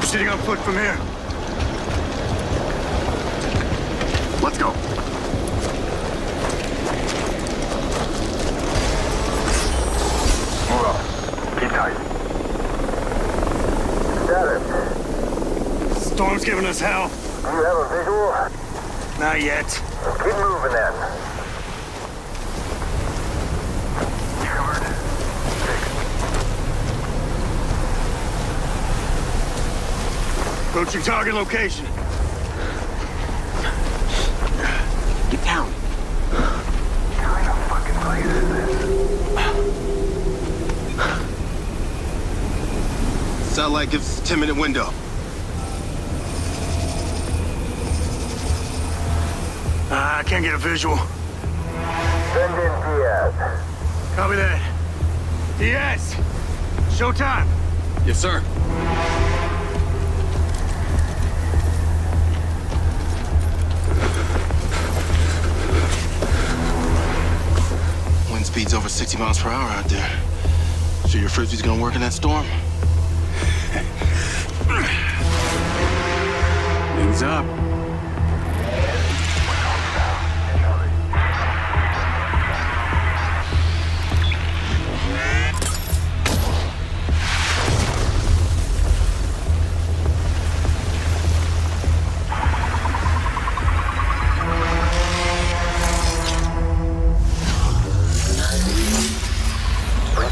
Sitting on foot from here. Let's go. Move up. Keep tight. Status. Storm's giving us hell. Do you have a visual? Not yet. Keep moving then. Covered. Approaching target location. Get down. What kind of fucking place is this? Satellite gives us a 10-minute window. I can't get a visual. Send in Diaz. Copy that. Diaz! Showtime! Yes, sir. Wind speed's over 60 miles per hour out there. Sure your frisbee's gonna work in that storm? Wings up.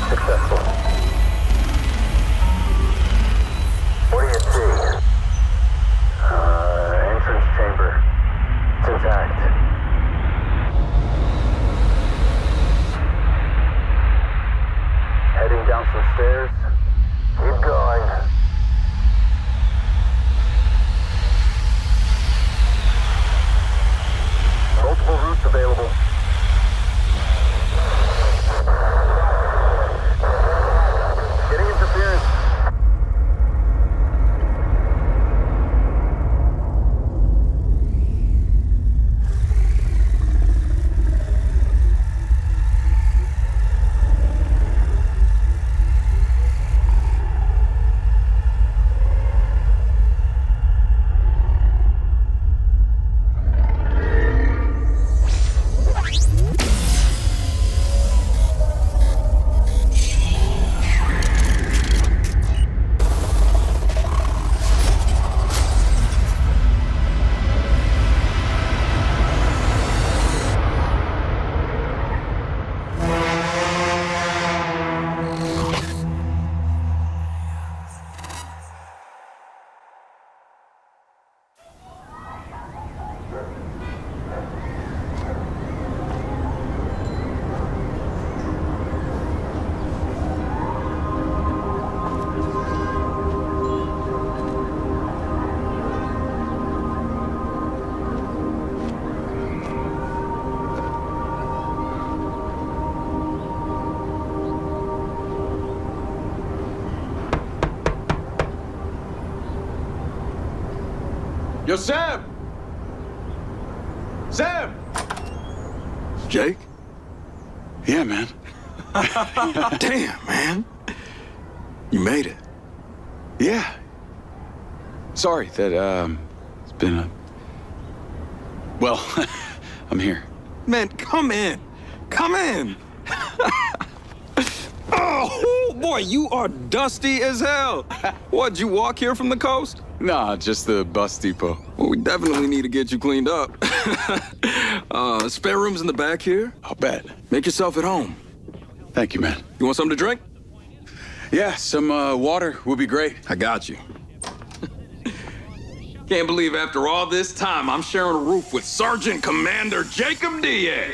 Successful. What do you see? Entrance chamber. It's intact. Heading down some stairs. Keep going. Multiple routes available. Getting interference. Yo, Sam! Sam! Jake? Yeah, man. Damn, man. You made it. Yeah. Sorry that, it's been a... Well, I'm here. Man, come in. Come in. Oh, boy, you are dusty as hell. What'd you walk here from the coast? Nah, just the bus depot. Well, we definitely need to get you cleaned up. Spare rooms in the back here. I'll bet. Make yourself at home. Thank you, man. You want something to drink? Yeah, some water would be great. I got you. Can't believe after all this time, I'm sharing a roof with Sergeant Commander Jacob Diaz.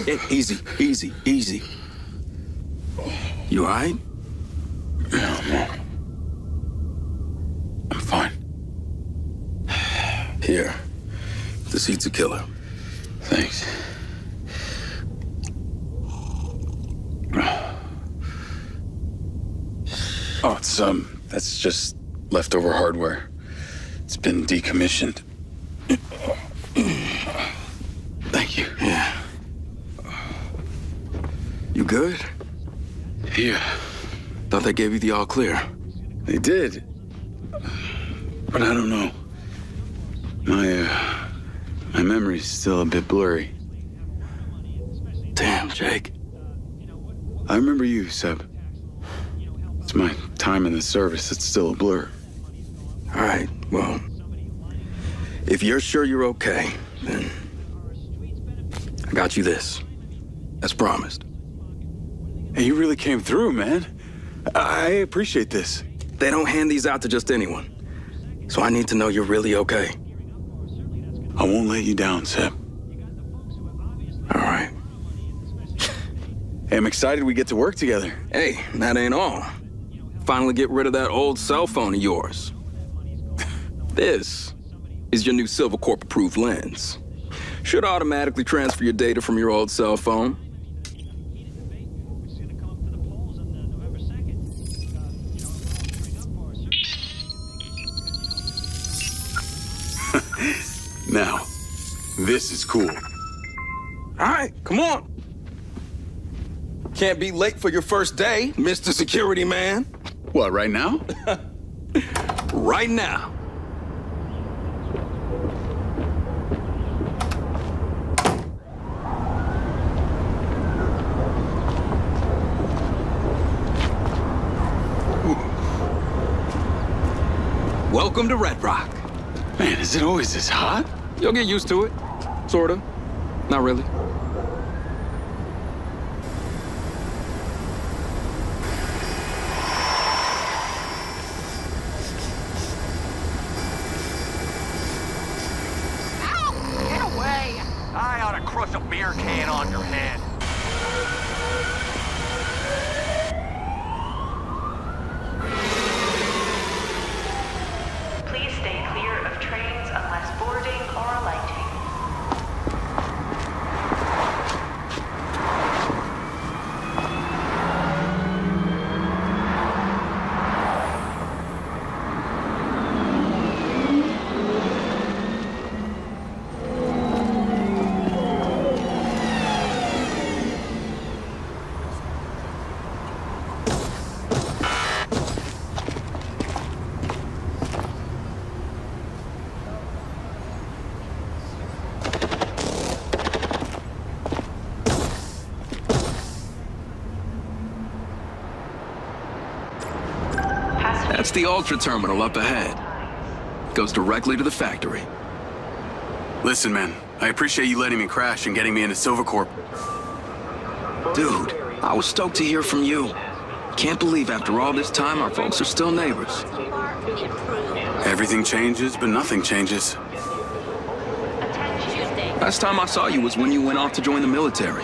Hey, easy, easy, easy. You all right? Yeah, I'm fine. Here. The seat's a killer. Thanks. Oh, that's just leftover hardware. It's been decommissioned. Thank you. Yeah. You good? Yeah, Thought they gave you the all clear. they did. But I don't know. My memory's still a bit blurry. Damn, Jake. I remember you, Seb. It's my time in the service that's still a blur. All right, well, if you're sure you're okay, then I got you this, as promised. Hey, you really came through, man. I appreciate this. They don't hand these out to just anyone, so I need to know you're really okay. I won't let you down, Seb. All right. Hey, I'm excited we get to work together. Hey, that ain't all. Finally get rid of that old cell phone of yours. This is your new Silver Corp approved lens. Should automatically transfer your data from your old cell phone. Now, this is cool. All right, come on. Can't be late for your first day, Mr. Security Man. What, right now? Right now. Welcome to Red Rock. Man, is it always this hot? You'll get used to it. Sorta. Not really. Ow! Get away! I ought to crush a beer can on your head. Please stay clear of trains unless boarding or alighting. That's the Ultra Terminal up ahead. Goes directly to the factory. Listen, man, I appreciate you letting me crash and getting me into Silvercorp. Dude, I was stoked to hear from you. Can't believe after all this time our folks are still neighbors. Everything changes, but nothing changes. Last time I saw you was when you went off to join the military.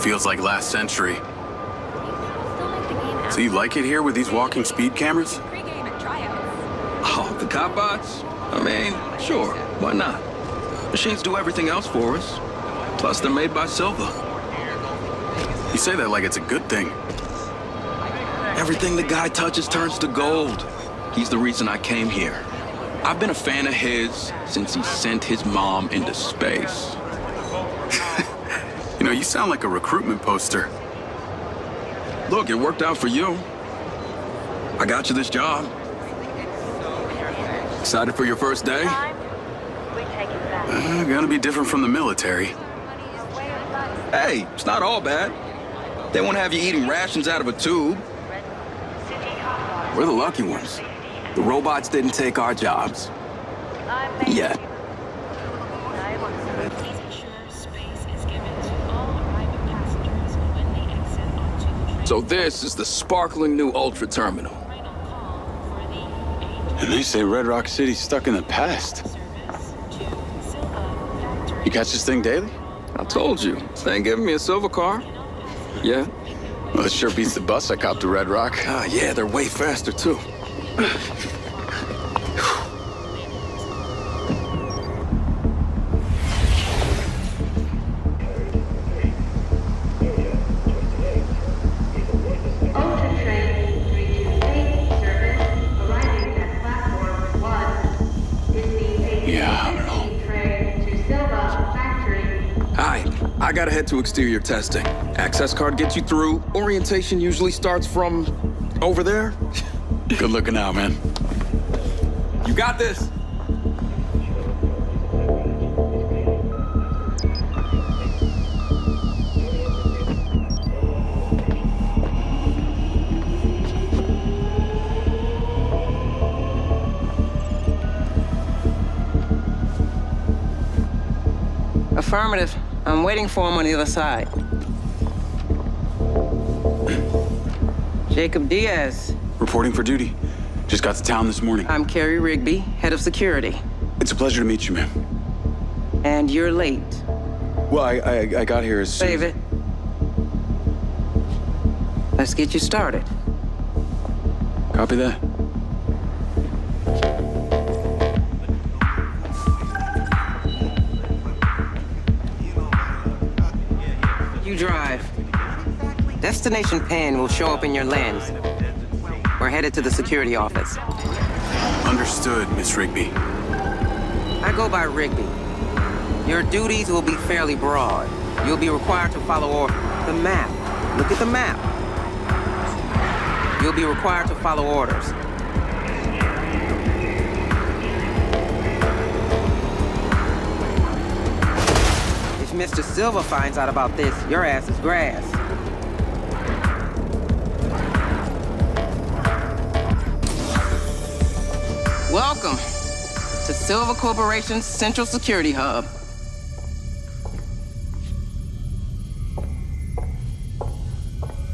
Feels like last century. So you like it here with these walking speed cameras? Oh, the cop bots? I mean, sure, why not? Machines do everything else for us. Plus, they're made by Silva. You say that like it's a good thing. Everything the guy touches turns to gold. He's the reason I came here. I've been a fan of his since he sent his mom into space. You know, you sound like a recruitment poster. Look, it worked out for you. I got you this job. Excited for your first day? Gonna be different from the military. Hey, it's not all bad. They won't have you eating rations out of a tube. We're the lucky ones. The robots didn't take our jobs. Yet. So this is the sparkling new Ultra Terminal. And they say Red Rock City's stuck in the past. You catch this thing daily? I told you, they ain't giving me a silver car. Yeah? Well, it sure beats the bus I copped to Red Rock. Ah, yeah, they're way faster, too. Ultra Train 328 service arriving at platform 1 is the Yeah, I don't know. train to Silva Factory. Hi, I gotta head to exterior testing. Access card gets you through. Orientation usually starts from over there. Good looking out, man. You got this. Affirmative. I'm waiting for him on the other side. Jacob Diaz. Reporting for duty. Just got to town this morning. I'm Carrie Rigby, head of security. It's a pleasure to meet you, ma'am. And you're late. Well, I got here as soon Save as- it. Let's get you started. Copy that. You drive. Destination PIN will show up in your lens. We're headed to the security office. Understood, Miss Rigby. I go by Rigby. Your duties will be fairly broad. You'll be required to follow the map. Look at the map. You'll be required to follow orders. If Mr. Silva finds out about this, your ass is grass. Welcome to Silva Corporation's Central Security Hub.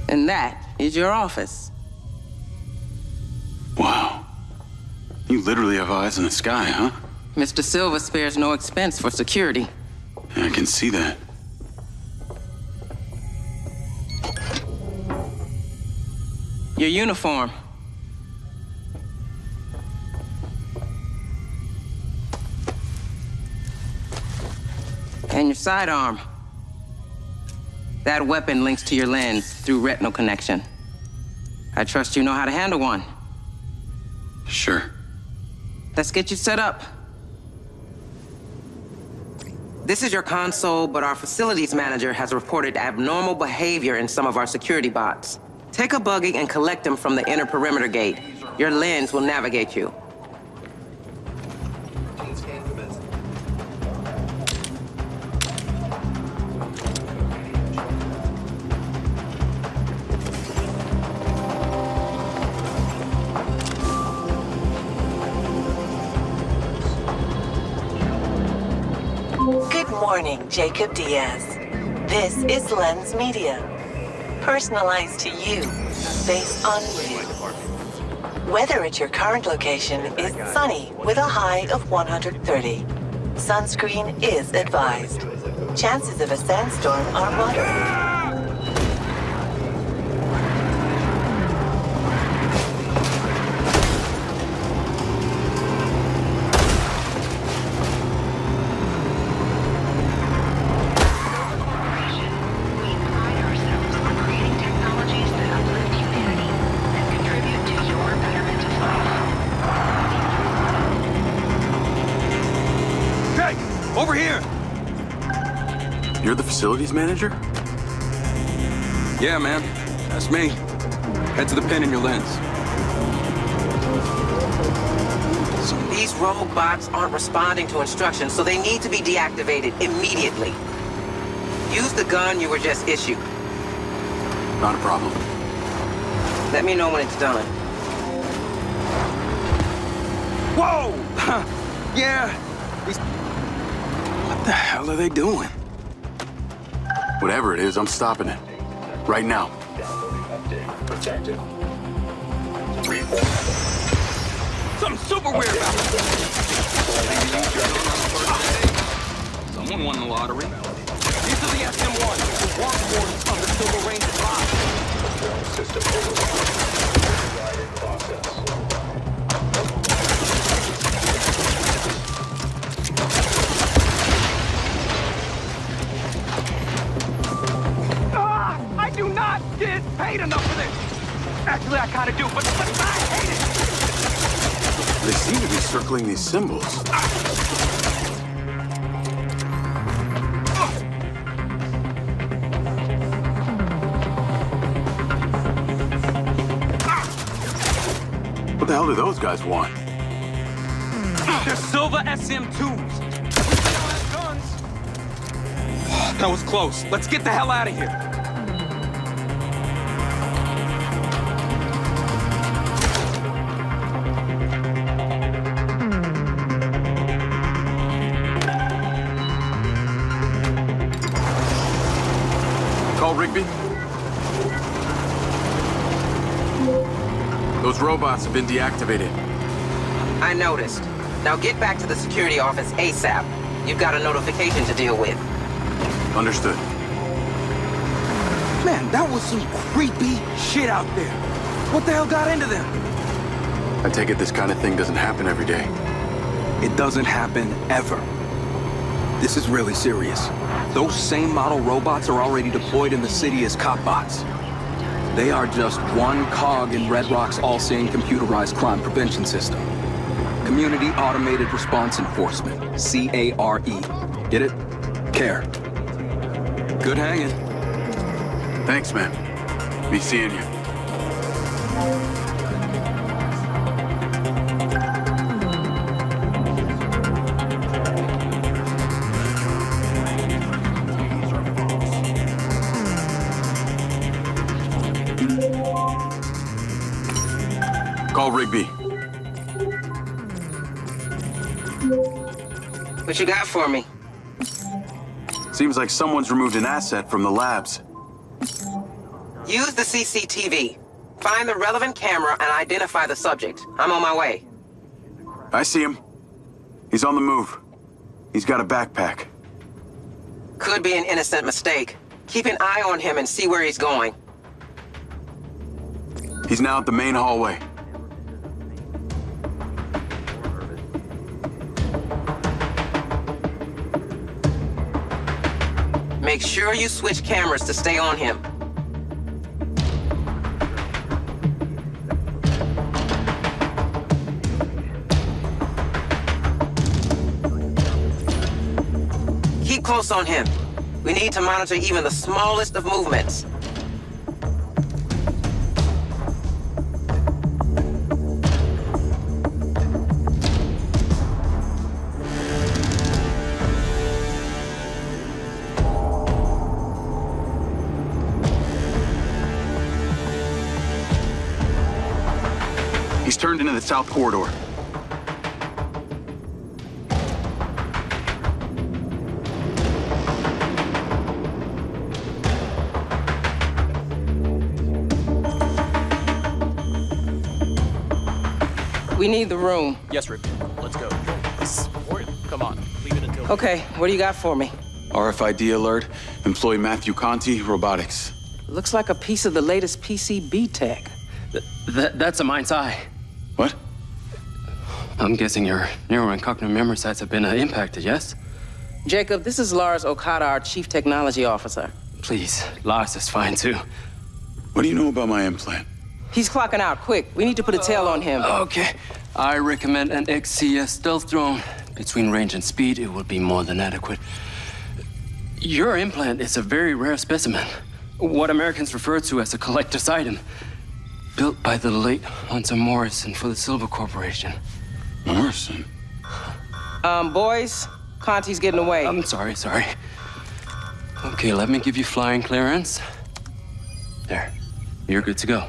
And that is your office. Wow. You literally have eyes in the sky, huh? Mr. Silva spares no expense for security. Yeah, I can see that. Your uniform. And your sidearm. That weapon links to your lens through retinal connection. I trust you know how to handle one. Sure. Let's get you set up. This is your console, but our facilities manager has reported abnormal behavior in some of our security bots. Take a buggy and collect them from the inner perimeter gate. Your lens will navigate you. Good morning, Jacob Diaz. This is Lens Media. Personalized to you, based on you. Weather at your current location is sunny with a high of 130. Sunscreen is advised. Chances of a sandstorm are moderate. We pride ourselves on creating technologies that uplift humanity and contribute to your betterment of life. Hey, over here! You're the facilities manager? Yeah, man. That's me. Head to the pin in your lens. These rogue bots aren't responding to instructions, so they need to be deactivated immediately. Use the gun you were just issued. Not a problem. Let me know when it's done. Whoa! Yeah. What the hell are they doing? Whatever it is, I'm stopping it. Right now. Something super weird about it. Someone won the lottery. These This is the SM-1. The warp quarters of the Silver Ranger Drive. System override. Override in process. I do not get paid enough for this. Actually, I kind of do, but I hate it. They seem to be circling these symbols. What the hell do those guys want? They're silver SM-2s. We don't have guns. That was close. Let's get the hell out of here. Call Rigby. Those robots have been deactivated. I noticed. Now get back to the security office ASAP. You've got a notification to deal with. Understood. Man, that was some creepy shit out there. What the hell got into them? I take it this kind of thing doesn't happen every day. It doesn't happen ever. This is really serious. Those same model robots are already deployed in the city as cop bots. They are just one cog in Red Rock's all-seeing computerized crime prevention system. Community Automated Response Enforcement, CARE. Get it? CARE. Good hanging. Thanks, man. Be seeing you. Call Rigby. What you got for me? Seems like someone's removed an asset from the labs. Use the CCTV. Find the relevant camera and identify the subject. I'm on my way. I see him. He's on the move. He's got a backpack. Could be an innocent mistake. Keep an eye on him and see where he's going. He's now at the main hallway. Make sure you switch cameras to stay on him. Keep close on him. We need to monitor even the smallest of movements. He's turned into the south corridor. We need the room. Yes, Rick. Let's go. Or, come on. Leave it until... Okay, what do you got for me? RFID alert. Employee Matthew Conti, robotics. Looks like a piece of the latest PCB tech. That's a Mindseye. What? I'm guessing your neural and cognitive memory sites have been impacted, yes? Jacob, this is Lars Okada, our Chief Technology Officer. Please, Lars is fine too. What do you know about my implant? He's clocking out, quick. We need to put a tail on him. Okay. I recommend an XCS stealth drone. Between range and speed, it would be more than adequate. Your implant is a very rare specimen. What Americans refer to as a collector's item. Built by the late Hunter Morrison for the Silver Corporation. Morrison? Boys, Conti's getting away. I'm sorry. Okay, let me give you flying clearance. There. You're good to go.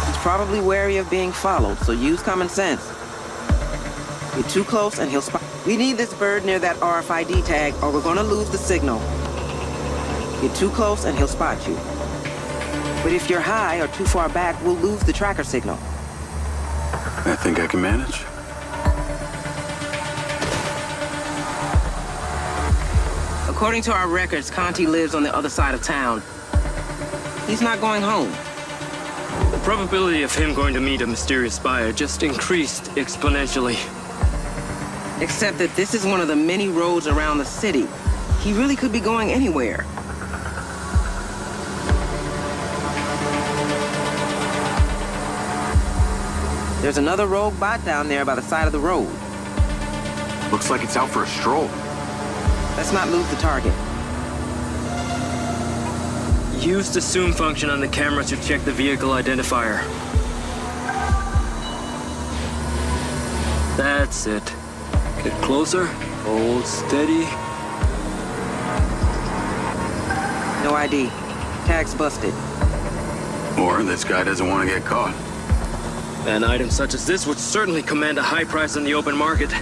He's probably wary of being followed, so use common sense. Get too close and he'll spot. We need this bird near that RFID tag or we're gonna lose the signal. Get too close and he'll spot you. But if you're high or too far back, we'll lose the tracker signal. I think I can manage. According to our records, Conti lives on the other side of town. He's not going home. The probability of him going to meet a mysterious buyer just increased exponentially. Except that this is one of the many roads around the city. He really could be going anywhere. There's another rogue bot down there by the side of the road. Looks like it's out for a stroll. Let's not lose the target. Use the zoom function on the camera to check the vehicle identifier. That's it. Get closer, hold steady. No ID. Tag's busted. Or this guy doesn't want to get caught. An item such as this would certainly command a high price on the open market.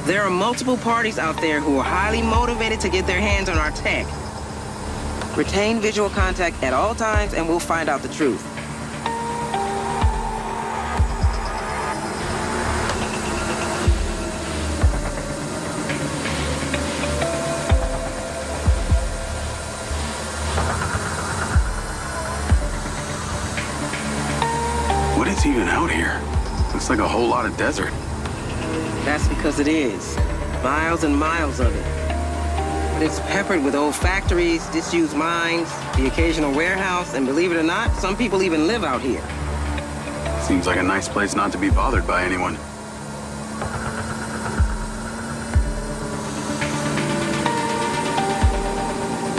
There are multiple parties out there who are highly motivated to get their hands on our tech. Retain visual contact at all times and we'll find out the truth. What is even out here? Looks like a whole lot of desert. That's because it is. Miles and miles of it. But it's peppered with old factories, disused mines, the occasional warehouse, and believe it or not, some people even live out here. Seems like a nice place not to be bothered by anyone.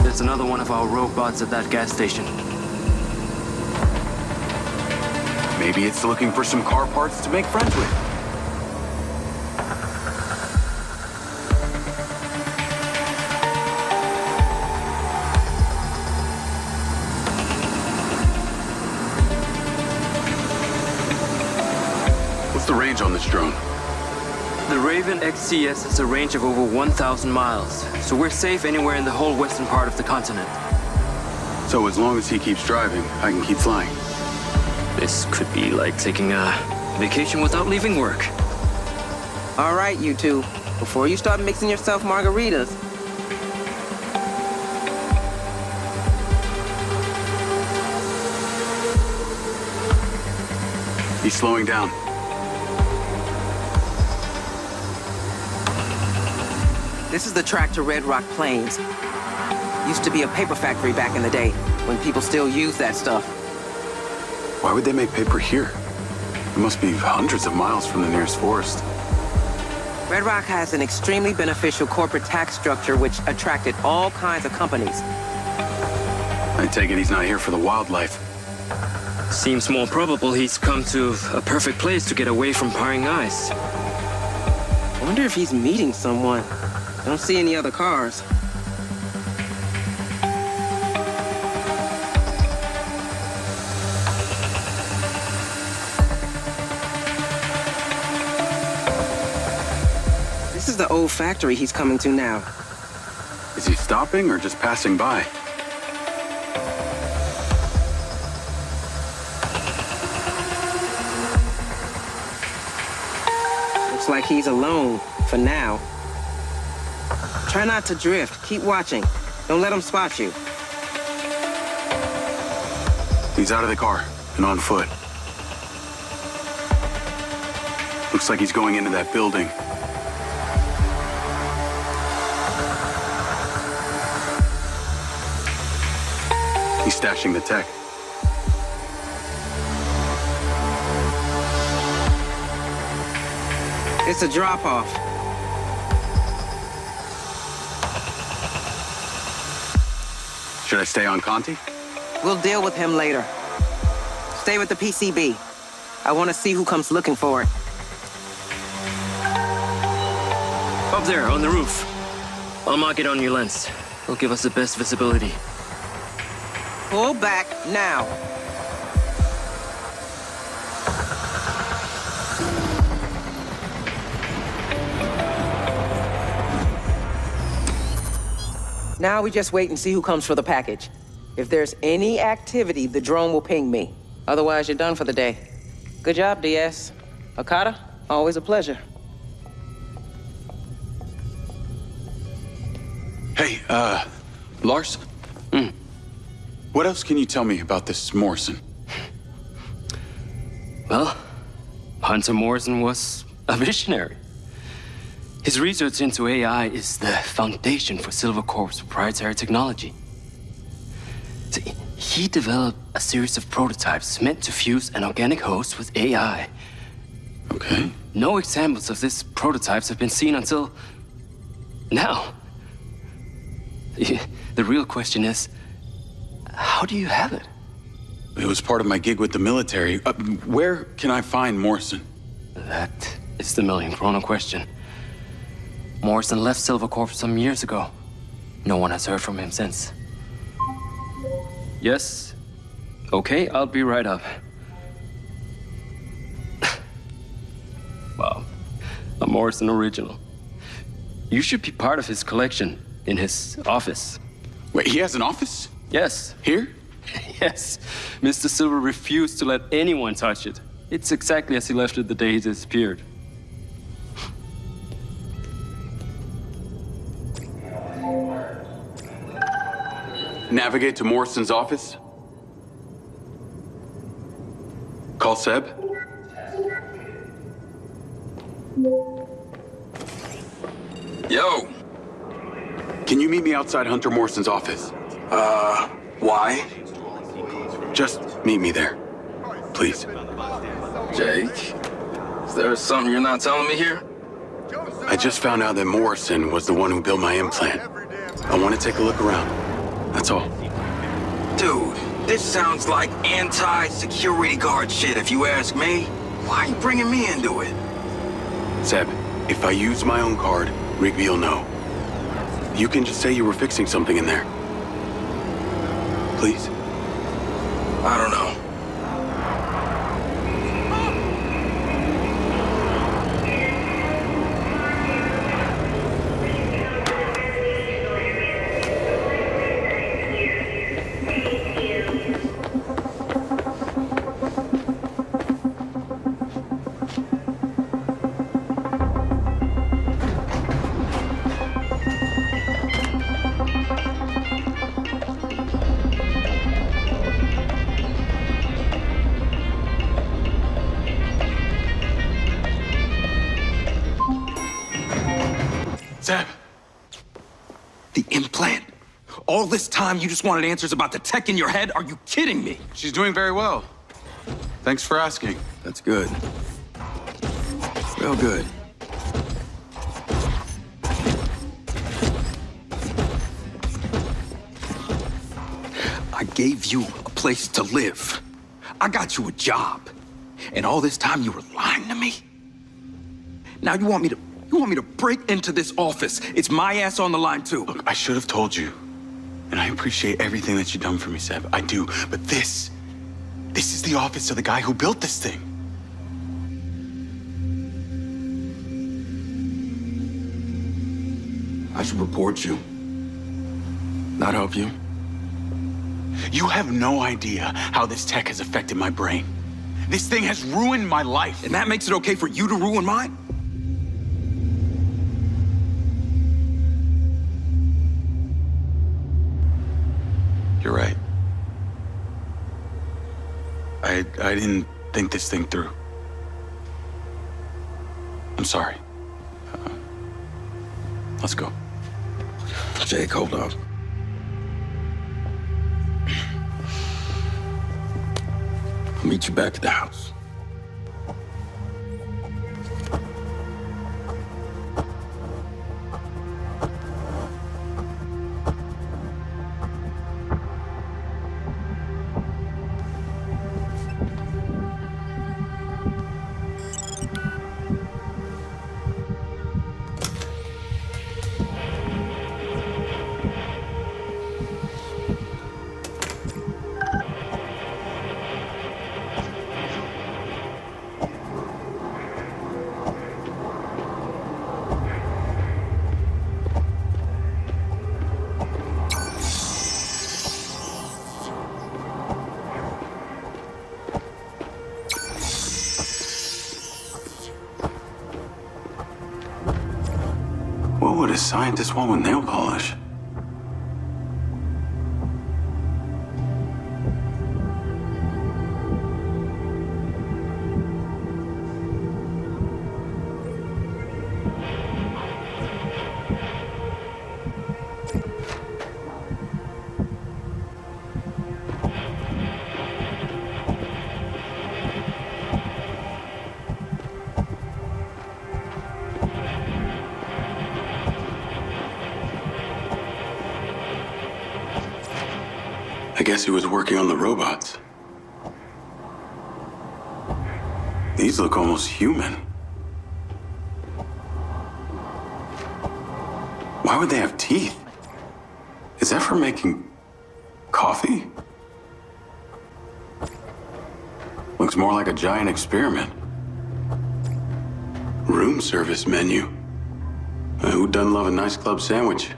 There's another one of our rogue bots at that gas station. Maybe it's looking for some car parts to make friends with. What's the range on this drone? The Raven XCS has a range of over 1,000 miles, so we're safe anywhere in the whole western part of the continent. So as long as he keeps driving, I can keep flying. This could be like taking a vacation without leaving work. All right, you two. Before you start mixing yourself margaritas, He's slowing down. this is the track to Red Rock Plains. Used to be a paper factory back in the day, when people still used that stuff. Why would they make paper here? It must be hundreds of miles from the nearest forest. Red Rock has an extremely beneficial corporate tax structure which attracted all kinds of companies. I take it he's not here for the wildlife. Seems more probable he's come to a perfect place to get away from prying eyes. I wonder if he's meeting someone. I don't see any other cars. This is the old factory he's coming to now. Is he stopping or just passing by? Looks like he's alone, for now. Try not to drift. Keep watching. Don't let him spot you. He's out of the car and on foot. Looks like he's going into that building. He's stashing the tech. It's a drop-off. Should I stay on Conti? We'll deal with him later. Stay with the PCB. I want to see who comes looking for it. Up there, on the roof. I'll mark it on your lens. It'll give us the best visibility. Pull back now. Now we just wait and see who comes for the package. If there's any activity, the drone will ping me. Otherwise, you're done for the day. Good job, DS. Okada, always a pleasure. Hey, Lars? What else can you tell me about this Morrison? Well, Hunter Morrison was a visionary. His research into AI is the foundation for Silvercorp's proprietary technology. See, he developed a series of prototypes meant to fuse an organic host with AI. Okay. No examples of these prototypes have been seen until now. The real question is, how do you have it? It was part of my gig with the military. Where can I find Morrison? That is the million-kroner question. Morrison left Silvercorp some years ago. No one has heard from him since. Yes. Okay, I'll be right up. Wow. A Morrison original. You should be part of his collection in his office. Wait, he has an office? Yes. Here? Yes. Mr. Silver refused to let anyone touch it. It's exactly as he left it the day he disappeared. Navigate to Morrison's office? Call Seb? Yo, Can you meet me outside Hunter Morrison's office? why? Just meet me there. Please. Jake, is there something you're not telling me here? I just found out that Morrison was the one who built my implant. I want to take a look around. That's all. Dude, this sounds like anti-security guard shit if you ask me. Why are you bringing me into it? Seb, if I use my own card, Rigby'll know. You can just say you were fixing something in there. Please? I don't know. Seb! The implant. All this time you just wanted answers about the tech in your head? Are you kidding me? She's doing very well. Thanks for asking. That's good. Real good. I gave you a place to live. I got you a job. And all this time you were lying to me? Now you want me to break into this office? It's my ass on the line too. Look, I should have told you. And I appreciate everything that you've done for me, Seb. I do. But this is the office of the guy who built this thing. I should report you. Not help you. You have no idea how this tech has affected my brain. This thing has ruined my life. And that makes it okay for you to ruin mine? You're right. I didn't think this thing through. I'm sorry. Let's go. Jake, hold up. I'll meet you back at the house. would a scientist want with nail polish? I guess he was working on the robots. These look almost human. Why would they have teeth? Is that for making coffee? Looks more like a giant experiment. Room service menu. Who doesn't love a nice club sandwich?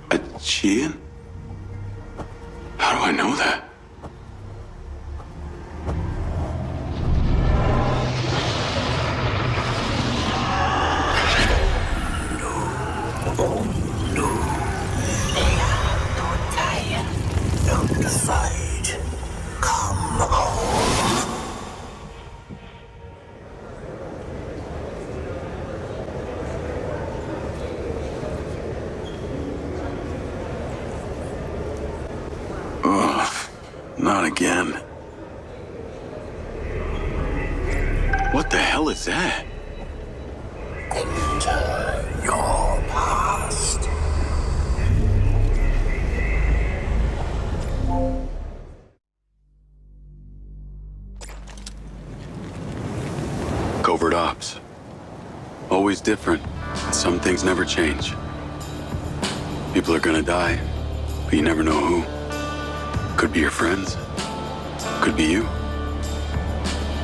Achian? How do I know that? Notified. Come home. Not again. What the hell is that? Enter your past. Covert ops. Always different. Some things never change. People are gonna die, but you never know who. Could be your friends. Could be you.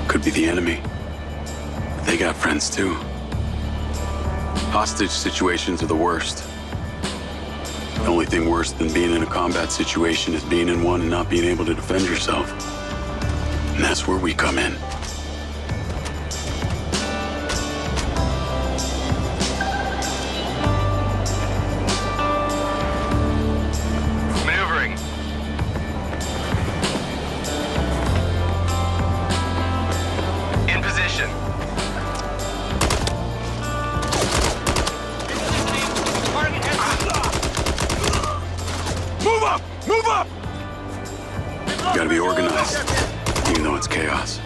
Could be the enemy. They got friends too. Hostage situations are the worst. The only thing worse than being in a combat situation is being in one and not being able to defend yourself. And that's where we come in. Maneuvering. In position. Move up! Move up! You gotta be organized, even though it's chaos.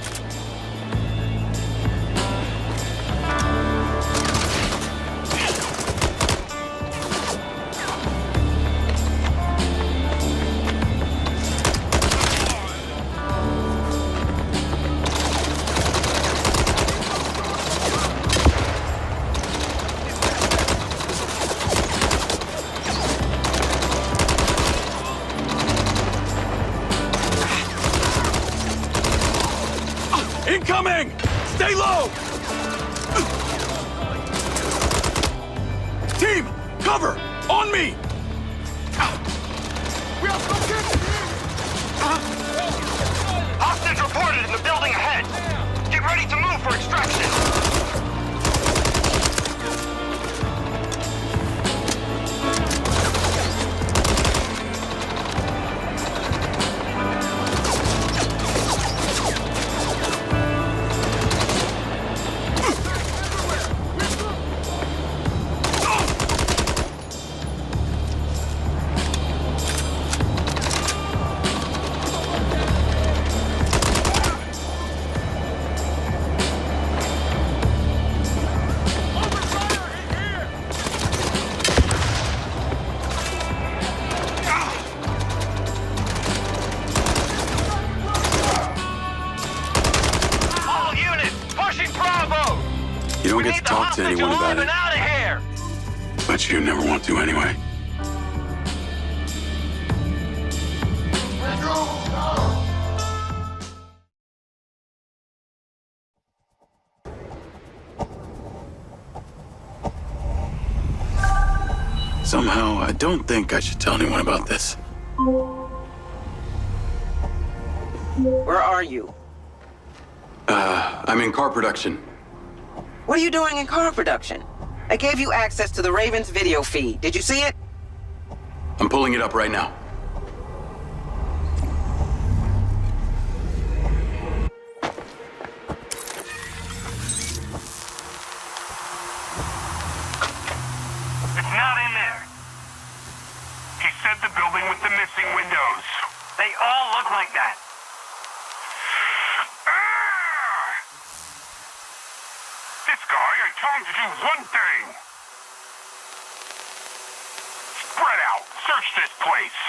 Incoming! Stay low! Team, cover! On me! Hostage reported in the building ahead. Get ready to move for extraction. don't We get need to the talk to hostage anyone alive about and it. out of here! But you never want to anyway. Somehow, I don't think I should tell anyone about this. Where are you? I'm in car production. What are you doing in car production? I gave you access to the Ravens video feed. Did you see it? I'm pulling it up right now. It's not in there. He said the building with the missing windows. They all look like that. This guy, I told him to do one thing. Spread out. Search this place.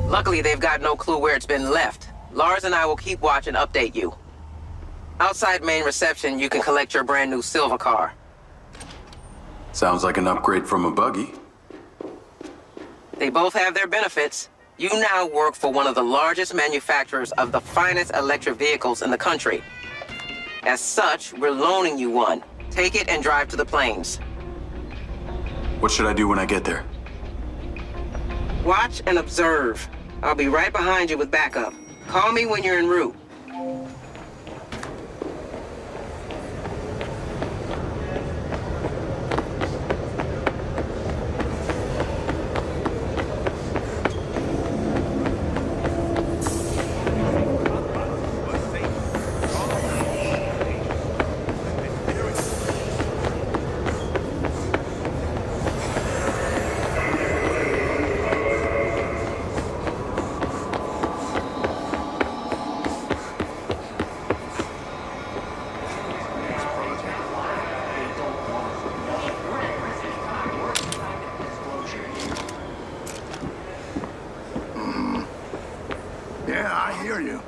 Luckily, they've got no clue where it's been left. Lars and I will keep watch and update you. Outside main reception, you can collect your brand new silver car. Sounds like an upgrade from a buggy. They both have their benefits. You now work for one of the largest manufacturers of the finest electric vehicles in the country. As such, we're loaning you one. Take it and drive to the plains. What should I do when I get there? Watch and observe. I'll be right behind you with backup. Call me when you're en route. Yeah, I hear you.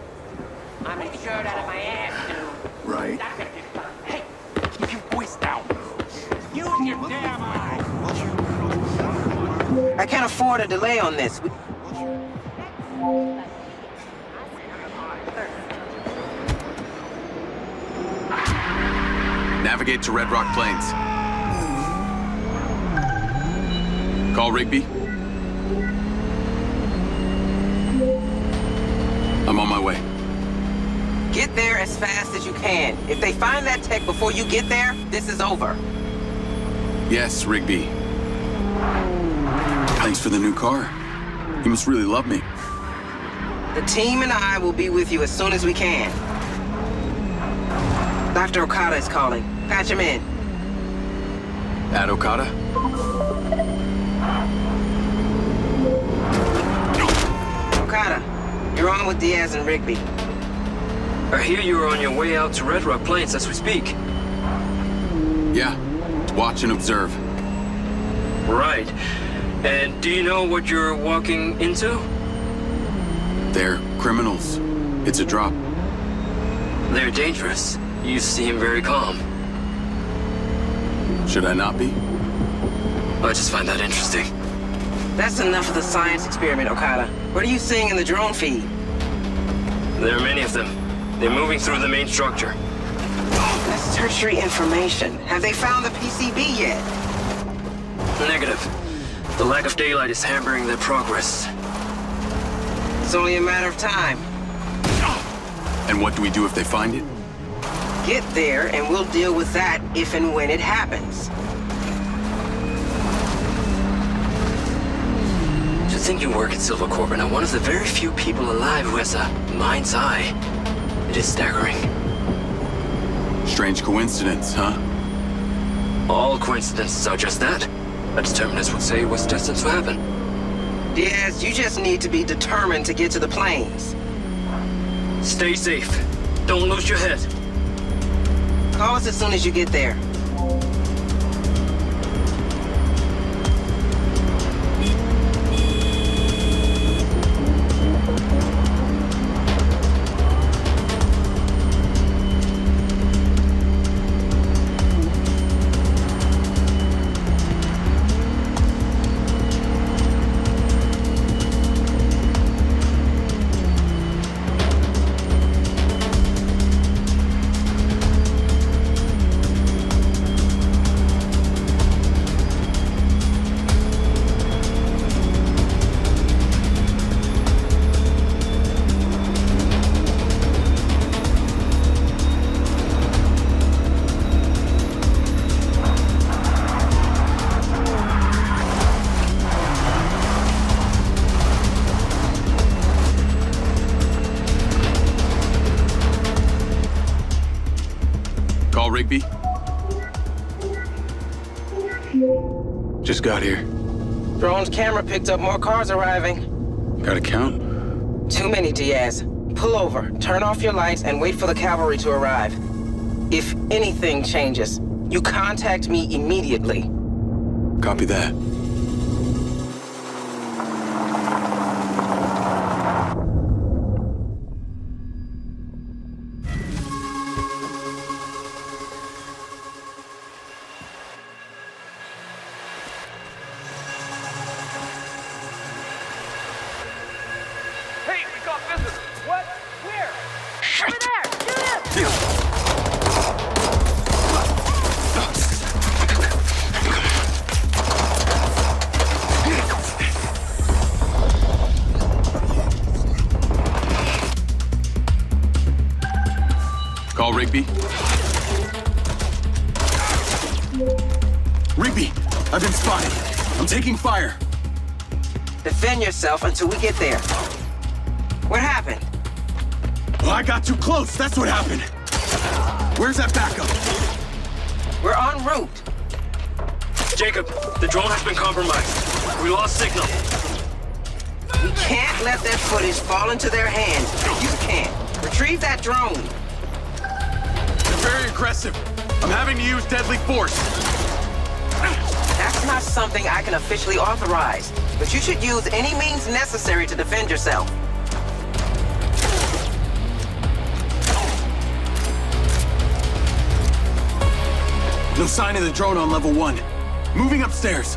I'm a shirt out of my ass, dude. Right. Hey, keep your voice down. Use your damn eyes. I can't afford a delay on this. Navigate to Red Rock Plains. Call Rigby. I'm on my way. Get there as fast as you can. If they find that tech before you get there, this is over. Yes, Rigby. Thanks for the new car. You must really love me. The team and I will be with you as soon as we can. Dr. Okada is calling. Patch him in. At Okada? Okada, you're on with Diaz and Rigby. I hear you are on your way out to Red Rock Plains as we speak. Yeah. Watch and observe. Right. And do you know what you're walking into? They're criminals. It's a drop. They're dangerous. You seem very calm. Should I not be? I just find that interesting. That's enough of the science experiment, Okada. What are you seeing in the drone feed? There are many of them. They're moving through the main structure. That's tertiary information. Have they found the PCB yet? Negative. The lack of daylight is hampering their progress. It's only a matter of time. And what do we do if they find it? Get there, and we'll deal with that if and when it happens. To think you work at Silver Corp and are one of the very few people alive who has a mind's eye. It is staggering. Strange coincidence, huh? All coincidences are just that. A determinist would say it was destined to happen. Diaz, you just need to be determined to get to the plains. Stay safe. Don't lose your head. Call us as soon as you get there. Call Rigby. Just got here. Drone's camera picked up more cars arriving. Got a count? Too many, Diaz. Pull over, turn off your lights, and wait for the cavalry to arrive. If anything changes, you contact me immediately. Copy that. Hey, we got visitors. What? Where? Over there! Shoot him! Call Rigby. Rigby, I've been spotted. I'm taking fire. Defend yourself until we get there. What happened? Well, I got too close. That's what happened. Where's that backup? We're en route. Jacob, the drone has been compromised. We lost signal. We can't let that footage fall into their hands. You can't. Retrieve that drone. They're very aggressive. I'm having to use deadly force. That's not something I can officially authorize, but you should use any means necessary to defend yourself. No sign of the drone on level 1. Moving upstairs.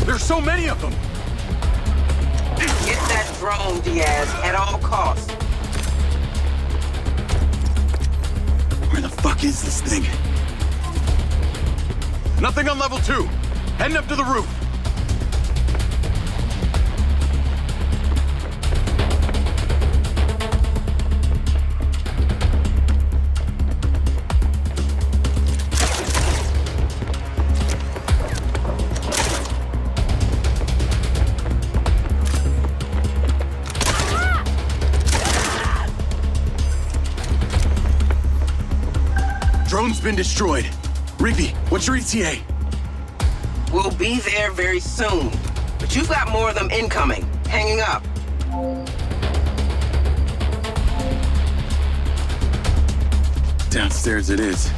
There's so many of them! Get that drone, Diaz, at all costs. Where the fuck is this thing? Nothing on level 2. Heading up to the roof. Drone's been destroyed. Rigby, what's your ETA? We'll be there very soon, but you've got more of them incoming. Hanging up. Downstairs it is.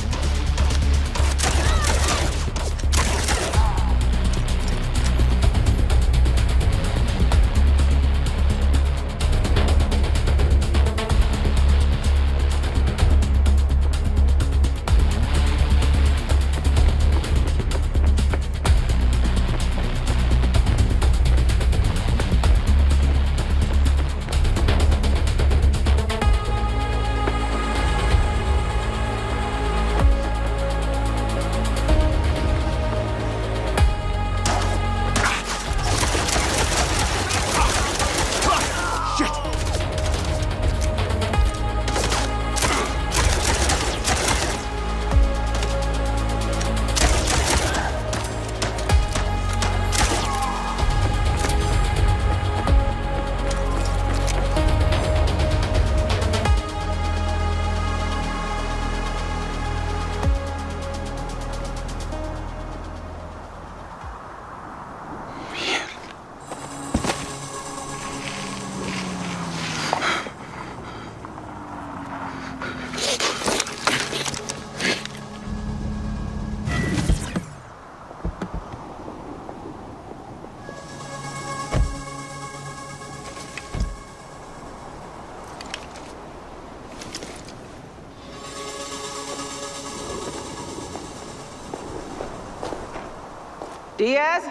Diaz?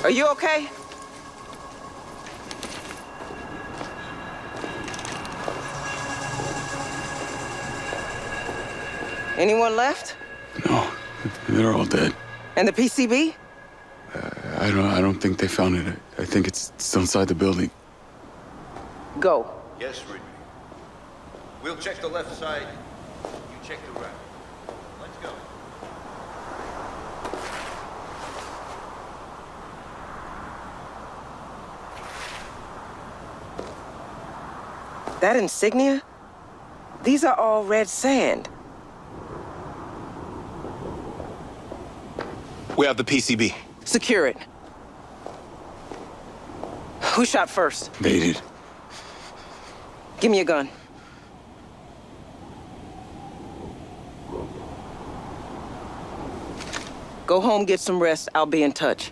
Are you okay? Anyone left? No, they're all dead. And the PCB? I don't think they found it. I think it's still inside the building. Go. Yes, Ridley. We'll check the left side. You check the right. Let's go. That insignia? These are all red sand. We have the PCB. Secure it. Who shot first? They did. Give me a gun. Go home, get some rest. I'll be in touch.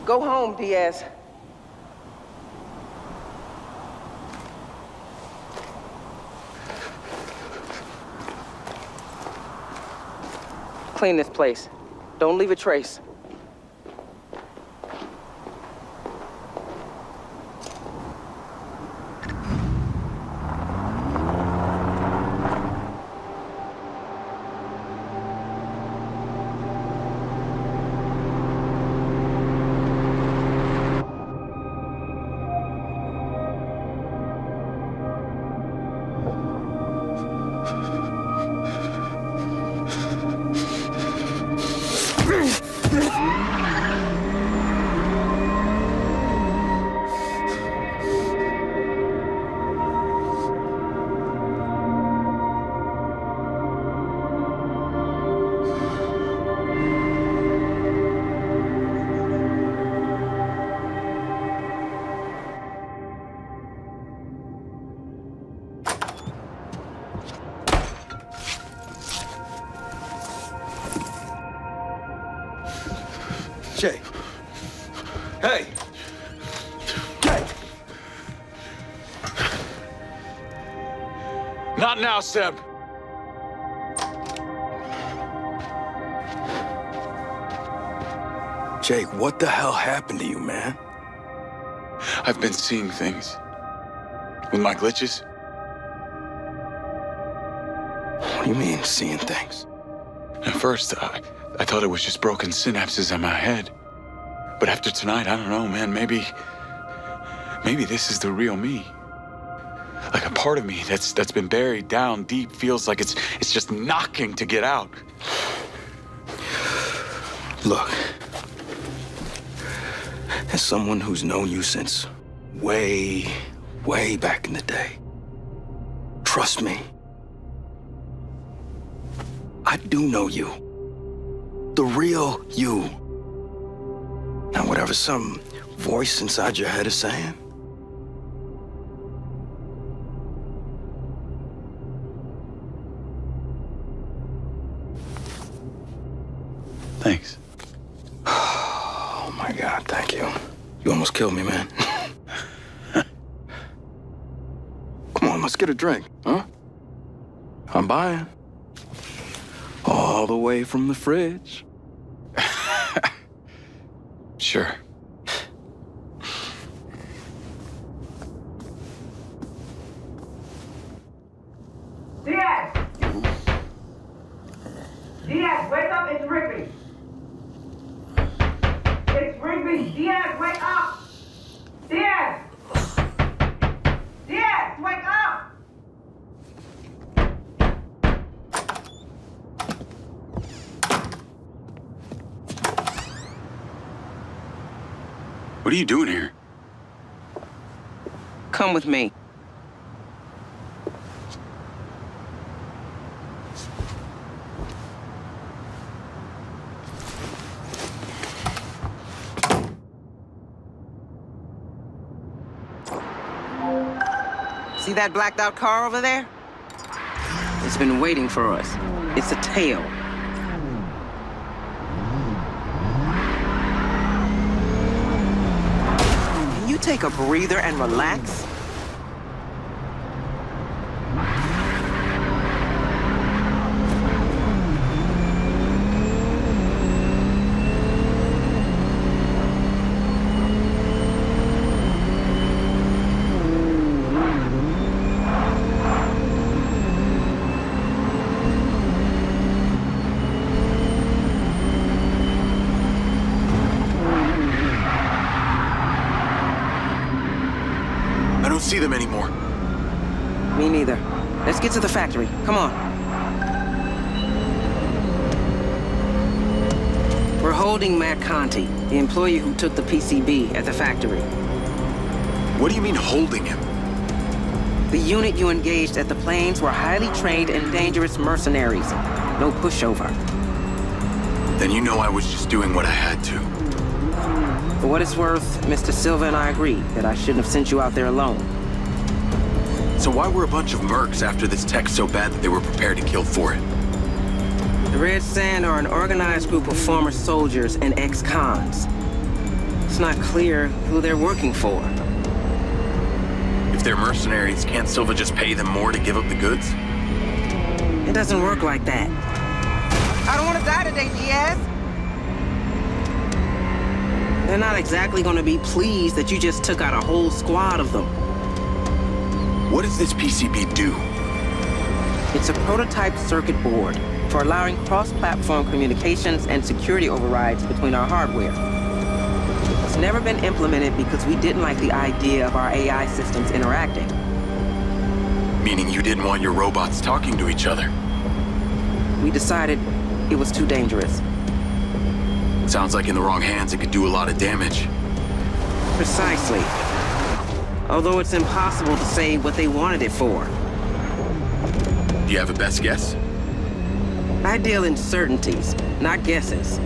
Go home, Diaz. Clean this place. Don't leave a trace. Jay. Hey. Jay. Not now, Seb. Jake, what the hell happened to you, man? I've been seeing things. With my glitches. What do you mean, seeing things? At first, I thought it was just broken synapses in my head. But after tonight, I don't know, man, maybe this is the real me. Like a part of me that's been buried down deep feels like it's just knocking to get out. Look, as someone who's known you since way, way back in the day, trust me, I do know you. The real you. Now, whatever some voice inside your head is saying, thanks. Oh my God, thank you. You almost killed me, man. Come on, let's get a drink, huh? I'm buying. All the way from the fridge. Sure. Diaz! Diaz, wake up, it's Rigby! It's Rigby! Diaz, wake up! Diaz! Diaz, wake up! What are you doing here? Come with me. See that blacked out car over there? It's been waiting for us. It's a tail. Can you take a breather and relax? see them anymore. Me neither. Let's get to the factory. Come on. We're holding Matt Conti, the employee who took the PCB at the factory. What do you mean holding him? The unit you engaged at the plains were highly trained and dangerous mercenaries. No pushover. Then you know I was just doing what I had to. For what it's worth, Mr. Silva and I agree that I shouldn't have sent you out there alone. So why were a bunch of mercs after this tech so bad that they were prepared to kill for it? The Red Sand are an organized group of former soldiers and ex-cons. It's not clear who they're working for. If they're mercenaries, can't Silva just pay them more to give up the goods? It doesn't work like that. I don't want to die today, Diaz. They're not exactly going to be pleased that you just took out a whole squad of them. What does this PCB do? It's a prototype circuit board for allowing cross-platform communications and security overrides between our hardware. It's never been implemented because we didn't like the idea of our AI systems interacting. Meaning you didn't want your robots talking to each other? We decided it was too dangerous. Sounds like in the wrong hands it could do a lot of damage. Precisely. Although it's impossible to say what they wanted it for. Do you have a best guess? I deal in certainties, not guesses.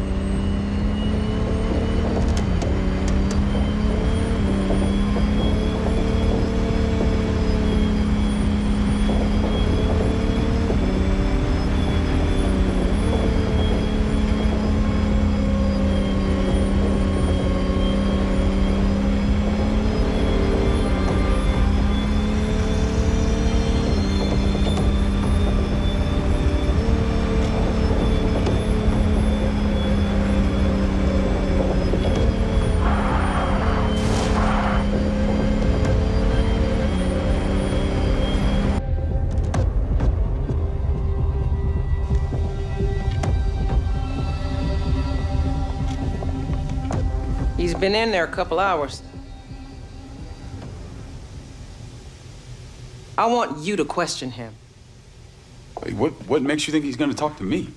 He's been in there a couple hours. I want you to question him. Wait, what makes you think he's gonna talk to me?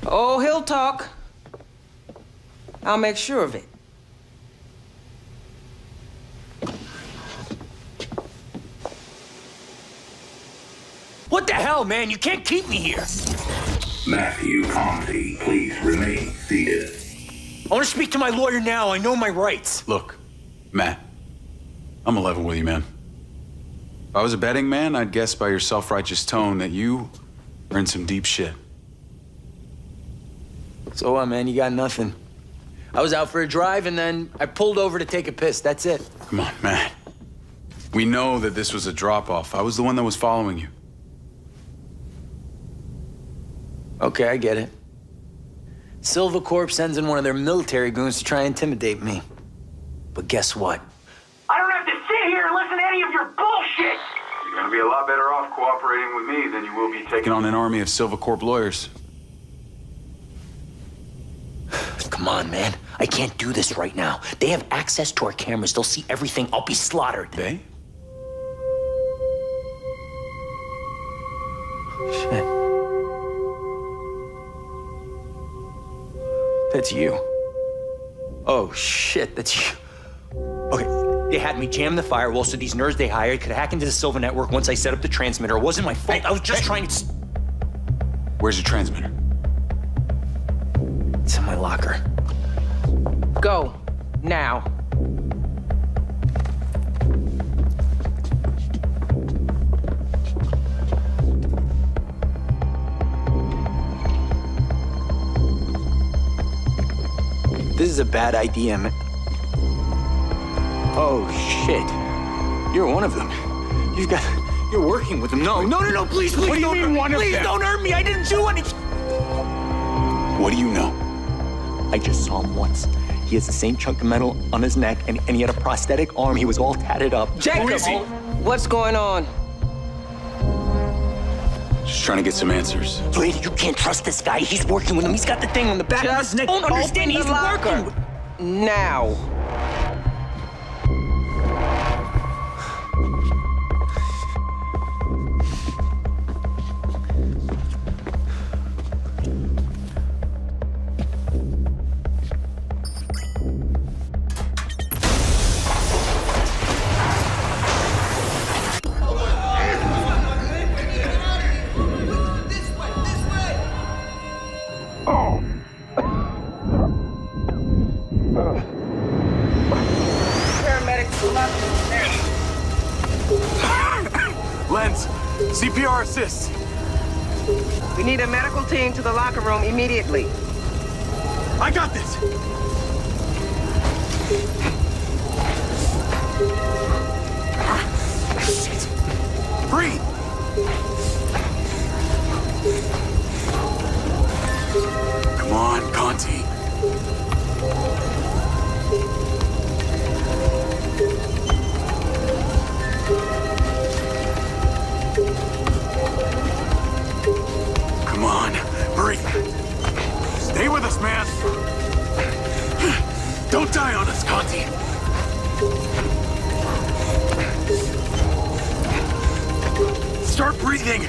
Oh, he'll talk. I'll make sure of it. What the hell, man? You can't keep me here. Matthew Conti, please remain seated. I want to speak to my lawyer now. I know my rights. Look, Matt, I'm a level with you, man. If I was a betting man, I'd guess by your self-righteous tone that you are in some deep shit. So what, man? You got nothing. I was out for a drive, and then I pulled over to take a piss. That's it. Come on, Matt. We know that this was a drop-off. I was the one that was following you. Okay, I get it. Silva Corp sends in one of their military goons to try and intimidate me. But guess what? I don't have to sit here and listen to any of your bullshit! You're gonna be a lot better off cooperating with me than you will be taking on an army of Silva Corp lawyers. Come on, man. I can't do this right now. They have access to our cameras. They'll see everything. I'll be slaughtered. They? Shit. That's you. Oh, shit, that's you. Okay, they had me jam the firewall so these nerds they hired could hack into the Silva network once I set up the transmitter. It wasn't my fault. I was just trying to... Where's your transmitter? It's in my locker. Go. Now. This is a bad idea, man. Oh, shit. You're one of them. You're working with them. No, please, What do you don't mean hurt me. one of Please them? don't hurt me. I didn't do anything. What do you know? I just saw him once. He has the same chunk of metal on his neck, and he had a prosthetic arm. He was all tatted up. Jacob! Who is he? What's going on? Just trying to get some answers. Lady, you can't trust this guy. He's working with him. He's got the thing on the back of his neck. Don't understand. Open He's the locker. working with... Now. Paramedics, pull up. Lens, CPR assist. We need a medical team to the locker room immediately. I got this. Shit. Breathe. Come on, Conti. Come on, breathe. Stay with us, man. Don't die on us, Conti. Start breathing.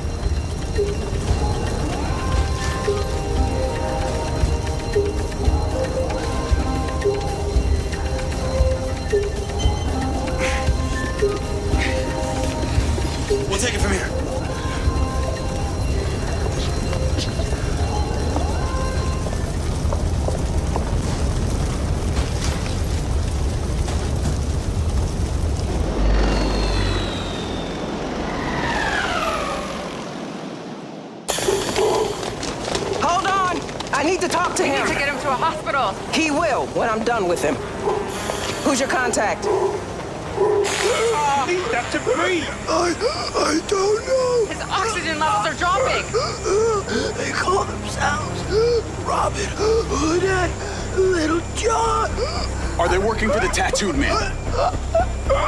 We'll take it from here. Hold on! I need to talk to him. We need to get him to a hospital. He will when I'm done with him. Who's your contact? Need that to breathe. I don't know. His oxygen levels are dropping. They call themselves Robin Hood and Little John. Are they working for the tattooed man?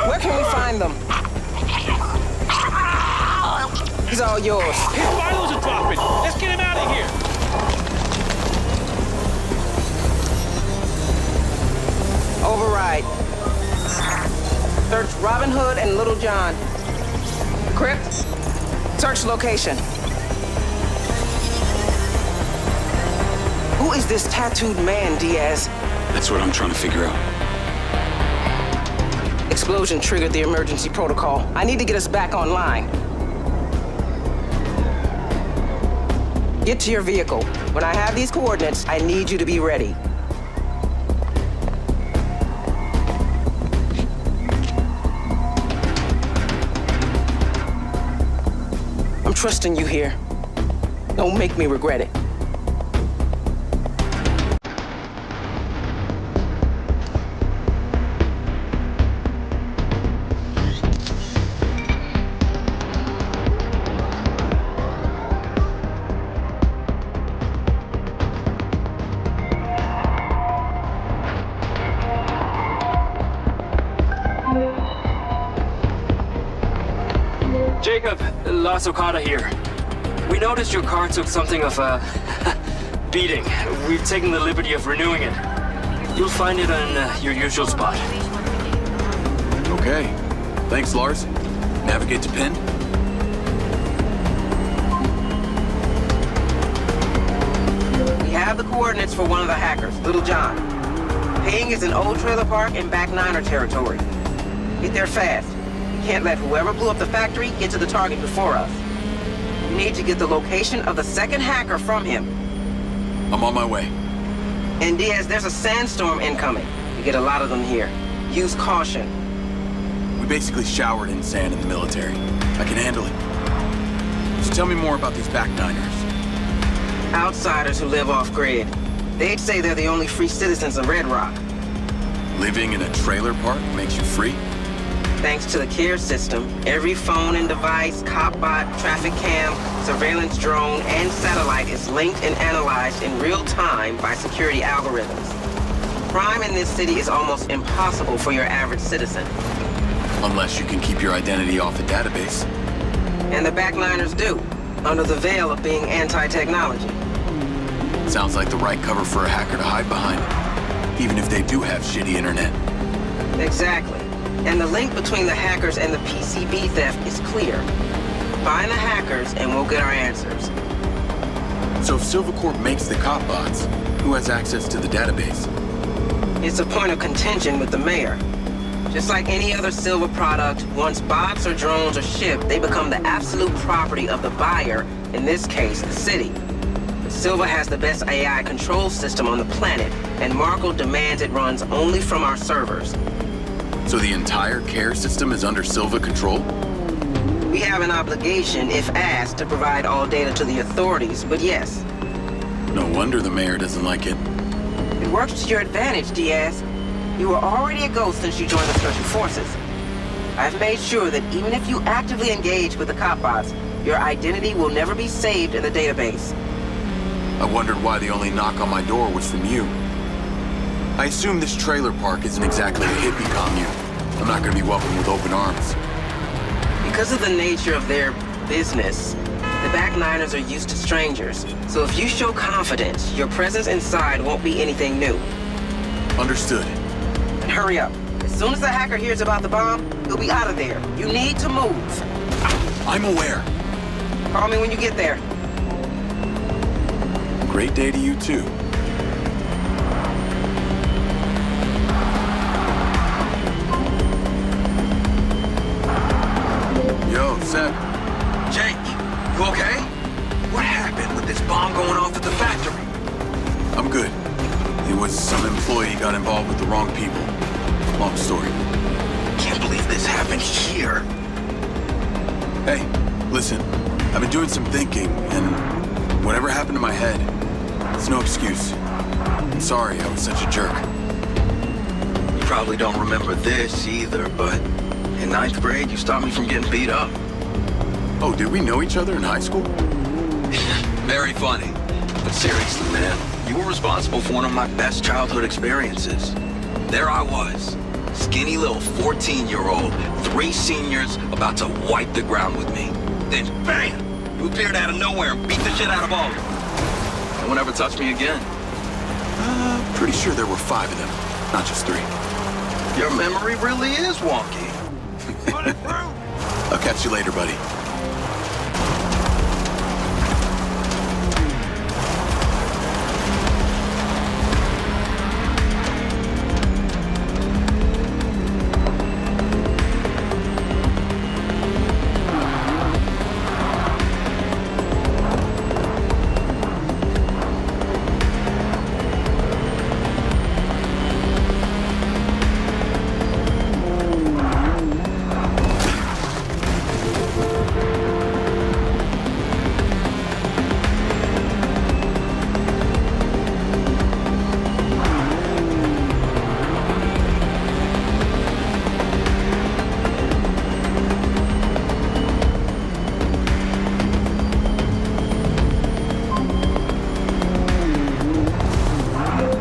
Where can we find them? He's all yours. His vitals are dropping. Let's get him out of here. Override. Search Robin Hood and Little John. Crypt. Search location. Who is this tattooed man, Diaz? That's what I'm trying to figure out. Explosion triggered the emergency protocol. I need to get us back online. Get to your vehicle. When I have these coordinates, I need you to be ready. I'm trusting you here. Don't make me regret it. Jacob, Las Okada here. We noticed your car took something of a beating. We've taken the liberty of renewing it. You'll find it on your usual spot. Okay. Thanks, Lars. Navigate to Penn. We have the coordinates for one of the hackers, Little John. Ping is an old trailer park in Back Niner territory. Get there fast. We can't let whoever blew up the factory get to the target before us. We need to get the location of the second hacker from him. I'm on my way. And Diaz, there's a sandstorm incoming. We get a lot of them here. Use caution. We basically showered in sand in the military. I can handle it. Just tell me more about these Back Niners. Outsiders who live off-grid. They'd say they're the only free citizens of Red Rock. Living in a trailer park makes you free? Thanks to the CARE system, every phone and device, cop bot, traffic cam, surveillance drone, and satellite is linked and analyzed in real time by security algorithms. Crime in this city is almost impossible for your average citizen. Unless you can keep your identity off a database. And the backliners do, under the veil of being anti-technology. Sounds like the right cover for a hacker to hide behind, even if they do have shitty internet. Exactly. And the link between the hackers and the PCB theft is clear. Find the hackers and we'll get our answers. So if Silvercorp makes the cop bots, who has access to the database? It's a point of contention with the mayor. Just like any other Silver product, once bots or drones are shipped, they become the absolute property of the buyer, in this case, the city. But Silva has the best AI control system on the planet, and Marco demands it runs only from our servers. So the entire care system is under Silva control? We have an obligation, if asked, to provide all data to the authorities, but yes. No wonder the mayor doesn't like it. It works to your advantage, Diaz. You were already a ghost since you joined the Special Forces. I've made sure that even if you actively engage with the cop bots, your identity will never be saved in the database. I wondered why the only knock on my door was from you. I assume this trailer park isn't exactly a hippie commune. I'm not gonna be welcomed with open arms. Because of the nature of their business, the back niners are used to strangers. So if you show confidence, your presence inside won't be anything new. Understood. And hurry up. As soon as the hacker hears about the bomb, he'll be out of there. You need to move. I'm aware. Call me when you get there. Great day to you too. Yo, Seb. Jake, you okay? What happened with this bomb going off at the factory? I'm good. It was some employee got involved with the wrong people. Long story. Can't believe this happened here. Hey, listen. I've been doing some thinking, and whatever happened to my head, it's no excuse. I'm sorry I was such a jerk. You probably don't remember this either, but in 9th grade, you stopped me from getting beat up. Oh, did we know each other in high school? Very funny. But seriously, man, you were responsible for one of my best childhood experiences. There I was, skinny little 14-year-old, 3 seniors about to wipe the ground with me. Then, bam! You appeared out of nowhere and beat the shit out of all of them. No one ever touched me again. Pretty sure there were 5 of them, not just 3. Your memory really is wonky. I'll catch you later, buddy.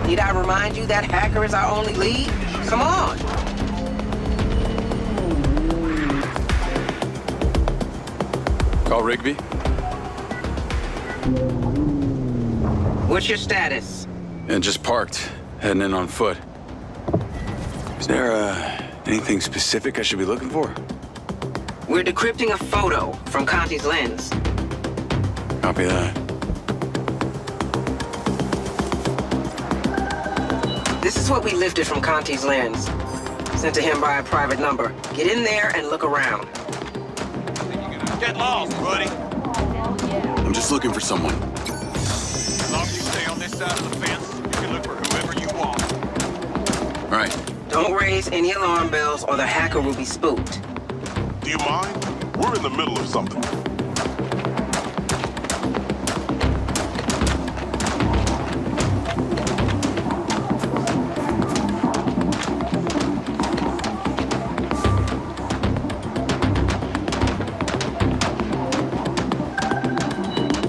Need I remind you that hacker is our only lead? Come on. Call Rigby? What's your status? And just parked, heading in on foot. Is there, anything specific I should be looking for? We're decrypting a photo from Conti's lens. Copy that. This is what we lifted from Conti's lens. Sent to him by a private number. Get in there and look around. Get lost, buddy. I'm just looking for someone. As long as you stay on this side of the fence, you can look for whoever you want. All right. Don't raise any alarm bells or the hacker will be spooked. Do you mind? We're in the middle of something.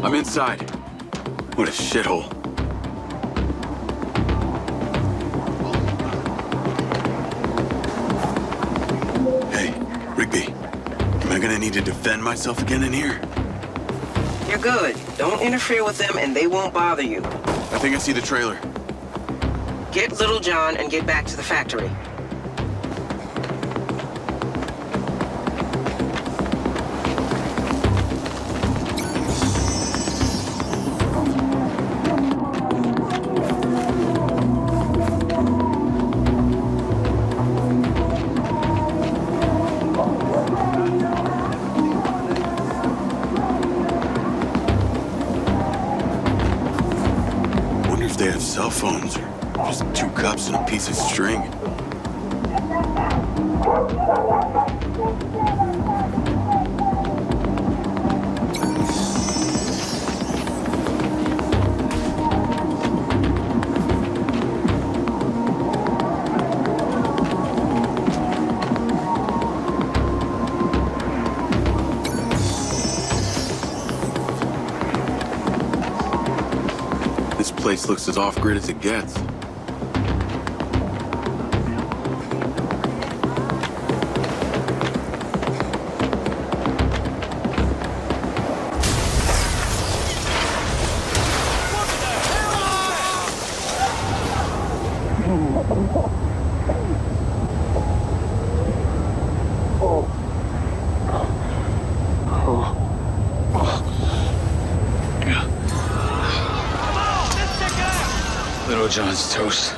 I'm inside. What a shithole. Hey, Rigby. Am I gonna need to defend myself again in here? You're good. Don't interfere with them and they won't bother you. I think I see the trailer. Get Little John and get back to the factory. 2 cups and a piece of string. This place looks as off-grid as it gets. Little John's toast.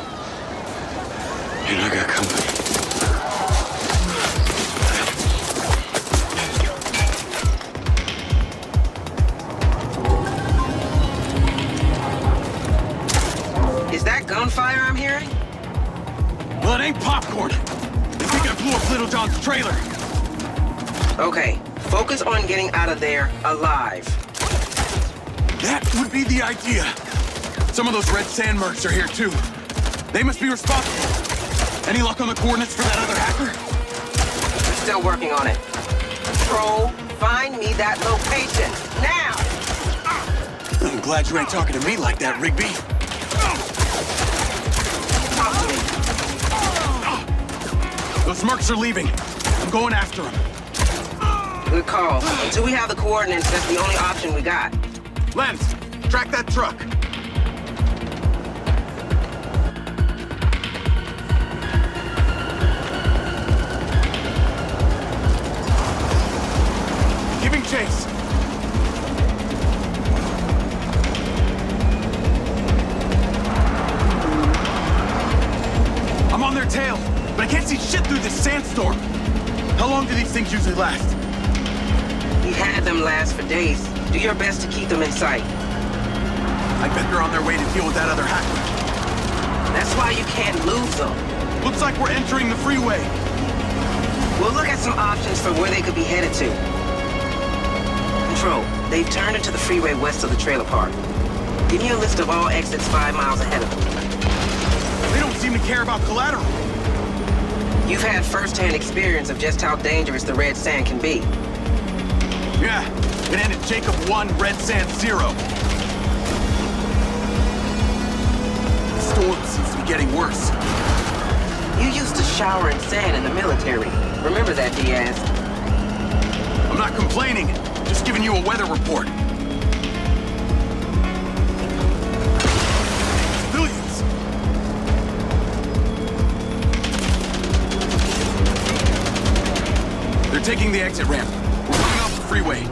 And I got company. Is that gunfire I'm hearing? Well, it ain't popcorn. They think I blew up Little John's trailer. Okay, focus on getting out of there alive. That would be the idea. Some of those red sand mercs are here, too. They must be responsible. Any luck on the coordinates for that other hacker? We're still working on it. Patrol, find me that location, now! I'm glad you ain't talking to me like that, Rigby. Talk to me. Those mercs are leaving. I'm going after them. Good call. Until we have the coordinates, that's the only option we got. Lens, track that truck. Giving chase. I'm on their tail, but I can't see shit through this sandstorm. How long do these things usually last? We had them last for days. Do your best to keep them in sight. I bet they're on their way to deal with that other hacker. That's why you can't lose them. Looks like we're entering the freeway. We'll look at some options for where they could be headed to. Control, they've turned into the freeway west of the trailer park. Give me a list of all exits 5 miles ahead of them. They don't seem to care about collateral. You've had first-hand experience of just how dangerous the red sand can be. Yeah, it ended Jacob 1, Red Sand 0. The storm seems to be getting worse. You used to shower in sand in the military. Remember that, Diaz? I'm not complaining, just giving you a weather report. Civilians! They're taking the exit ramp. We're coming off the freeway.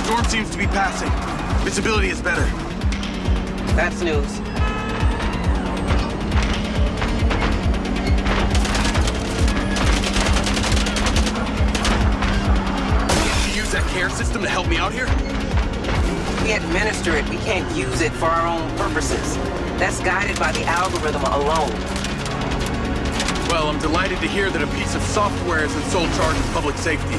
Storm seems to be passing. Visibility is better. That's news. Did you use that care system to help me out here? We administer it. We can't use it for our own purposes. That's guided by the algorithm alone. Well, I'm delighted to hear that a piece of software is in sole charge of public safety.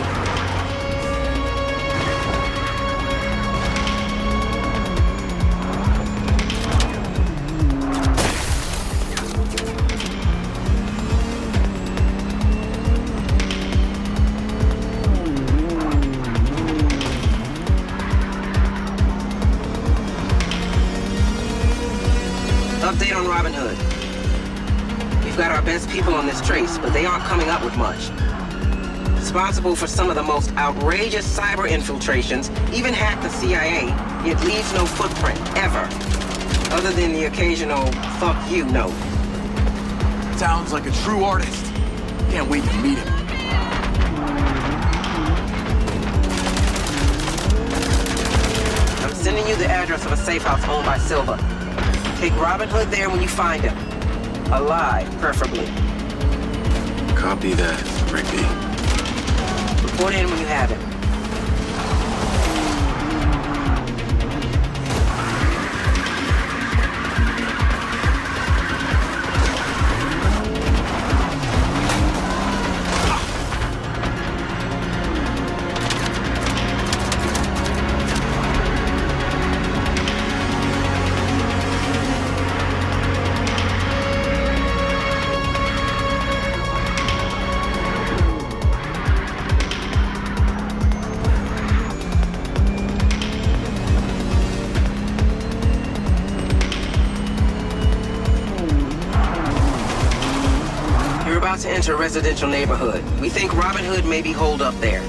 Update on Robin Hood. We've got our best people on this trace, but they aren't coming up with much. Responsible for some of the most outrageous cyber infiltrations, even hacked the CIA, yet leaves no footprint, ever. Other than the occasional, fuck you note. Sounds like a true artist. Can't wait to meet him. I'm sending you the address of a safe house owned by Silva. Take Robin Hood there when you find him. Alive, preferably. Copy that, Rigby. Report in when you have him. about to enter a residential neighborhood. We think Robin Hood may be holed up there.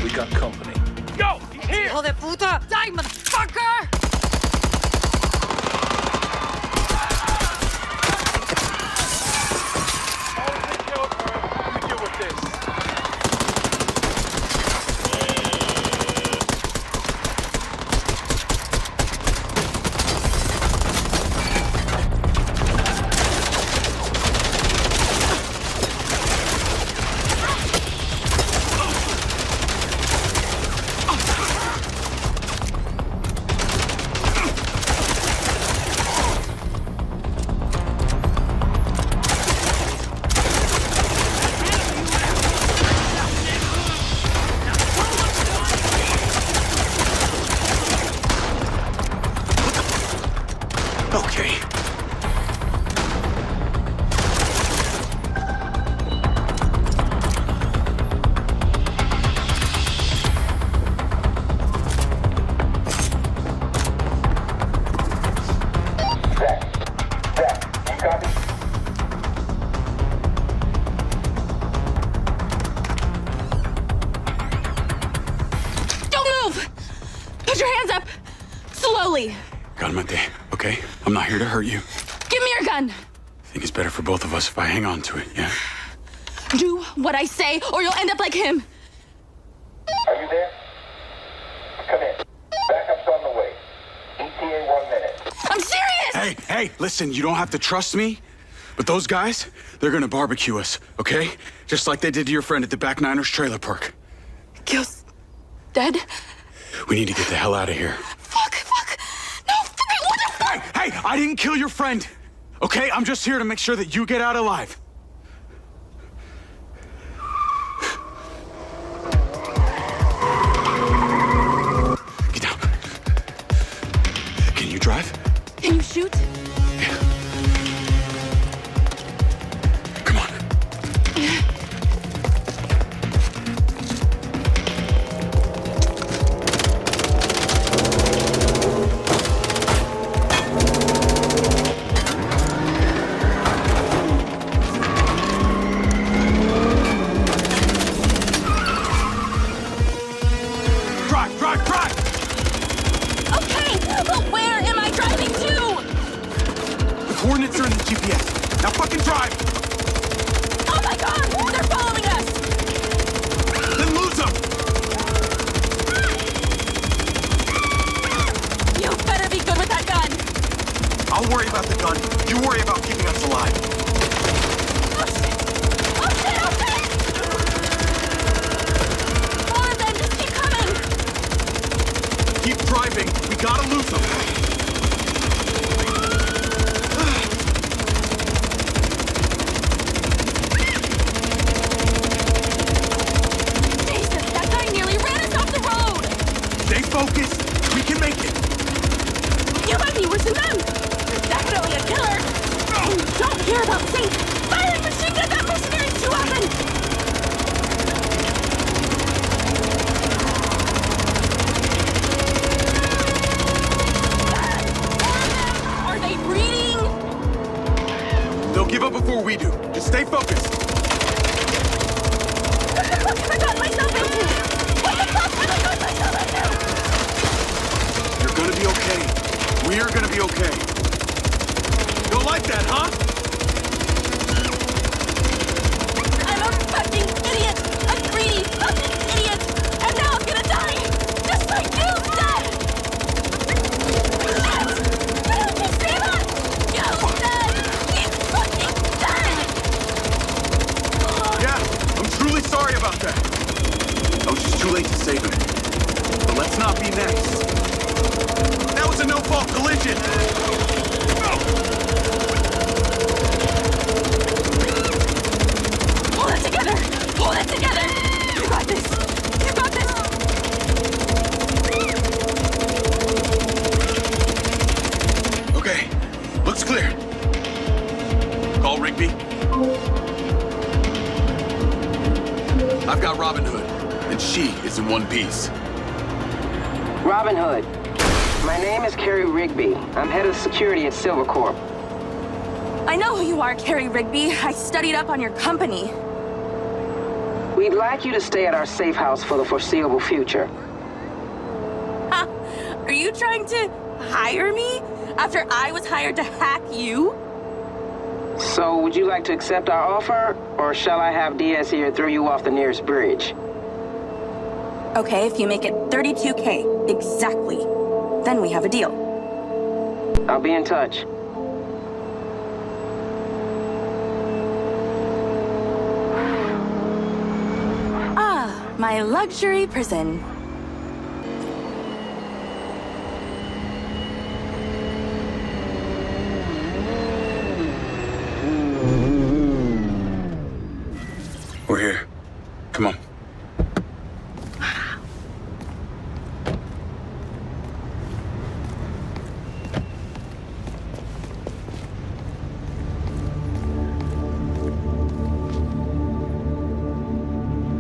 We got company. Yo, he's here! Hijo de puta! Die, motherfucker! You deal with this. Okay. Don't move! Put your hands up! Slowly! Got him at the, okay? I'm not here to hurt you. Give me your gun! I think it's better for both of us if I hang on to it, yeah? Do what I say, or you'll end up like him! Are you there? Come in. Backup's on the way. ETA 1 minute. I'm serious! Hey, listen, you don't have to trust me, but those guys, they're gonna barbecue us, okay? Just like they did to your friend at the Back Niners trailer park. Gil's dead? We need to get the hell out of here. Fuck! No, what the fuck? Hey, I didn't kill your friend, okay? I'm just here to make sure that you get out alive. Get down. Can you drive? Can you shoot? Come on. Drive! Okay, but where am I driving to? The coordinates are in the GPS. Now fucking drive! Oh my god! They're following us! Then lose them! You better be good with that gun! I'll worry about the gun. You worry about keeping us alive. Oh shit! More of them! Just keep coming! Keep driving. We gotta lose them. Jesus, that guy nearly ran us off the road! Stay focused. We can make it. You might be worse than them! You're definitely a killer! And you don't hear about Saint firing machine guns at mercenaries too often! Are they breeding? They'll give up before we do. Just stay focused. What the fuck have I gotten myself into? You're gonna be okay. We're gonna be okay. Don't like that, huh? I'm a fucking idiot! A greedy fucking idiot! And now I'm gonna die! Just like you said! Shit! Did you see that? You said! He's fucking dead! Yeah, I'm truly sorry about that. I was just too late to save him. But let's not be next. That was a no-fault collision! Hold it together! Hold it together! You got this! You got this! I've got Robin Hood, and she is in one piece. Robin Hood. My name is Carrie Rigby. I'm head of security at Silvercorp. I know who you are, Carrie Rigby. I studied up on your company. We'd like you to stay at our safe house for the foreseeable future. Ha! Are you trying to hire me after I was hired to hack you? So, would you like to accept our offer, or shall I have Diaz here throw you off the nearest bridge? Okay, if you make it 32K, exactly. Then we have a deal. I'll be in touch. Ah, my luxury prison. We're here. Come on.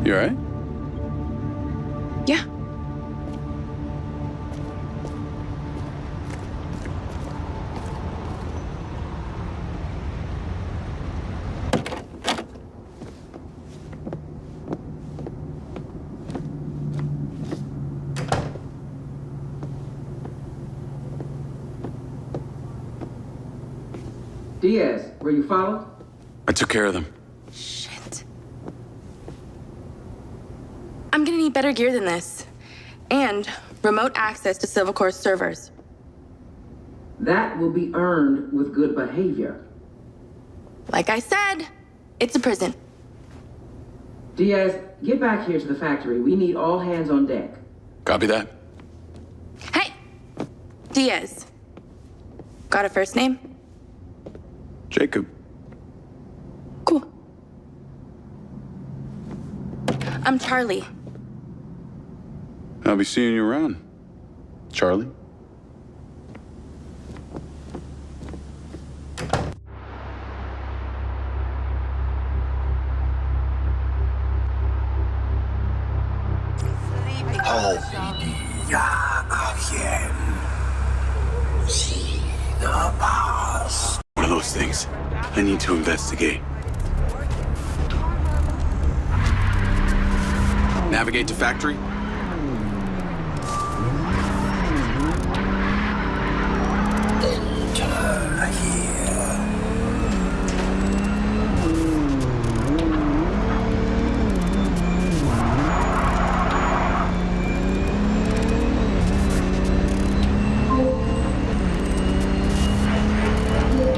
You all right? Yeah. Diaz, were you followed? I took care of them. Shit. I'm gonna need better gear than this. And remote access to Silvercorp's servers. That will be earned with good behavior. Like I said, it's a prison. Diaz, get back here to the factory. We need all hands on deck. Copy that. Hey! Diaz. Got a first name? Jacob. Cool. I'm Charlie. I'll be seeing you around, Charlie. One of those things. I need to investigate. Navigate to factory.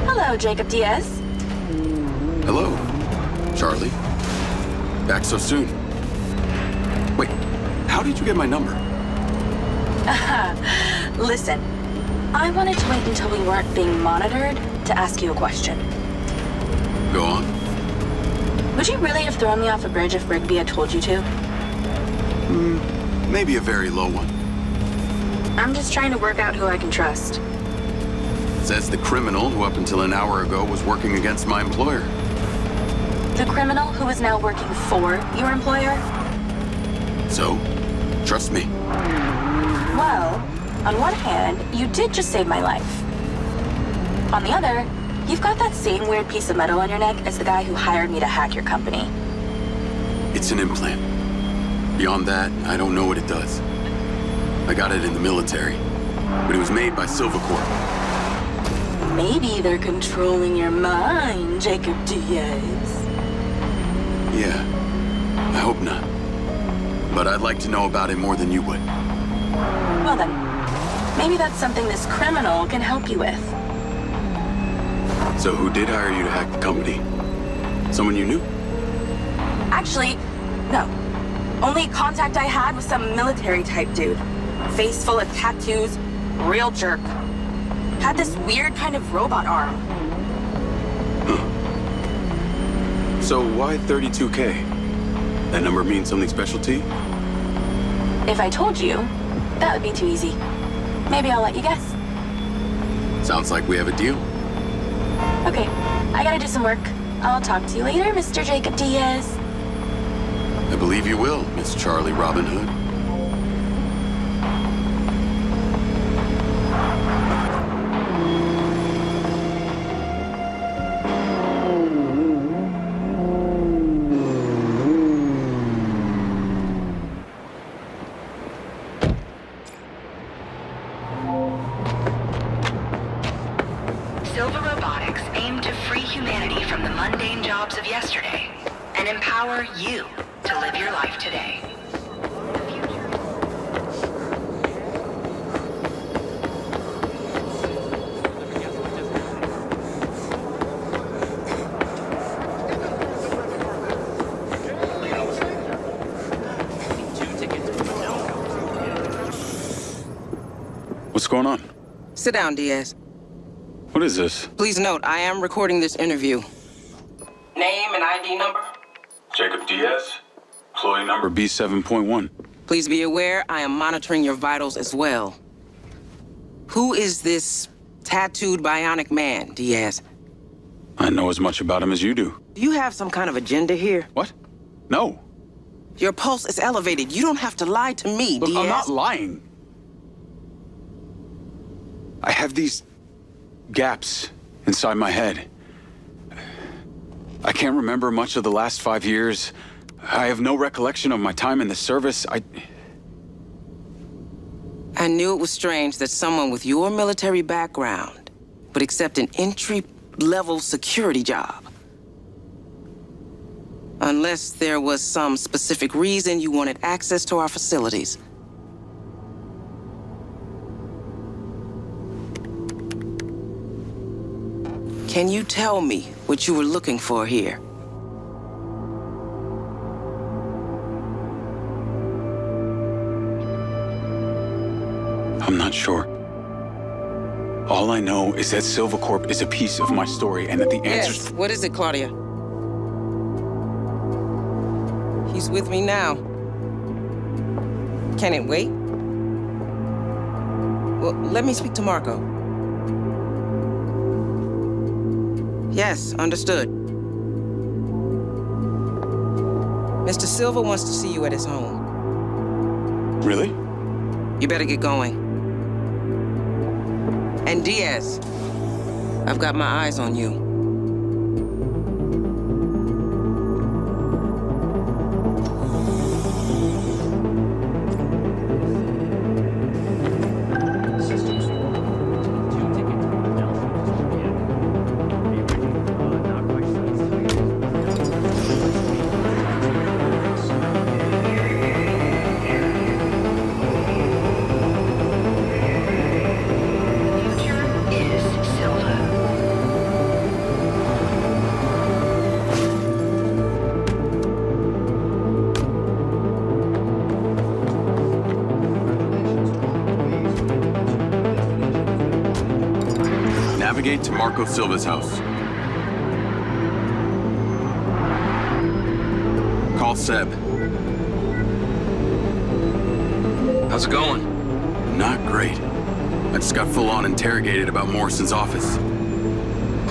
Hello, Jacob Diaz. Hello, Charlie. Back so soon. Wait, how did you get my number? Listen, I wanted to wait until we weren't being monitored to ask you a question. Go on. Would you really have thrown me off a bridge if Rigby had told you to? Maybe a very low one. I'm just trying to work out who I can trust. Says the criminal who up until an hour ago was working against my employer. The criminal who is now working for your employer? So, trust me. Well, on one hand, you did just save my life. On the other, you've got that same weird piece of metal on your neck as the guy who hired me to hack your company. It's an implant. Beyond that, I don't know what it does. I got it in the military, but it was made by Silvercorp. Maybe they're controlling your mind, Jacob Diaz. Yeah, I hope not. But I'd like to know about it more than you would. Well then, maybe that's something this criminal can help you with. So who did hire you to hack the company? Someone you knew? Actually, no. Only contact I had was some military-type dude. Face full of tattoos, real jerk. Had this weird kind of robot arm. So why 32K? That number means something special to you? If I told you, that would be too easy. Maybe I'll let you guess. Sounds like we have a deal. Okay, I gotta do some work. I'll talk to you later, Mr. Jacob Diaz. I believe you will, Miss Charlie Robin Hood. Silva Robotics aim to free humanity from the mundane jobs of yesterday and empower you to live your life today. What's going on? Sit down, Diaz. What is this? Please note, I am recording this interview. Name and ID number? Jacob Diaz? Employee number B7.1. Please be aware, I am monitoring your vitals as well. Who is this tattooed bionic man, Diaz? I know as much about him as you do. Do you have some kind of agenda here? What? No. Your pulse is elevated. You don't have to lie to me, Look, Diaz. I'm not lying. I have these gaps inside my head. I can't remember much of the last 5 years. I have no recollection of my time in the service. I knew it was strange that someone with your military background would accept an entry-level security job. Unless there was some specific reason you wanted access to our facilities. Can you tell me what you were looking for here? I'm not sure. All I know is that Silva Corp is a piece of my story and that the answers... Yes, what is it, Claudia? He's with me now. Can it wait? Well, let me speak to Marco. Yes, understood. Mr. Silva wants to see you at his home. Really? You better get going. And Diaz, I've got my eyes on you. Navigate to Marco Silva's house. Call Seb. How's it going? Not great. I just got full-on interrogated about Morrison's office.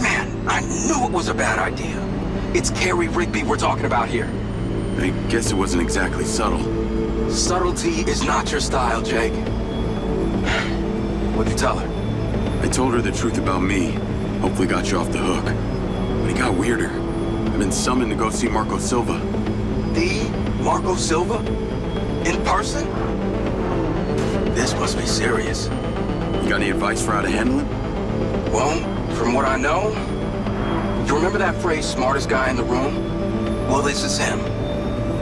Man, I knew it was a bad idea. It's Carrie Rigby we're talking about here. I guess it wasn't exactly subtle. Subtlety is not your style, Jake. What'd you tell her? I told her the truth about me. Hopefully got you off the hook. But it got weirder. I've been summoned to go see Marco Silva. The Marco Silva? In person? This must be serious. You got any advice for how to handle him? Well, from what I know, you remember that phrase, smartest guy in the room? Well, this is him.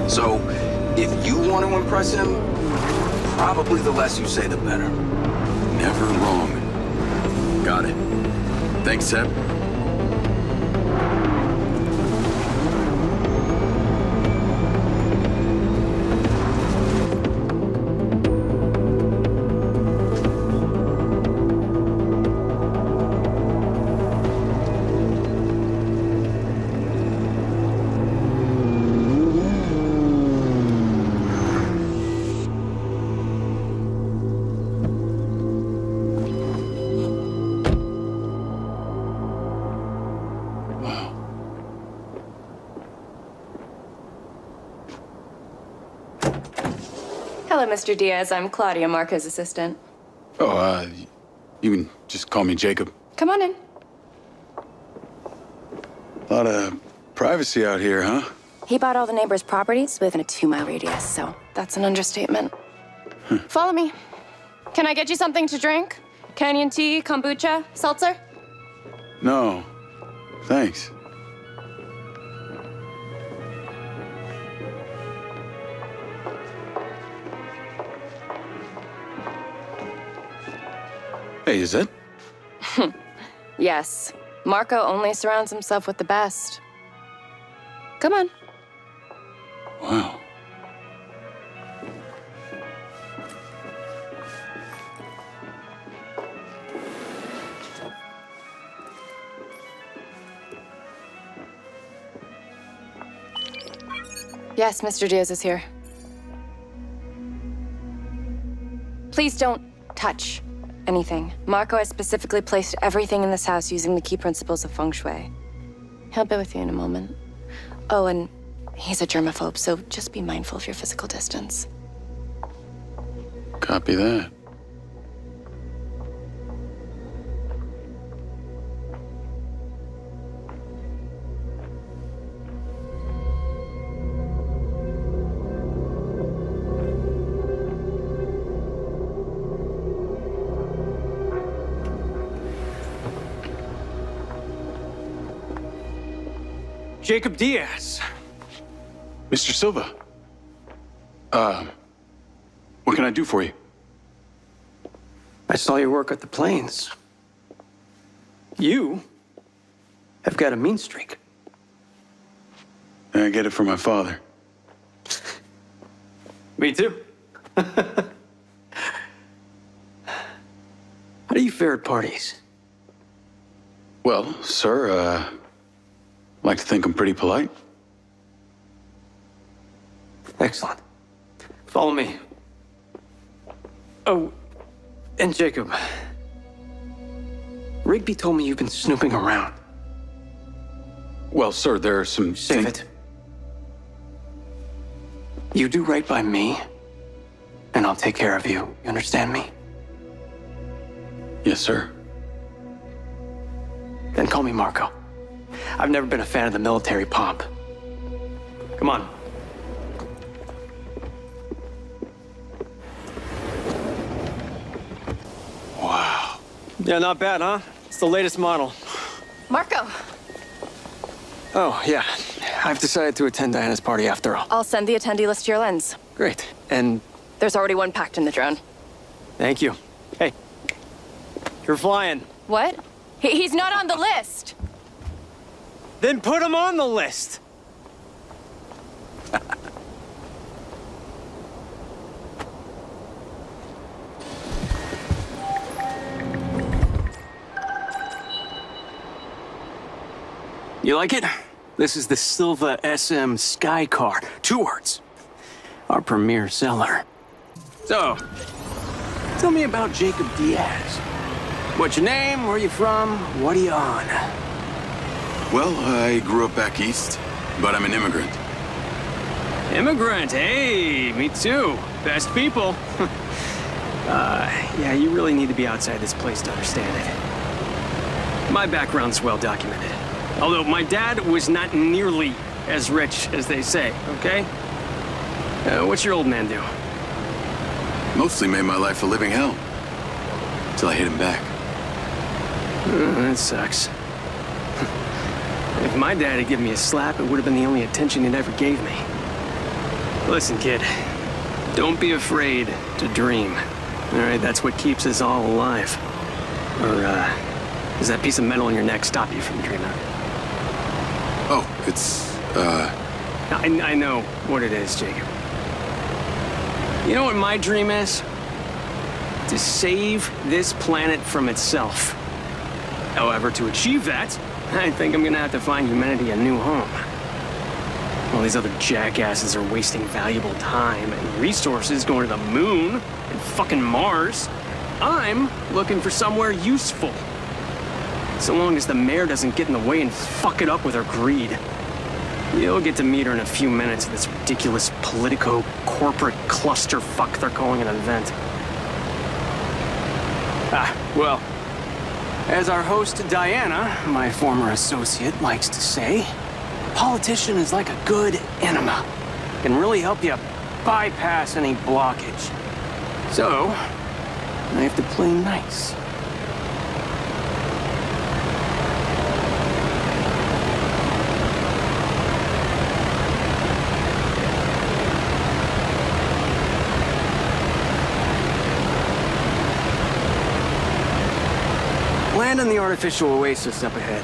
So, if you want to impress him, probably the less you say, the better. Never wrong. Got it. Thanks, Seb. Hello, Mr. Diaz. I'm Claudia, Marco's assistant. Oh, you can just call me Jacob. Come on in. A lot of privacy out here, huh? He bought all the neighbors' properties within a 2-mile radius, so that's an understatement. Follow me. Can I get you something to drink? Canyon tea, kombucha, seltzer? No, thanks. Hey, is that? Yes. Marco only surrounds himself with the best. Come on. Wow. Yes, Mr. Diaz is here. Please don't touch anything. Marco has specifically placed everything in this house using the key principles of feng shui. He'll be with you in a moment. Oh, and he's a germaphobe, so just be mindful of your physical distance. Copy that. Jacob Diaz. Mr. Silva. What can I do for you? I saw your work at the plains. You have got a mean streak. I get it from my father. Me too. How do you fare at parties? Well, sir, like to think I'm pretty polite. Excellent. Follow me. Oh, and Jacob. Rigby told me you've been snooping around. Well, sir, there are some... Save it. You do right by me, and I'll take care of you. You understand me? Yes, sir. Then call me Marco. I've never been a fan of the military pomp. Come on. Wow. Yeah, not bad, huh? It's the latest model. Marco! Oh, yeah. I've decided to attend Diana's party after all. I'll send the attendee list to your lens. Great. And There's already one packed in the drone. thank you. Hey, you're flying. What? He's not on the list! Then put him on the list. You like it? This is the Silva SM Sky Car. 2 words. Our premier seller. So, tell me about Jacob Diaz. What's your name? Where you from? What are you on? Well, I grew up back east, but I'm an immigrant. Immigrant, hey, me too. Best people. Yeah, you really need to be outside this place to understand it. My background's well documented. Although my dad was not nearly as rich as they say, okay? What's your old man do? Mostly made my life a living hell. Till I hit him back. That sucks. If my dad had given me a slap, it would have been the only attention he'd ever gave me. Listen, kid. Don't be afraid to dream. All right, that's what keeps us all alive. Or, does that piece of metal in your neck stop you from dreaming? Oh, it's, I know what it is, Jacob. You know what my dream is? To save this planet from itself. However, to achieve that, I think I'm gonna have to find humanity a new home. All these other jackasses are wasting valuable time and resources going to the moon and fucking Mars. I'm looking for somewhere useful. So long as the mayor doesn't get in the way and fuck it up with her greed. You'll get to meet her in a few minutes at this ridiculous politico-corporate clusterfuck they're calling an event. Well, as our host Diana, my former associate, likes to say, a politician is like a good enema. Can really help you bypass any blockage. So, I have to play nice. Land on the artificial oasis up ahead.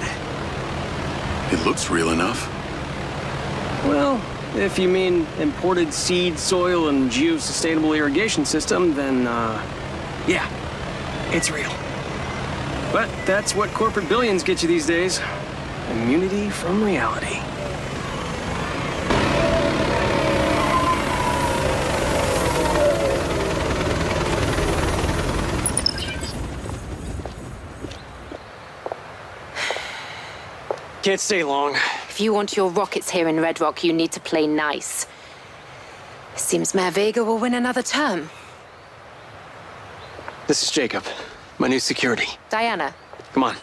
It looks real enough. Well, if you mean imported seed, soil, and geosustainable irrigation system, then, yeah, it's real. But that's what corporate billions get you these days. Immunity from reality. Can't stay long. If you want your rockets here in Red Rock, you need to play nice. Seems Mayor Vega will win another term. This is Jacob, my new security. Diana. Come on.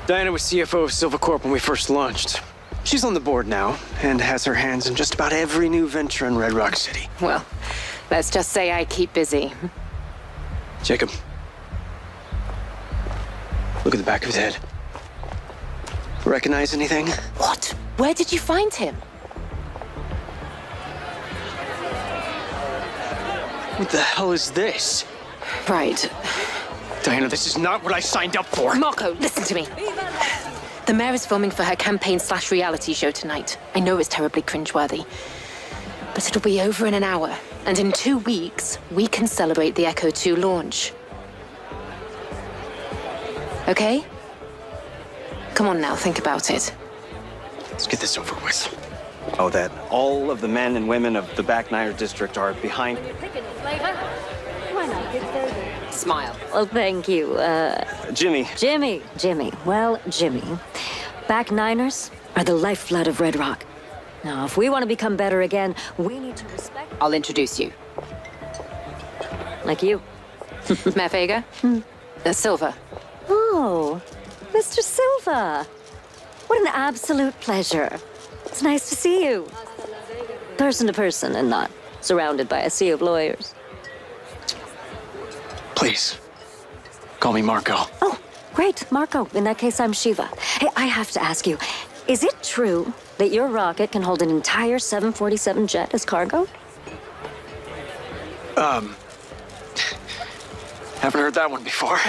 Diana was CFO of Silva Corp when we first launched. She's on the board now, and has her hands in just about every new venture in Red Rock City. Well, let's just say I keep busy. Jacob. Look at the back of his head. Recognize anything? What? Where did you find him? What the hell is this? Right. Diana, this is not what I signed up for. Marco, listen to me. The mayor is filming for her campaign/reality show tonight. I know it's terribly cringeworthy. But it'll be over in an hour. And in 2 weeks, we can celebrate the Echo 2 launch. Okay? Come on now, think about it. Let's get this over with. Oh, that all of the men and women of the Back Niner district are behind. Smile. Well, thank you. Jimmy. Jimmy. Well, Jimmy. Back Niners are the lifeblood of Red Rock. Now, if we want to become better again, we need to respect... I'll introduce you. Like you. Mayor Vega? Silva. Oh, Mr. Silva. What an absolute pleasure. It's nice to see you. Person to person and not surrounded by a sea of lawyers. Please, call me Marco. Oh, great, Marco. In that case, I'm Shiva. Hey, I have to ask you, is it true that your rocket can hold an entire 747 jet as cargo? Haven't heard that one before.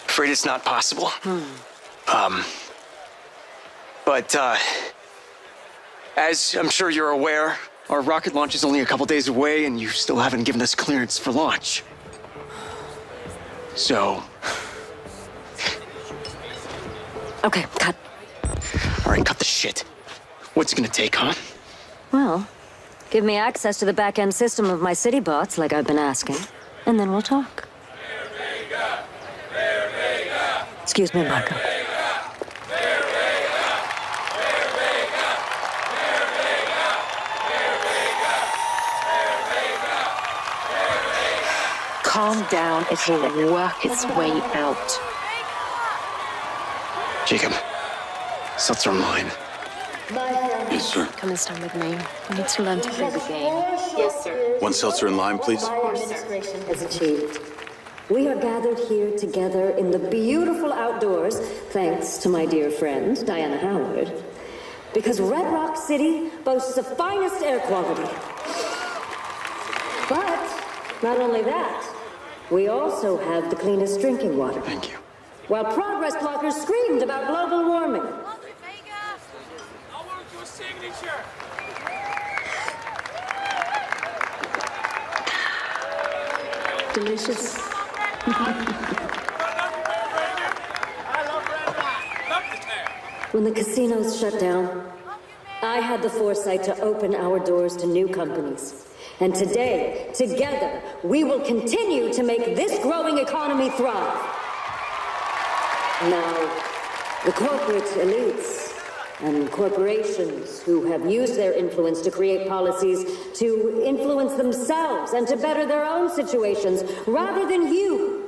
Afraid it's not possible. But as I'm sure you're aware, our rocket launch is only a couple days away, and you still haven't given us clearance for launch. So... Okay, cut. All right, cut the shit. What's it gonna take, huh? Well, give me access to the back-end system of my city bots, like I've been asking, and then we'll talk. Excuse me, Marco. Calm down, it will work its way out. Jacob, seltzer online. Yes, sir. Come and stand with me. We need to learn to play the game. Yes, sir. One seltzer in lime, please. Our administration has achieved. We are gathered here together in the beautiful outdoors, thanks to my dear friend, Diana Howard, because Red Rock City boasts the finest air quality. But not only that, we also have the cleanest drinking water. Thank you. While progress blockers screamed about global warming. Delicious. When the casinos shut down, I had the foresight to open our doors to new companies. And today, together, we will continue to make this growing economy thrive. Now, the corporate elites and corporations who have used their influence to create policies to influence themselves and to better their own situations, rather than you,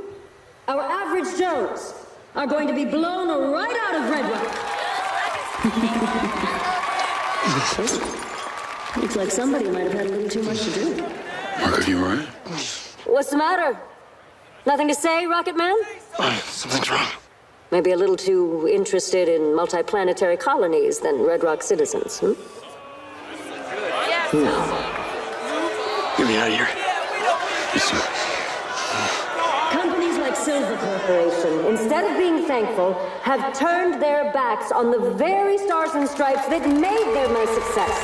our average Joes, are going to be blown right out of Red Rock. Looks like somebody might have had a little too much to do. Marco, you all right? What's the matter? Nothing to say, Rocket Man? Something's wrong. Maybe a little too interested in multiplanetary colonies than Red Rock citizens, hmm? No. Get me out of here. Listen. Companies like Silver Corporation, instead of being thankful, have turned their backs on the very stars and stripes that made them a success.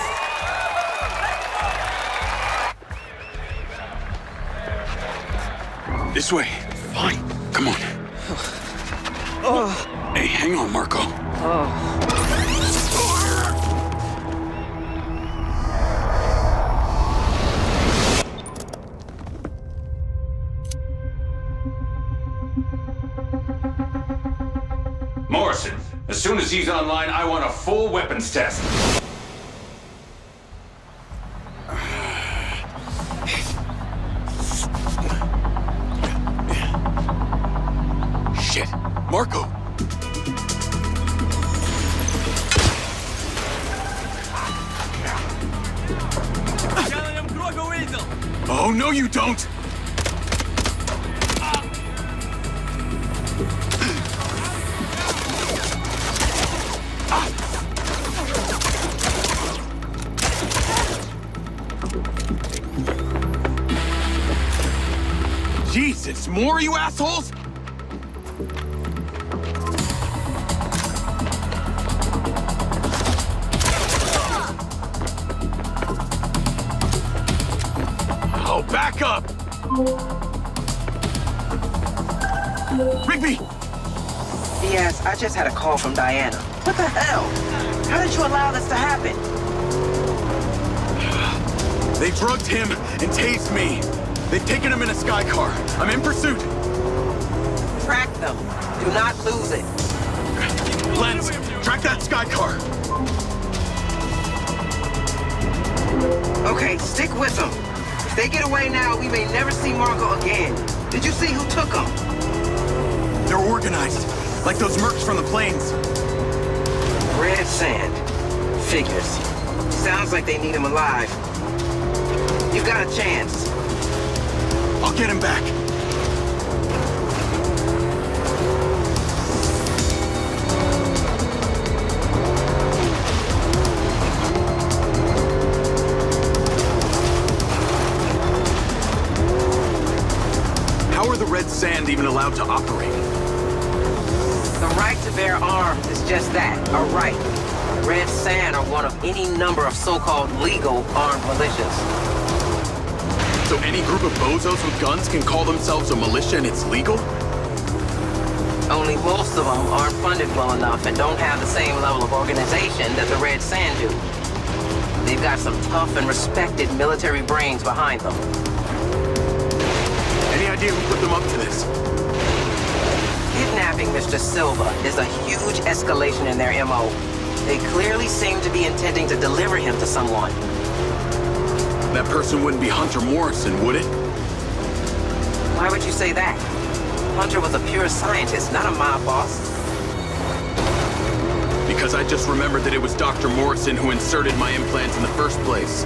This way. Fine. Come on. Hey, hang on, Marco. Morrison, as soon as he's online, I want a full weapons test. Shit. Marco! Oh, no you don't! Jesus, more you assholes? Oh, back up! Rigby! Yes, I just had a call from Diana. What the hell? How did you allow this to happen? They drugged him and tased me. They've taken him in a sky car. I'm in pursuit. Track them. Do not lose it. Lens, track that sky car. Okay, stick with them. If they get away now, we may never see Marco again. Did you see who took them? They're organized, like those mercs from the plains. Red Sand. Figures. Sounds like they need him alive. You've got a chance. I'll get him back. How are the Red Sand even allowed to operate? The right to bear arms is just that, a right. Red Sand are one of any number of so-called legal armed militias. So any group of bozos with guns can call themselves a militia and it's legal? Only most of them aren't funded well enough and don't have the same level of organization that the Red Sand do. They've got some tough and respected military brains behind them. Any idea who put them up to this? Kidnapping Mr. Silva is a huge escalation in their MO. They clearly seem to be intending to deliver him to someone. That person wouldn't be Hunter Morrison, would it? Why would you say that? Hunter was a pure scientist, not a mob boss. Because I just remembered that it was Dr. Morrison who inserted my implants in the first place.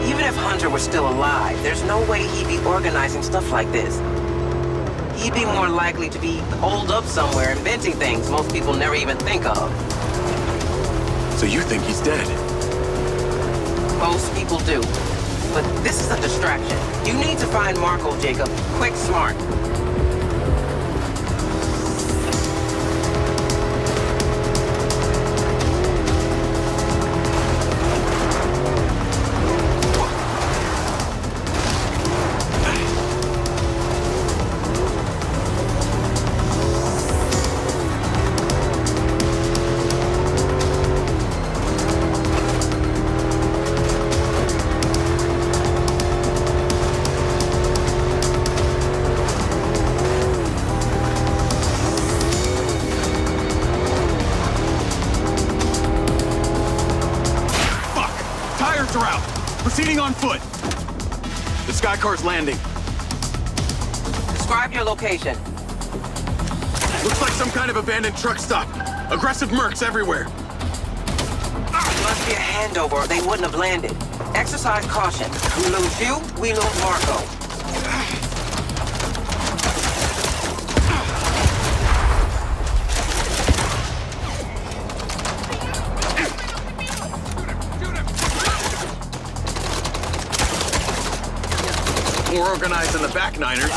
Even if Hunter were still alive, there's no way he'd be organizing stuff like this. He'd be more likely to be holed up somewhere inventing things most people never even think of. So you think he's dead? Most people do. But this is a distraction. You need to find Marco, Jacob. Quick, smart. Proceeding on foot. The Sky Car's landing. Describe your location. Looks like some kind of abandoned truck stop. Aggressive mercs everywhere. It must be a handover or they wouldn't have landed. Exercise caution. We lose you, we lose Marco. More organized than the back niners.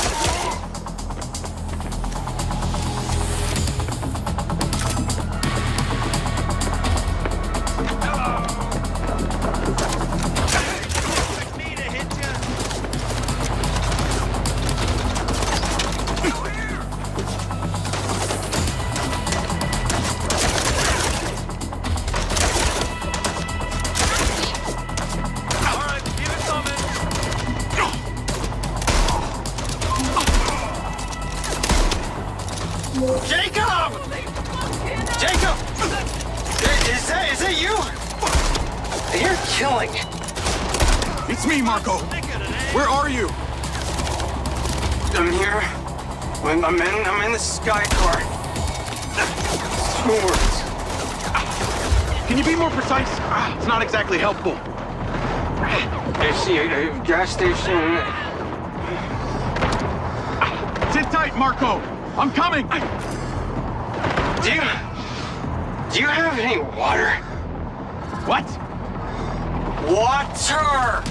Jacob! Jacob! Is that you? You're killing. It's me, Marco. Where are you? I'm here. I'm in the Sky Car. 2 words. Can you be more precise? It's not exactly helpful. I see a gas station. Sit tight, Marco. I'm coming. Do you have any water? What? Water!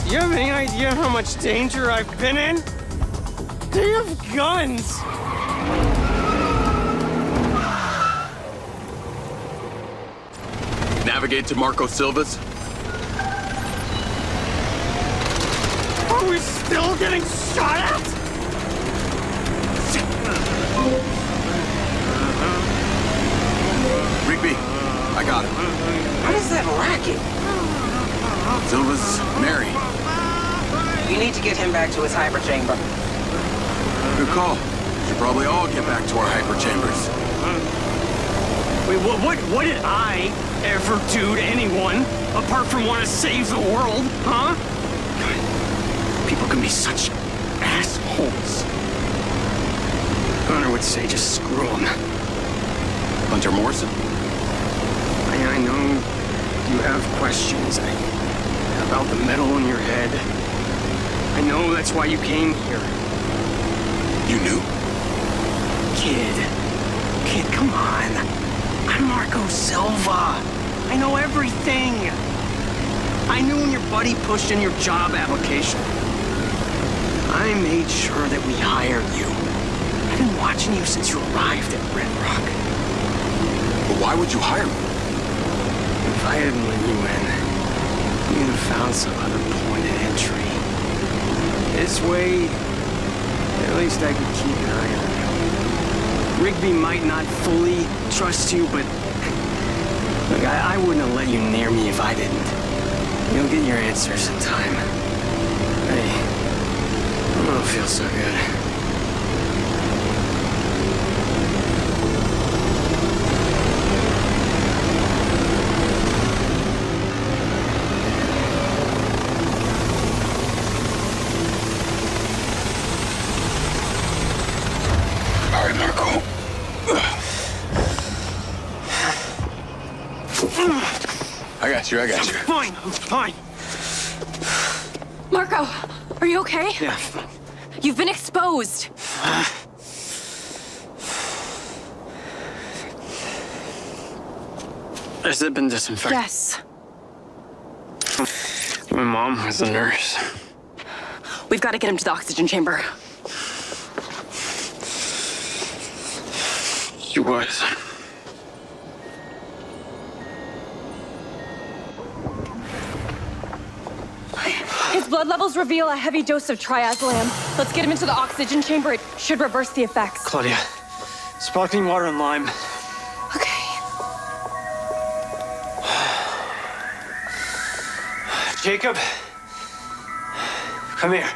Do you have any idea how much danger I've been in? Do you have guns? Navigate to Marco Silva's. Are we still getting shot at? Rigby, I got it. What is that racket? Silva's Mary. You need to get him back to his hyperchamber. Good call. Should probably all get back to our hyperchambers. Wait, what did I ever do to anyone apart from want to save the world, huh? People can be such assholes. Connor would say just screw them. Hunter Morrison? I know you have questions about the metal in your head. I know that's why you came here. You knew? Kid, come on. I'm Marco Silva. I know everything. I knew when your buddy pushed in your job application. I made sure that we hired you. I've been watching you since you arrived at Red Rock. But why would you hire me? If I hadn't let you in, you'd have found some other point of entry. This way, at least I could keep an eye on you. Rigby might not fully trust you, but look, I wouldn't have let you near me if I didn't. You'll get your answers in time. Hey, I don't feel so good. I got you. I'm fine. Marco, are you okay? Yeah. You've been exposed. Has it been disinfected? Yes. My mom was a nurse. We've got to get him to the oxygen chamber. She was. His blood levels reveal a heavy dose of triazolam. Let's get him into the oxygen chamber. It should reverse the effects. Claudia, sparkling water and lime. Okay. Jacob, come here.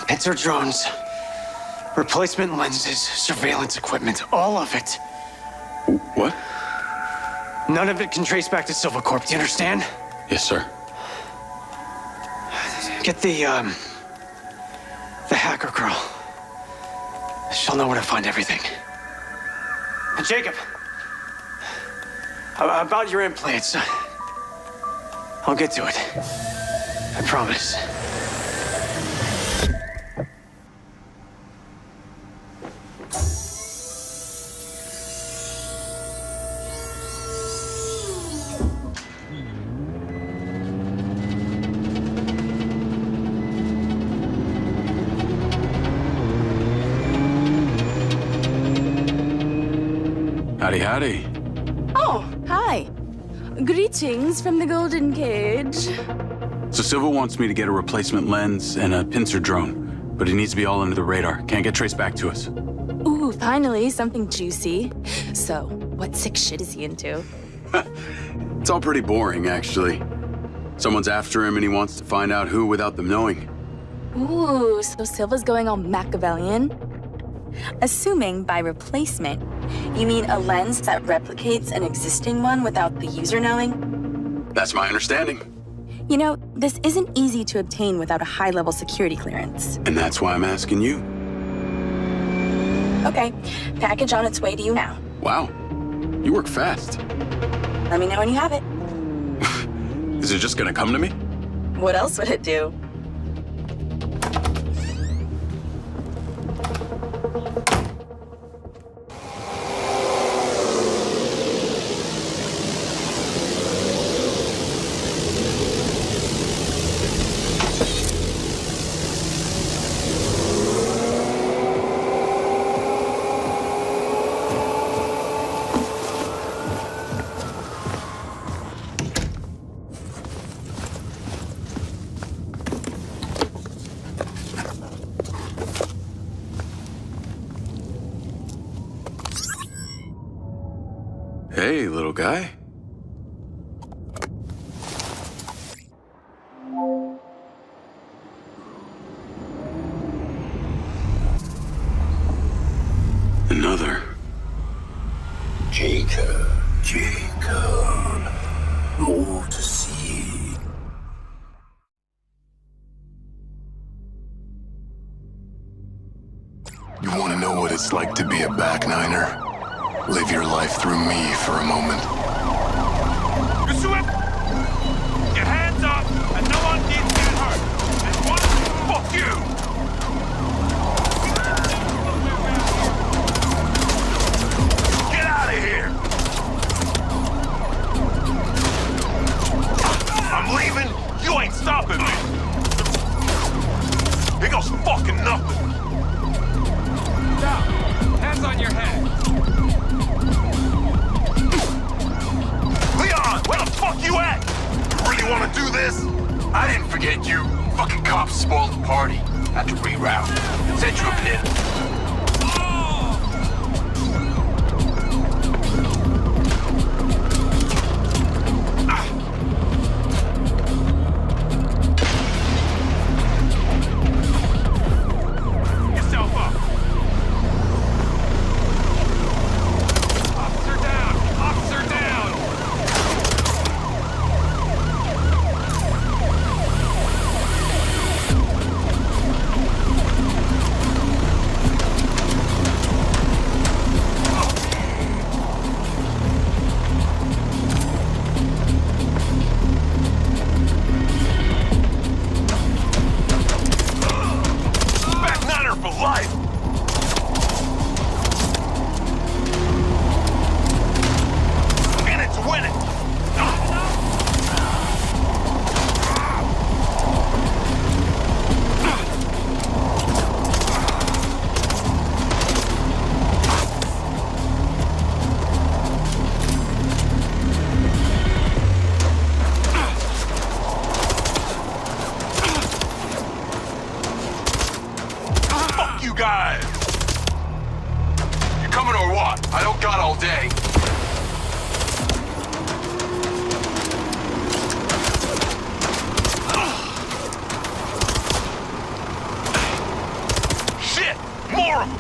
Pincer drones, replacement lenses, surveillance equipment, all of it. What? None of it can trace back to Silva Corp, do you understand? Yes, sir. Get the hacker girl. She'll know where to find everything. And Jacob, about your implants, I'll get to it. I promise. Howdy, howdy. Oh, hi. Greetings from the Golden Cage. So Silva wants me to get a replacement lens and a pincer drone, but it needs to be all under the radar. Can't get traced back to us. Ooh, finally, something juicy. So, what sick shit is he into? It's all pretty boring, actually. Someone's after him and he wants to find out who without them knowing. Ooh, so Silva's going all Machiavellian? Assuming by replacement, you mean a lens that replicates an existing one without the user knowing? That's my understanding. You know, this isn't easy to obtain without a high-level security clearance. And that's why I'm asking you. Okay, package on its way to you now. Wow, you work fast. Let me know when you have it. Is it just gonna come to me? What else would it do? Hey, little guy. Another. Jacob, more to see. You want to know what it's like to be a back niner? Live your life through me for a moment. Your hands up, and no one needs to get hurt. And one, fuck you! Get out of here! I'm leaving. You ain't stopping me. Here goes fucking nothing. Stop! Hands on your head. Leon, where the fuck you at? You really want to do this? I didn't forget you. Fucking cops spoiled the party. Had to reroute. Sent you a pin. guys! You coming or what? I don't got all day. Shit! More of them!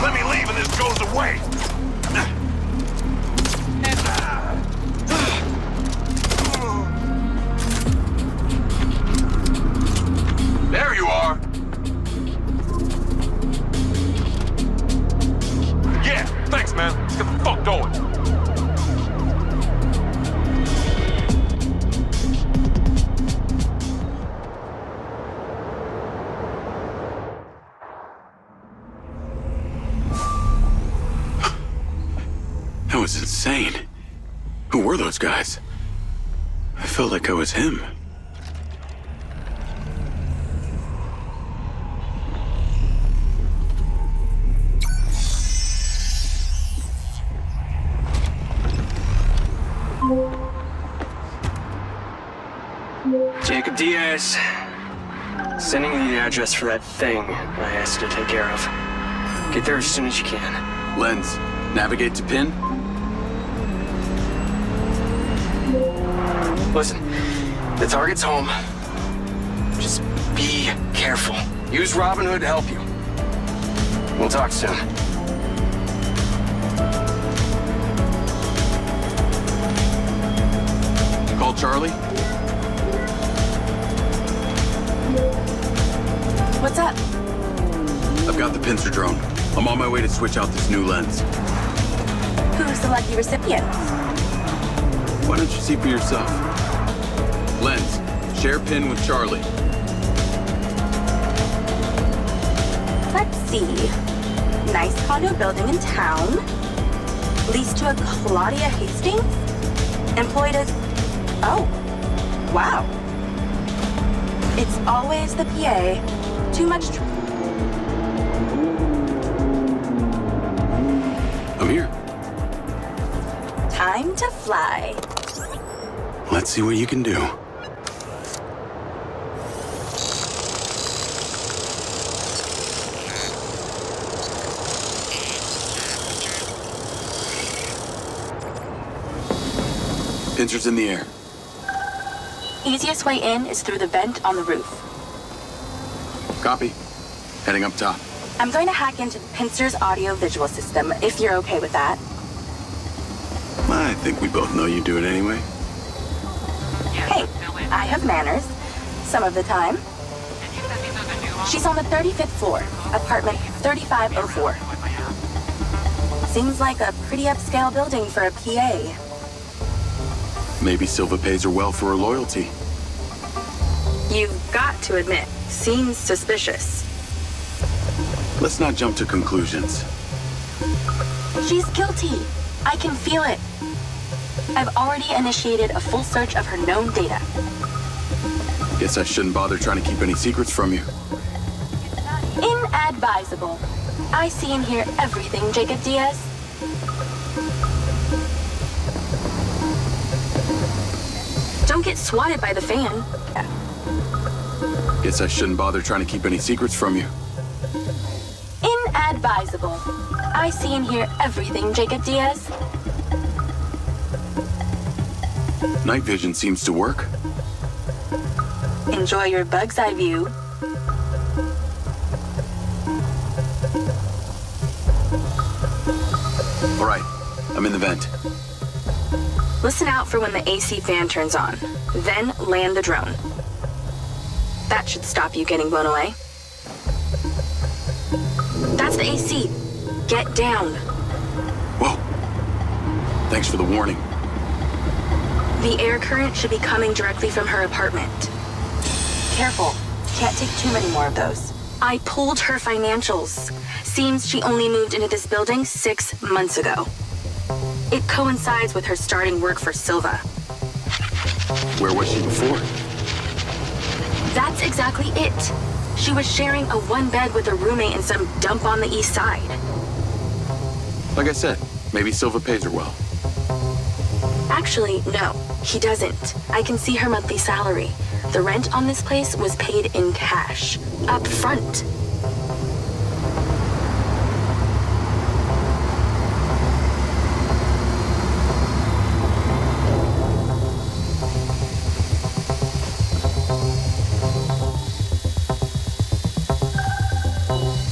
Let me leave and this goes away. There you are. Yeah, thanks, man. Let's get the fuck going. That was insane. Who were those guys? I felt like I was him. Jacob Diaz. Sending you the address for that thing I asked you to take care of. Get there as soon as you can. Lens, navigate to pin. Listen, the target's home. Just be careful. Use Robin Hood to help you. We'll talk soon. Call Charlie. What's up? I've got the pincer drone. I'm on my way to switch out this new lens. Who's the lucky recipient? Why don't you see for yourself? Lens, share pin with Charlie. Let's see. Nice condo building in town. Leased to a Claudia Hastings? Employed as... Oh. Wow. It's always the PA. Too much... I'm here. Time to fly. Let's see what you can do. Pincer's in the air. Easiest way in is through the vent on the roof. Copy. Heading up top. I'm going to hack into Pincer's audio-visual system, if you're okay with that. I think we both know you do it anyway. Hey, I have manners. Some of the time. She's on the 35th floor, apartment 3504. Seems like a pretty upscale building for a PA. Maybe Silva pays her well for her loyalty. You've got to admit, seems suspicious. Let's not jump to conclusions. She's guilty. I can feel it. I've already initiated a full search of her known data. Guess I shouldn't bother trying to keep any secrets from you. Inadvisable. I see and hear everything, Jacob Diaz. Don't get swatted by the fan. Guess I shouldn't bother trying to keep any secrets from you. Inadvisable. I see and hear everything, Jacob Diaz. Night vision seems to work. Enjoy your bug's eye view. All right, I'm in the vent. Listen out for when the AC fan turns on. Then land the drone. That should stop you getting blown away. That's the AC. Get down. Whoa. Thanks for the warning. The air current should be coming directly from her apartment. Careful. Can't take too many more of those. I pulled her financials. Seems she only moved into this building 6 months ago. It coincides with her starting work for Silva. Where was she before? That's exactly it. She was sharing a one bed with a roommate in some dump on the east side. Like I said, maybe Silva pays her well. Actually, no, he doesn't. I can see her monthly salary. The rent on this place was paid in cash, up front.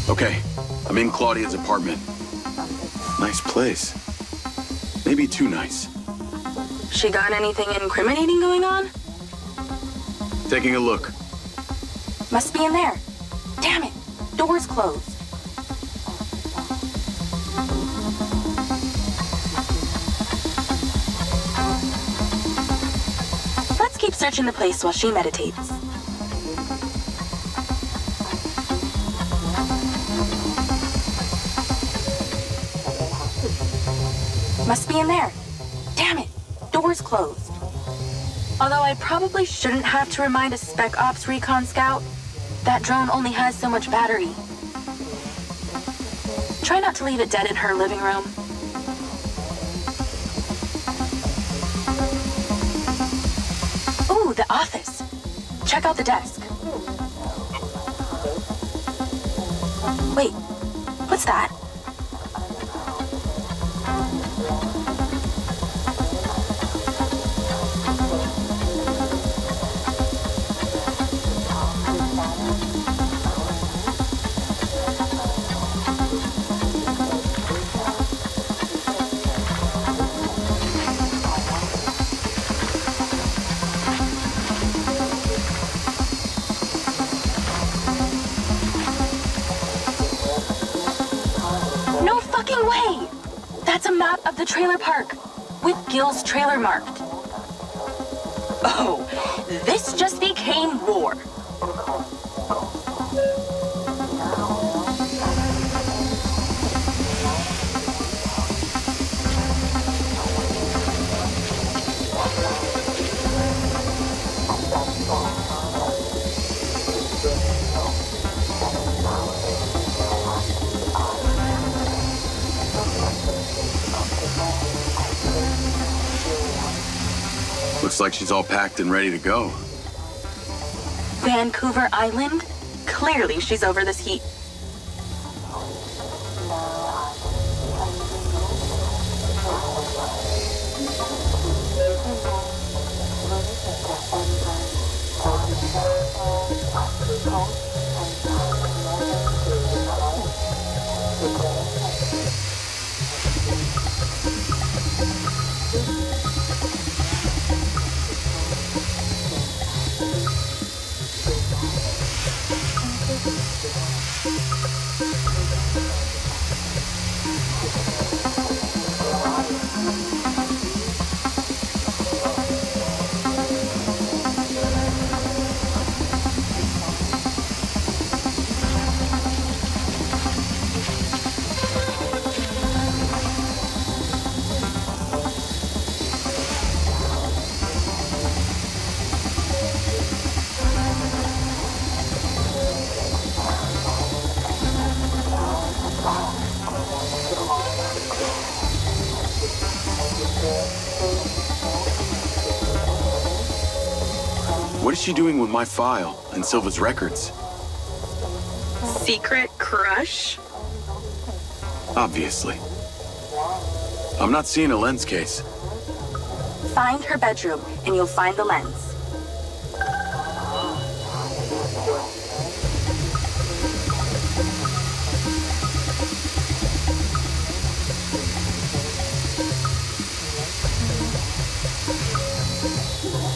Okay, I'm in Claudia's apartment. Nice place. Maybe too nice. She got anything incriminating going on? Taking a look. Must be in there. Damn it. Door's closed. Let's keep searching the place while she meditates. Must be in there. Damn it. Door's closed. Although I probably shouldn't have to remind a Spec Ops recon scout, that drone only has so much battery. Try not to leave it dead in her living room. Ooh, the office. Check out the desk. Wait, what's that? That's a map of the trailer park, with Gil's trailer marked. Oh, this just became war. Looks like she's all packed and ready to go. Vancouver Island? Clearly she's over this heat. What is she doing with my file and Silva's records? Secret crush? Obviously. I'm not seeing a lens case. Find her bedroom, and you'll find the lens.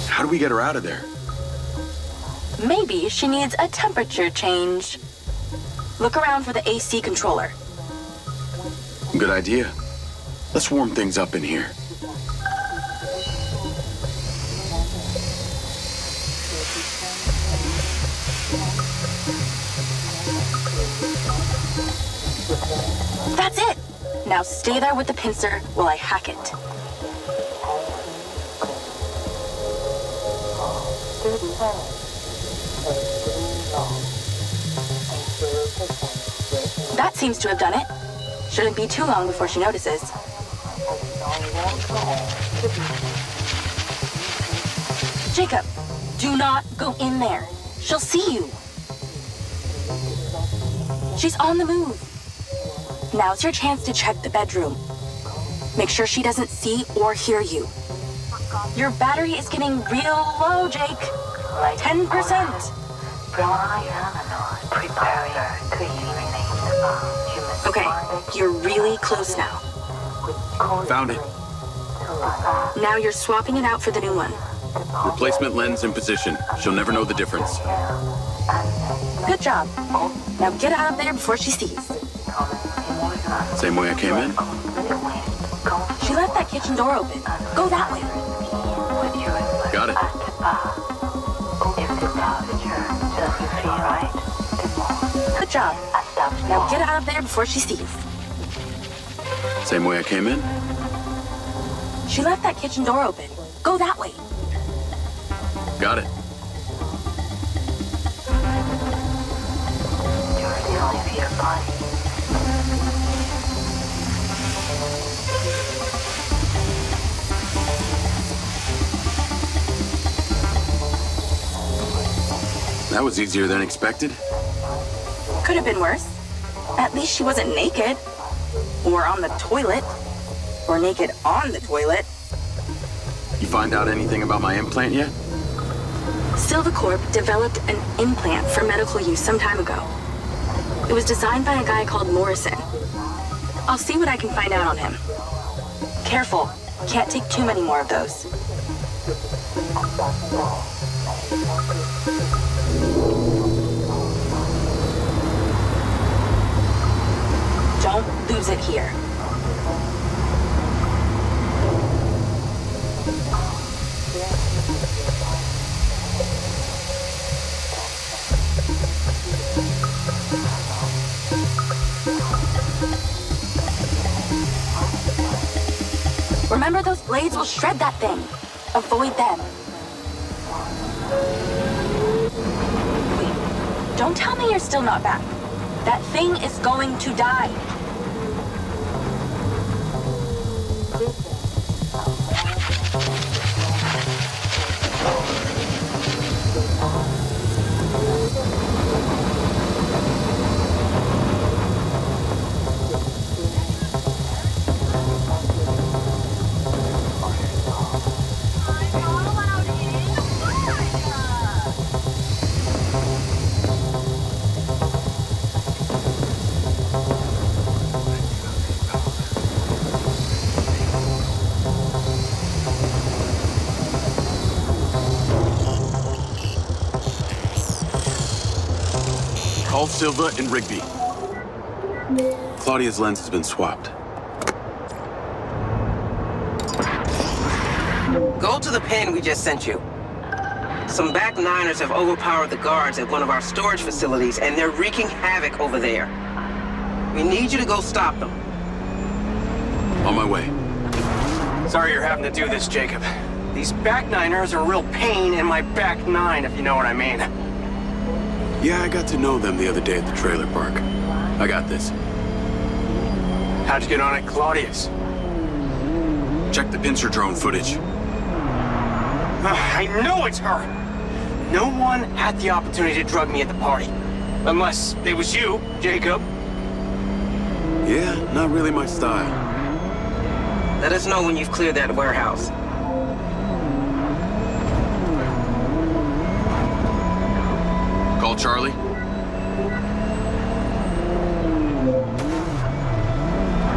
How do we get her out of there? Maybe she needs a temperature change. Look around for the AC controller. Good idea. Let's warm things up in here. That's it! Now stay there with the pincer while I hack it. That seems to have done it. Shouldn't be too long before she notices. Jacob, do not go in there. She'll see you. She's on the move. Now's your chance to check the bedroom. Make sure she doesn't see or hear you. Your battery is getting real low, Jake. 10%. Okay, you're really close now. Found it. Now you're swapping it out for the new one. Replacement lens in position. She'll never know the difference. Good job. Now get out of there before she sees. Same way I came in? She left that kitchen door open. Go that way. Got it. Good job. Now get out of there before she sees. Same way I came in? She left that kitchen door open. Go that way. Got it. That was easier than expected. Could have been worse. At least she wasn't naked. Or on the toilet. Or naked on the toilet. You find out anything about my implant yet? Silvacorp developed an implant for medical use some time ago. It was designed by a guy called Morrison. I'll see what I can find out on him. Careful. Can't take too many more of those. Don't lose it here. Remember, those blades will shred that thing. Avoid them. Wait, don't tell me you're still not back. That thing is going to die. Call Silva and Rigby. Claudia's lens has been swapped. Go to the pen we just sent you. Some back niners have overpowered the guards at one of our storage facilities, and they're wreaking havoc over there. We need you to go stop them. On my way. Sorry you're having to do this, Jacob. These back niners are a real pain in my back nine, if you know what I mean. Yeah, I got to know them the other day at the trailer park. I got this. How'd you get on at Claudia's? Check the pincer drone footage. I know it's her! No one had the opportunity to drug me at the party. Unless it was you, Jacob. Yeah, not really my style. Let us know when you've cleared that warehouse. Call Charlie.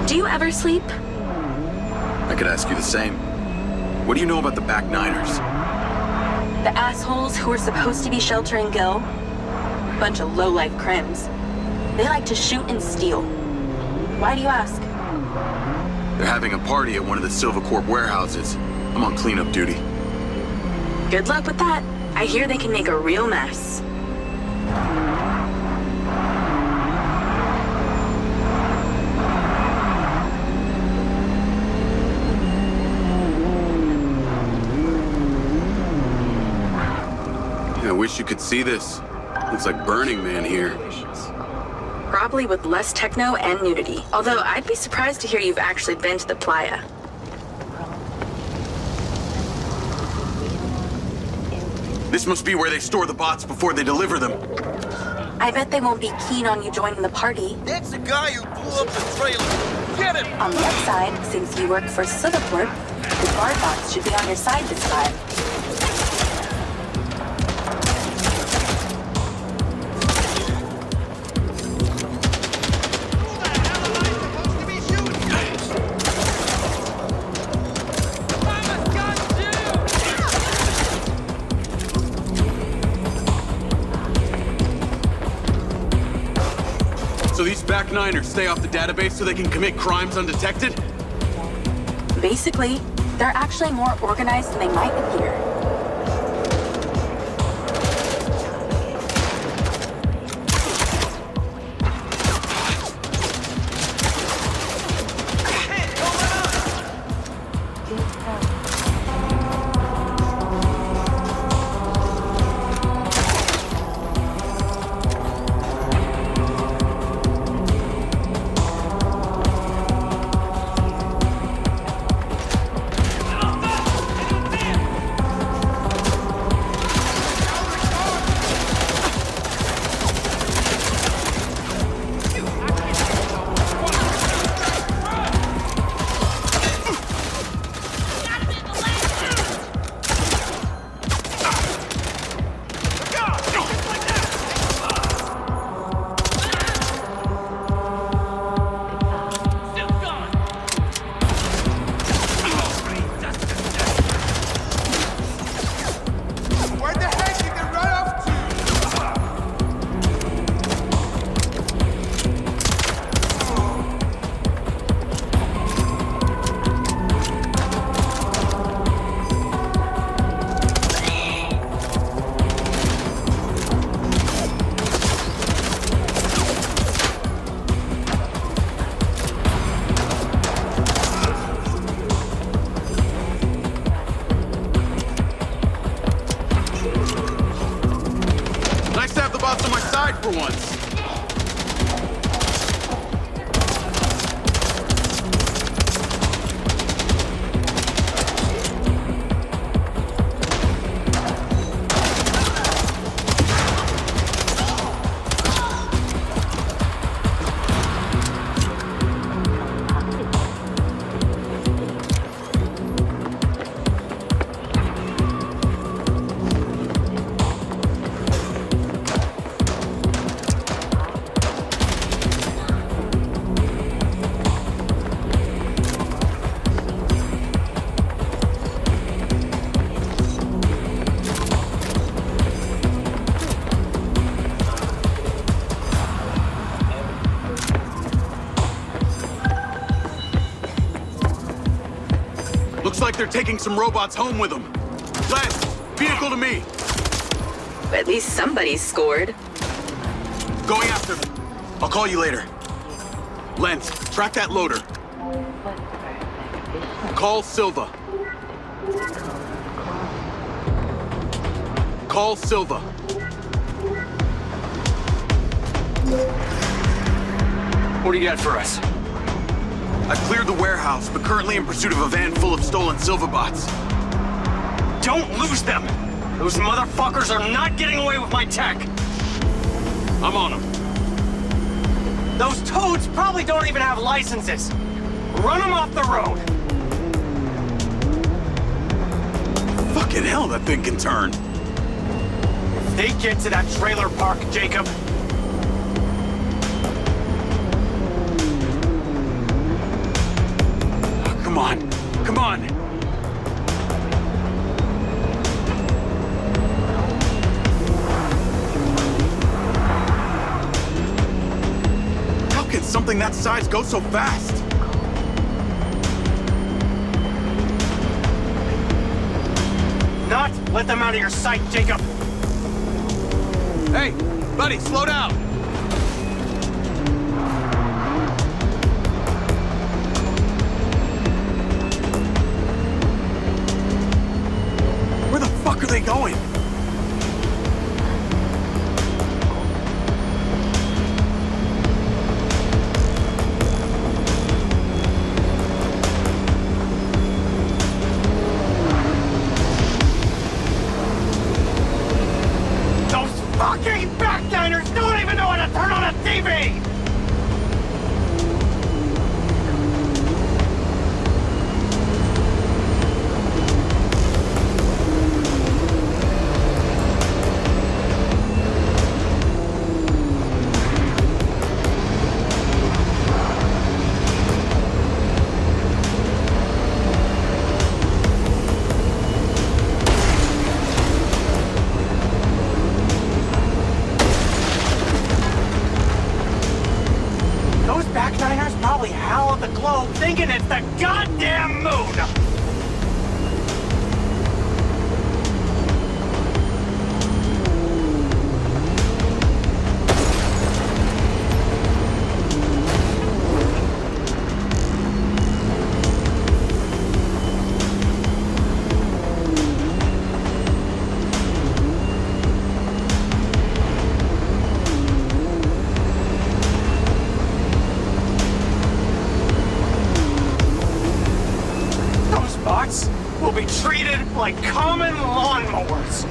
Do you ever sleep? I could ask you the same. What do you know about the back niners? The assholes who were supposed to be sheltering Gil? Bunch of low-life crims. They like to shoot and steal. Why do you ask? They're having a party at one of the Silvacorp warehouses. I'm on cleanup duty. Good luck with that. I hear they can make a real mess. I wish you could see this. Looks like Burning Man here. Probably with less techno and nudity. Although I'd be surprised to hear you've actually been to the playa. This must be where they store the bots before they deliver them. I bet they won't be keen on you joining the party. That's the guy who blew up the trailer. Get him! On the upside, since you work for Silvacorp, the guard bots should be on your side this time. So these back niners stay off the database so they can commit crimes undetected? Basically, they're actually more organized than they might appear. For once. Looks like they're taking some robots home with them. Lance, vehicle to me. At least somebody scored. Going after them. I'll call you later. Lance, track that loader. Call Silva. Call Silva. What do you got for us? I've cleared the warehouse, but currently in pursuit of a van full of stolen Silva bots. Don't lose them! Those motherfuckers are not getting away with my tech! I'm on them. Those toads probably don't even have licenses! Run them off the road! Fucking hell, that thing can turn. If they get to that trailer park, Jacob, come on, come on! How can something that size go so fast? not let them out of your sight, Jacob! Hey, buddy, slow down! Where the fuck are they going? Fucking backliners don't even know how to turn on a TV! low thinking it's the goddamn moon! Will be treated like common lawnmowers.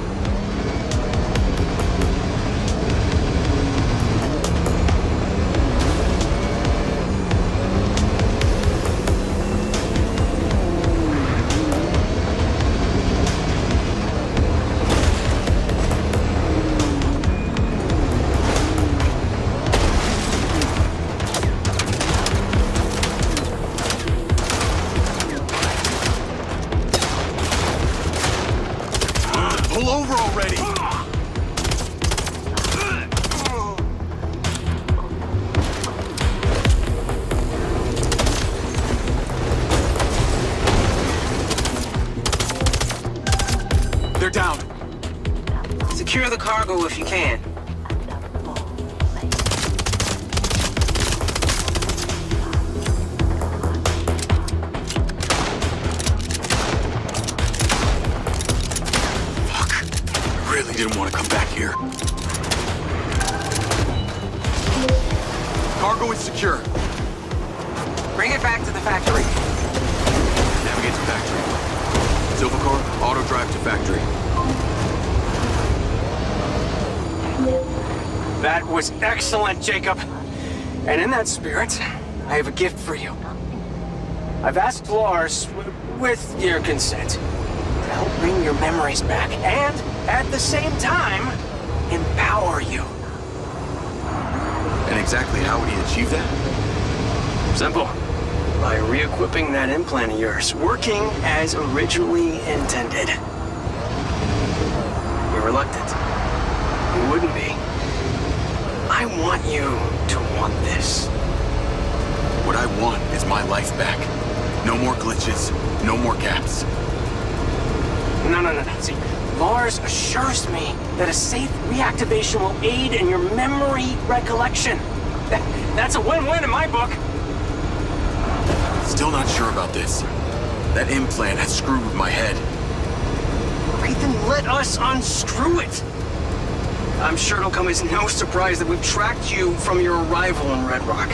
Pull over already! They're down. Secure the cargo if you can. Really didn't want to come back here. Cargo is secure. Bring it back to the factory. Navigate to factory. Silver car, auto drive to factory. That was excellent, Jacob. And in that spirit, I have a gift for you. I've asked Lars, with your consent, to help bring your memories back and, at the same time, empower you. And exactly how would he achieve that? Simple. By re-equipping that implant of yours, working as originally intended. You're reluctant. You wouldn't be. I want you to want this. What I want is my life back. No more glitches, no more gaps. No. See, Lars assures me that a safe reactivation will aid in your memory recollection. That's a win-win in my book. Still not sure about this. That implant has screwed with my head. Right, then let us unscrew it. I'm sure it'll come as no surprise that we've tracked you from your arrival in Red Rock.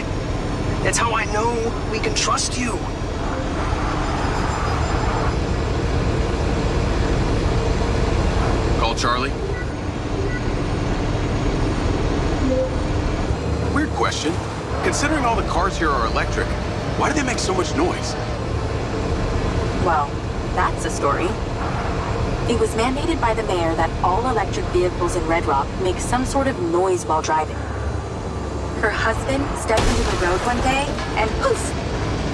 That's how I know we can trust you. Call Charlie. Weird question. Considering all the cars here are electric, why do they make so much noise? Well, that's a story. It was mandated by the mayor that all electric vehicles in Red Rock make some sort of noise while driving. Her husband stepped into the road one day and poof,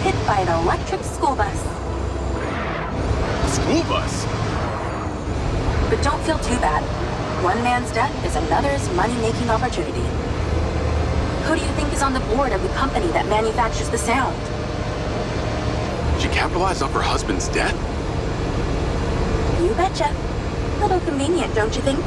hit by an electric school bus. School bus? But don't feel too bad. One man's death is another's money-making opportunity. Who do you think is on the board of the company that manufactures the sound? She capitalized off her husband's death? You betcha. Little convenient, don't you think?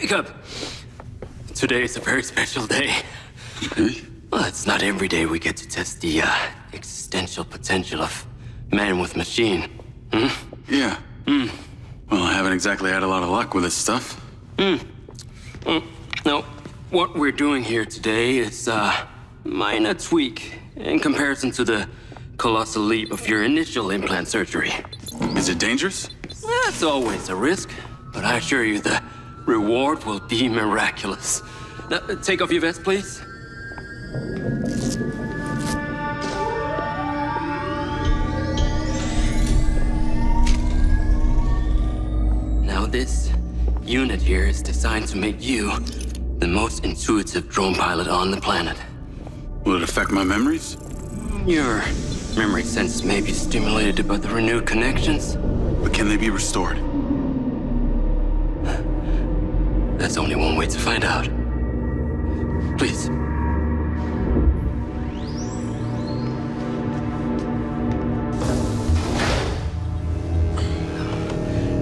Jacob! Today is a very special day. Well, it's not every day we get to test the existential potential of man with machine. Hmm? Yeah. Well, I haven't exactly had a lot of luck with this stuff. Now, what we're doing here today is a minor tweak in comparison to the colossal leap of your initial implant surgery. Is it dangerous? That's always a risk, but I assure you the reward will be miraculous. Now, take off your vest, please. Now, this unit here is designed to make you the most intuitive drone pilot on the planet. Will it affect my memories? Your memory sense may be stimulated by the renewed connections. But can they be restored? There's only one way to find out. Please.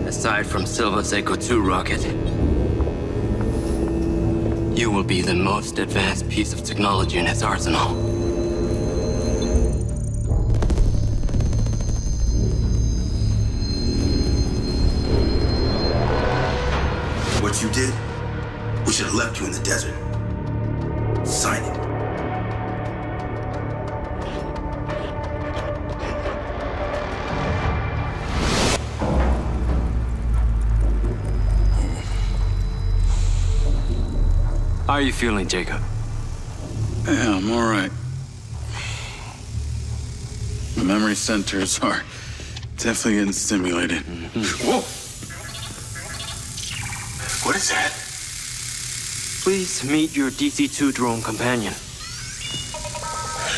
Aside from Silva's Echo 2 rocket, you will be the most advanced piece of technology in his arsenal. What you did, we should have left you in the desert. Sign it. How are you feeling, Jacob? Yeah, I'm all right. The memory centers are definitely getting stimulated. Whoa! What is that? Please meet your DC-2 drone companion.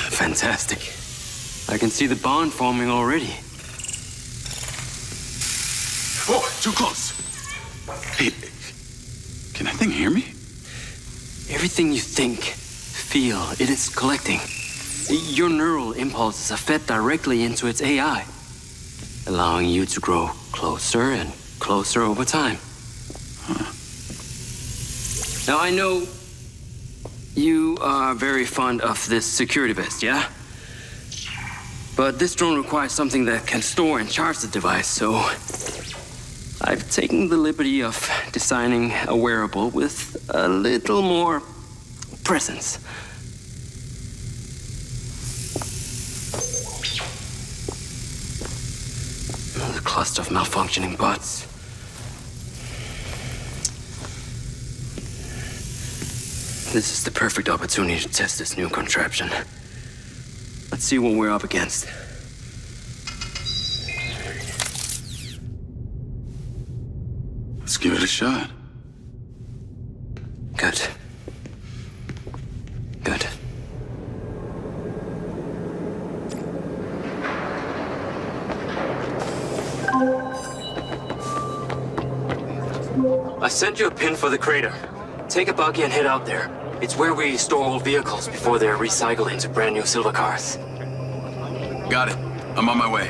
Fantastic. I can see the bond forming already. Whoa, too close. Hey, can that thing hear me? Everything you think, feel, it is collecting. Your neural impulses are fed directly into its AI, allowing you to grow closer and closer over time. Now, I know you are very fond of this security vest, yeah? But this drone requires something that can store and charge the device, so I've taken the liberty of designing a wearable with a little more presence. The cluster of malfunctioning bots. This is the perfect opportunity to test this new contraption. Let's see what we're up against. Let's give it a shot. Good. Good. I sent you a pin for the crater. Take a buggy and head out there. It's where we store old vehicles before they're recycled into brand new silver cars. Got it. I'm on my way.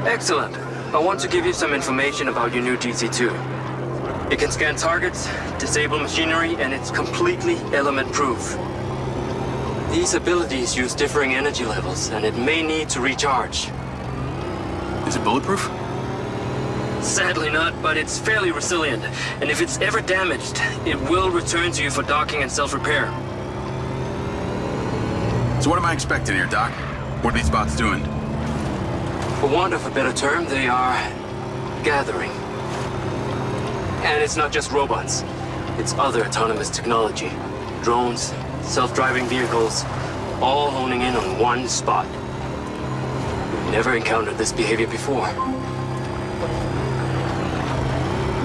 Excellent. I want to give you some information about your new DC-2. It can scan targets, disable machinery, and it's completely element-proof. These abilities use differing energy levels, and it may need to recharge. Is it bulletproof? Sadly not, but it's fairly resilient. And if it's ever damaged, it will return to you for docking and self-repair. So what am I expecting here, Doc? What are these bots doing? For want of a better term, they are gathering. And it's not just robots. It's other autonomous technology. Drones, self-driving vehicles, all honing in on one spot. We've never encountered this behavior before.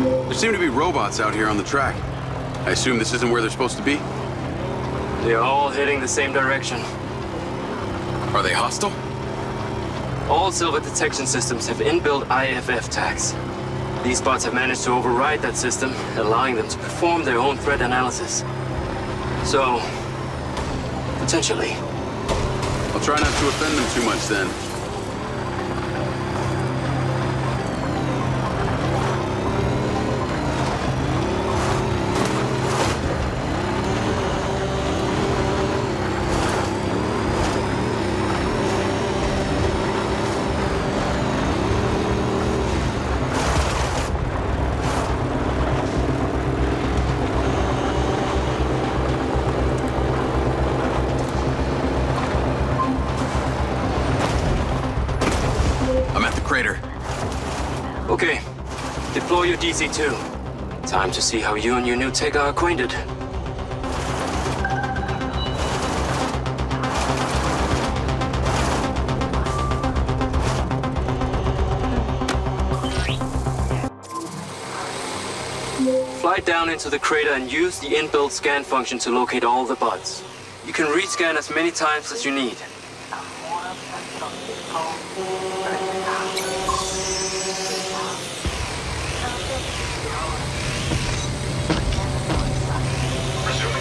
There seem to be robots out here on the track. I assume this isn't where they're supposed to be? They're all heading the same direction. Are they hostile? All Silva detection systems have inbuilt IFF tags. These bots have managed to override that system, allowing them to perform their own threat analysis. So, potentially. I'll try not to offend them too much then. crater. Okay. Deploy your DC-2. Time to see how you and your new tech are acquainted. Fly down into the crater and use the inbuilt scan function to locate all the buds. You can rescan as many times as you need.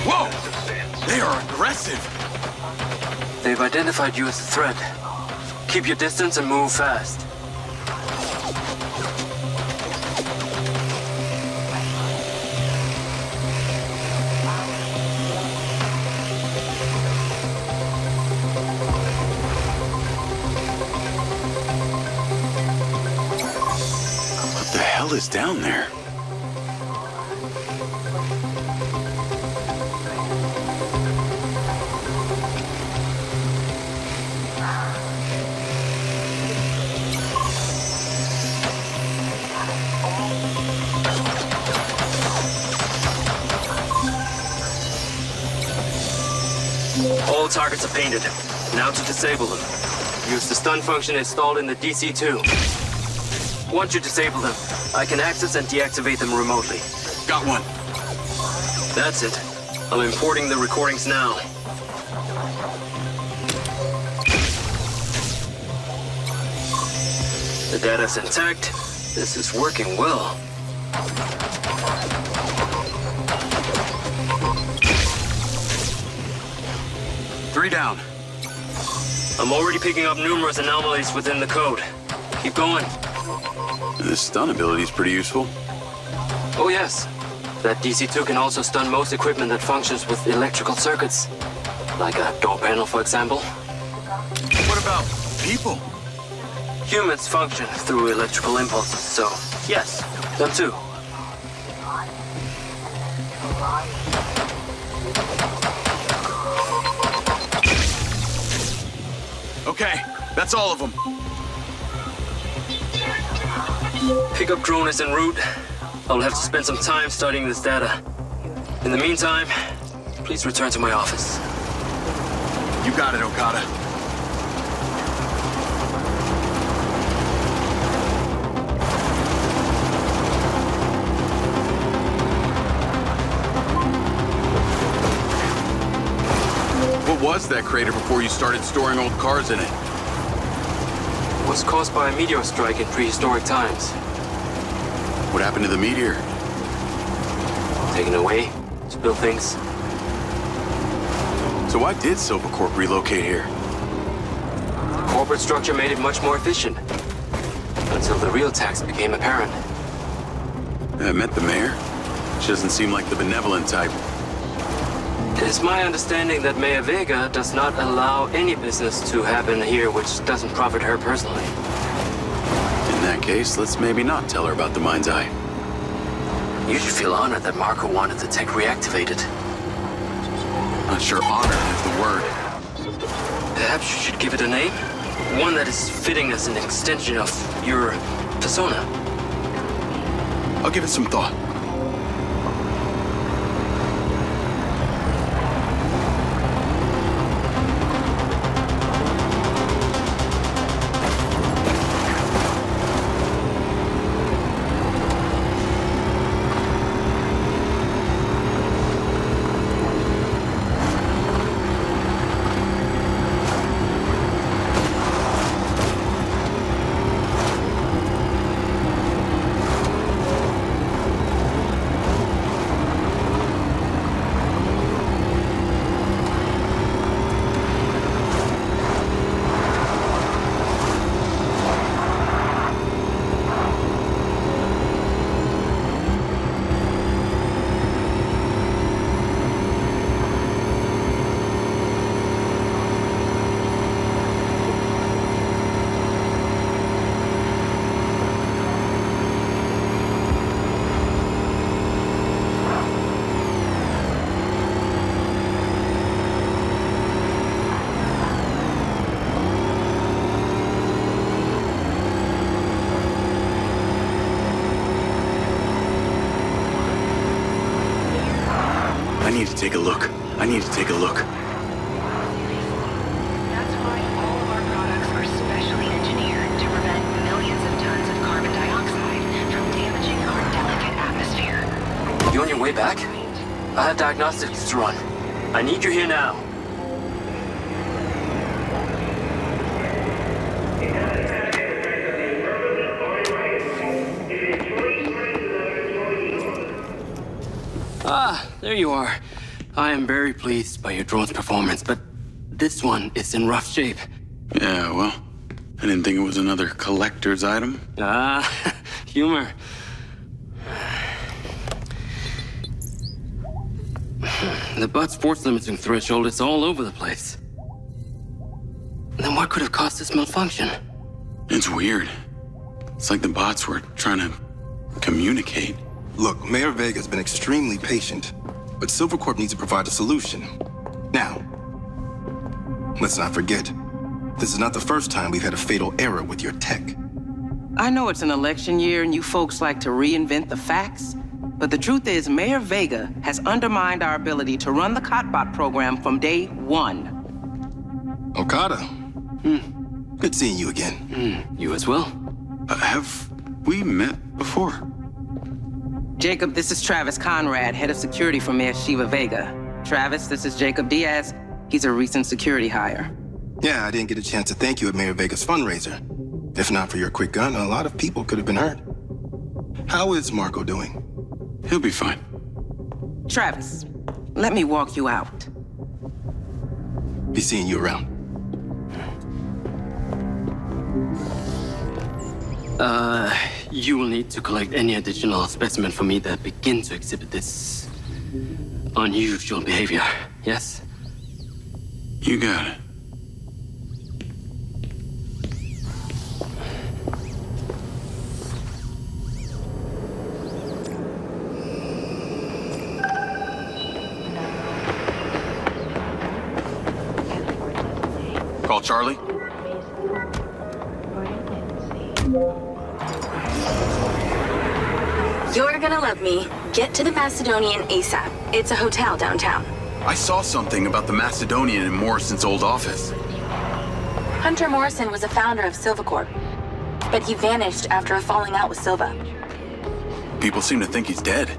Whoa! They are aggressive! They've identified you as a threat. Keep your distance and move fast. What the hell is down there? All targets are painted. Now to disable them. Use the stun function installed in the DC-2. Once you disable them, I can access and deactivate them remotely. Got one. That's it. I'm importing the recordings now. The data's intact. This is working well. Three down. I'm already picking up numerous anomalies within the code. Keep going. This stun ability is pretty useful. Oh yes. That DC-2 can also stun most equipment that functions with electrical circuits. Like a door panel, for example. What about people? Humans function through electrical impulses, so yes, them too. Okay, that's all of them. Pickup drone is en route. I'll have to spend some time studying this data. In the meantime, please return to my office. You got it, Okada. What was that crater before you started storing old cars in it? It was caused by a meteor strike in prehistoric times. What happened to the meteor? Taken away, spill things. So why did Silvercorp relocate here? The corporate structure made it much more efficient. Until the real tax became apparent. I met the mayor. She doesn't seem like the benevolent type. It is my understanding that Mayor Vega does not allow any business to happen here which doesn't profit her personally. In that case, let's maybe not tell her about the Mindseye. You should feel honored that Marco wanted the tech reactivated. Not sure honored is the word. Perhaps you should give it a name? One that is fitting as an extension of your persona. I'll give it some thought. need to take a look. I need to take a look. That's why all of our products are specially engineered to prevent millions of tons of carbon dioxide from damaging our delicate atmosphere. You on your way back? I have diagnostics to run. I need you here now. Ah, there you are. I am very pleased by your drone's performance, but this one is in rough shape. Yeah, well, I didn't think it was another collector's item. Ah, humor. The butt's force limiting threshold is all over the place. Then what could have caused this malfunction? It's weird. It's like the bots were trying to communicate. Look, Mayor Vega's been extremely patient, but Silvercorp needs to provide a solution. Now, let's not forget, this is not the first time we've had a fatal error with your tech. I know it's an election year and you folks like to reinvent the facts, but the truth is Mayor Vega has undermined our ability to run the Cotbot program from day one. Okada. Good seeing you again. You as well. Have we met before? Jacob, this is Travis Conrad, head of security for Mayor Shiva Vega. Travis, this is Jacob Diaz. He's a recent security hire. Yeah, I didn't get a chance to thank you at Mayor Vega's fundraiser. If not for your quick gun, a lot of people could have been hurt. How is Marco doing? He'll be fine. Travis, let me walk you out. Be seeing you around. You will need to collect any additional specimen for me that begin to exhibit this unusual behavior, yes? You got it. Call Charlie. You're gonna love me. Get to the Macedonian ASAP. It's a hotel downtown. I saw something about the Macedonian in Morrison's old office. Hunter Morrison was a founder of Silvercorp, but he vanished after a falling out with Silva. People seem to think he's dead.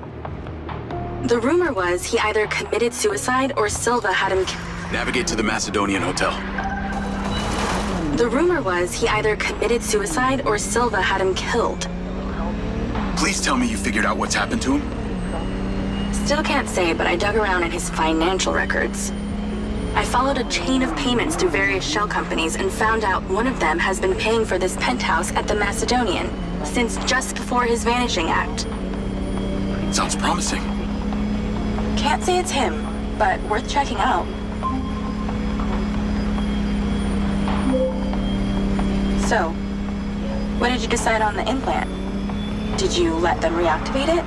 The rumor was he either committed suicide or Silva had him Navigate to the Macedonian hotel. The rumor was he either committed suicide or Silva had him killed. Please tell me you figured out what's happened to him. Still can't say, but I dug around in his financial records. I followed a chain of payments through various shell companies and found out one of them has been paying for this penthouse at the Macedonian since just before his vanishing act. Sounds promising. Can't say it's him, but worth checking out. So, what did you decide on the implant? Did you let them reactivate it?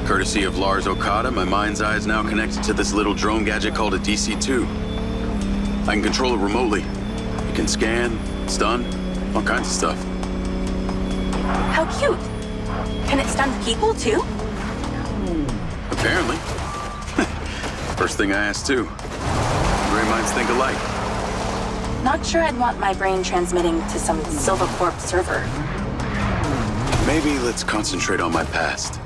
Courtesy of Lars Okada, my Mindseye is now connected to this little drone gadget called a DC-2. I can control it remotely. It can scan, stun, all kinds of stuff. How cute. Can it stun people too? Apparently. First thing I asked too. Brain minds think alike. Not sure I'd want my brain transmitting to some Silvercorp server. Maybe let's concentrate on my past.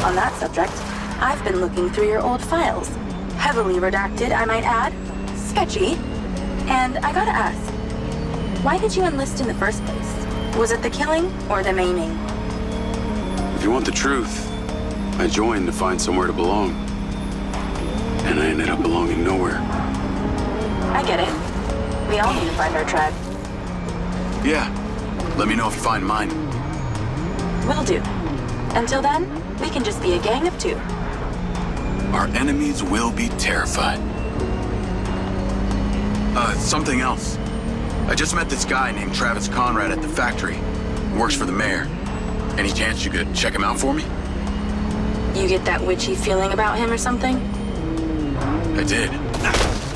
On that subject, I've been looking through your old files. Heavily redacted, I might add. Sketchy. And I gotta ask, why did you enlist in the first place? Was it the killing or the maiming? If you want the truth, I joined to find somewhere to belong. And I ended up belonging nowhere. I get it. We all need to find our tribe. Yeah. Let me know if you find mine. Will do. Until then, we can just be a gang of two. Our enemies will be terrified. Something else. I just met this guy named Travis Conrad at the factory. He works for the mayor. Any chance you could check him out for me? You get that witchy feeling about him or something? I did.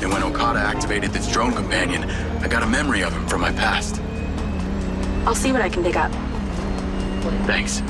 And when Okada activated this drone companion, I got a memory of him from my past. I'll see what I can dig up. Thanks.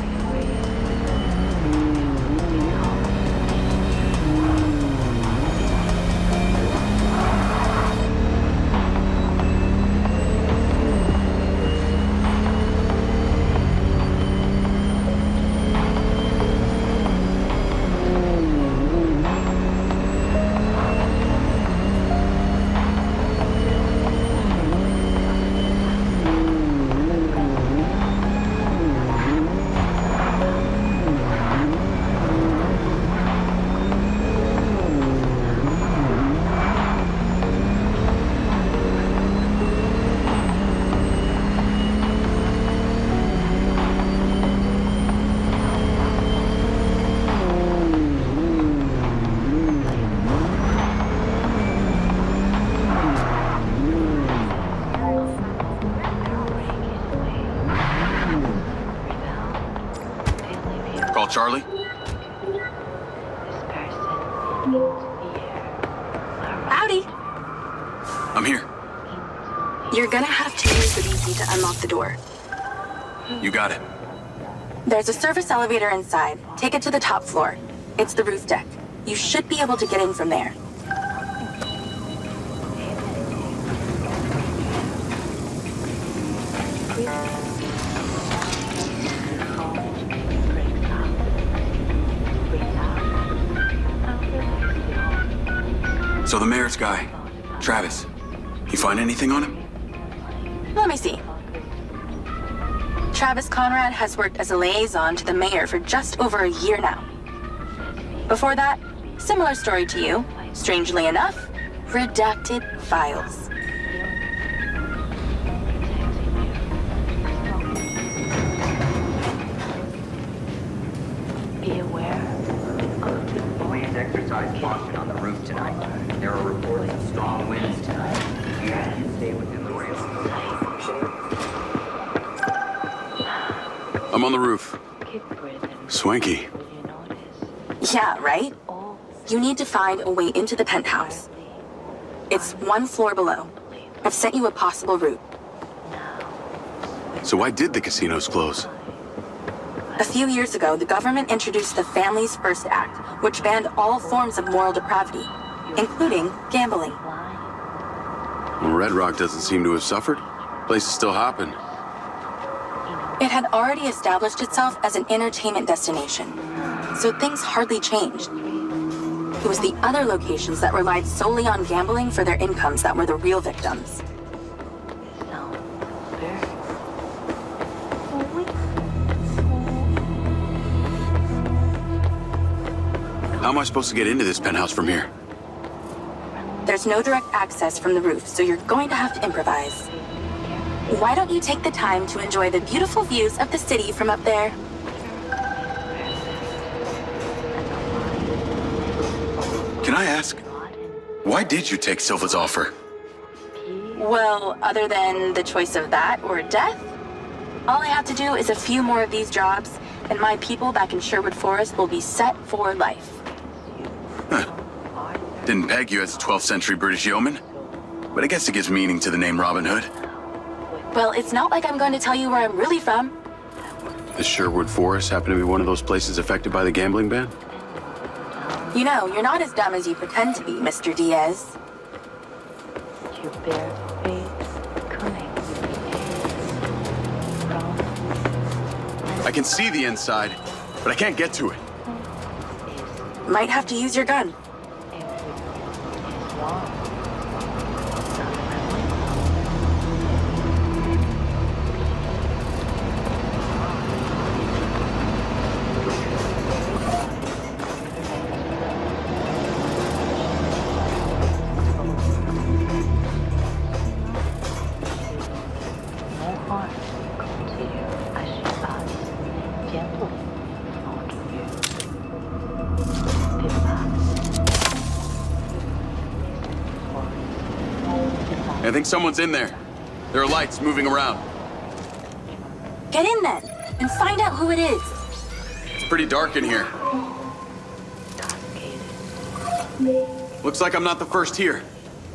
Charlie? Howdy. I'm here. You're gonna have to use the VC to unlock the door. You got it. There's a service elevator inside. Take it to the top floor. It's the roof deck. You should be able to get in from there. So the mayor's guy, Travis, you find anything on him? Let me see. Travis Conrad has worked as a liaison to the mayor for just over a year now. Before that, similar story to you. Strangely enough, redacted files. Be aware. Please exercise caution on the roof tonight. There are reports of strong winds tonight. You can stay within the rails. I'm on the roof. Swanky. Yeah, right? You need to find a way into the penthouse. It's one floor below. I've sent you a possible route. So why did the casinos close? A few years ago, the government introduced the Families First Act, which banned all forms of moral depravity, including gambling. Well, Red Rock doesn't seem to have suffered. Places still happen. It had already established itself as an entertainment destination, so things hardly changed. It was the other locations that relied solely on gambling for their incomes that were the real victims. How am I supposed to get into this penthouse from here? There's no direct access from the roof, so you're going to have to improvise. Why don't you take the time to enjoy the beautiful views of the city from up there? Can I ask, why did you take Silva's offer? Well, other than the choice of that or death, all I have to do is a few more of these jobs, and my people back in Sherwood Forest will be set for life. Didn't peg you as a 12th century British yeoman, but I guess it gives meaning to the name Robin Hood. Well, it's not like I'm going to tell you where I'm really from. Does Sherwood Forest happen to be one of those places affected by the gambling ban? You know, you're not as dumb as you pretend to be, Mr. Diaz. I can see the inside, but I can't get to it. Might have to use your gun. I think someone's in there. There are lights moving around. Get in then, and find out who it is. It's pretty dark in here. Looks like I'm not the first here.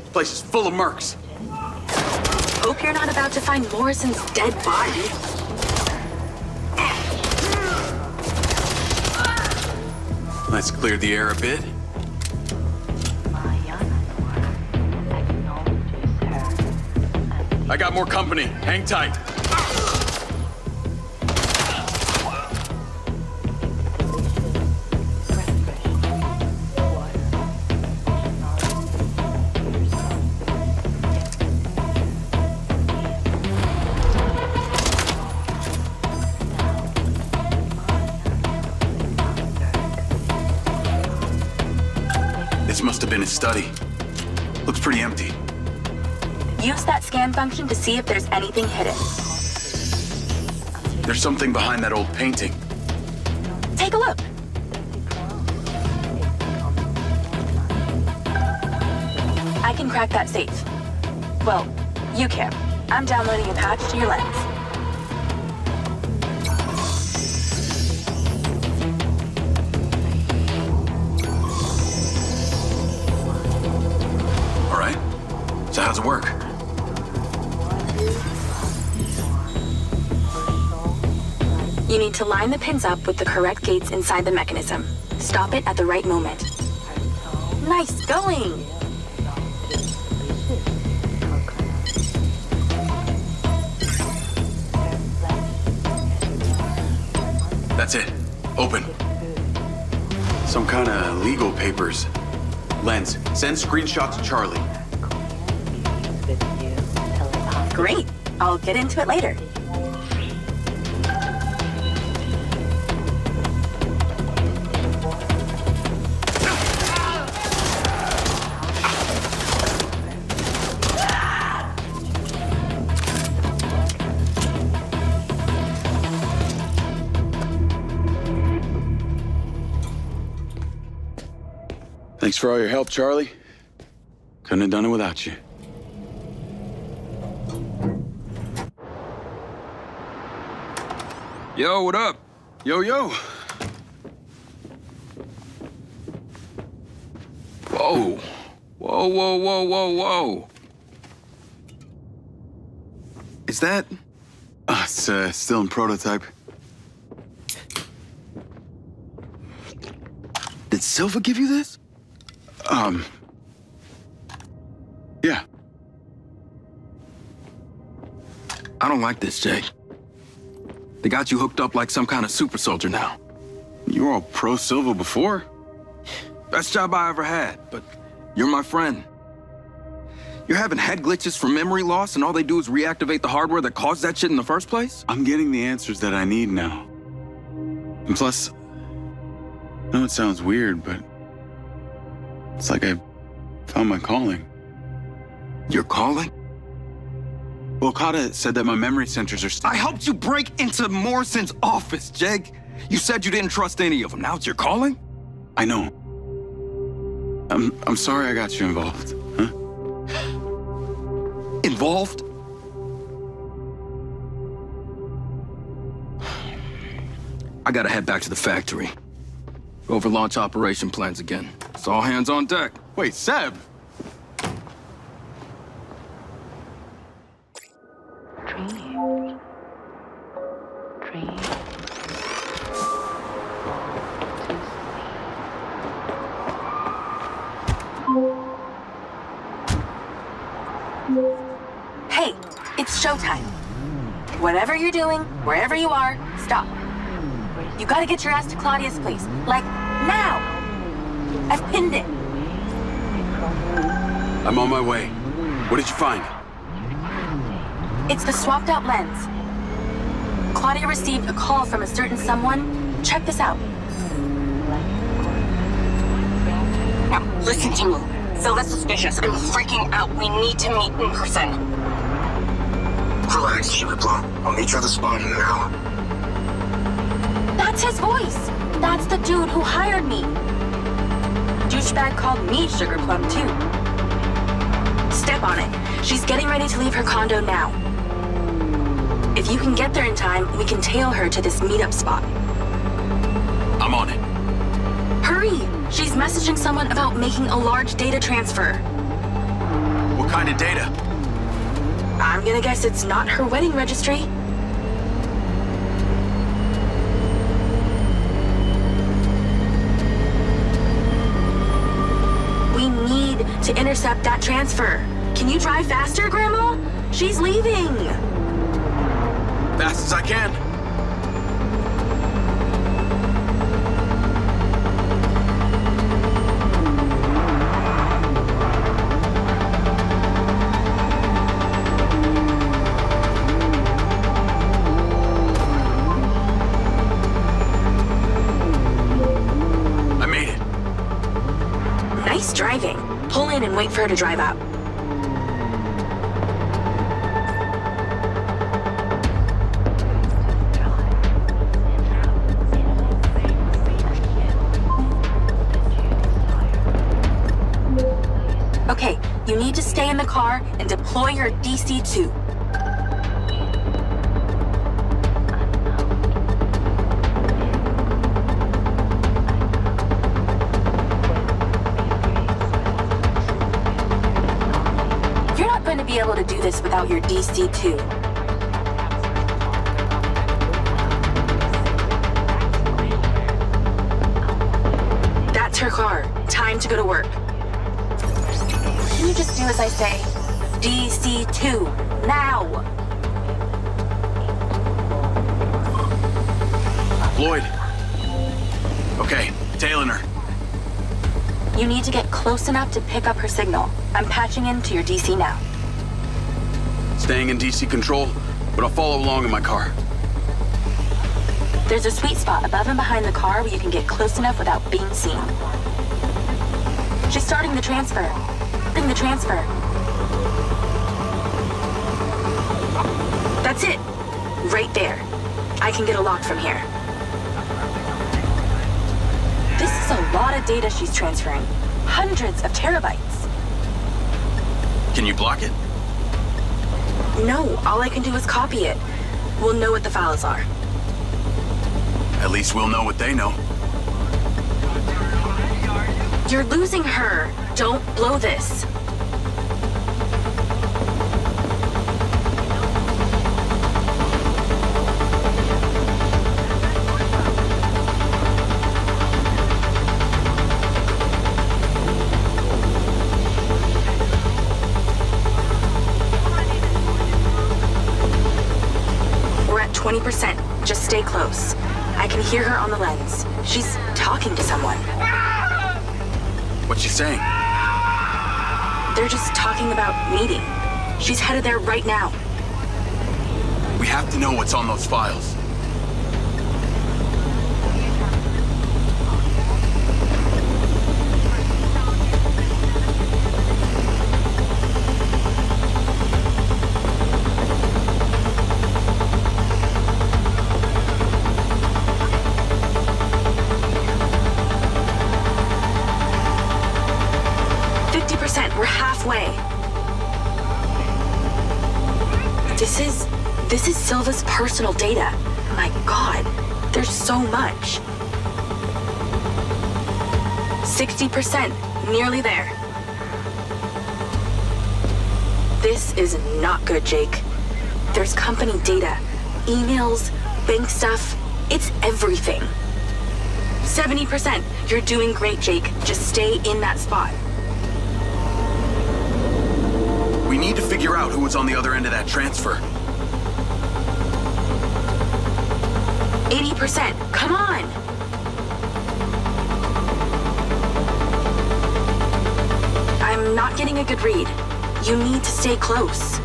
This place is full of mercs. Hope you're not about to find Morrison's dead body. Let's clear the air a bit. I got more company. Hang tight. This must have been his study. Looks pretty empty. Use that scan function to see if there's anything hidden. There's something behind that old painting. Take a look. I can crack that safe. Well, you can. I'm downloading a patch to your lens. how's it work? You need to line the pins up with the correct gates inside the mechanism. Stop it at the right moment. Nice going! That's it. Open. Some kind of legal papers. Lens, send screenshot to Charlie. Great. I'll get into it later. Thanks for all your help, Charlie. Couldn't have done it without you. Yo, what up? Yo. Whoa. Whoa. Is that... It's still in prototype. Did Silva give you this? Yeah. I don't like this, Jay. They got you hooked up like some kind of super soldier now. You were all pro-Silva before. Best job I ever had, but you're my friend. You're having head glitches from memory loss, and all they do is reactivate the hardware that caused that shit in the first place? I'm getting the answers that I need now. And plus, I know it sounds weird, but it's like I found my calling. Your calling? Well, Okada said that my memory centers are I helped you break into Morrison's office, Jake. You said you didn't trust any of them. Now it's your calling? I know. I'm sorry I got you involved, huh? Involved? I gotta head back to the factory. Go over launch operation plans again. It's all hands on deck. Wait, Seb! Hey, it's showtime. Whatever you're doing, wherever you are, stop. You gotta get your ass to Claudia's place. Like, now! I've pinned it. I'm on my way. What did you find? It's the swapped out lens. Claudia received a call from a certain someone. Check this out. Now, listen to me. Silva's suspicious. I'm freaking out. We need to meet in person. Relax, Sugar Plum. I'll meet you at the spot in an hour. That's his voice. That's the dude who hired me. Douchebag called me Sugar Plum, too. Step on it. She's getting ready to leave her condo now. If you can get there in time, we can tail her to this meetup spot. I'm on it. Hurry! She's messaging someone about making a large data transfer. What kind of data? I'm gonna guess it's not her wedding registry. We need to intercept that transfer. Can you drive faster, Grandma? She's leaving. Fast as I can. I made it. Nice driving. Pull in and wait for her to drive out. Okay, you need to stay in the car and deploy your DC-2. You're not this without your DC-2. That's her car. Time to go to work. Can you just do as I say? DC-2, now! Floyd. Okay, tailing her. You need to get close enough to pick up her signal. I'm patching into your DC now. Staying in DC control, but I'll follow along in my car. There's a sweet spot above and behind the car where you can get close enough without being seen. She's starting the transfer. Starting the transfer. That's it. Right there. I can get a lock from here. This is a lot of data she's transferring. Hundreds of terabytes. Can you block it? No, all I can do is copy it. We'll know what the files are. At least we'll know what they know. You're losing her. Don't blow this. We're at 20%. Just stay close. I can hear her on the lens. She's talking to someone. What's she saying? They're just talking about meeting. She's headed there right now. We have to know what's on those files. We're halfway. This is Silva's personal data. My God, there's so much. 60%, nearly there. This is not good, Jake. There's company data, emails, bank stuff. It's everything. 70%. You're doing great, Jake. Just stay in that spot. We need to figure out who was on the other end of that transfer. 80%. Come on! I'm not getting a good read. You need to stay close.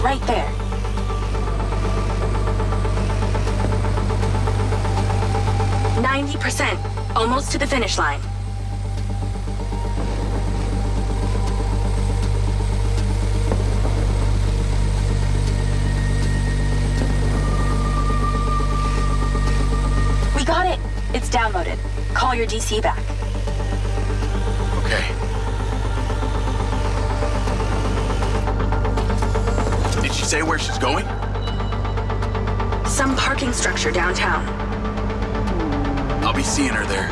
Right there. %, almost to the finish line. We got it. It's downloaded. Call your DC back. Okay. Did she say where she's going? Some parking structure downtown. I'll be seeing her there.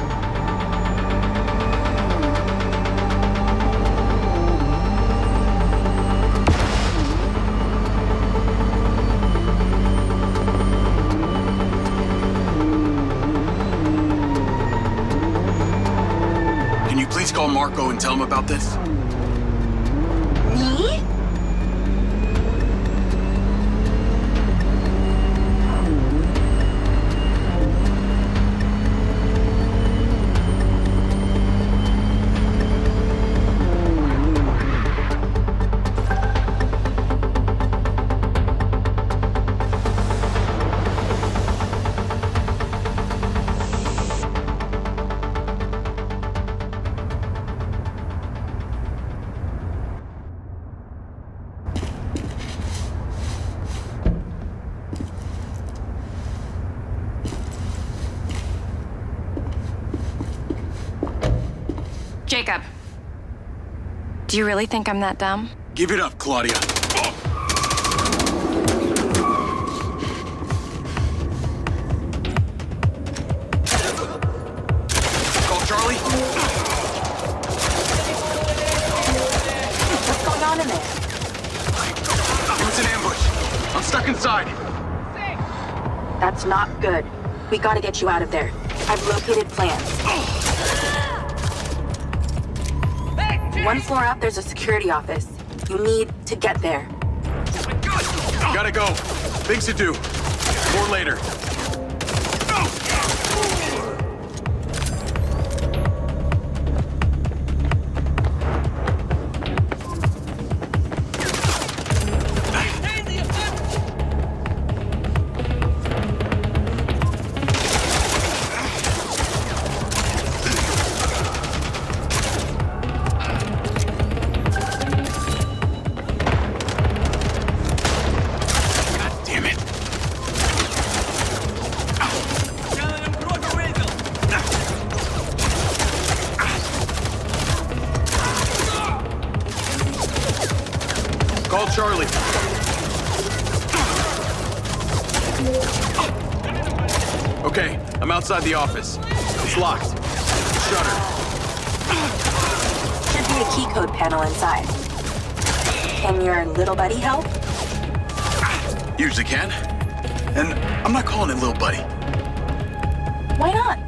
Can you please call Marco and tell him about this? Me? Jacob. Do you really think I'm that dumb? Give it up, Claudia. Charlie? What's going on in there? It was an ambush. I'm stuck inside. That's not good. We gotta get you out of there. I've located plans. One floor up, there's a security office. You need to get there. Gotta go. Things to do. More later. Call Charlie. Okay, I'm outside the office. It's locked. Shuttered. Should be a key code panel inside. Can your little buddy help? Usually can. And I'm not calling it little buddy. Why not?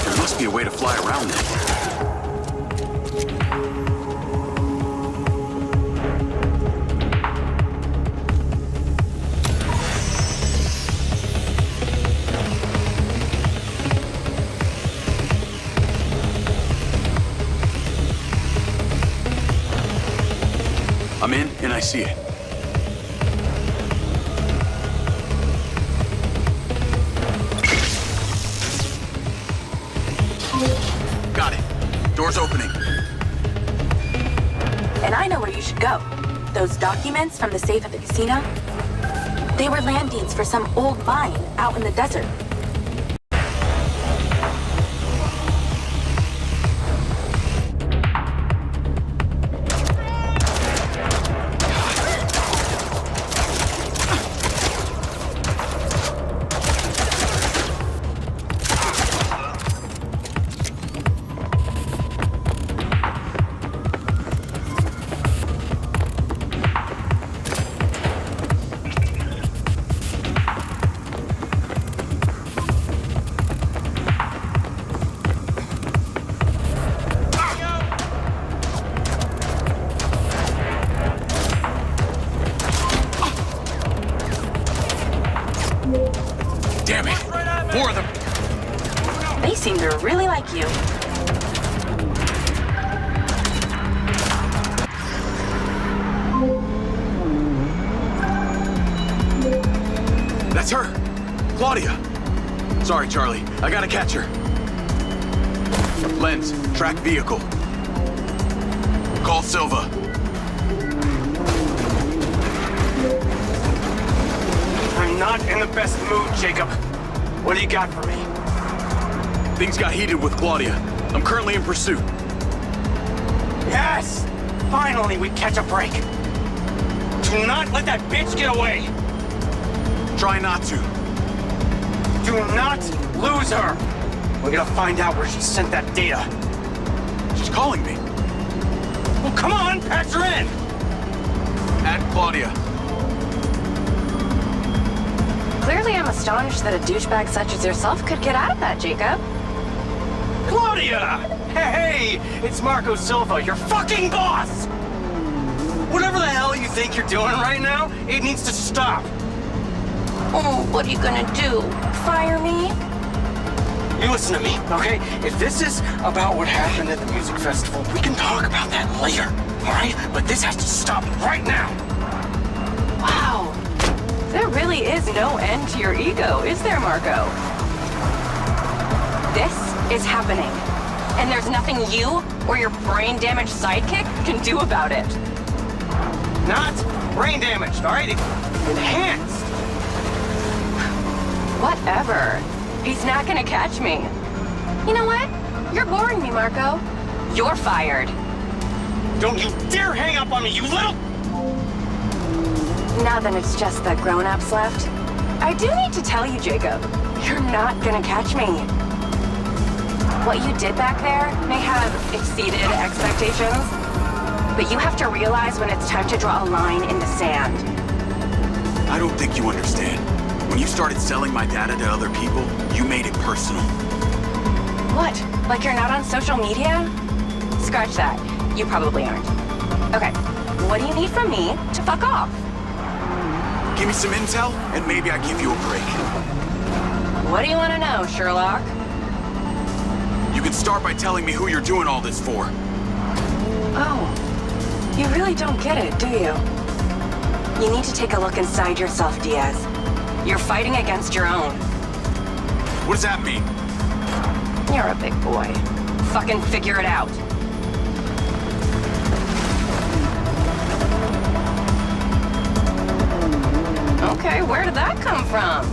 There must be a way to fly around it. I'm in, and I see it. Got it. Door's opening. And I know where you should go. Those documents from the safe at the casino? They were land deeds for some old mine out in the desert. Damn it. More of them. They seem to really like you. That's her. Claudia. Sorry, Charlie. I gotta catch her. Lens, track vehicle. Call Silva. I'm not in the best mood, Jacob. What do you got for me? Things got heated with Claudia. I'm currently in pursuit. Yes! Finally, we catch a break. Do not let that bitch get away. Try not to. Do not lose her. We're gonna find out where she sent that data. She's calling me. Well, come on, patch her in. Add Claudia. Clearly, I'm astonished that a douchebag such as yourself could get out of that, Jacob. Claudia! Hey, it's Marco Silva, your fucking boss! Whatever the hell you think you're doing right now, it needs to stop. Oh, what are you gonna do? Fire me? You listen to me, okay? If this is about what happened at the music festival, we can talk about that later, all right? But this has to stop right now. Wow. There really is no end to your ego, is there, Marco? This is happening. And there's nothing you or your brain-damaged sidekick can do about it. Not brain damaged, all right? Enhanced. Whatever. He's not gonna catch me. You know what? You're boring me, Marco. You're fired. Don't you dare hang up on me, you little... Now then it's just the grown-ups left. I do need to tell you, Jacob, you're not gonna catch me. What you did back there may have exceeded expectations, but you have to realize when it's time to draw a line in the sand. I don't think you understand. When you started selling my data to other people, you made it personal. What? Like you're not on social media? Scratch that. You probably aren't. Okay, what do you need from me to fuck off? Give me some intel, and maybe I give you a break. What do you want to know, Sherlock? You can start by telling me who you're doing all this for. Oh, you really don't get it, do you? You need to take a look inside yourself, Diaz. You're fighting against your own. What does that mean? You're a big boy. Fucking figure it out. Okay, where did that come from?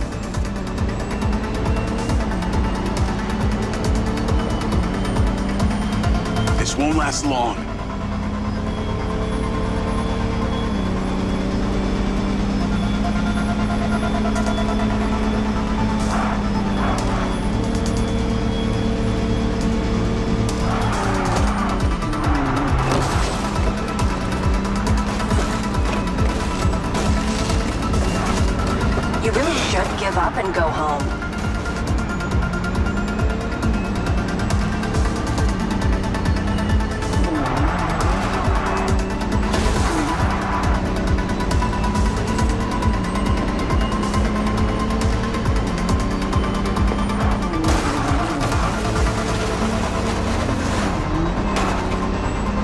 This won't last long. You really should give up and go home.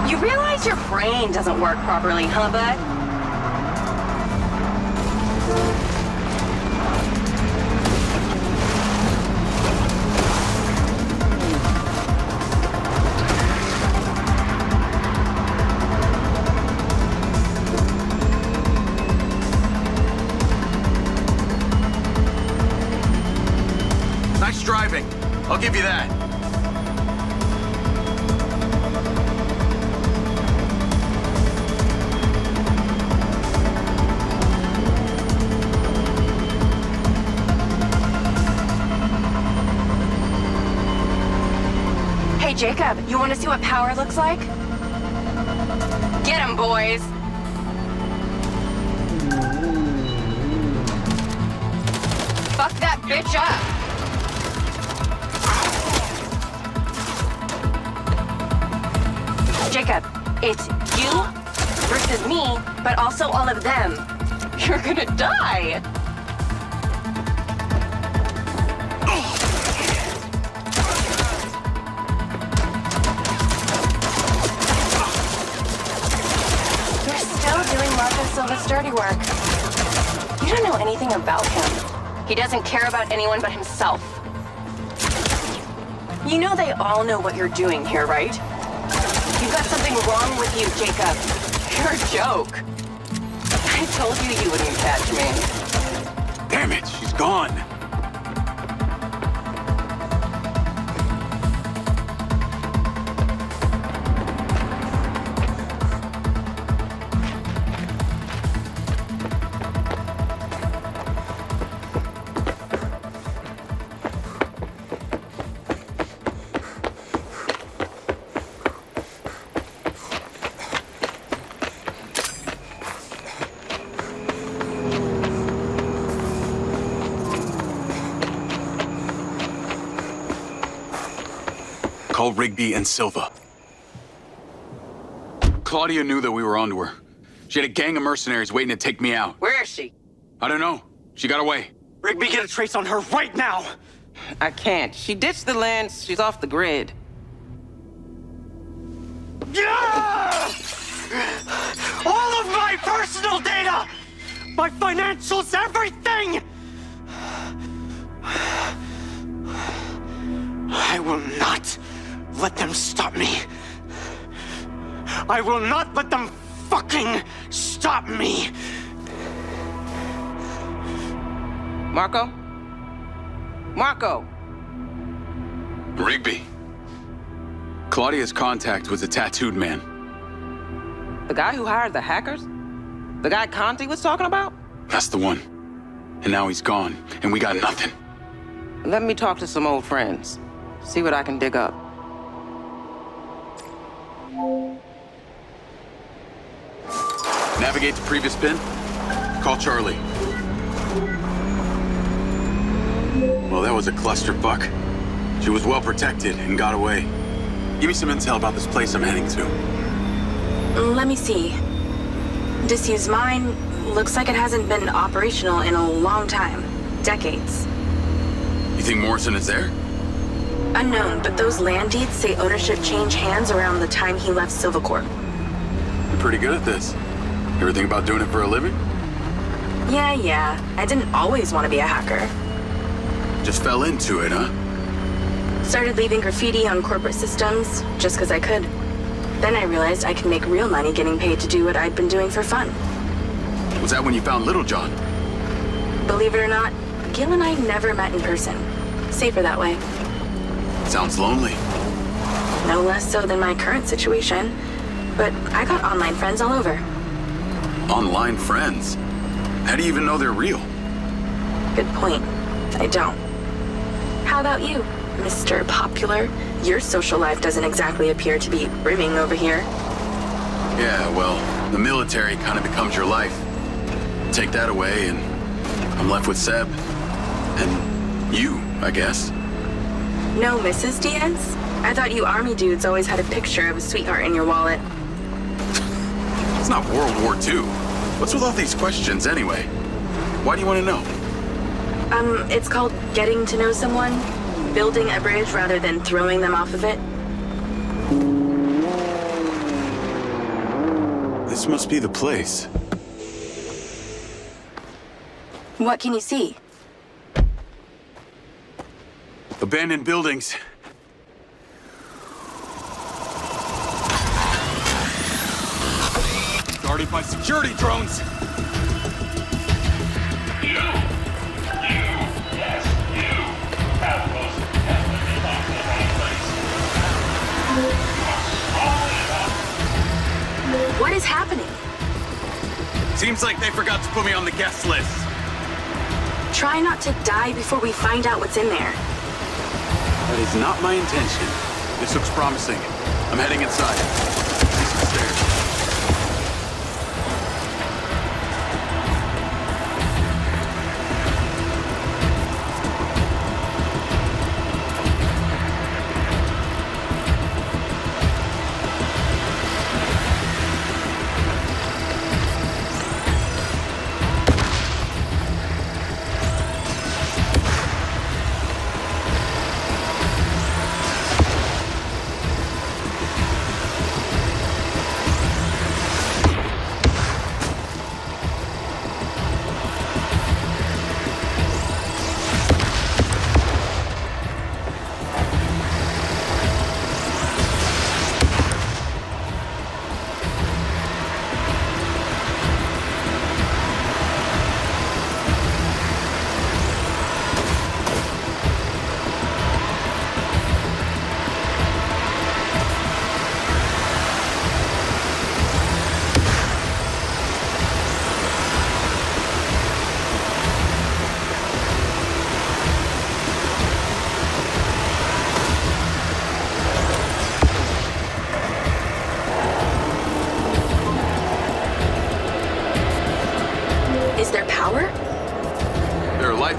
You realize your brain doesn't work properly, huh, bud? Nice driving. I'll give you that. Hey, Jacob, you want to see what power looks like? Get him, boys! Fuck that bitch up! Jacob, it's you versus me, but also all of them. You're gonna die! You're still doing Marco Silva's dirty work. You don't know anything about him. He doesn't care about anyone but himself. You know they all know what you're doing here, right? You've got something wrong with you, Jacob. You're a joke. I told you you wouldn't catch me. Damn it, she's gone. Call Rigby and Silva. Claudia knew that we were onto her. She had a gang of mercenaries waiting to take me out. Where is she? I don't know. She got away. Rigby, get a trace on her right now! I can't. She ditched the lens. She's off the grid. Yeah! All of my personal data! My financials, everything! I will not let them stop me. I will not let them fucking stop me! Marco? Marco! Rigby. Claudia's contact was a tattooed man. The guy who hired the hackers? The guy Conti was talking about? That's the one. And now he's gone, and we got nothing. Let me talk to some old friends. See what I can dig up. Navigate to previous pin. Call Charlie. Well, that was a clusterfuck. She was well protected and got away. Give me some intel about this place I'm heading to. Let me see. Disused mine looks like it hasn't been operational in a long time. Decades. You think Morrison is there? Unknown, but those land deeds say ownership changed hands around the time he left Silvercorp. You're pretty good at this. You ever think about doing it for a living? Yeah. I didn't always want to be a hacker. Just fell into it, huh? Started leaving graffiti on corporate systems just because I could. Then I realized I could make real money getting paid to do what I'd been doing for fun. Was that when you found Little John? Believe it or not, Gil and I never met in person. Safer that way. Sounds lonely. No less so than my current situation. But I got online friends all over. Online friends? How do you even know they're real? Good point. I don't. How about you, Mr. Popular? Your social life doesn't exactly appear to be brimming over here. Yeah, well, the military kind of becomes your life. Take that away and I'm left with Seb. And you, I guess. No Mrs. Diaz? I thought you army dudes always had a picture of a sweetheart in your wallet. It's not World War II. What's with all these questions anyway? Why do you want to know? It's called getting to know someone. Building a bridge rather than throwing them off of it. This must be the place. What can you see? Abandoned buildings. Guarded by security drones. What is happening? Seems like they forgot to put me on the guest list. Try not to die before we find out what's in there. That is not my intention. This looks promising. I'm heading inside. See some stairs.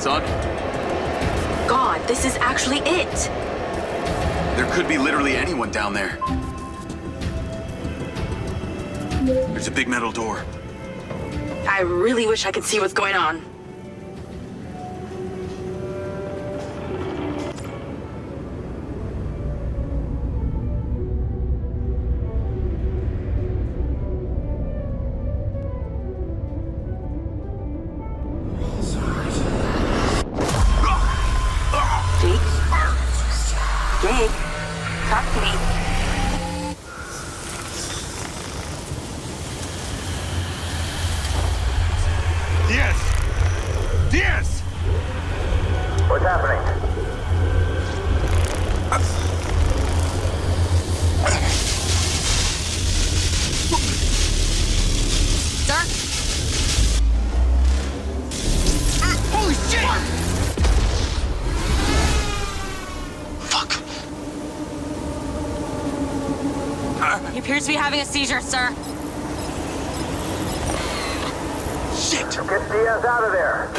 On. God, this is actually it. There could be literally anyone down there. There's a big metal door. I really wish I could see what's going on. Yes! He appears to be having a seizure, sir. Shit! Get Diaz out of there.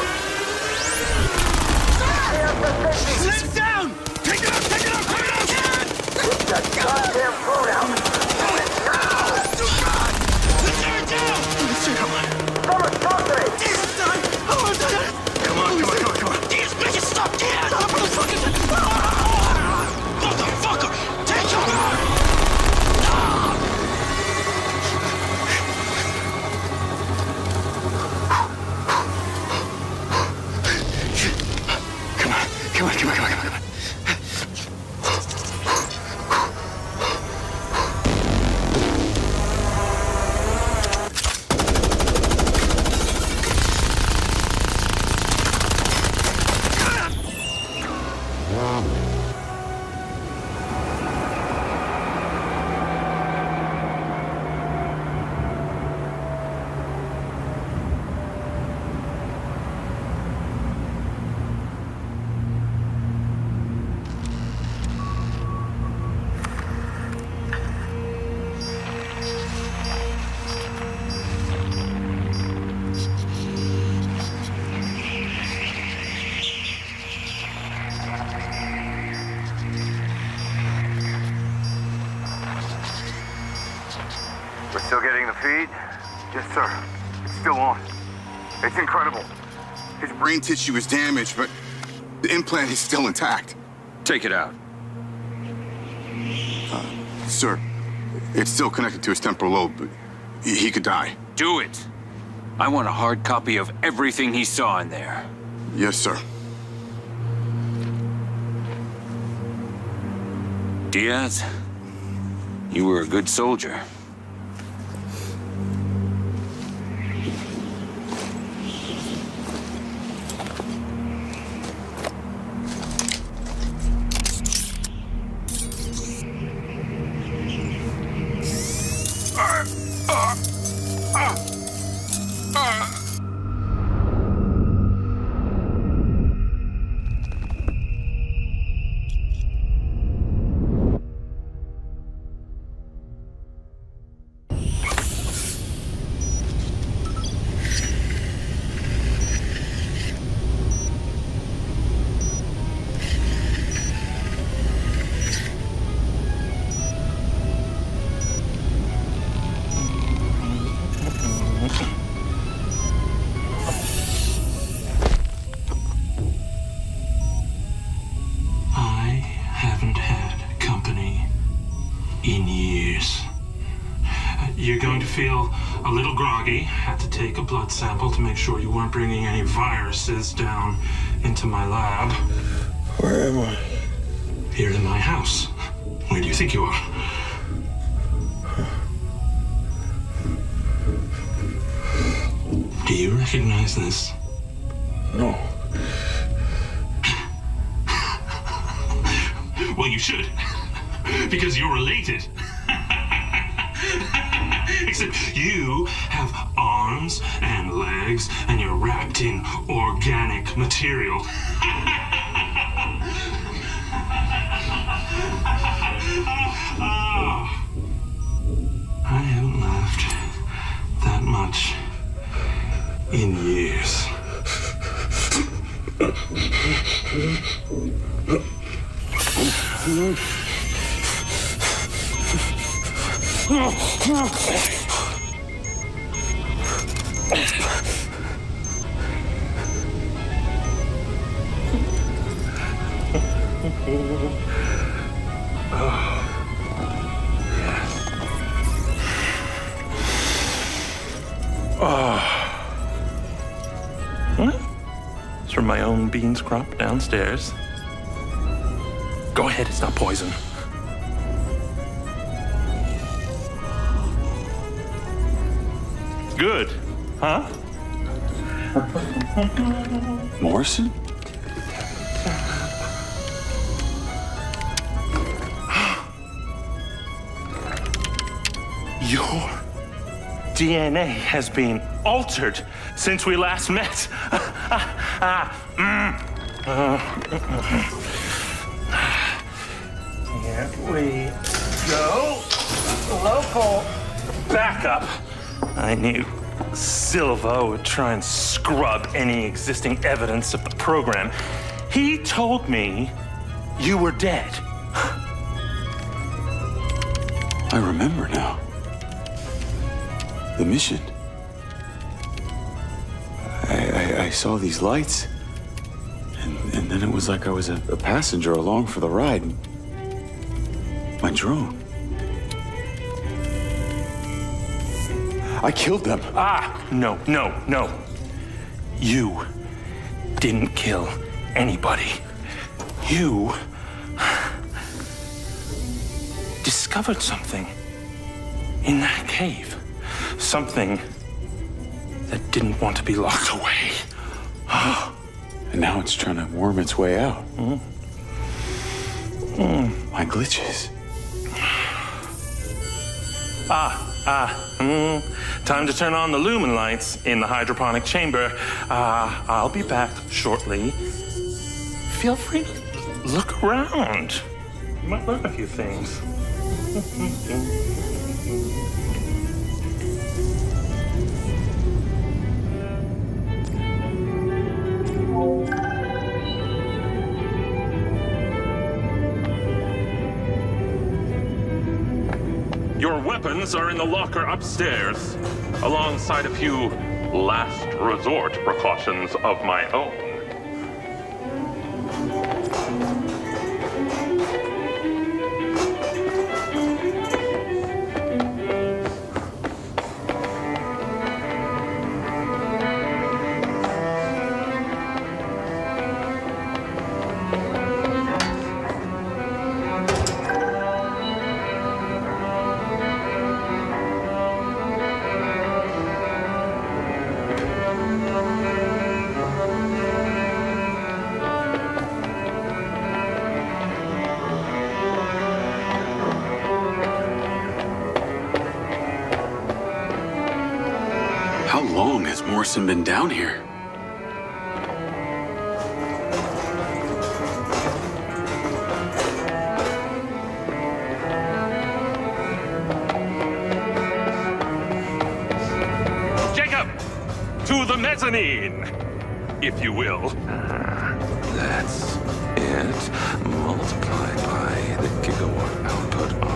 Sit down! Take it out! Take it out! Take it out! Get that goddamn phone out. Come on. Someone talk to me. Come on. These bitches stop dead! Motherfucker! Take your gun! Come on. We're still getting the feed? Yes, sir. It's still on. It's incredible. His brain tissue is damaged, but the implant is still intact. Take it out. Sir, it's still connected to his temporal lobe, but he could die. Do it. I want a hard copy of everything he saw in there. Yes, sir. Diaz, you were a good soldier. You're going to feel a little groggy. Had to take a blood sample to make sure you weren't bringing any viruses down into my lab. Where am I? Here in my house. Where do you think you are? Do you recognize this? No. Well, you should. Because you're related. Except you have arms and legs, and you're wrapped in organic material. I haven't laughed that much in years. It's from my own beans crop downstairs. Go ahead, it's not poison. Good, huh? Morrison? Your DNA has been altered since we last met. Here we go. Hello. backup. I knew Silva would try and scrub any existing evidence of the program. He told me you were dead. I remember now. The mission. I saw these lights, and then it was like I was a passenger along for the ride. My drone. I killed them. No. You didn't kill anybody. You discovered something in that cave. Something that didn't want to be locked away. And now it's trying to worm its way out. My glitches. Time to turn on the lumen lights in the hydroponic chamber. I'll be back shortly. Feel free to look around. You might learn a few things. Your weapons are in the locker upstairs, alongside a few last resort precautions of my own. How long has Morrison been down here? Jacob! To the mezzanine, if you will. That's it. Multiplied by the gigawatt output of...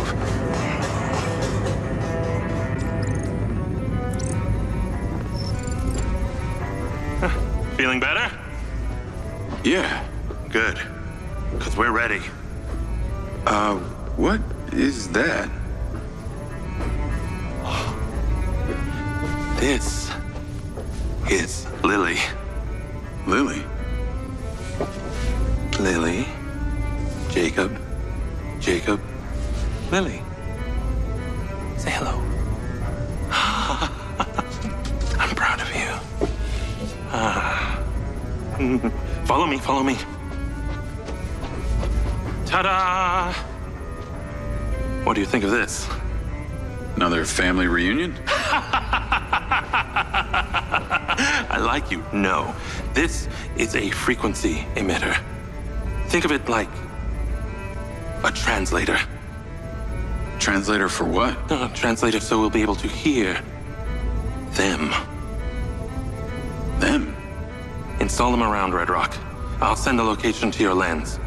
Feeling better? Yeah. Good. Because we're ready. What is that? This is Lily. Lily? Lily. Jacob. Jacob. Lily. Say hello. I'm proud of you. Follow me, follow me. Ta-da! What do you think of this? Another family reunion? I like you. No. This is a frequency emitter. Think of it like a translator. Translator for what? Translator so we'll be able to hear them. Them? Install them around Red Rock. I'll send the location to your lens.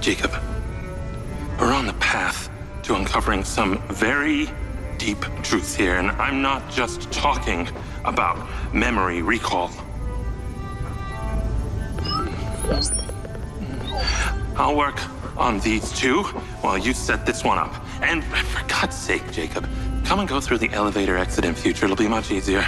Jacob, we're on the path to uncovering some very deep truths here, and I'm not just talking about memory recall. I'll work on these two while you set this one up. And for God's sake, Jacob, come and go through the elevator exit in future. It'll be much easier.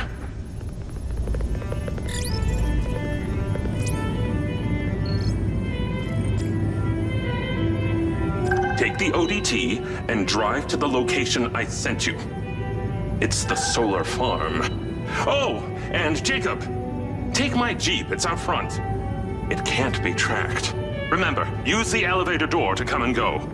Take the ODT and drive to the location I sent you. It's the solar farm. Oh, and Jacob, take my Jeep. It's out front. It can't be tracked. Remember, use the elevator door to come and go.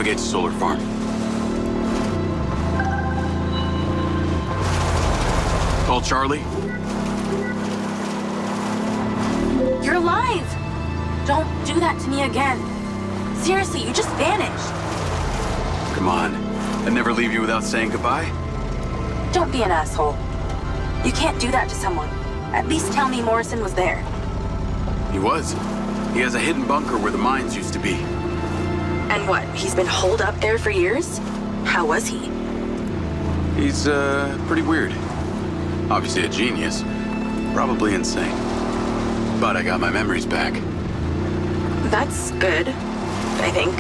navigate to Solar Farm. Call Charlie. You're alive! Don't do that to me again. Seriously, you just vanished. Come on. I'd never leave you without saying goodbye. Don't be an asshole. You can't do that to someone. At least tell me Morrison was there. He was. He has a hidden bunker where the mines used to be. And what, he's been holed up there for years? How was he? He's, pretty weird. Obviously a genius. Probably insane. But I got my memories back. That's good, I think.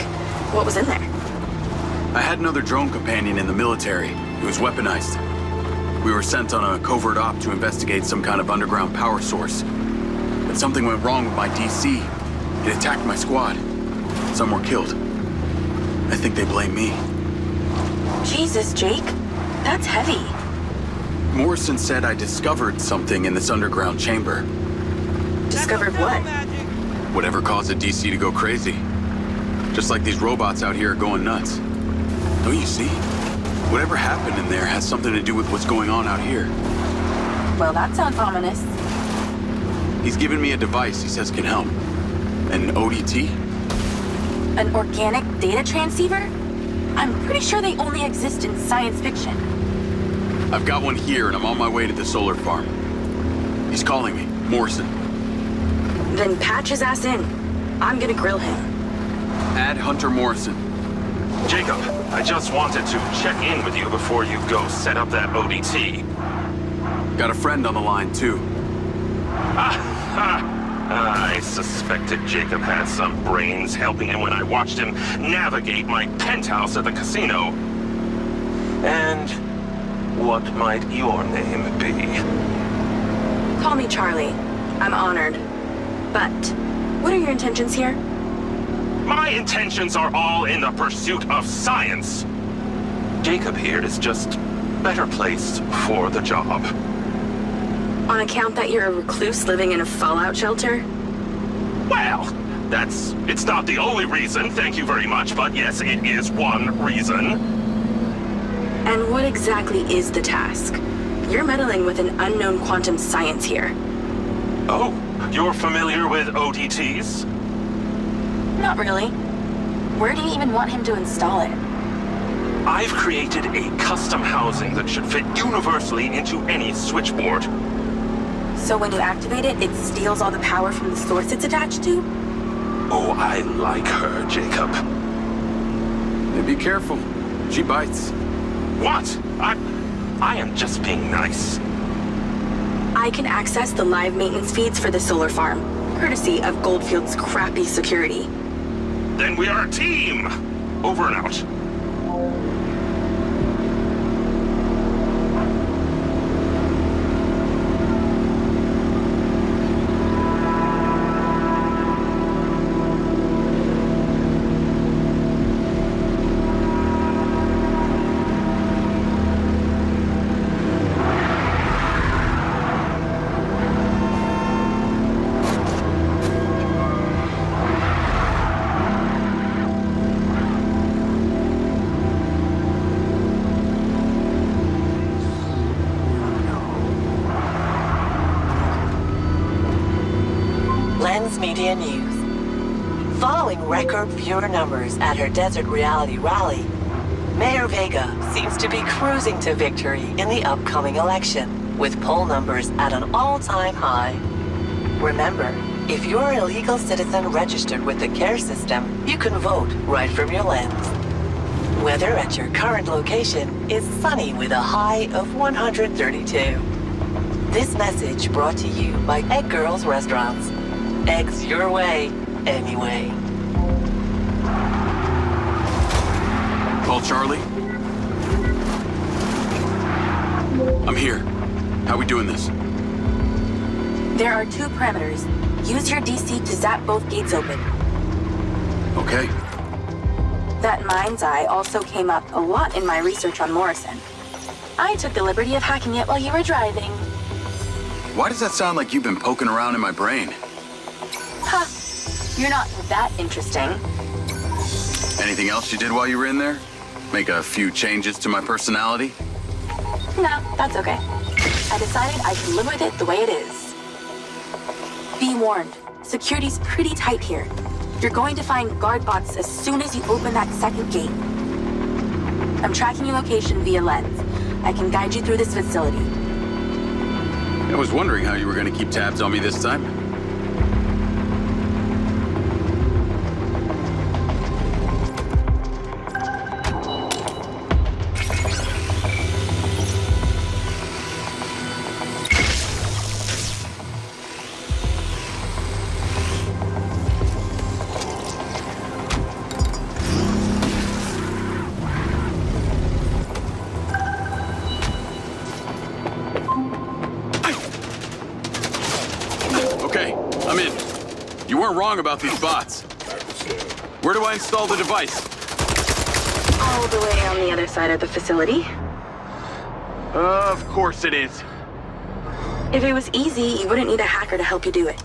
What was in there? I had another drone companion in the military. He was weaponized. We were sent on a covert op to investigate some kind of underground power source. But something went wrong with my DC. It attacked my squad. Some were killed. I think they blame me. Jesus, Jake. That's heavy. Morrison said I discovered something in this underground chamber. Discovered what? Whatever caused the DC to go crazy. Just like these robots out here are going nuts. Don't you see? Whatever happened in there has something to do with what's going on out here. Well, that sounds ominous. He's given me a device he says can help. An ODT? An organic data transceiver? I'm pretty sure they only exist in science fiction. I've got one here and I'm on my way to the solar farm. He's calling me, Morrison. Then patch his ass in. I'm gonna grill him. Add Hunter Morrison. Jacob, I just wanted to check in with you before you go set up that ODT. Got a friend on the line, too. I suspected Jacob had some brains helping him when I watched him navigate my penthouse at the casino. And what might your name be? Call me Charlie. I'm honored. But what are your intentions here? My intentions are all in the pursuit of science. Jacob here is just better placed for the job. On account that you're a recluse living in a fallout shelter? Well, it's not the only reason, thank you very much, but yes, it is one reason. And what exactly is the task? You're meddling with an unknown quantum science here. Oh, you're familiar with ODTs? Not really. Where do you even want him to install it? I've created a custom housing that should fit universally into any switchboard. So when you activate it, it steals all the power from the source it's attached to? Oh, I like her, Jacob. Hey, be careful. She bites. What? I am just being nice. I can access the live maintenance feeds for the solar farm, courtesy of Goldfield's crappy security. Then we are a team! Over and out. Media News. Following record viewer numbers at her Desert Reality rally, Mayor Vega seems to be cruising to victory in the upcoming election, with poll numbers at an all-time high. Remember, if you're an illegal citizen registered with the CARE system, you can vote right from your lens. Weather at your current location is sunny with a high of 132. This message brought to you by Egg Girls Restaurants. Eggs your way, anyway. Call Charlie. I'm here. How we doing this? There are two parameters. Use your DC to zap both gates open. Okay. That Mindseye also came up a lot in my research on Morrison. I took the liberty of hacking it while you were driving. Why does that sound like you've been poking around in my brain? Ha! You're not that interesting. Anything else you did while you were in there? Make a few changes to my personality? No, that's okay. I decided I can live with it the way it is. Be warned, security's pretty tight here. You're going to find guard bots as soon as you open that second gate. I'm tracking your location via lens. I can guide you through this facility. I was wondering how you were going to keep tabs on me this time. Okay, I'm in. You weren't wrong about these bots. Where do I install the device? All the way on the other side of the facility. Of course it is. If it was easy, you wouldn't need a hacker to help you do it.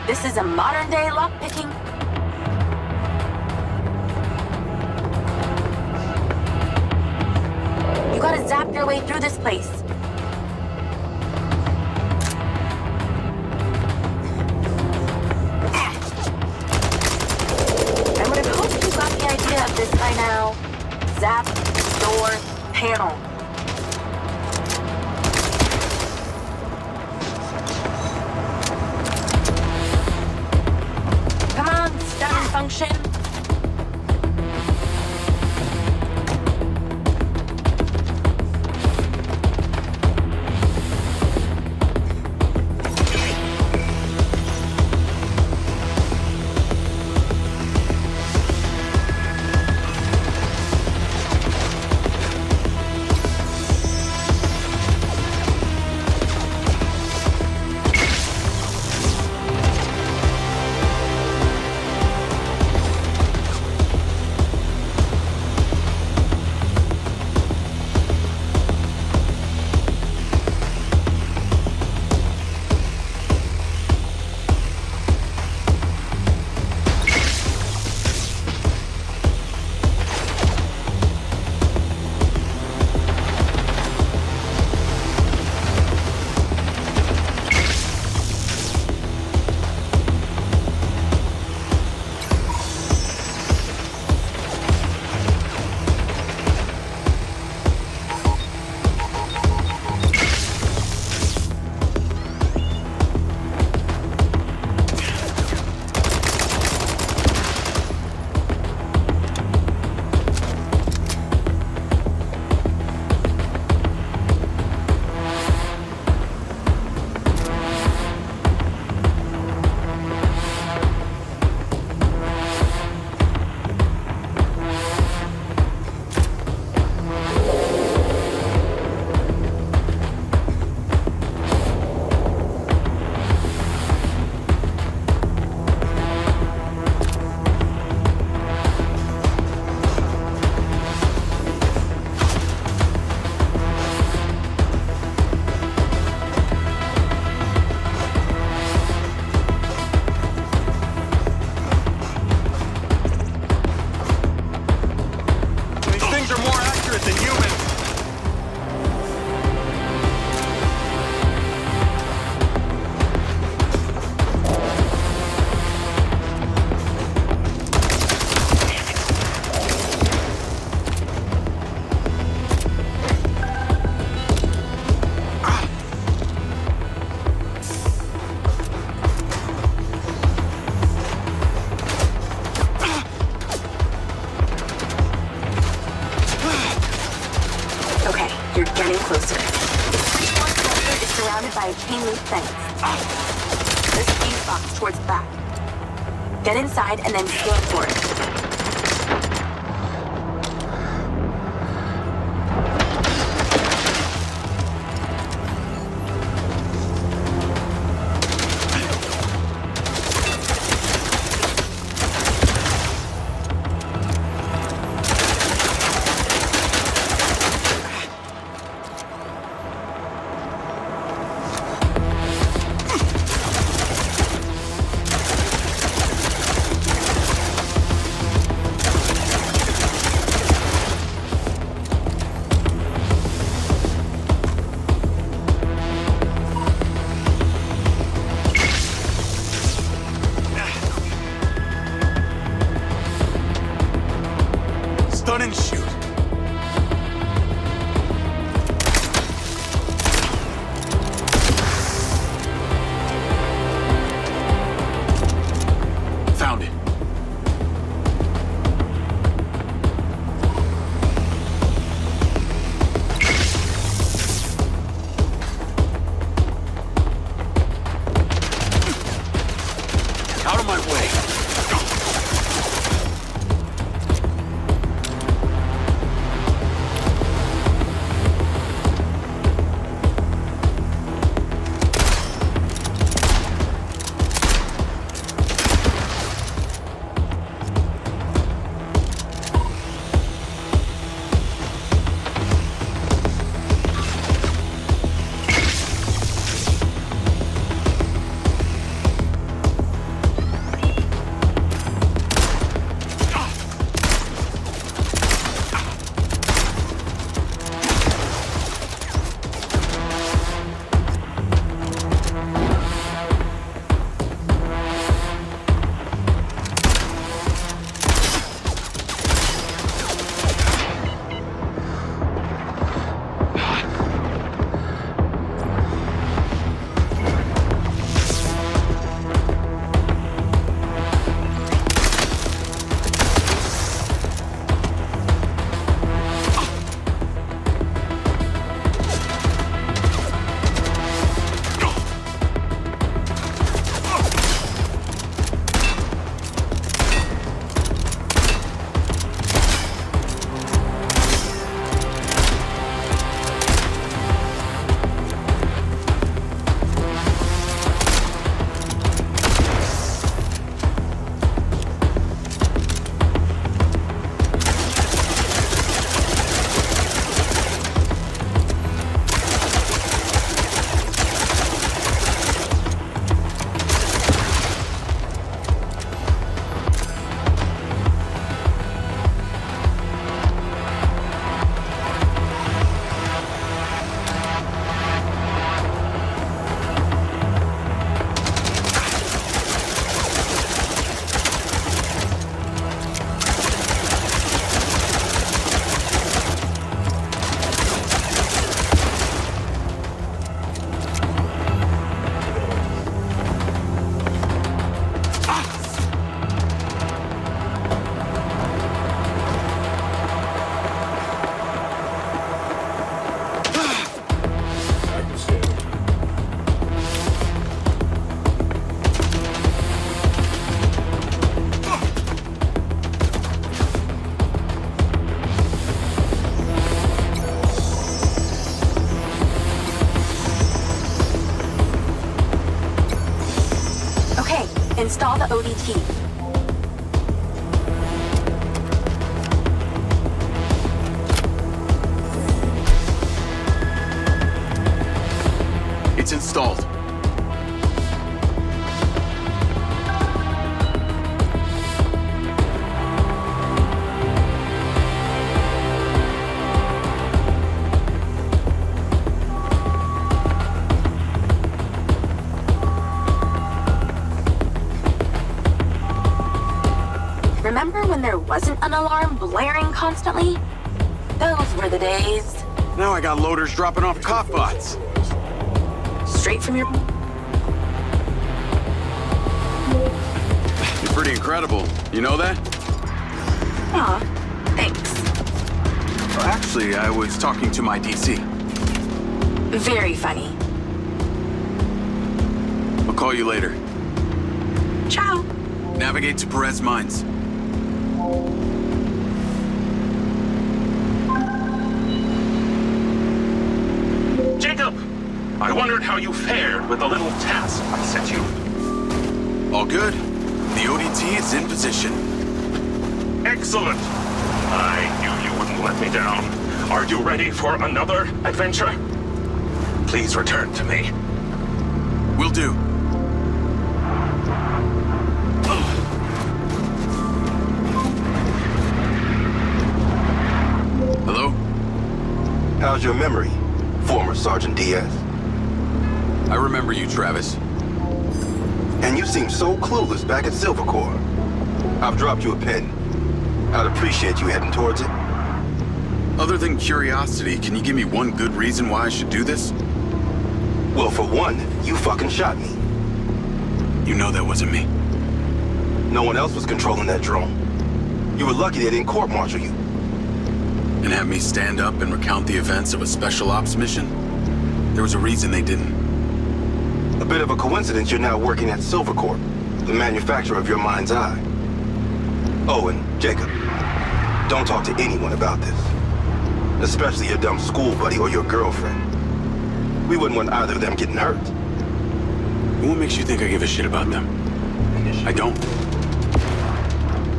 This is a modern-day lockpicking. You gotta zap your way through this place. I would have hoped you got the idea of this by now. Zap, door, panel. Function. You're getting closer. The free sector is surrounded by a chain link fence. There's a fuse box towards the back. Get inside and then scan for it. Stun and shoot. Found it. Out of my way. Install the ODT. It's installed. Remember when there wasn't an alarm blaring constantly? Those were the days. Now I got loaders dropping off cop bots. Straight from your... You're pretty incredible. You know that? Aw, thanks. Well, actually, I was talking to my DC. Very funny. I'll call you later. Ciao. Navigate to Perez Mines. Jacob! I wondered how you fared with the little task I sent you. All good. The ODT is in position. Excellent! I knew you wouldn't let me down. Are you ready for another adventure? Please return to me. Will do. Hello? How's your memory, former Sergeant Diaz? I remember you, Travis. And you seem so clueless back at Silver Corps. I've dropped you a pin. I'd appreciate you heading towards it. Other than curiosity, can you give me one good reason why I should do this? Well, for one, you fucking shot me. You know that wasn't me. No one else was controlling that drone. You were lucky they didn't court-martial you. And have me stand up and recount the events of a special ops mission? There was a reason they didn't. A bit of a coincidence you're now working at Silver Corp, the manufacturer of your Mindseye. Oh, and Jacob, don't talk to anyone about this. Especially your dumb school buddy or your girlfriend. We wouldn't want either of them getting hurt. What makes you think I give a shit about them? I don't.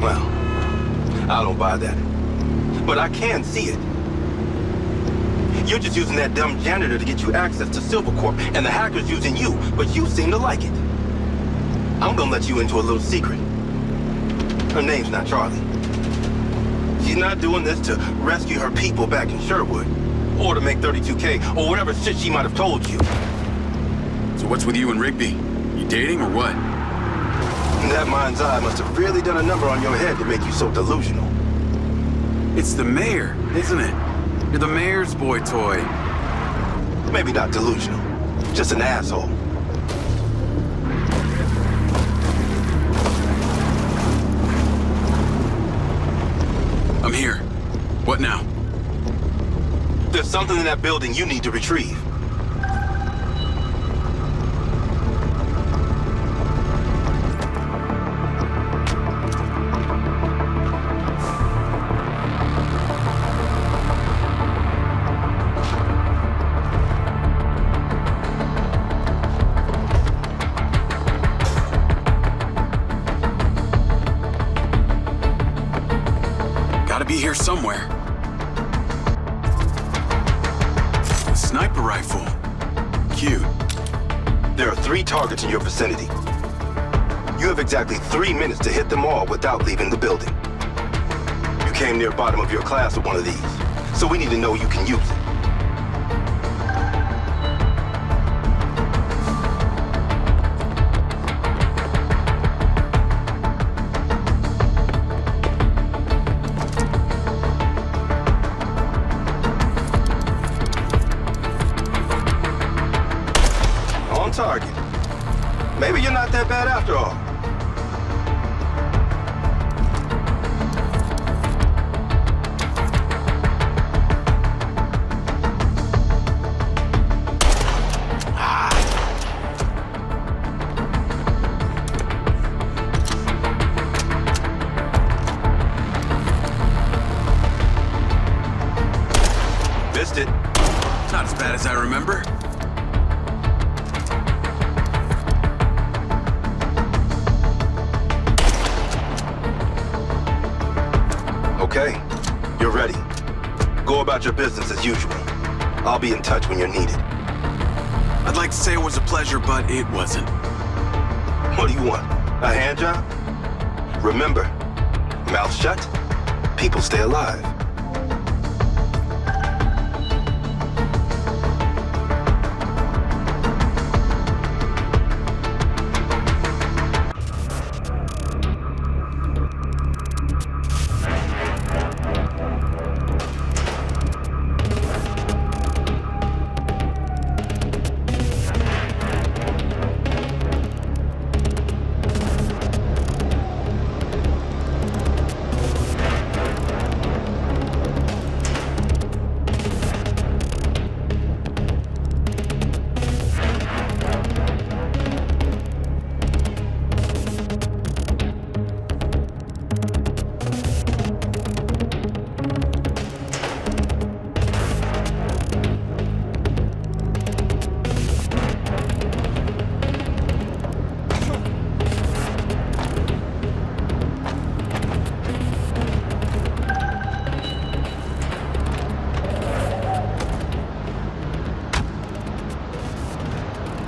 Well, I don't buy that. But I can see it. You're just using that dumb janitor to get you access to Silver Corp, and the hacker's using you, but you seem to like it. I'm gonna let you into a little secret. Her name's not Charlie. She's not doing this to rescue her people back in Sherwood, or to make 32K, or whatever shit she might have told you. So what's with you and Rigby? You dating or what? That Mindseye must have really done a number on your head to make you so delusional. It's the mayor, isn't it? You're the mayor's boy toy. Maybe not delusional, just an asshole. I'm here. What now? There's something in that building you need to retrieve. Gotta be here somewhere. A sniper rifle. Cute. There are 3 targets in your vicinity. You have exactly 3 minutes to hit them all without leaving the building. You came near bottom of your class with one of these, so we need to know you can use it. Target. Maybe you're not that bad after all. Missed it. Not as bad as I remember. Okay, you're ready. Go about your business as usual. I'll be in touch when you're needed. I'd like to say it was a pleasure, but it wasn't. What do you want? A hand job? Remember, mouth shut, people stay alive.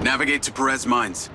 Navigate to Perez Mines.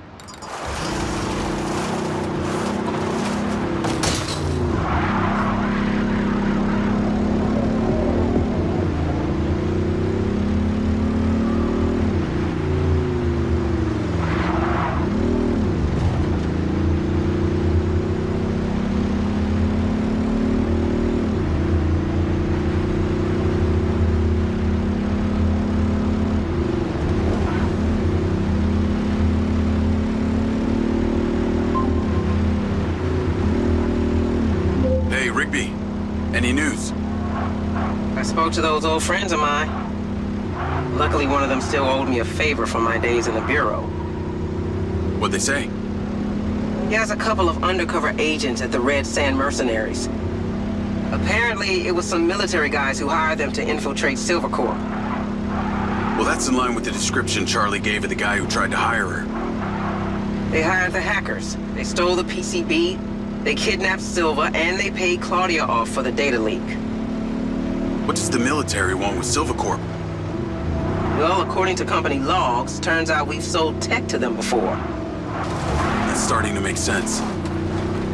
Hey, Rigby. Any news? I spoke to those old friends of mine. Luckily, one of them still owed me a favor from my days in the Bureau. What'd they say? He has a couple of undercover agents at the Red Sand Mercenaries. Apparently, it was some military guys who hired them to infiltrate Silvercorp. Well, that's in line with the description Charlie gave of the guy who tried to hire her. They hired the hackers. They stole the PCB, they kidnapped Silva, and they paid Claudia off for the data leak. What does the military want with Silvercorp? Well, according to company logs, turns out we've sold tech to them before. That's starting to make sense.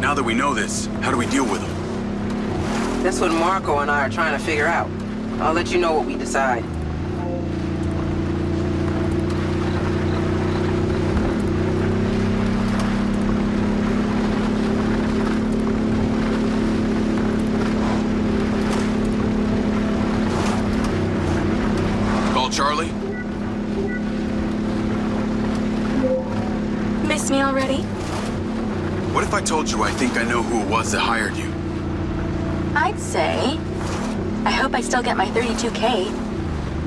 Now that we know this, how do we deal with them? That's what Marco and I are trying to figure out. I'll let you know what we decide. Charlie? Miss me already? What if I told you I think I know who it was that hired you? I'd say, I hope I still get my 32K.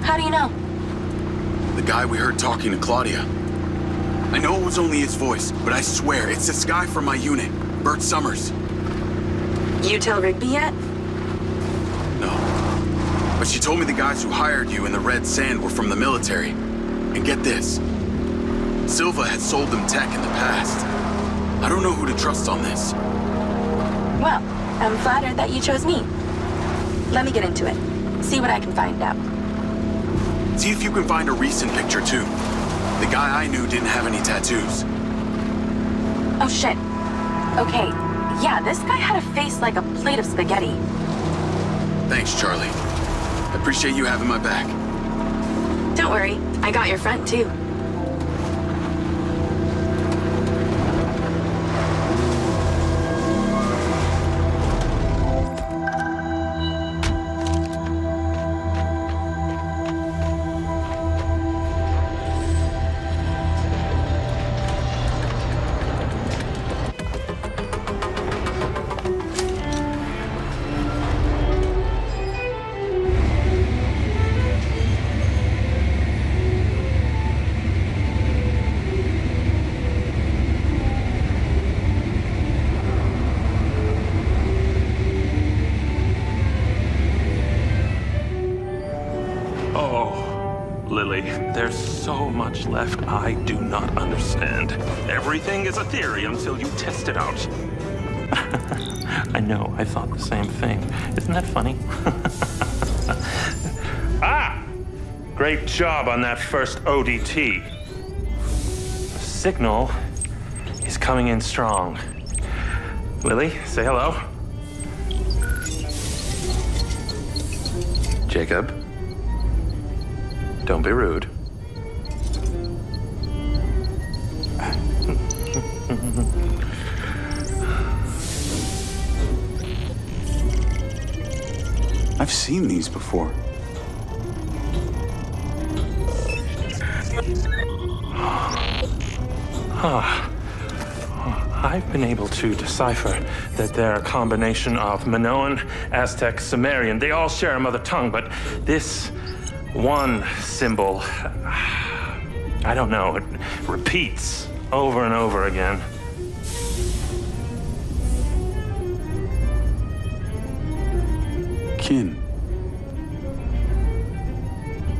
How do you know? The guy we heard talking to Claudia. I know it was only his voice, but I swear it's this guy from my unit, Bert Summers. You tell Rigby yet? No. But she told me the guys who hired you in the Red Sand were from the military. And get this. Silva had sold them tech in the past. I don't know who to trust on this. Well, I'm flattered that you chose me. Let me get into it. See what I can find out. See if you can find a recent picture, too. The guy I knew didn't have any tattoos. Oh, shit. Okay. Yeah, this guy had a face like a plate of spaghetti. Thanks, Charlie. I appreciate you having my back. Don't worry, I got your front too. Lily, there's so much left I do not understand. Everything is a theory until you test it out. I know, I thought the same thing. Isn't that funny? Ah! Great job on that first ODT. Signal is coming in strong. Lily, say hello. Jacob, don't be rude. I've seen these before. I've been able to decipher that they're a combination of Minoan, Aztec, Sumerian. They all share a mother tongue, but this one symbol, I don't know, it repeats over and over again. Kin.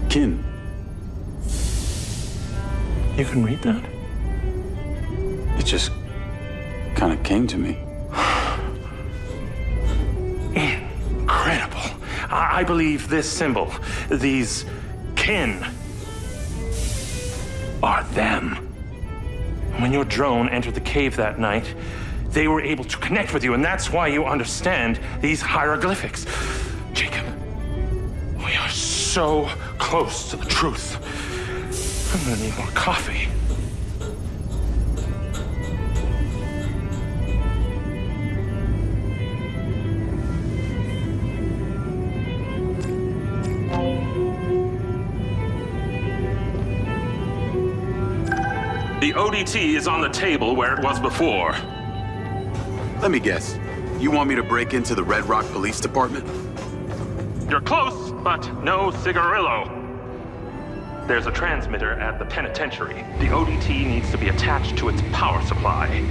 Kin. You can read that? It just kind of came to me. Incredible. I believe this symbol, these kin, are them. When your drone entered the cave that night, they were able to connect with you, and that's why you understand these hieroglyphics. Jacob, we are so close to the truth. I'm gonna need more coffee. The ODT is on the table where it was before. Let me guess. You want me to break into the Red Rock Police Department? You're close, but no cigarillo. There's a transmitter at the penitentiary. The ODT needs to be attached to its power supply.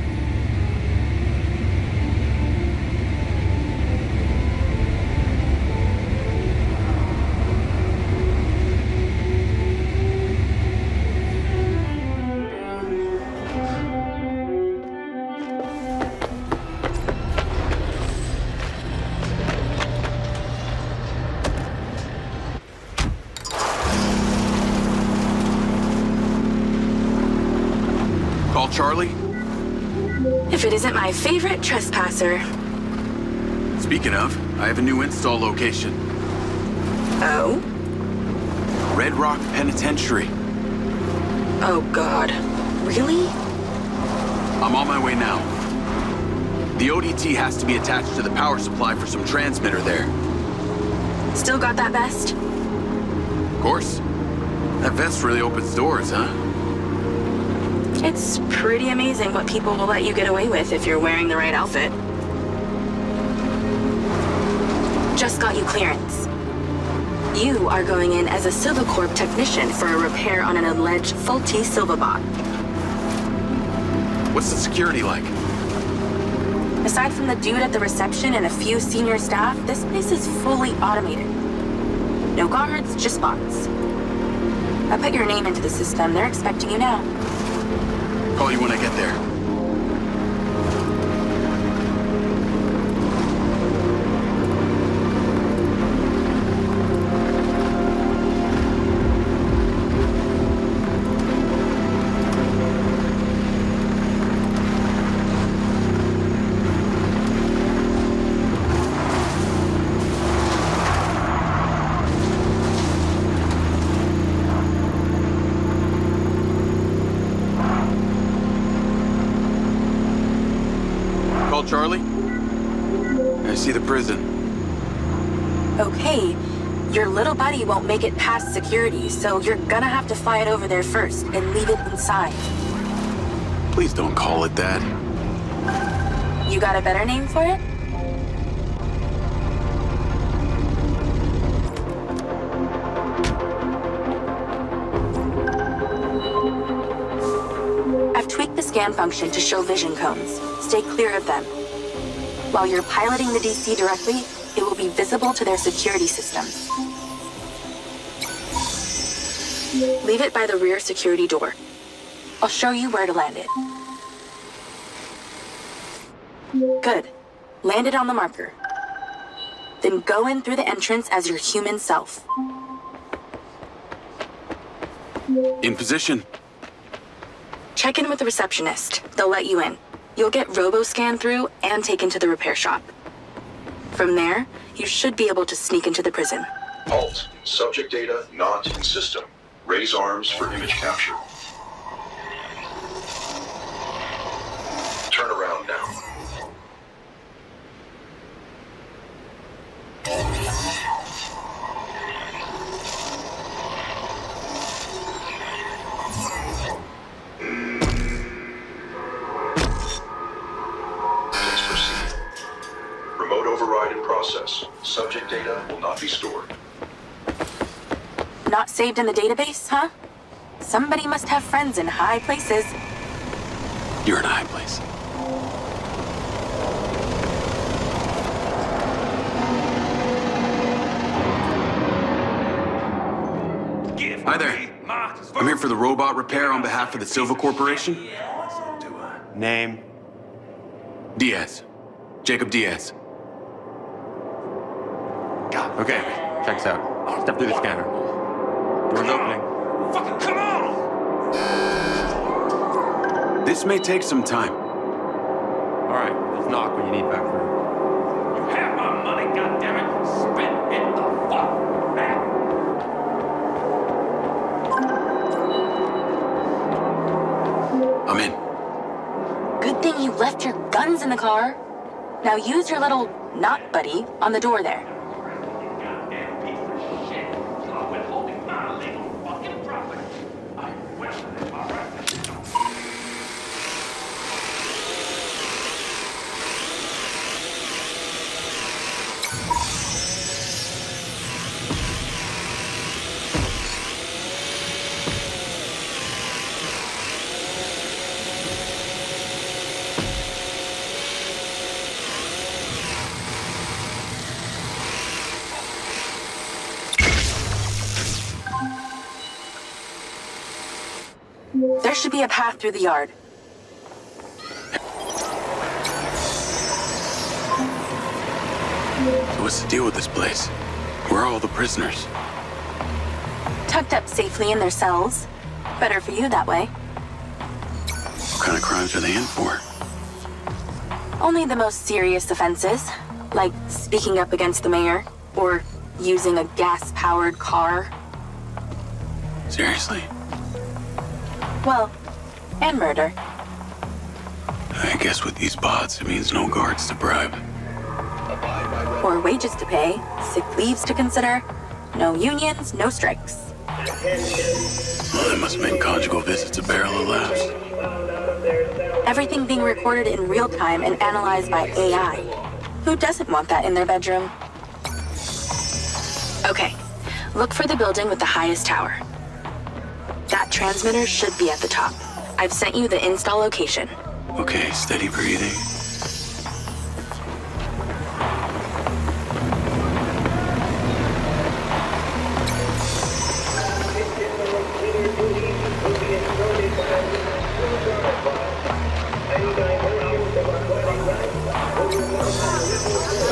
Call Charlie? If it isn't my favorite trespasser. Speaking of, I have a new install location. Oh? Red Rock Penitentiary. Oh, God. Really? I'm on my way now. The ODT has to be attached to the power supply for some transmitter there. Still got that vest? Of course. That vest really opens doors, huh? It's pretty amazing what people will let you get away with if you're wearing the right outfit. Just got you clearance. You are going in as a Silvercorp technician for a repair on an alleged faulty Silverbot. What's the security like? Aside from the dude at the reception and a few senior staff, this place is fully automated. No guards, just bots. I put your name into the system. They're expecting you now. Call you when I get there. Charlie? I see the prison. Okay, your little buddy won't make it past security, so you're gonna have to fly it over there first and leave it inside. Please don't call it that. You got a better name for it? I've tweaked the scan function to show vision cones. Stay clear of them. While you're piloting the DC directly, it will be visible to their security systems. Leave it by the rear security door. I'll show you where to land it. Good. Land it on the marker. Then go in through the entrance as your human self. In position. Check in with the receptionist. They'll let you in. You'll get robo-scanned through and taken to the repair shop. From there, you should be able to sneak into the prison. Halt. Subject data not in system. Raise arms for image capture. Turn around now. Please proceed. Remote override in process. Subject data will not be stored. Not saved in the database, huh? Somebody must have friends in high places. You're in a high place. Hi there. I'm here for the robot repair on behalf of the Silva Corporation. Name? Diaz. Jacob Diaz. Okay, check this out. Step through the scanner. Door's opening. Fucking come on! This may take some time. All right, let's knock when you need back room. You have my money, goddammit! Spit it the fuck back! I'm in. Good thing you left your guns in the car. Now use your little knot buddy on the door there. Goddamn piece of shit! You're withholding my illegal fucking property! I will, all right? There should be a path through the yard. So what's the deal with this place? Where are all the prisoners? Tucked up safely in their cells. Better for you that way. What kind of crimes are they in for? Only the most serious offenses, like speaking up against the mayor, or using a gas-powered car. Seriously? Well, and murder. I guess with these bots, it means no guards to bribe. Or wages to pay, sick leaves to consider, no unions, no strikes. Well, that must make conjugal visits a barrel of laughs. Everything being recorded in real time and analyzed by AI. Who doesn't want that in their bedroom? Okay, look for the building with the highest tower. That transmitter should be at the top. I've sent you the install location. Okay, steady breathing.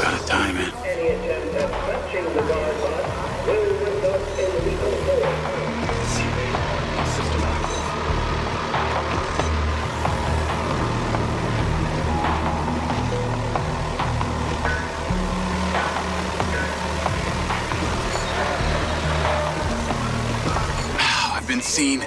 Gotta time it. I've been seen.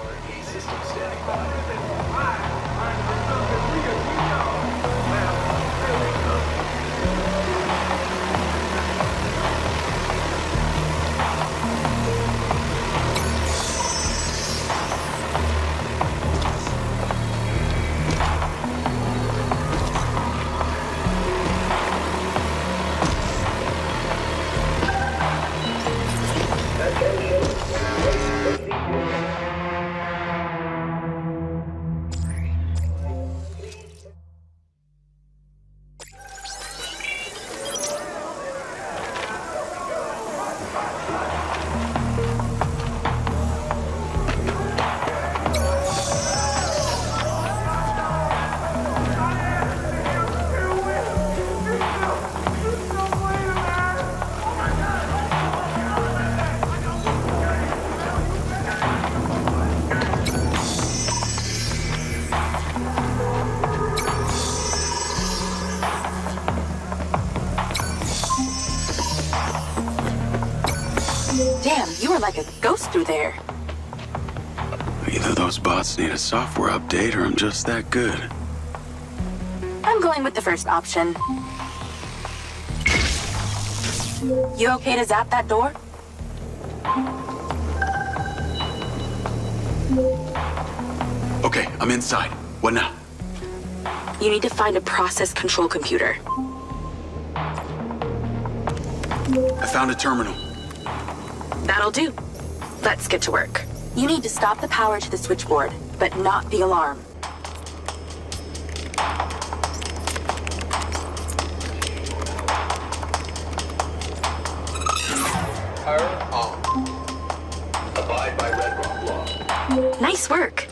Damn, you were like a ghost through there. Either those bots need a software update or I'm just that good. I'm going with the first option. You okay to zap that door? Okay, I'm inside. What now? You need to find a process control computer. I found a terminal. That'll do. Let's get to work. You need to stop the power to the switchboard, but not the alarm. Power on. Abide by Red Rock law. Nice work.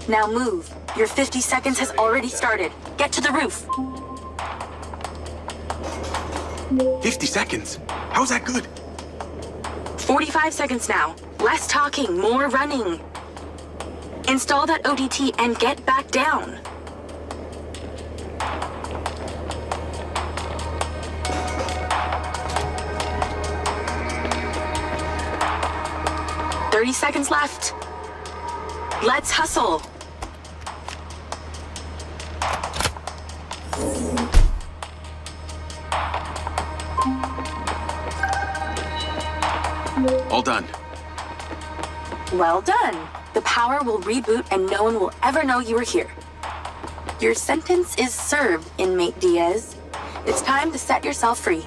Now move. Your 50 seconds has already started. Get to the roof. 50 seconds? How's that good? 45 seconds now. Less talking, more running. Install that ODT and get back down. "30 seconds left. Let's hustle." All done. Well done. The power will reboot and no one will ever know you were here. Your sentence is served, inmate Diaz. It's time to set yourself free.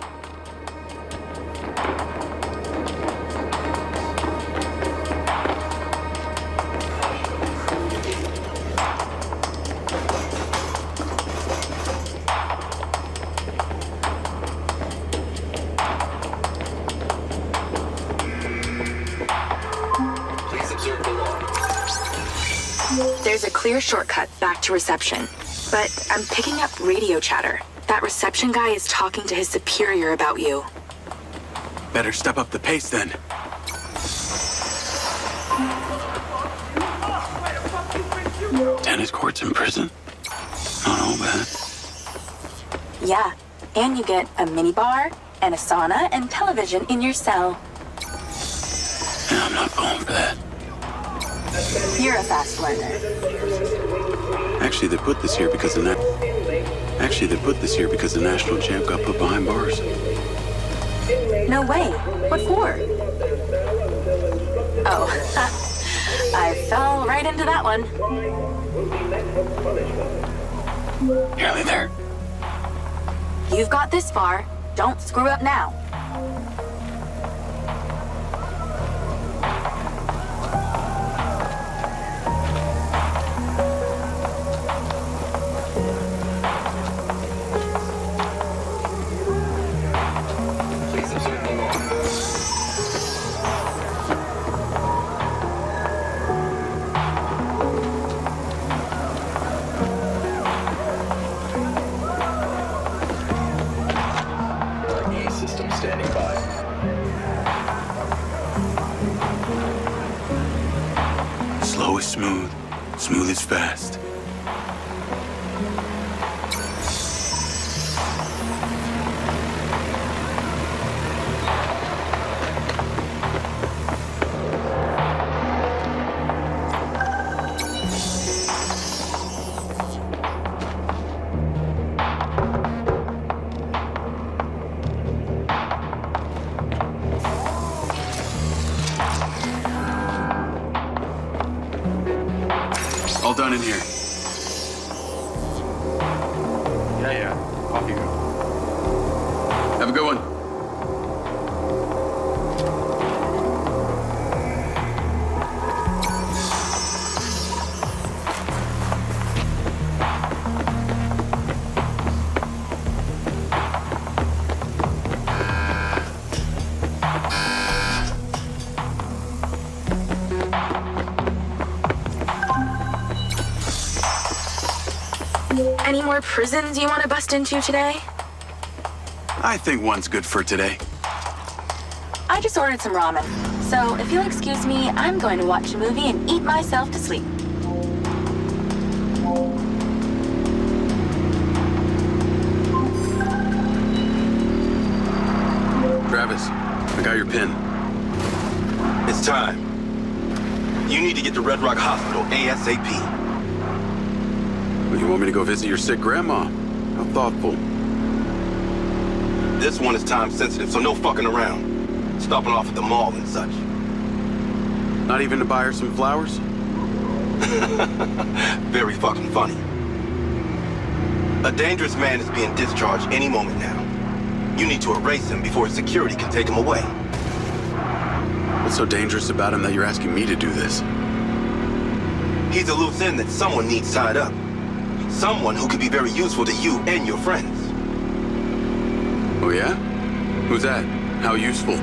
There's a clear shortcut back to reception, but I'm picking up radio chatter. That reception guy is talking to his superior about you. Better step up the pace then. Tennis courts in prison? Not all bad. Yeah, and you get a minibar and a sauna and television in your cell. Yeah, I'm not falling for that. You're a fast learner. Actually, they put this here because the national champ got put behind bars. No way. What for? Oh, I fell right into that one. Nearly there. You've got this far. Don't screw up now. System standing by. Slow is smooth. Smooth is fast. All done in here. Yeah. Off you go. Have a good one. Any more prisons you want to bust into today? I think one's good for today. I just ordered some ramen. So if you'll excuse me, I'm going to watch a movie and eat myself to sleep. Travis, I got your pin. It's time. You need to get to Red Rock Hospital ASAP. You want me to go visit your sick grandma? How thoughtful. This one is time sensitive, so no fucking around. Stopping off at the mall and such. Not even to buy her some flowers? Very fucking funny. A dangerous man is being discharged any moment now. You need to erase him before security can take him away. What's so dangerous about him that you're asking me to do this? He's a loose end that someone needs tied up. Someone who could be very useful to you and your friends. Oh yeah? Who's that? How useful?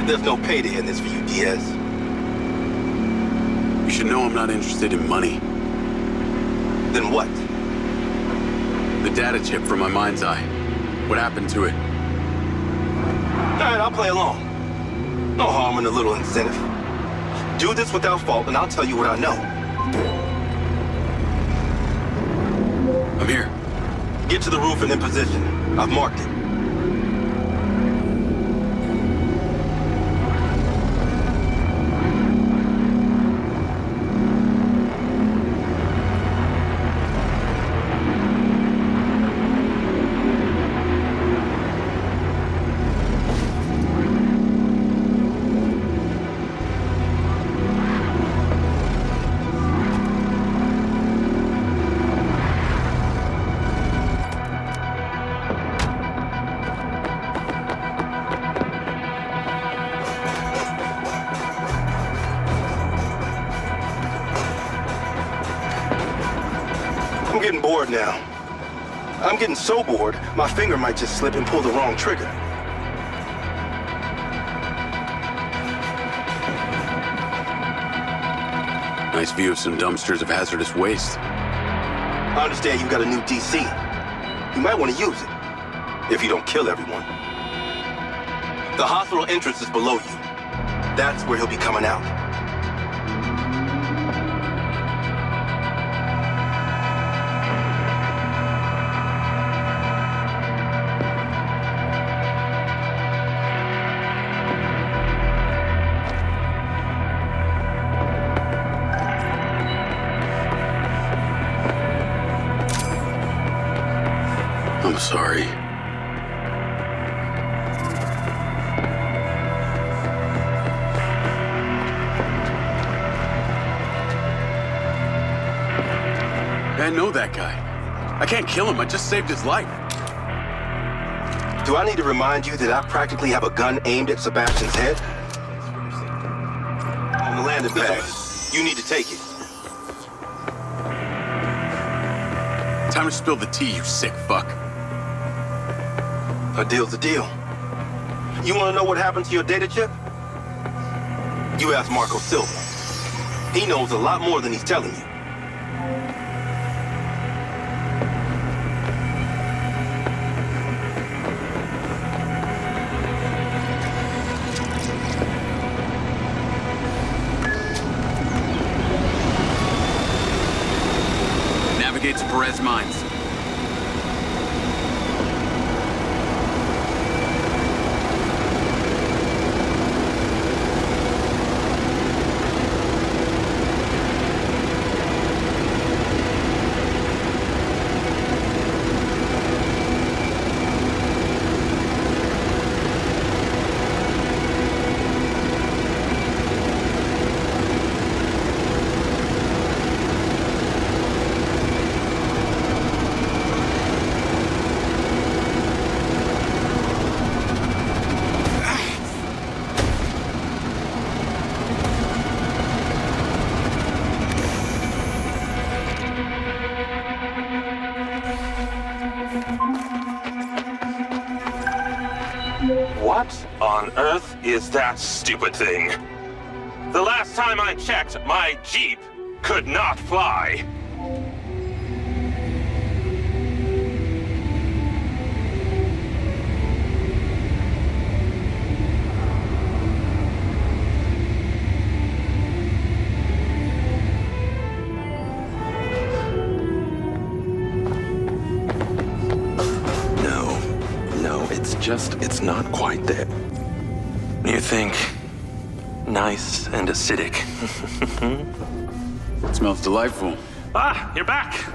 There's no payday in this for you, Diaz. You should know I'm not interested in money. Then what? The data chip from my Mindseye. What happened to it? All right, I'll play along. No harm in a little incentive. Do this without fault, and I'll tell you what I know. I'm here. Get to the roof and in position. I've marked it. I'm getting bored now. I'm getting so bored, my finger might just slip and pull the wrong trigger. Nice view of some dumpsters of hazardous waste. I understand you've got a new DC. You might want to use it, if you don't kill everyone. The hospital entrance is below you. That's where he'll be coming out. I'm sorry. I know that guy. I can't kill him. I just saved his life. Do I need to remind you that I practically have a gun aimed at Sebastian's head? On the landing pad. You need to take it. Time to spill the tea, you sick fuck. A deal's a deal. You want to know what happened to your data chip? You ask Marco Silva. He knows a lot more than he's telling you. Navigate to Perez Mines. What on earth is that stupid thing? The last time I checked, my Jeep could not fly. It's not quite there. You think nice and acidic. It smells delightful. Ah, you're back.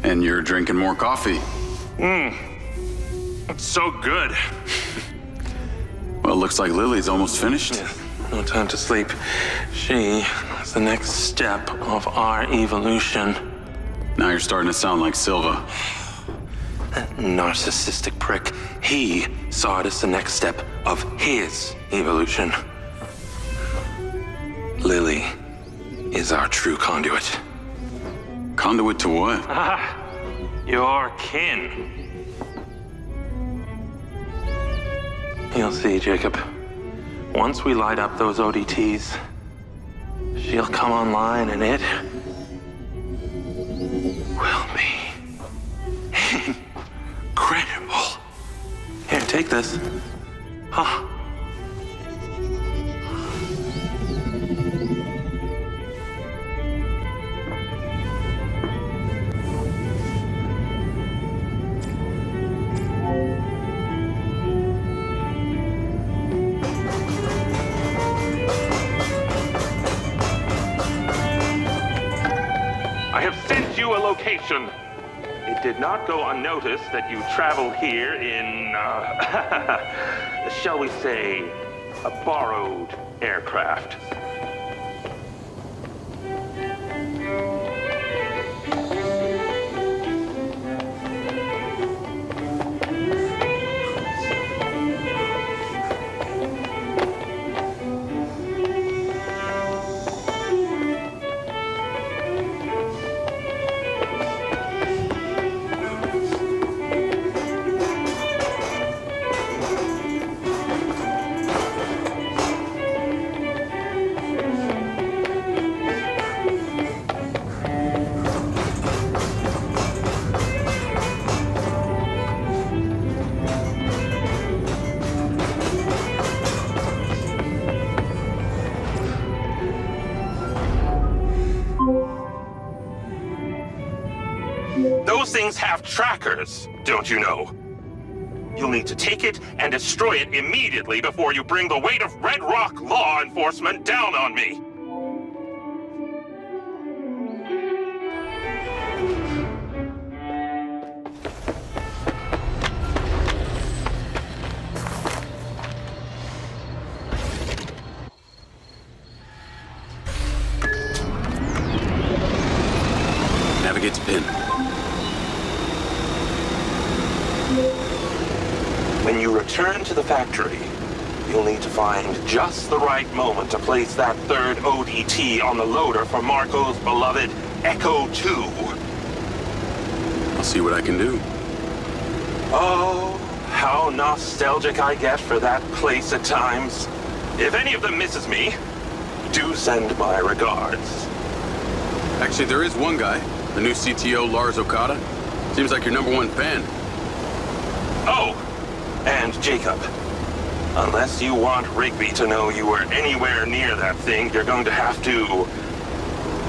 And you're drinking more coffee. It's so good. Well, looks like Lily's almost finished. Yeah, no time to sleep. She is the next step of our evolution. Now you're starting to sound like Silva. That narcissistic prick. He saw it as the next step of his evolution. Lily is our true conduit. Conduit to what? Your kin. You'll see, Jacob. Once we light up those ODTs, she'll come online and it will be incredible. Here, take this. Huh. sent you a location. It did not go unnoticed that you traveled here in, shall we say, a borrowed aircraft. Those things have trackers, don't you know? You'll need to take it and destroy it immediately before you bring the weight of Red Rock law enforcement down on me. Navigate to pin. When you return to the factory, you'll need to find just the right moment to place that third ODT on the loader for Marco's beloved Echo 2. I'll see what I can do. Oh, how nostalgic I get for that place at times. If any of them misses me, do send my regards. Actually, there is one guy, the new CTO, Lars Okada. Seems like your #1 fan. Oh, and Jacob. Unless you want Rigby to know you were anywhere near that thing, you're going to have to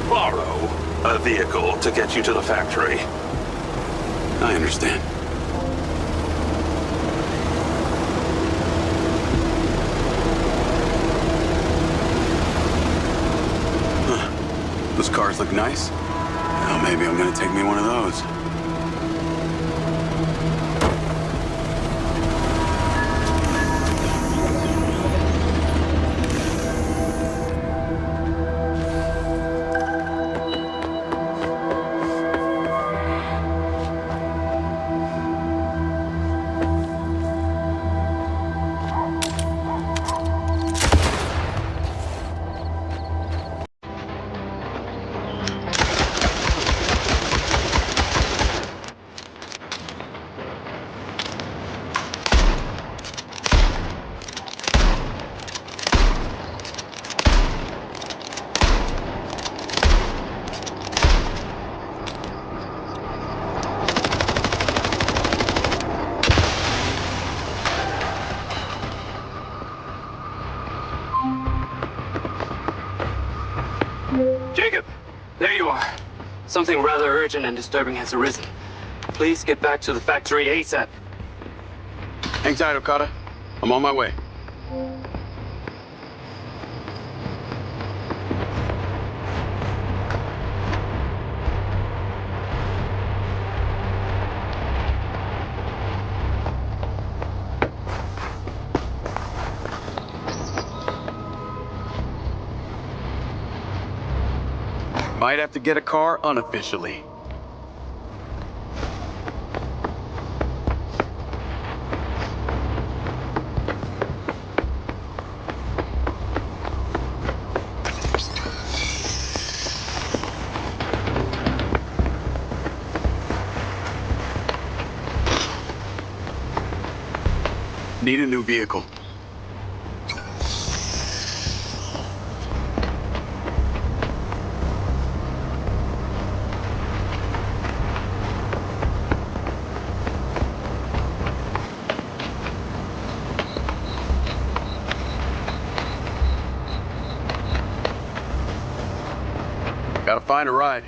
borrow a vehicle to get you to the factory. I understand. Huh. Those cars look nice. Well, maybe I'm gonna take me one of those. Jacob, there you are. Something rather urgent and disturbing has arisen. Please get back to the factory ASAP. Hang tight, Okada. I'm on my way. Might have to get a car unofficially. Need a new vehicle. Gotta find a ride.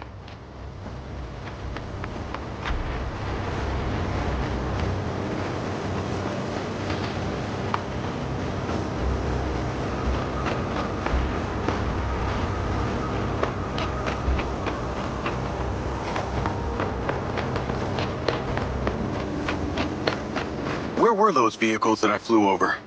were those vehicles that I flew over?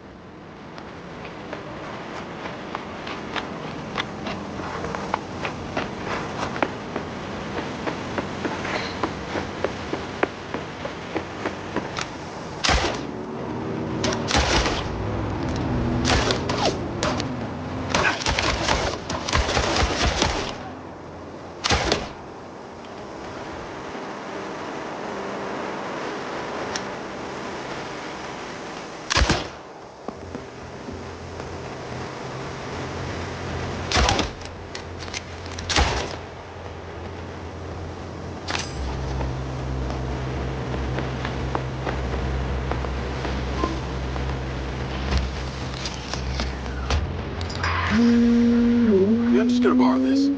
Yeah, I'm just gonna borrow this.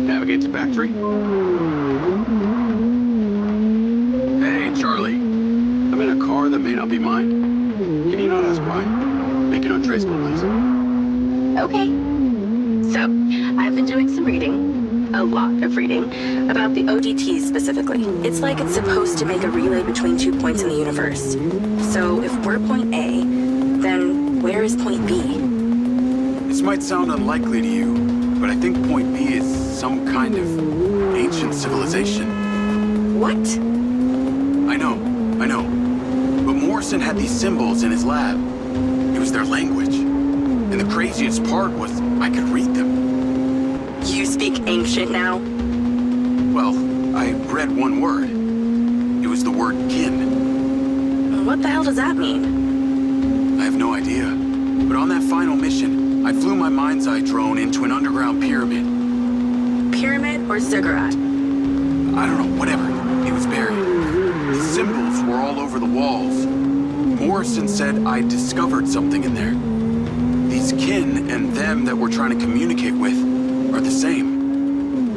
Navigate to factory. Hey, Charlie. I'm in a car that may not be mine. Can you not ask why? Make it untraceable, please. Okay. So, I've been doing some reading, a lot of reading, about the ODTs specifically. It's like it's supposed to make a relay between 2 points in the universe. So, if we're point A, then where is point B? This might sound unlikely to you, but I think point B is some kind of ancient civilization. What? I know. But Morrison had these symbols in his lab. It was their language. And the craziest part was I could read them. You speak ancient now? Well, I read one word. It was the word kin. What the hell does that mean? I have no idea. But on that final mission, I flew my Mindseye drone into an underground pyramid. Pyramid or ziggurat? I don't know, whatever. It was buried. The symbols were all over the walls. Morrison said I discovered something in there. These kin and them that we're trying to communicate with are the same.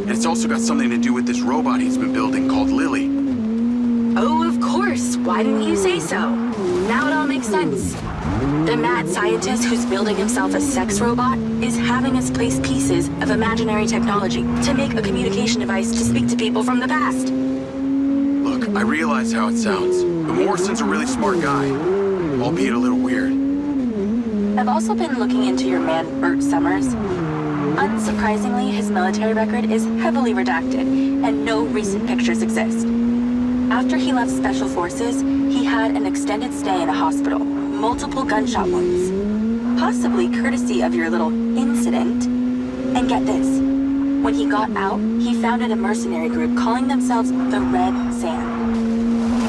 And it's also got something to do with this robot he's been building called Lily. Oh, of course. Why didn't you say so? Now it all makes sense. The mad scientist who's building himself a sex robot is having us place pieces of imaginary technology to make a communication device to speak to people from the past. Look, I realize how it sounds, but Morrison's a really smart guy, albeit a little weird. I've also been looking into your man, Bert Summers. Unsurprisingly, his military record is heavily redacted, and no recent pictures exist. After he left Special Forces, he had an extended stay in a hospital, multiple gunshot wounds. Possibly courtesy of your little incident. And get this, when he got out, he founded a mercenary group calling themselves the Red Sand.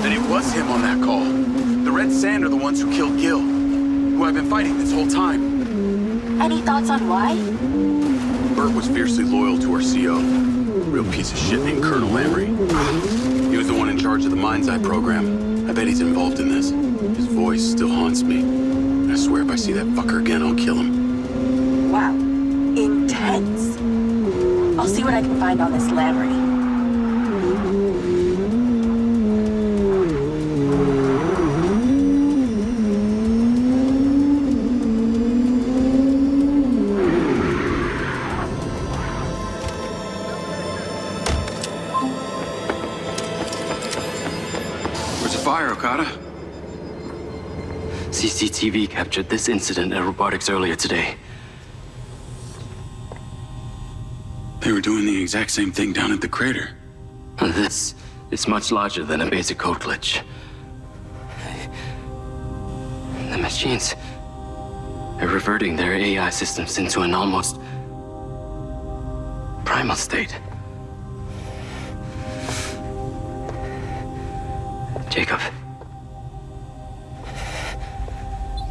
Then it was him on that call. The Red Sand are the ones who killed Gil, who I've been fighting this whole time. Any thoughts on why? Bert was fiercely loyal to our CO. Real piece of shit named Colonel Lamory. He was the one in charge of the Mindseye program. I bet he's involved in this. His voice still haunts me. I swear if I see that fucker again, I'll kill him. Wow. Intense. I'll see what I can find on this Lamory. Fire, Okada. CCTV captured this incident at robotics earlier today. They were doing the exact same thing down at the crater. This is much larger than a basic code glitch. The machines are reverting their AI systems into an almost primal state. Jacob.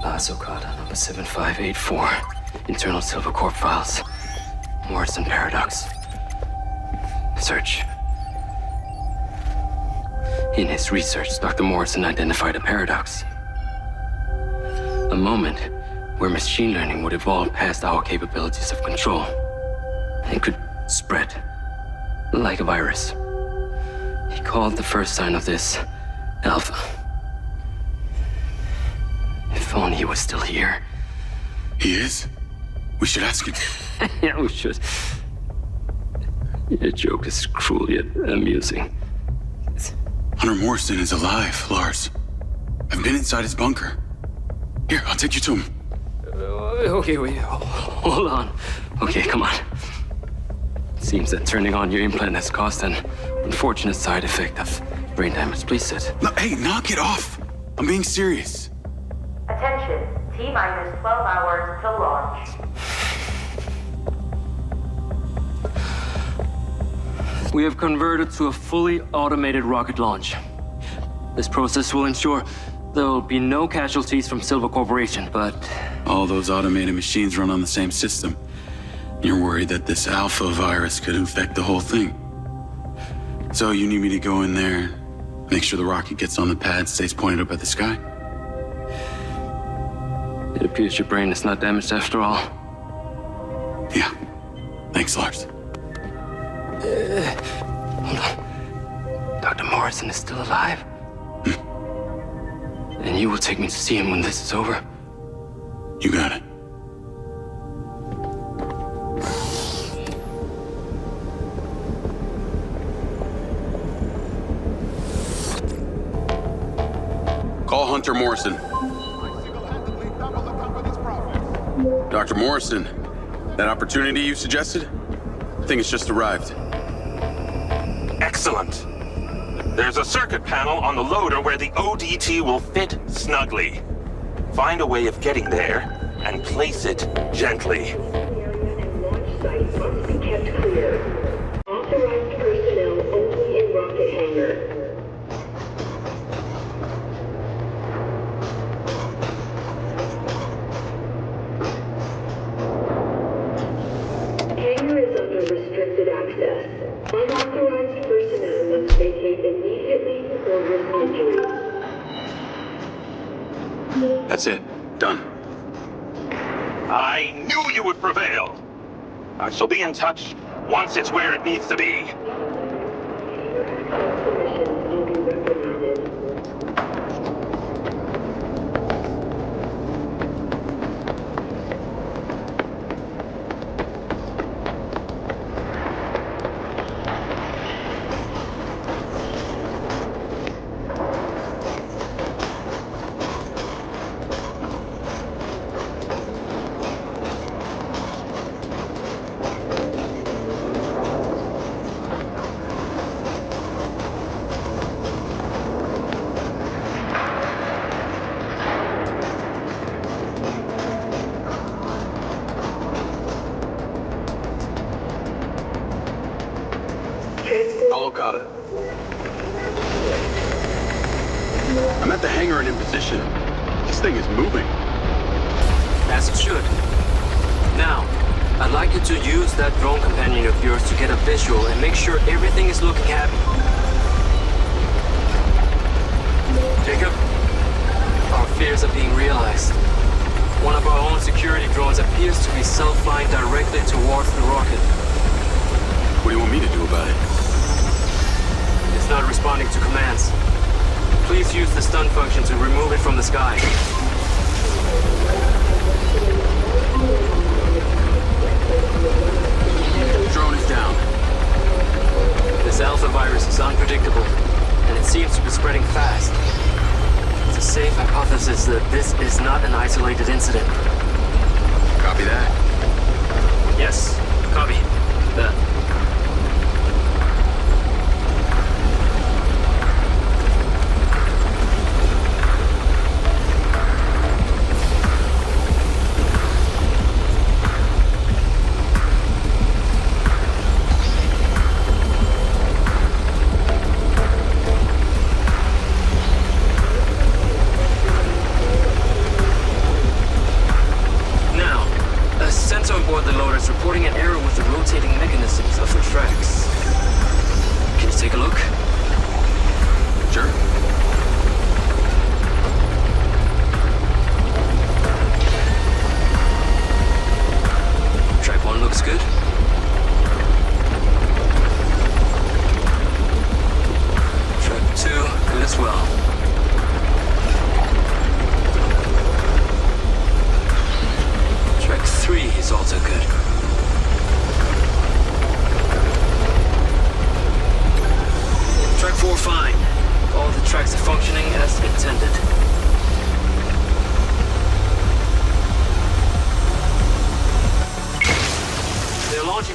Last Okada, number 7584. Internal Silver Corp files. Morrison Paradox. Search. In his research, Dr. Morrison identified a paradox. A moment where machine learning would evolve past our capabilities of control. It could spread like a virus. He called the first sign of this Alpha. If only he was still here. He is? We should ask him. Yeah, we should. Your joke is cruel yet amusing. Hunter Morrison is alive, Lars. I've been inside his bunker. Here, I'll take you to him. Okay, wait. Hold on. Okay, come on. Seems that turning on your implant has caused an unfortunate side effect of brain damage. Please sit. No, hey, knock it off. I'm being serious. Attention, T-minus 12 hours to launch. We have converted to a fully automated rocket launch. This process will ensure there will be no casualties from Silver Corporation, but... All those automated machines run on the same system. You're worried that this alpha virus could infect the whole thing. So you need me to go in there, make sure the rocket gets on the pad, stays pointed up at the sky? It appears your brain is not damaged after all. Yeah. Thanks, Lars. Hold on. Dr. Morrison is still alive? And you will take me to see him when this is over? You got it. Call Hunter Morrison. Dr. Morrison, that opportunity you suggested? I think it's just arrived. Excellent. There's a circuit panel on the loader where the ODT will fit snugly. Find a way of getting there and place it gently. Launch site must be kept clear. Authorized personnel only in rocket hangar. Hangar is under restricted access. Unauthorized personnel must vacate immediately or risk injury. That's it. Done. I knew you would prevail. I shall be in touch once it's where it needs to be. All got it. I'm at the hangar and in position. This thing is moving. As it should. Now, I'd like you to use that drone companion of yours to get a visual and make sure everything is looking happy. Jacob, our fears are being realized. One of our own security drones appears to be self-flying directly towards the rocket. What do you want me to do about it? It's not responding to commands. Please use the stun function to remove it from the sky. Drone is down. This alpha virus is unpredictable, and it seems to be spreading fast. It's a safe hypothesis that this is not an isolated incident. Copy that. Yes, copy. That.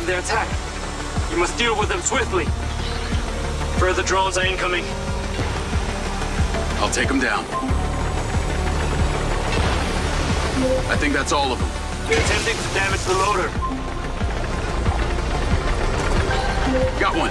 survived their attack. You must deal with them swiftly. Further drones are incoming. I'll take them down. I think that's all of them. They're attempting to damage the loader. Got one.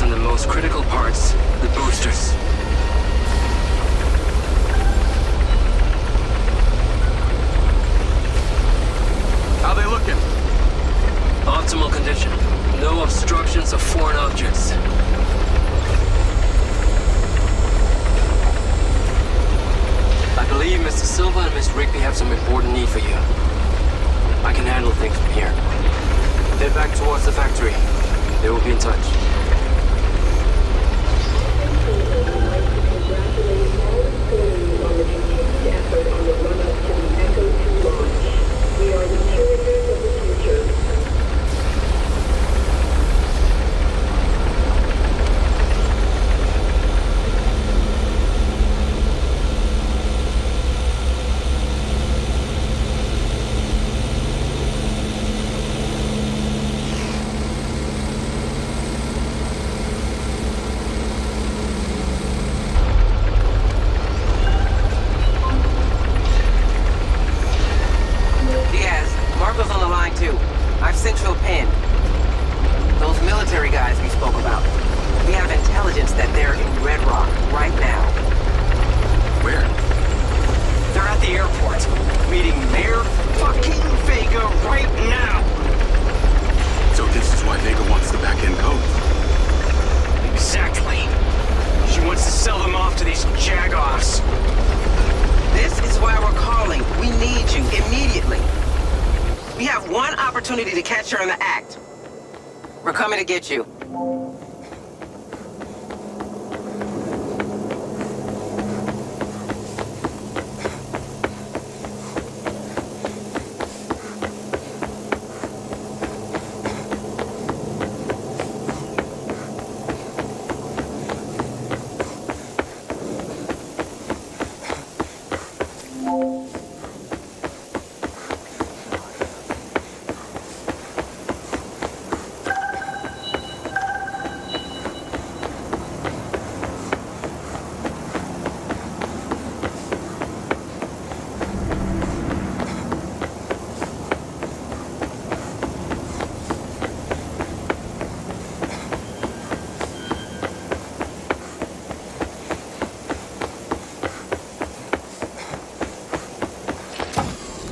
On the most critical parts, the boosters. How they looking? Optimal condition. No obstructions of foreign objects. I believe Mr. Silva and Miss Rigby have some important need for you. I can handle things from here. Head back towards the factory. They will be in touch. I've sent you a pin. Those military guys we spoke about. We have intelligence that they're in Red Rock right now. Where? They're at the airport, meeting Mayor fucking Vega right now. So this is why Vega wants the back-end code. Exactly. She wants to sell them off to these jagoffs. This is why we're calling. We need you immediately. We have one opportunity to catch her in the act. We're coming to get you.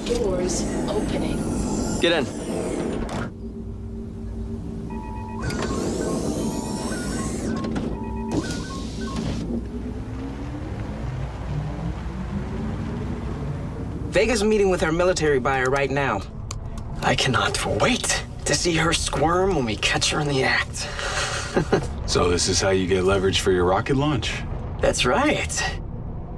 Doors opening. Get in. Vega's meeting with our military buyer right now. I cannot wait to see her squirm when we catch her in the act. So this is how you get leverage for your rocket launch? That's right.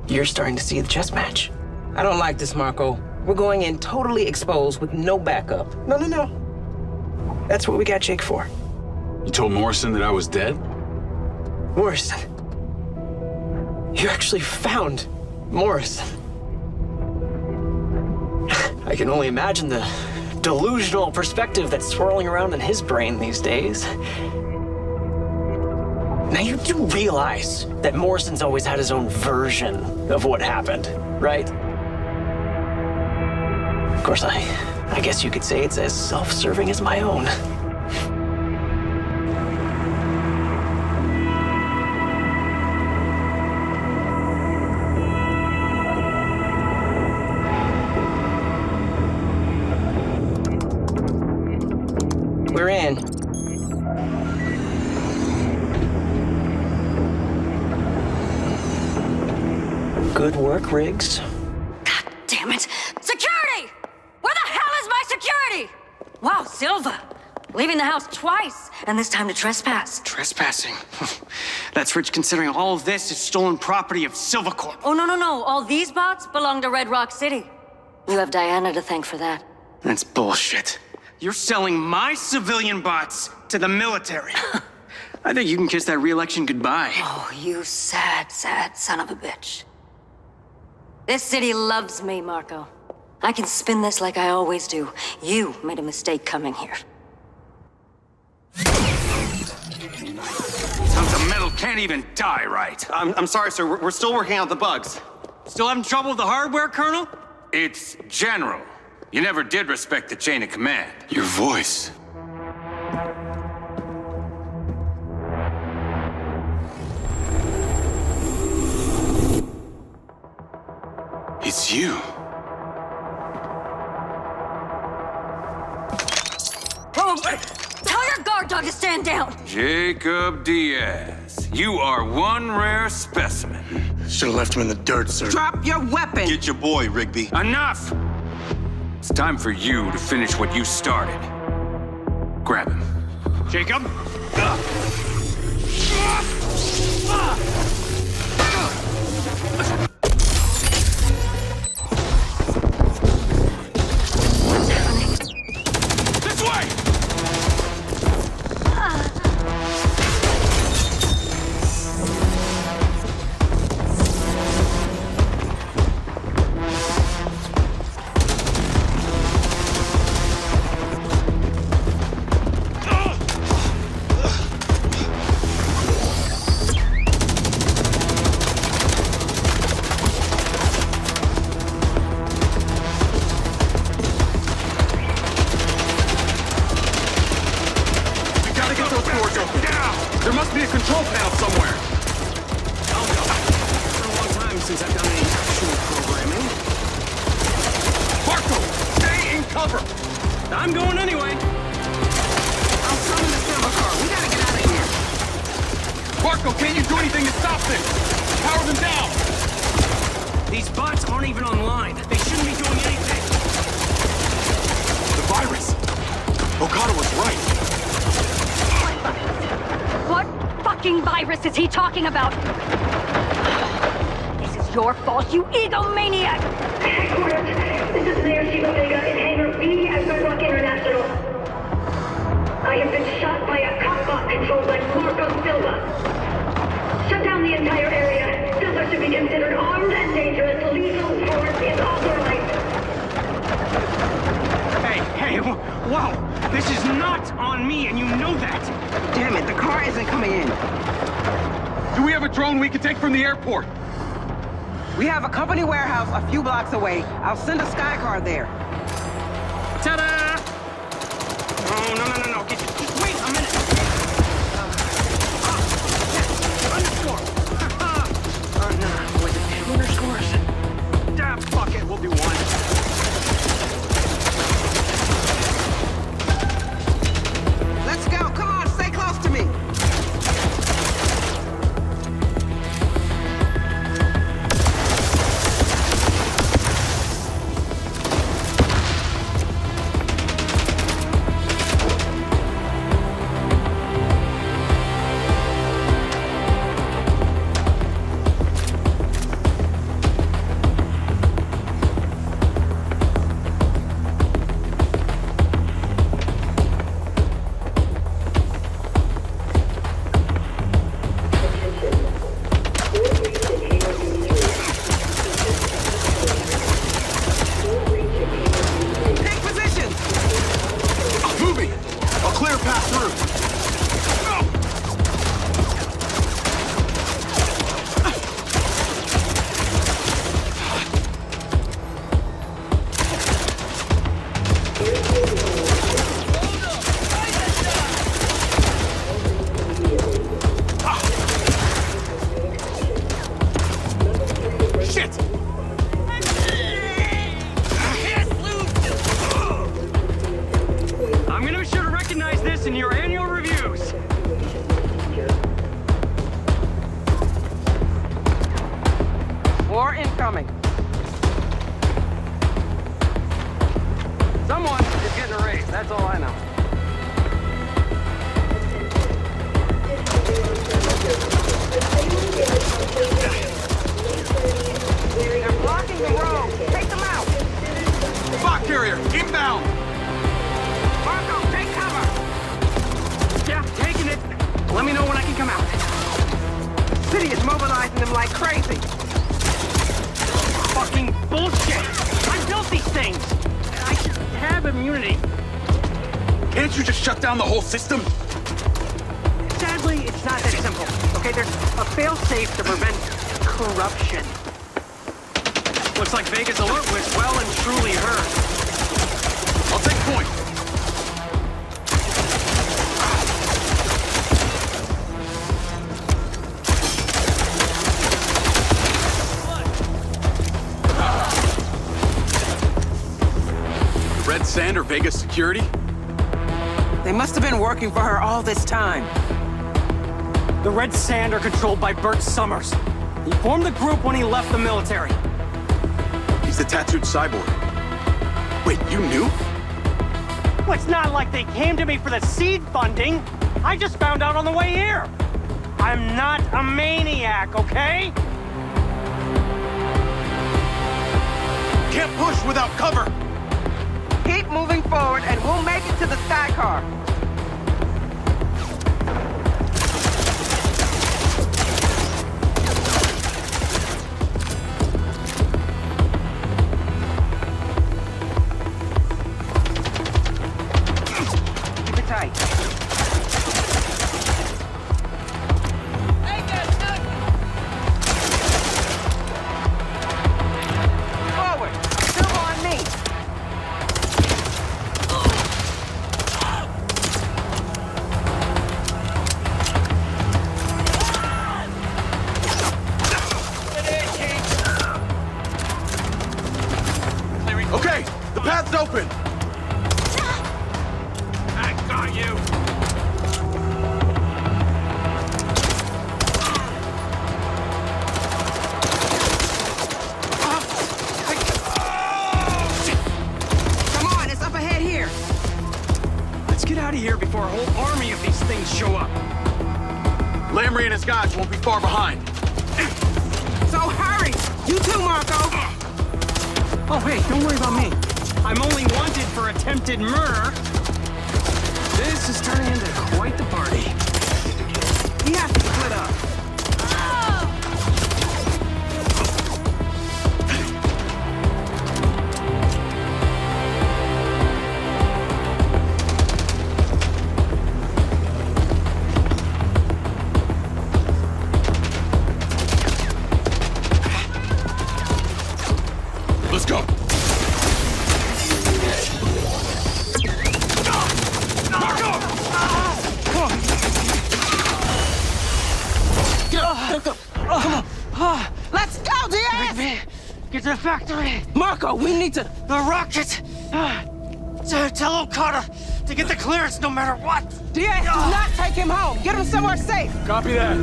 You're starting to see the chess match. I don't like this, Marco. We're going in totally exposed with no backup. No. That's what we got Jake for. You told Morrison that I was dead? Morrison? You actually found Morrison. I can only imagine the delusional perspective that's swirling around in his brain these days. Now, you do realize that Morrison's always had his own version of what happened, right? Of course, I guess you could say it's as self-serving as my own. We're in. Good work, Riggs. Damn it! Security! Where the hell is my security? Wow, Silva. Leaving the house twice, and this time to trespass. Trespassing? That's rich considering all of this is stolen property of Silvercorp. Oh, no. All these bots belong to Red Rock City. You have Diana to thank for that. That's bullshit. You're selling my civilian bots to the military. I think you can kiss that re-election goodbye. Oh, you sad son of a bitch. This city loves me, Marco. I can spin this like I always do. You made a mistake coming here. Tons of metal can't even die right. I'm sorry, sir. We're still working out the bugs. Still having trouble with the hardware, Colonel? It's General. You never did respect the chain of command. Your voice. It's you. Oh, tell your guard dog to stand down! Jacob Diaz, you are one rare specimen. Should have left him in the dirt, sir. Drop your weapon! Get your boy, Rigby. Enough! It's time for you to finish what you started. Grab him. Jacob? This way! There must be a control panel somewhere. Oh, no. It's been a long time since I've done any actual programming. Marco, stay in cover. I'm going anyway. I'll summon the silver car. We gotta get out of here. Marco, can't you do anything to stop this? Power them down. These bots aren't even online. They shouldn't be doing anything. The virus. Okada was right. What fucking virus is he talking about? This is your fault, you egomaniac! Headquarters, this is Mayor Shiva Vega in Hangar B at Red Rock International. I have been shot by a cop bot controlled by Marco Silva. Shut down the entire area. Silva should be considered armed and dangerous. Lethal force is authorized. Hey, whoa! This is not on me, and you know that! Damn it, the car isn't coming in. Do we have a drone we can take from the airport? We have a company warehouse a few blocks away. I'll send a sky car there. Ta-da! Oh, no. Just wait a minute! Underscore! No, wait, underscores. Ah, fuck it, we'll do one. Let's go, come on, stay close to me. this in your annual reviews. War incoming. Someone is getting a raise, that's all I know. They're blocking the road. Take them out. Spot carrier, inbound! Marco, take cover! Yeah, taking it. Let me know when I can come out. City is mobilizing them like crazy. Fucking bullshit! I built these things! I should have immunity. Can't you just shut down the whole system? Sadly, it's not that simple. Okay, there's a fail-safe to prevent corruption. Looks like Vega's alert was well and truly heard. I'll take point. Red Sand or Vegas security? They must have been working for her all this time. The Red Sand are controlled by Bert Summers. He formed the group when he left the military. He's the tattooed cyborg. Wait, you knew? Well, it's not like they came to me for the seed funding. I just found out on the way here. I'm not a maniac, okay? Can't push without cover! Keep moving forward and we'll make it to the sky car. Keep it tight. Forward. Still on me. Okay, the path's open! I got you. Come on, it's up ahead here. Let's get out of here before a whole army of these things show up. Lamry and his guys won't be far behind. So hurry. You too, Marco. Oh, hey, don't worry about me. I'm only wanted for attempted murder. This is turning into quite the party. We have to split up. Let's go! Let's go, Diaz! Get to the factory! Marco, we need to... The rocket! Tell Okada to get the clearance no matter what! Diaz, do not take him home. Get him somewhere safe. Copy that.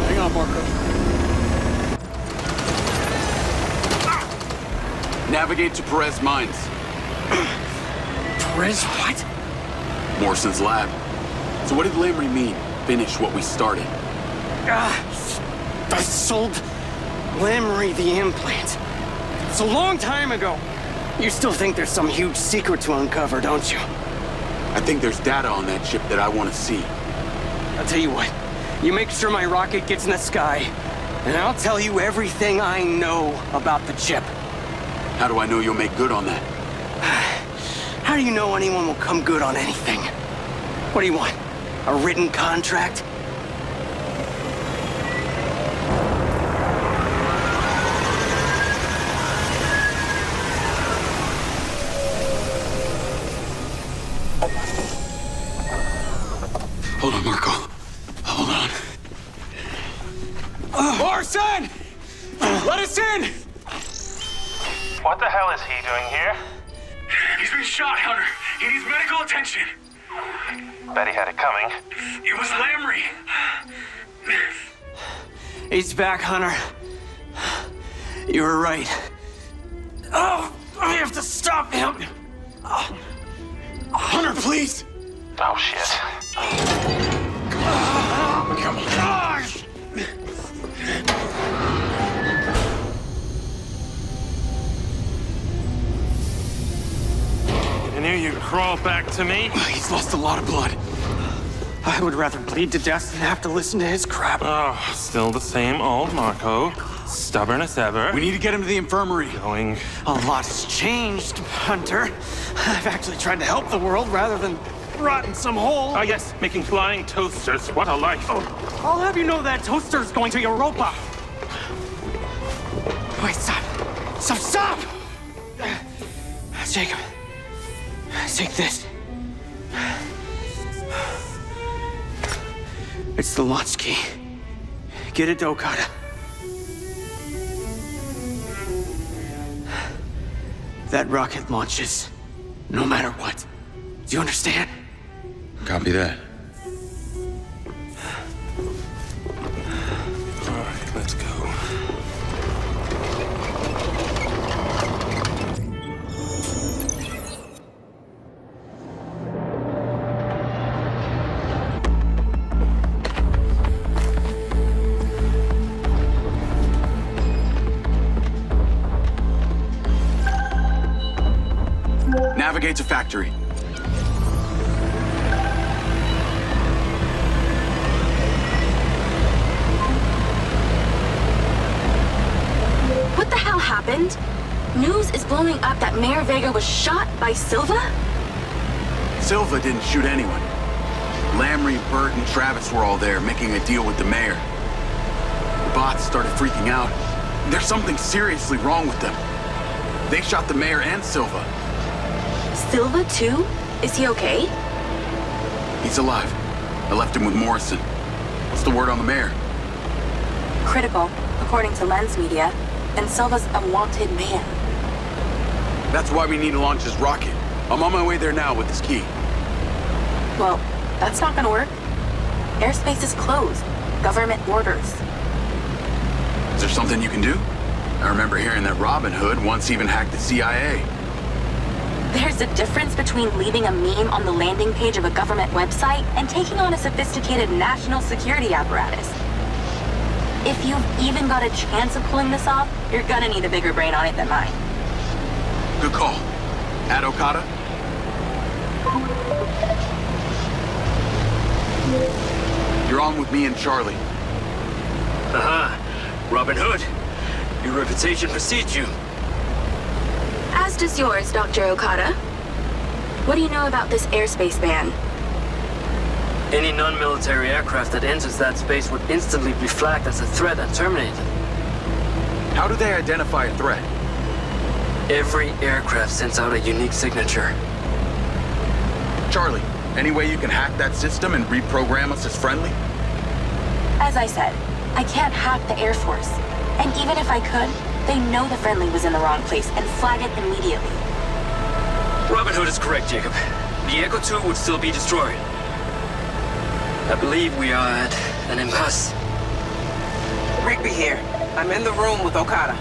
Hang on, Marco. Navigate to Perez Mines. Perez, what? Morrison's lab. So what did Lamry mean? Finish what we started. I sold Lamry the implant. It's a long time ago. You still think there's some huge secret to uncover, don't you? I think there's data on that chip that I want to see. I'll tell you what. You make sure my rocket gets in the sky, and I'll tell you everything I know about the chip. How do I know you'll make good on that? How do you know anyone will come good on anything? What do you want? A written contract? Hold on, Marco. Hold on. Morrison! Let us in! What the hell is he doing here? He's been shot, Hunter. He needs medical attention. Bet he had it coming. It was Lamry. He's back, Hunter. You were right. Oh, I have to stop him. Hunter, please. Oh, shit. Come on. Gosh. I knew you'd crawl back to me. He's lost a lot of blood. I would rather bleed to death than have to listen to his crap. Oh, still the same old Marco. Stubborn as ever. We need to get him to the infirmary. Going. A lot has changed, Hunter. I've actually tried to help the world rather than rot in some hole. Ah, yes, making flying toasters. What a life. Oh, I'll have you know that toaster's going to Europa. Wait, stop. Stop! Jacob, take this. It's the launch key. Get it to Okada. That rocket launches no matter what. Do you understand? Copy that. All right, let's go. Navigate to factory. What the hell happened? News is blowing up that Mayor Vega was shot by Silva? Silva didn't shoot anyone. Lamry, Bert, and Travis were all there, making a deal with the mayor. The bots started freaking out. There's something seriously wrong with them. They shot the mayor and Silva. Silva, too? Is he okay? He's alive. I left him with Morrison. What's the word on the mayor? Critical, according to Lens Media. And Silva's a wanted man. That's why we need to launch his rocket. I'm on my way there now with this key. Well, that's not gonna work. Airspace is closed. Government orders. Is there something you can do? I remember hearing that Robin Hood once even hacked the CIA. There's a difference between leaving a meme on the landing page of a government website and taking on a sophisticated national security apparatus. If you've even got a chance of pulling this off, you're gonna need a bigger brain on it than mine. Good call. At Okada? You're on with me and Charlie. Robin Hood. Your reputation precedes you. As does yours, Dr. Okada. What do you know about this airspace ban? Any non-military aircraft that enters that space would instantly be flagged as a threat and terminated. How do they identify a threat? Every aircraft sends out a unique signature. Charlie, any way you can hack that system and reprogram us as friendly? As I said, I can't hack the Air Force. And even if I could, they know the friendly was in the wrong place and flag it immediately. Robin Hood is correct, Jacob. The Echo 2 would still be destroyed. I believe we are at an impasse. Rigby here. I'm in the room with Okada.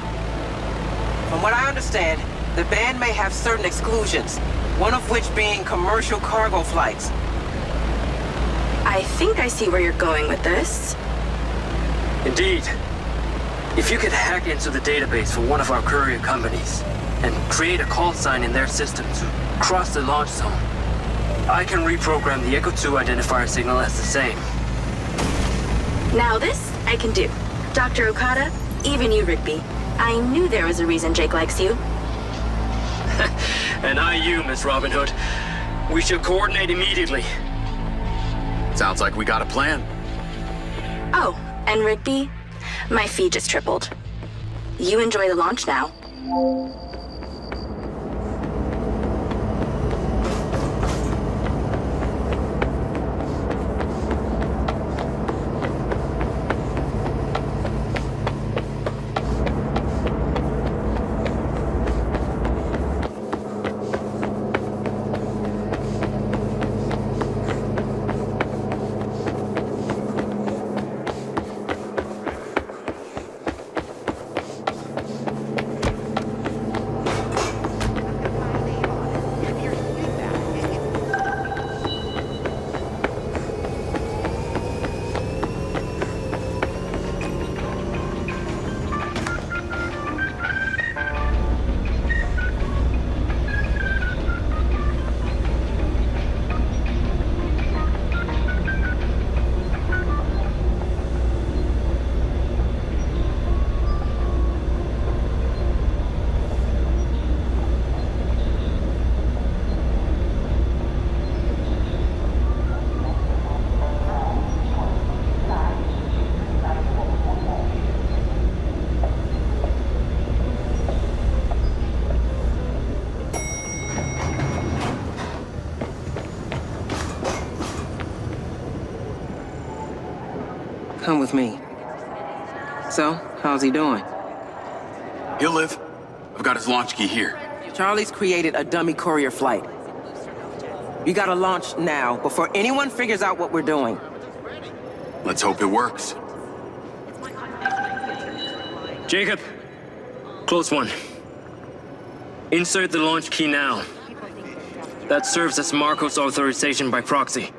From what I understand, the ban may have certain exclusions, one of which being commercial cargo flights. I think I see where you're going with this. Indeed. If you could hack into the database for one of our courier companies and create a call sign in their system to cross the launch zone, I can reprogram the Echo 2 identifier signal as the same. Now this, I can do. Dr. Okada, even you, Rigby. I knew there was a reason Jake likes you. And I you, Miss Robin Hood. We should coordinate immediately. Sounds like we got a plan. Oh, and Rigby, my fee just tripled. You enjoy the launch now. come with me. So, how's he doing? He'll live. I've got his launch key here. Charlie's created a dummy courier flight. You gotta launch now, before anyone figures out what we're doing. Let's hope it works. Jacob, close one. Insert the launch key now. That serves as Marco's authorization by proxy.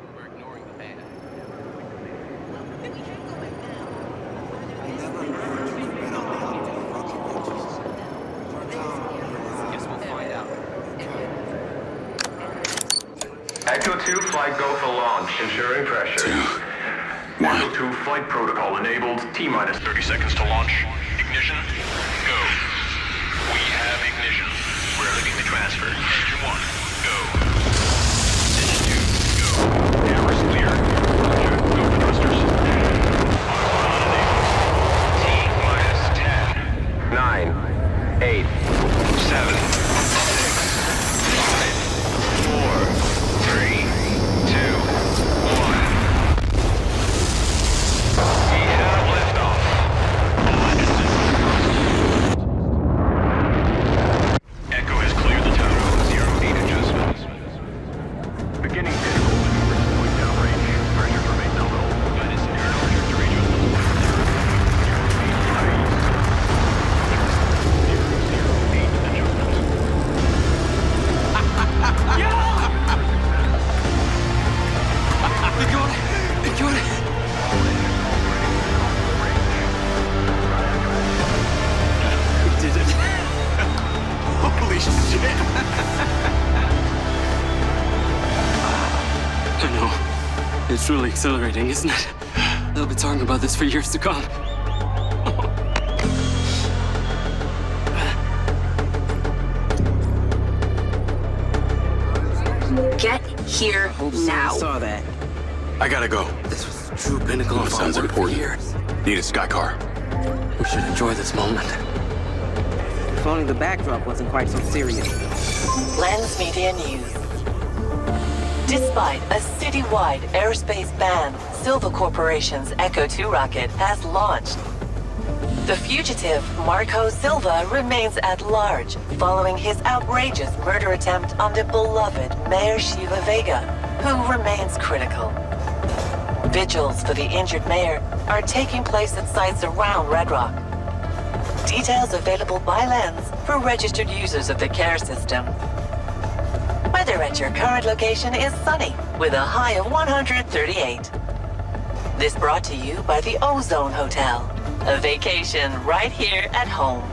Echo 2, flight go for launch, ensuring pressure. Echo 2, flight protocol enabled. T-minus 30 seconds to launch. Ignition, go. We have ignition. We're leading the transfer. Engine 1, go. Engine 2, go. Cameras clear. Roger, go for thrusters. Autopilot enabled. T-minus 10. 9, 8, 7, 6, 5, 4, 3, 2, 1. We have liftoff. All engines in. Echo has cleared the tower. 08 adjustments. Beginning pinnacle maneuvers point downrange. Pressure remains nominal. Guidance aerodynamic trajectory adjustments. 008 adjustments. Holy shit! I know. It's really exhilarating, isn't it? They'll be talking about this for years to come. Get here now. I saw that. I gotta go. This was the true pinnacle of Sounds our work for important. years. Need a sky car. We should enjoy this moment. If only the backdrop wasn't quite so serious. Lens Media News. Despite a citywide airspace ban, Silva Corporation's Echo 2 rocket has launched. The fugitive Marco Silva remains at large following his outrageous murder attempt on the beloved Mayor Shiva Vega, who remains critical. Vigils for the injured mayor are taking place at sites around Red Rock. Details available by Lens for registered users of the care system. Weather at your current location is sunny, with a high of 138. This brought to you by the Ozone Hotel. A vacation right here at home.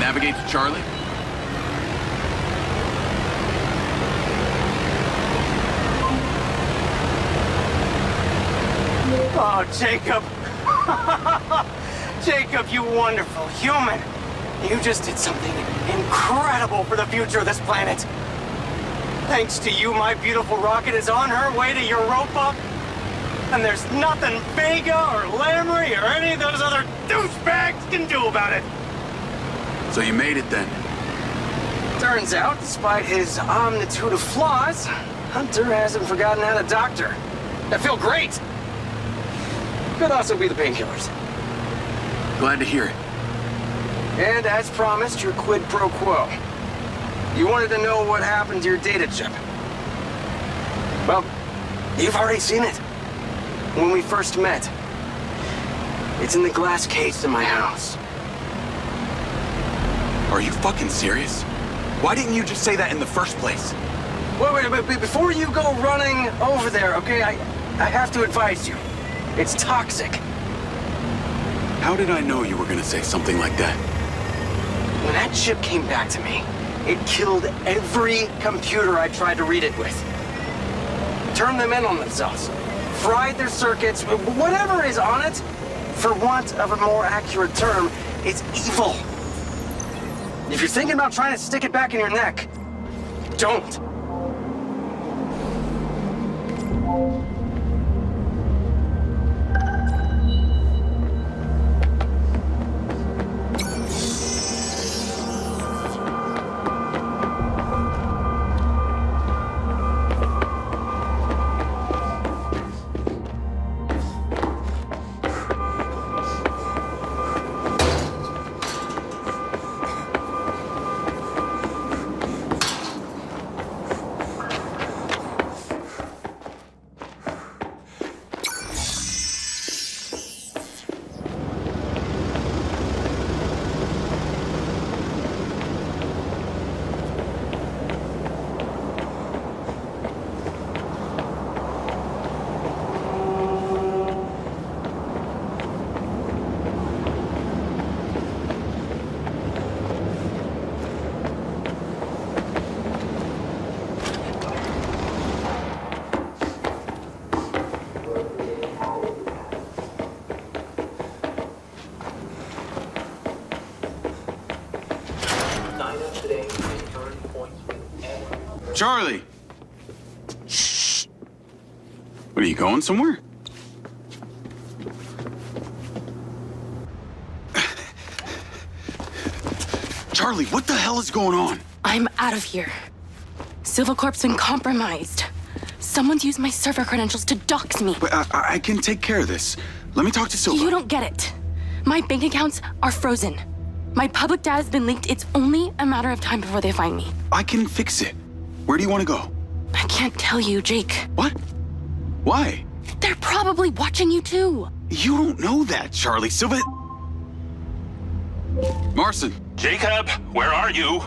Navigate to Charlie. Oh, Jacob. Jacob, you wonderful human. You just did something incredible for the future of this planet. Thanks to you, my beautiful rocket is on her way to Europa. And there's nothing Vega or Lamry or any of those other douchebags can do about it. So you made it then? Turns out, despite his omnitude of flaws, Hunter hasn't forgotten how to doctor. I feel great. Could also be the painkillers. Glad to hear it. And as promised, your quid pro quo. You wanted to know what happened to your data chip. You've already seen it. When we first met. It's in the glass case in my house. Are you fucking serious? Why didn't you just say that in the first place? Wait, before you go running over there, okay, I have to advise you. It's toxic. How did I know you were gonna say something like that? When that chip came back to me, it killed every computer I tried to read it with. Turned them in on themselves. Fried their circuits, whatever is on it, for want of a more accurate term, it's evil. If you're thinking about trying to stick it back in your neck, don't. Charlie! Shh! What, are you going somewhere? Charlie, what the hell is going on? I'm out of here. Silva Corp's been compromised. Someone's used my server credentials to dox me. But I can take care of this. Let me talk to Silva. You don't get it. My bank accounts are frozen. My public data has been leaked. It's only a matter of time before they find me. I can fix it. Where do you want to go? I can't tell you, Jake. What? Why? They're probably watching you too. You don't know that, Charlie. Silva... Marson. Jacob, where are you?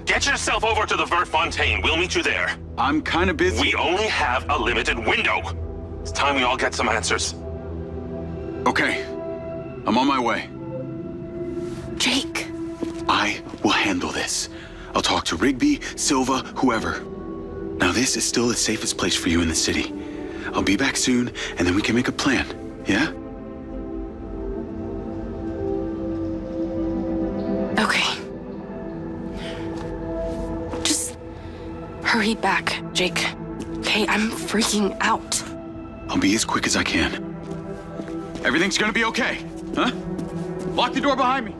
Get yourself over to the Vertfontein. We'll meet you there. I'm kind of busy. We only have a limited window. It's time we all get some answers. Okay. I'm on my way. Jake. I will handle this. I'll talk to Rigby, Silva, whoever. Now this is still the safest place for you in the city. I'll be back soon, and then we can make a plan, yeah? Okay. Just hurry back, Jake. Okay, I'm freaking out. I'll be as quick as I can. Everything's gonna be okay, huh? Lock the door behind me.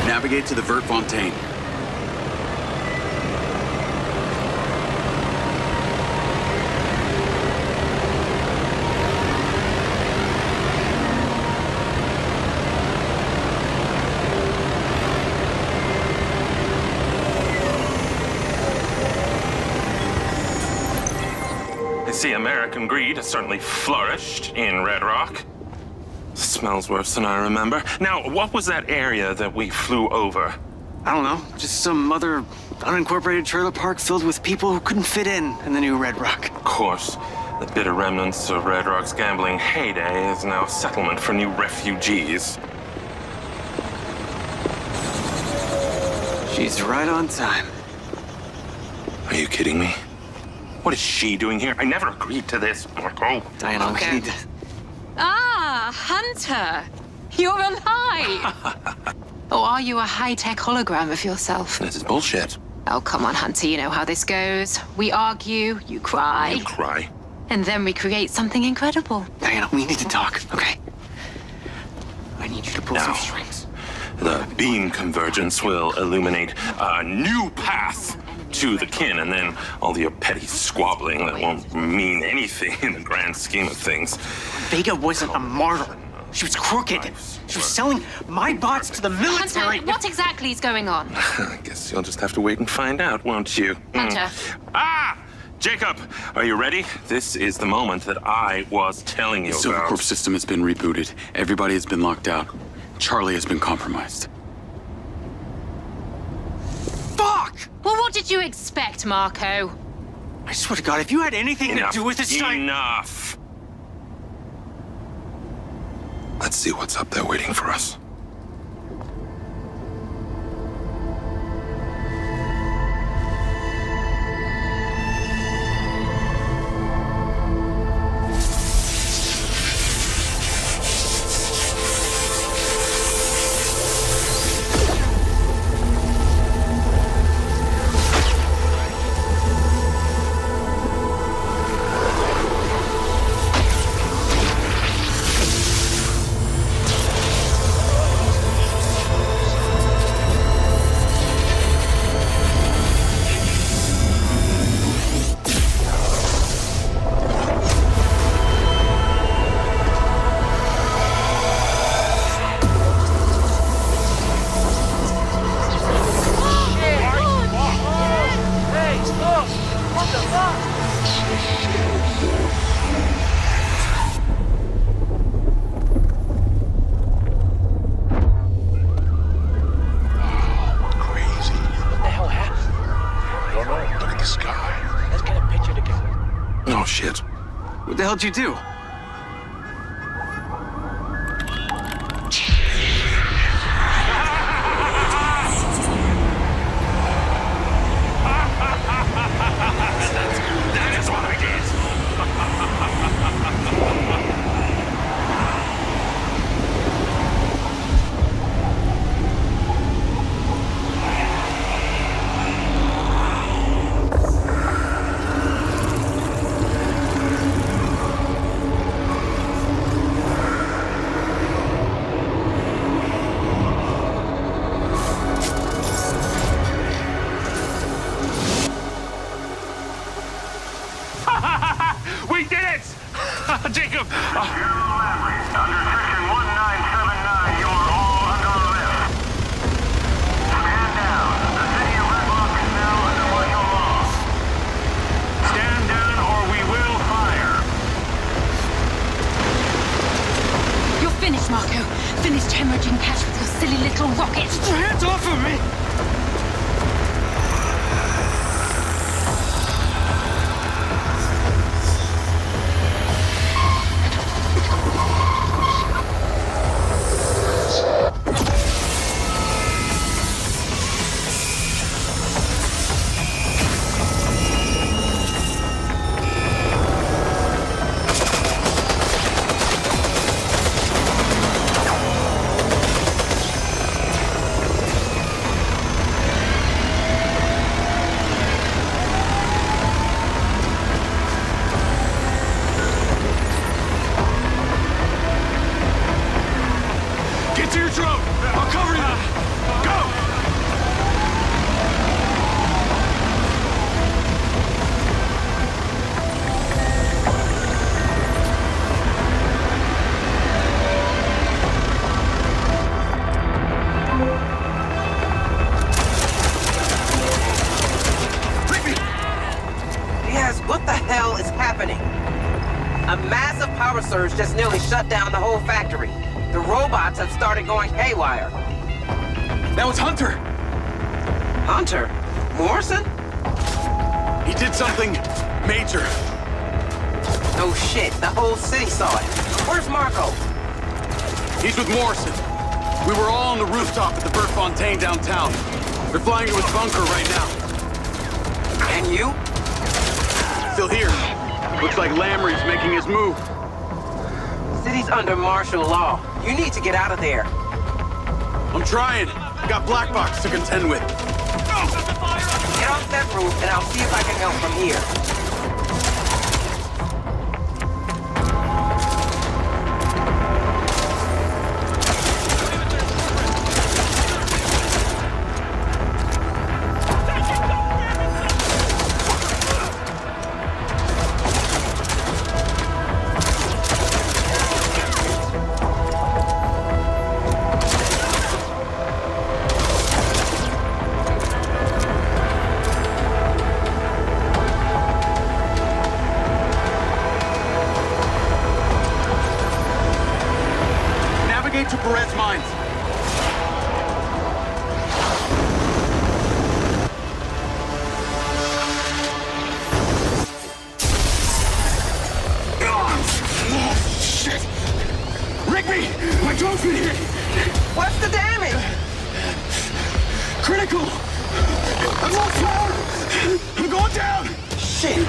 Navigate to the Vertfontein. I see American greed has certainly flourished in Red Rock. Smells worse than I remember. Now, what was that area that we flew over? I don't know, just some other unincorporated trailer park filled with people who couldn't fit in the new Red Rock. Of course, the bitter remnants of Red Rock's gambling heyday is now a settlement for new refugees. She's right on time. Are you kidding me? What is she doing here? I never agreed to this, Marco. Diana, we need to... Ah, Hunter! You're alive! Or are you a high-tech hologram of yourself? This is bullshit. Oh, come on, Hunter, you know how this goes. We argue, you cry. You cry. And then we create something incredible. Diana, we need to talk, okay? I need you to pull some strings. The beam convergence will illuminate a new path to the kin, and then all your petty squabbling that won't mean anything in the grand scheme of things. Vega wasn't a martyr. She was crooked. She was selling my bots to the military. Hunter, what exactly is going on? I guess you'll just have to wait and find out, won't you? Hunter. Ah! Jacob, are you ready? This is the moment that I was telling you The about. Silvercorp system has been rebooted. Everybody has been locked out. Charlie has been compromised. Fuck! Well, what did you expect, Marco? I swear to God, if you had anything Enough. to do with this time... Enough! Let's see what's up there waiting for us. What the hell did you do? That is what I We did it! Jacob! Under section 1979, you are all under arrest. Stand down. The city of Red Rock is now under martial law. Stand down or we will fire. You're finished, Marco. Finished hemorrhaging cash with your silly little rocket. Get your hands off of me! Get to your drone! I'll cover you! Go! Yes, what the hell is happening? A massive power surge just nearly shut down the whole factory. The robots have started going haywire. That was Hunter! Hunter? Morrison? He did something major. No shit, the whole city saw it. Where's Marco? He's with Morrison. We were all on the rooftop at the Bertfontein downtown. They're flying to his bunker right now. And you? still here. Looks like Lamry's making his move. City's under martial law. You need to get out of there. I'm trying. Got Black Box to contend with. Get off that roof, and I'll see if I can help from here. To Perez Mines. Oh, shit! Rigby! My drone's been hit! What's the damage? Critical! I've lost power! I'm going down! Shit!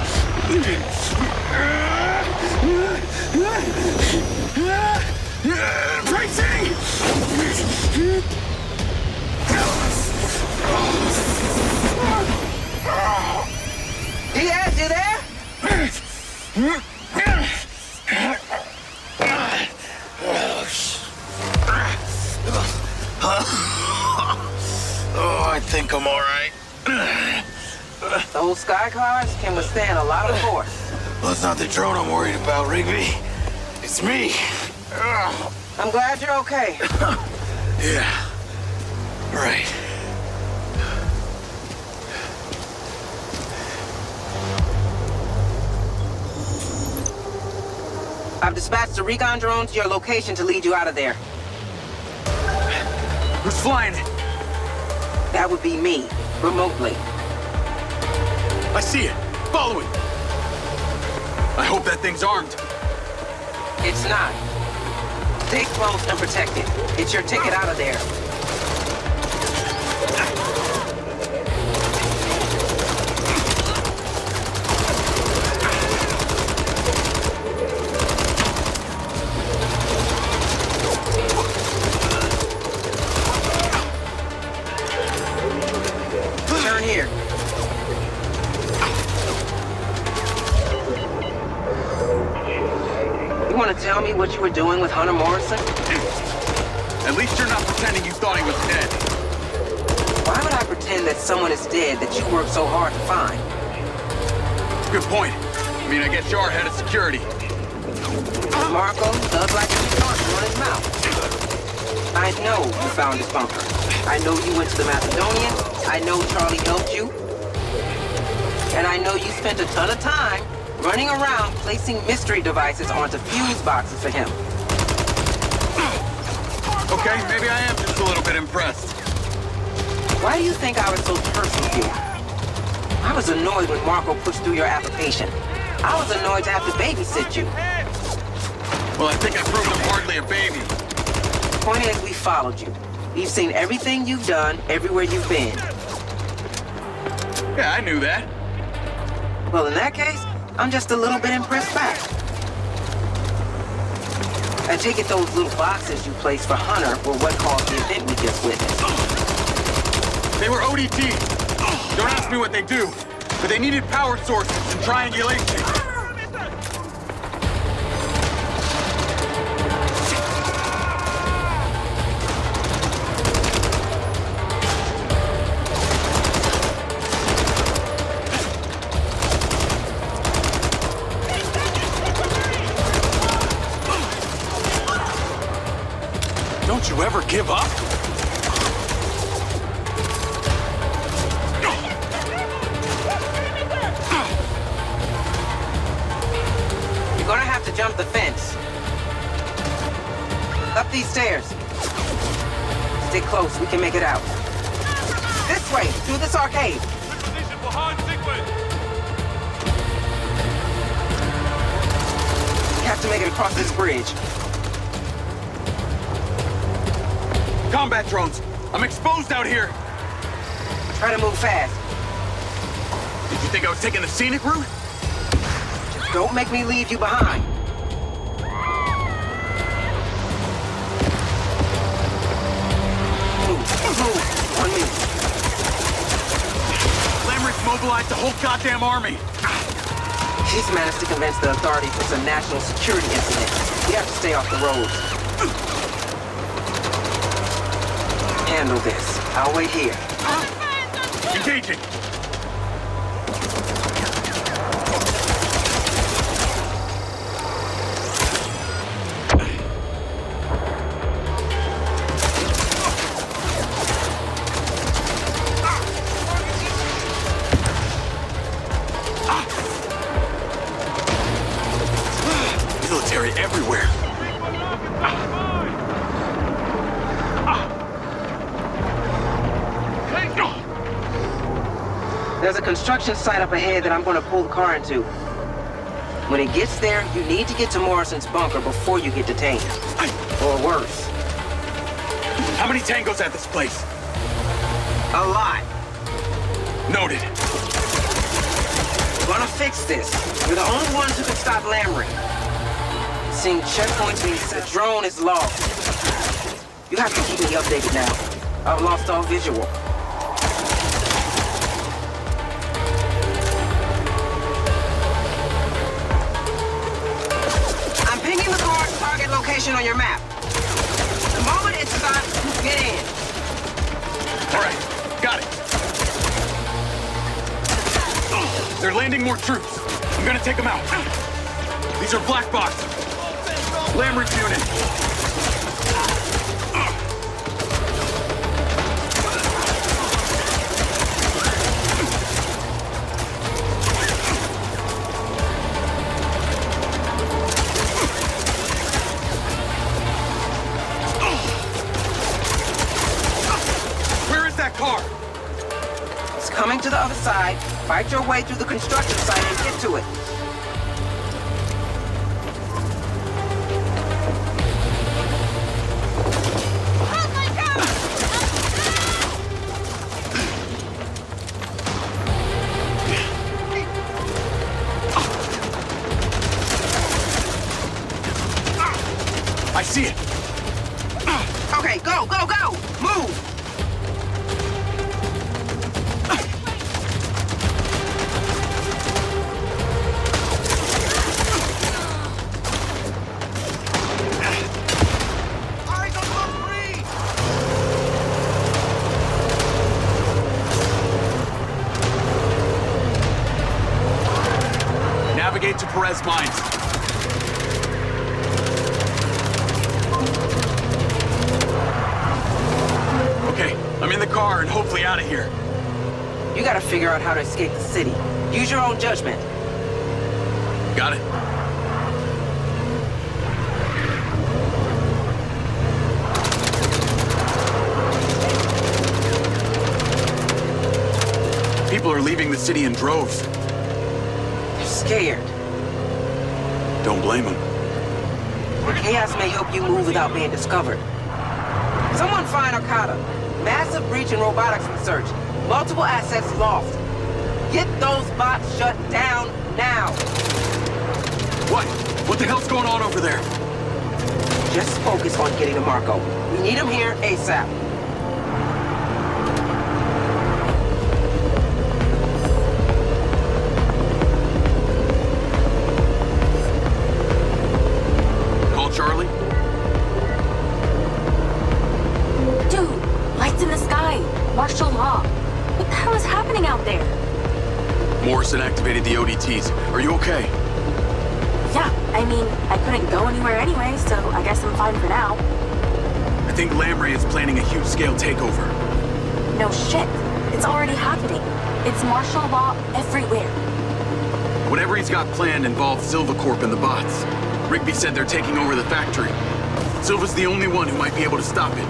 Bracing! Diaz, you there? Oh, I think I'm all right. Those sky cars can withstand a lot of force. Well, it's not the drone I'm worried about, Rigby. It's me. I'm glad you're okay. Yeah. Right. I've dispatched the recon drone to your location to lead you out of there. Who's flying it? That would be me, remotely. I see it. Follow it. I hope that thing's armed. It's not. Stay close and protected. It's your ticket out of there. Turn here. You want to tell me what you were doing with Hunter Morrison? At least you're not pretending you thought he was dead. Why would I pretend that someone is dead that you worked so hard to find? Good point. I mean, I guess you're head of security. Marco does like to be talking on his mouth. I know you found his bunker. I know you went to the Macedonian. I know Charlie helped you. And I know you spent a ton of time running around placing mystery devices onto fuse boxes for him. Okay, maybe I am just a little bit impressed. Why do you think I was so terse with you? I was annoyed when Marco pushed through your application. I was annoyed to have to babysit you. Well, I think I proved I'm hardly a baby. Point is, we followed you. We've seen everything you've done, everywhere you've been. Yeah, I knew that. Well, in that case, I'm just a little bit impressed back. I take it those little boxes you placed for Hunter were what caused the event we just witnessed. They were ODT. Don't ask me what they do, but they needed power sources and triangulation. Don't you ever give up? You're gonna have to jump the fence. Up these stairs. Stay close, we can make it out. This way, through this arcade. We have to make it across this bridge. Combat drones! I'm exposed out here! Try to move fast. Did you think I was taking the scenic route? Don't make me leave you behind. Move. 1 minute. Lamrick's mobilized the whole goddamn army. He's managed to convince the authorities it's a national security incident. We have to stay off the roads. Handle this. I'll wait here. Engaging. Military everywhere. There's a construction site up ahead that I'm going to pull the car into. When it gets there, you need to get to Morrison's bunker before you get detained. Or worse. How many tangos at this place? A lot. Noted. Gonna fix this. You're the only ones who can stop Lamrick. Seeing checkpoints means the drone is lost. You have to keep me updated now. I've lost all visual. I'm pinging the car's target location on your map. The moment it stops, get in. All right, got it. They're landing more troops. I'm gonna take them out. These are black boxes. Lamrick's unit. Where is that car? It's coming to the other side. Fight your way through the construction site and get to it. I see it. Okay, go! Move! Navigate to Perez Mines. Okay, I'm in the car and hopefully out of here. You gotta figure out how to escape the city. Use your own judgment. Got it. People are leaving the city in droves. They're scared. Don't blame them. The chaos may help you move without being discovered. Someone find Arcata. Massive breach in robotics research. Multiple assets lost. Get those bots shut down now. What? What the hell's going on over there? Just focus on getting to Marco. We need him here ASAP. Call Charlie? Dude, lights in the sky. Martial law. What the hell is happening out there? Morrison activated the ODTs. Are you okay? Yeah, I mean, I couldn't go anywhere anyway, so I guess I'm fine for now. I think Lamray is planning a huge-scale takeover. No shit. It's already happening. It's martial law everywhere. Whatever he's got planned involves Silva Corp and the bots. Rigby said they're taking over the factory. Silva's the only one who might be able to stop it.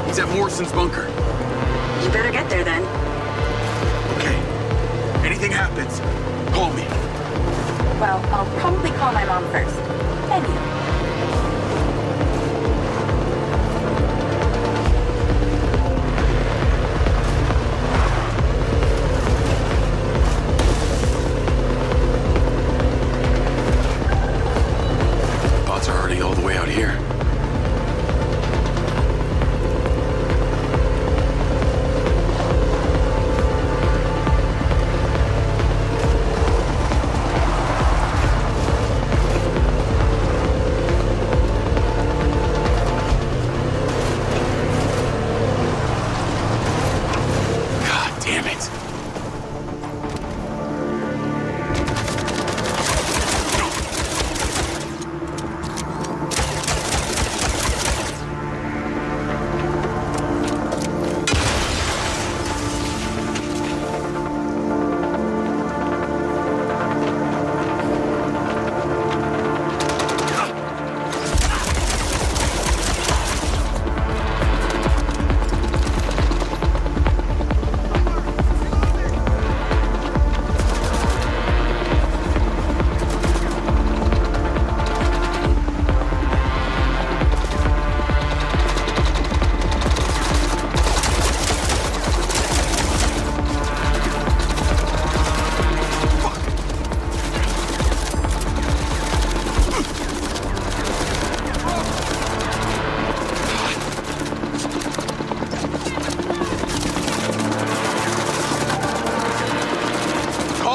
He's at Morrison's bunker. You better get there then. Okay. Anything happens, call me. Well, I'll probably call my mom first. And you. all the way out here. God damn it.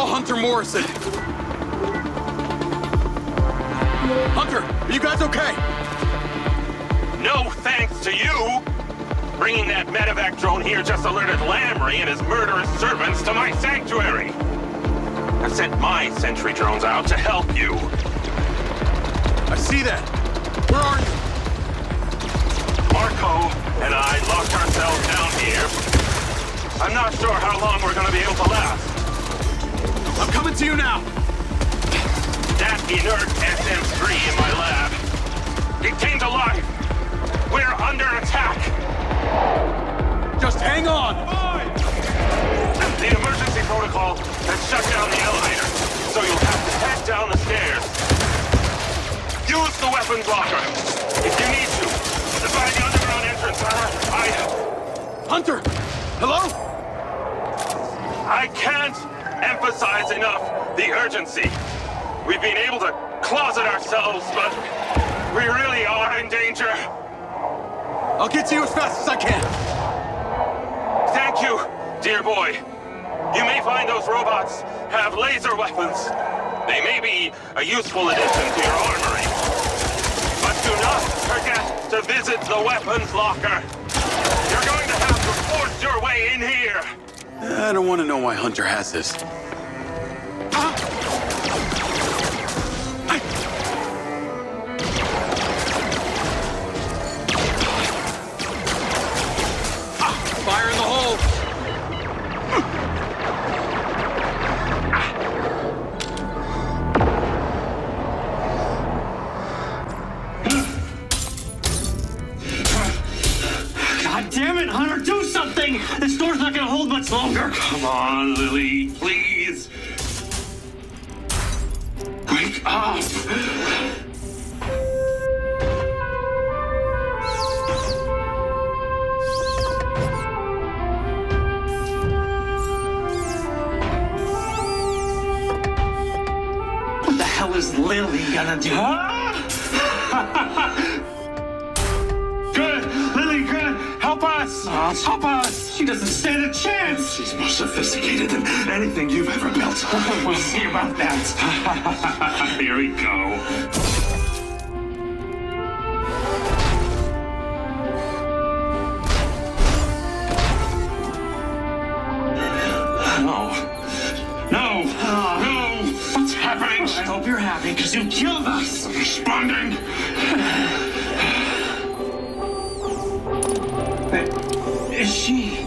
Hunter Morrison! Hunter, are you guys okay? No thanks to you! Bringing that medevac drone here just alerted Lamry and his murderous servants to my sanctuary! I've sent my sentry drones out to help you. I see that. Where are you? Marco and I locked ourselves down here. I'm not sure how long we're gonna be able to last. I'm coming to you now! That inert SM-3 in my lab. It came to life. We're under attack. Just hang on! The emergency protocol has shut down the elevator, so you'll have to head down the stairs. Use the weapons locker if you need to. By the underground entrance, Hunter! Hello? I can't emphasize enough the urgency. We've been able to closet ourselves, but we really are in danger. I'll get to you as fast as I can. Thank you, dear boy. You may find those robots have laser weapons. They may be a useful addition to your armory. But do not forget to visit the weapons locker. You're going to have to force your way in here. I don't want to know why Hunter has this. Fire in the hole! God damn it, Hunter, do something! This door's not gonna hold much longer. Come on, Lily, please. Wake up! What the hell is Lily gonna do? Good! Lily, good! Help us! Help us! She doesn't stand a chance! She's more sophisticated than anything you've ever built. We'll see about that. Here we go. No! What's happening? I hope you're happy, because you killed us! I'm responding! Is she...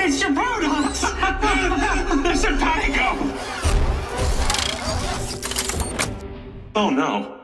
It's your products! It's simpatico! Oh no.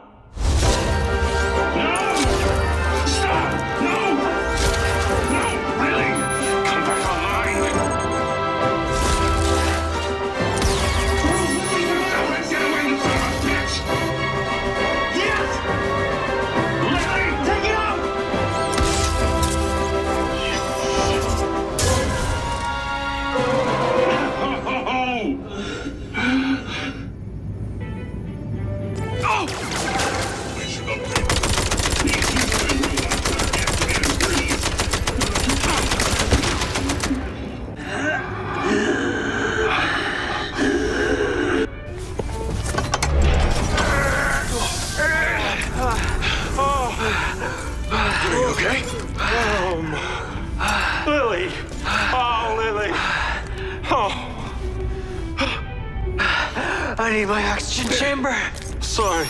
I need my oxygen chamber. Sorry.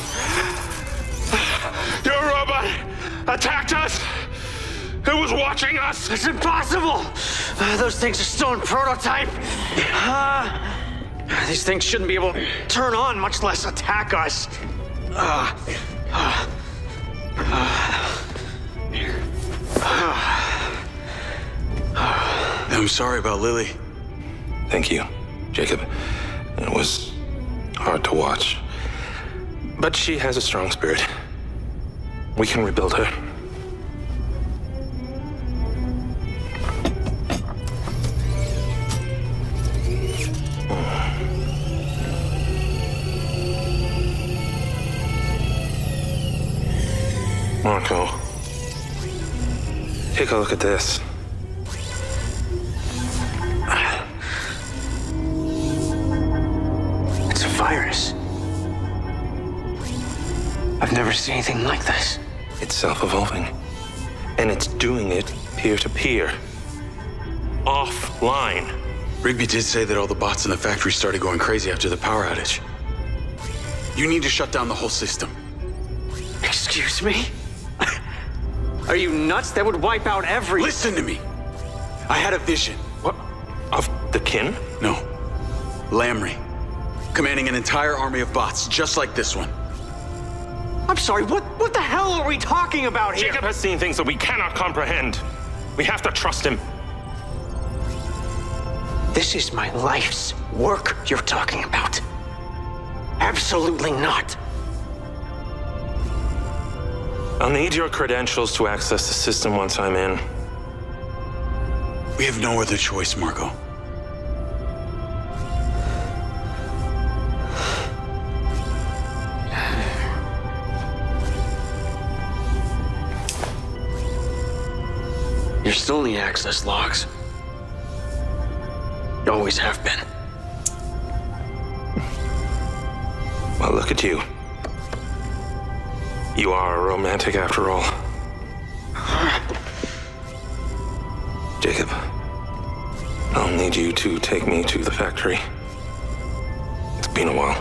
Your robot attacked us. It was watching us. It's impossible. Those things are still in prototype. These things shouldn't be able to turn on, much less attack us. I'm sorry about Lily. Thank you, Jacob. It was hard to watch. But she has a strong spirit. We can rebuild her. Marco, take a look at this. It's a virus. I've never seen anything like this. It's self-evolving. And it's doing it peer-to-peer. Offline. Rigby did say that all the bots in the factory started going crazy after the power outage. You need to shut down the whole system. Excuse me? Are you nuts? That would wipe out every... Listen to me. I had a vision. What? Of the kin? No. Lamry. Commanding an entire army of bots, just like this one. I'm sorry, what the hell are we talking about here? Jacob has seen things that we cannot comprehend. We have to trust him. This is my life's work you're talking about. Absolutely not. I'll need your credentials to access the system once I'm in. We have no other choice, Marco. You're still in the access logs. You always have been. Well, look at you. You are a romantic after all. Jacob, I'll need you to take me to the factory. It's been a while.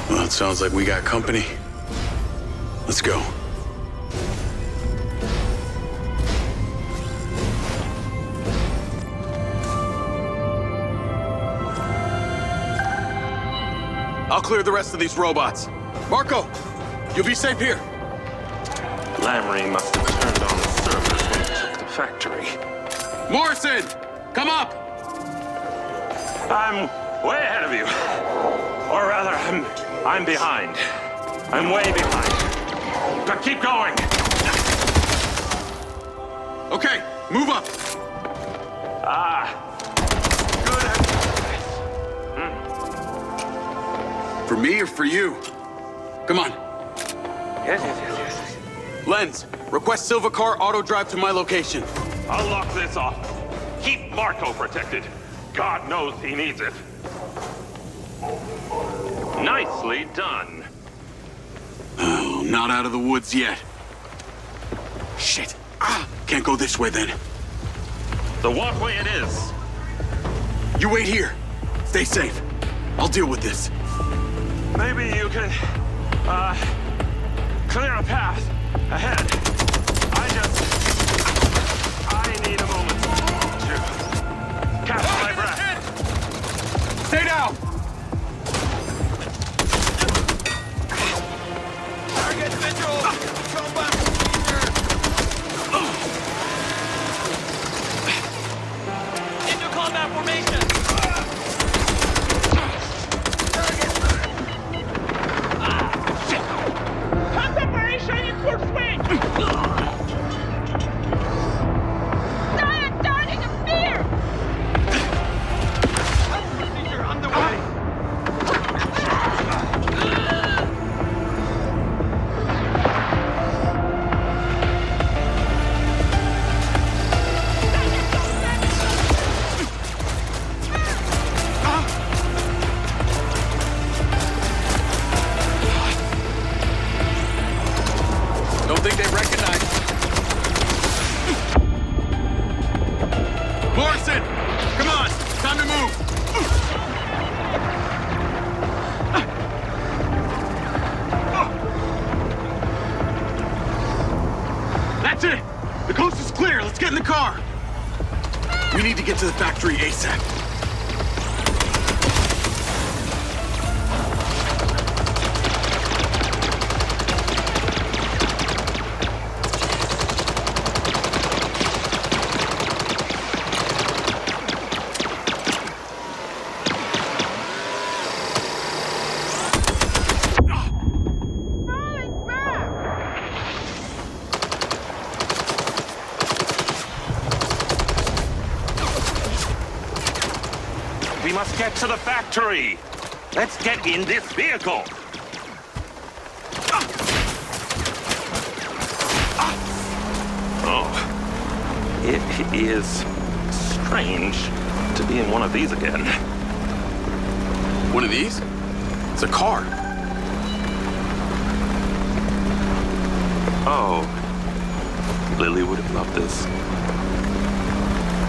Well, it sounds like we got company. Let's go. I'll clear the rest of these robots. Marco, you'll be safe here. Lamry must have turned on the servers when he took the factory. Morrison, come up! I'm way ahead of you. Or rather, I'm behind. I'm way behind. But keep going. Okay, move up. Good. For me or for you? Come on. Yes. Lens, request Silva Car auto drive to my location. I'll lock this off. Keep Marco protected. God knows he needs it. Nicely done. Oh, not out of the woods yet. Shit. Can't go this way then. The walkway it is. You wait here. Stay safe. I'll deal with this. Maybe you can, clear a path ahead. I need a moment to catch my breath. Stay down! Target visual! Combat procedure! Into combat formation! Procedure underway! car! We need to get to the factory ASAP. We must get to the factory. Let's get in this vehicle. Oh, it is strange to be in one of these again. One of these? It's a car. Oh, Lily would have loved this.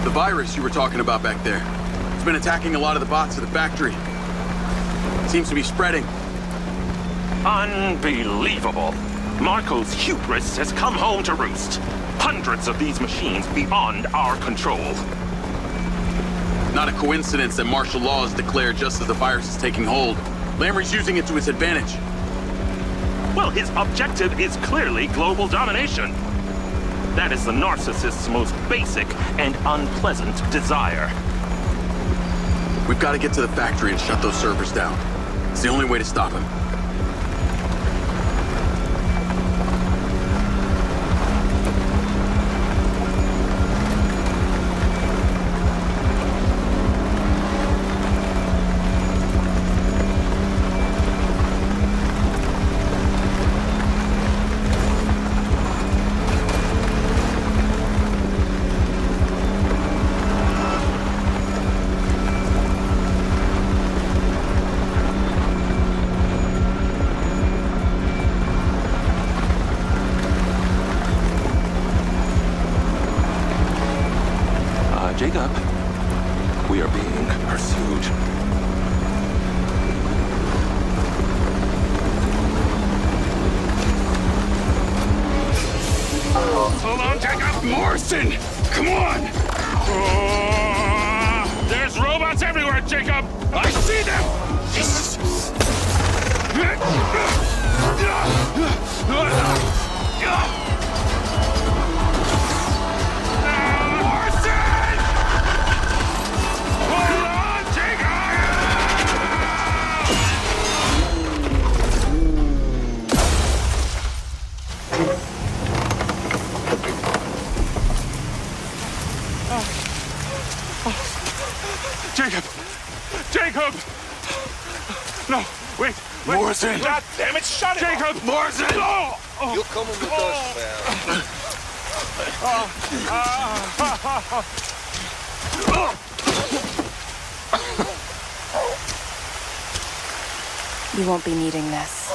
The virus you were talking about back there. It's been attacking a lot of the bots at the factory. It seems to be spreading. Unbelievable. Marco's hubris has come home to roost. Hundreds of these machines beyond our control. Not a coincidence that martial law is declared just as the virus is taking hold. Lamry's using it to his advantage. Well, his objective is clearly global domination. That is the narcissist's most basic and unpleasant desire. We've got to get to the factory and shut those servers down. It's the only way to stop him. Jacob, we are being pursued. Hold on, Jacob! Morrison! Come on! There's robots everywhere, Jacob! I see them! Jacob! Jacob! No, wait! Morrison! God damn it, shut it! Jacob! Morrison! Oh! You're coming with us, You won't be needing this.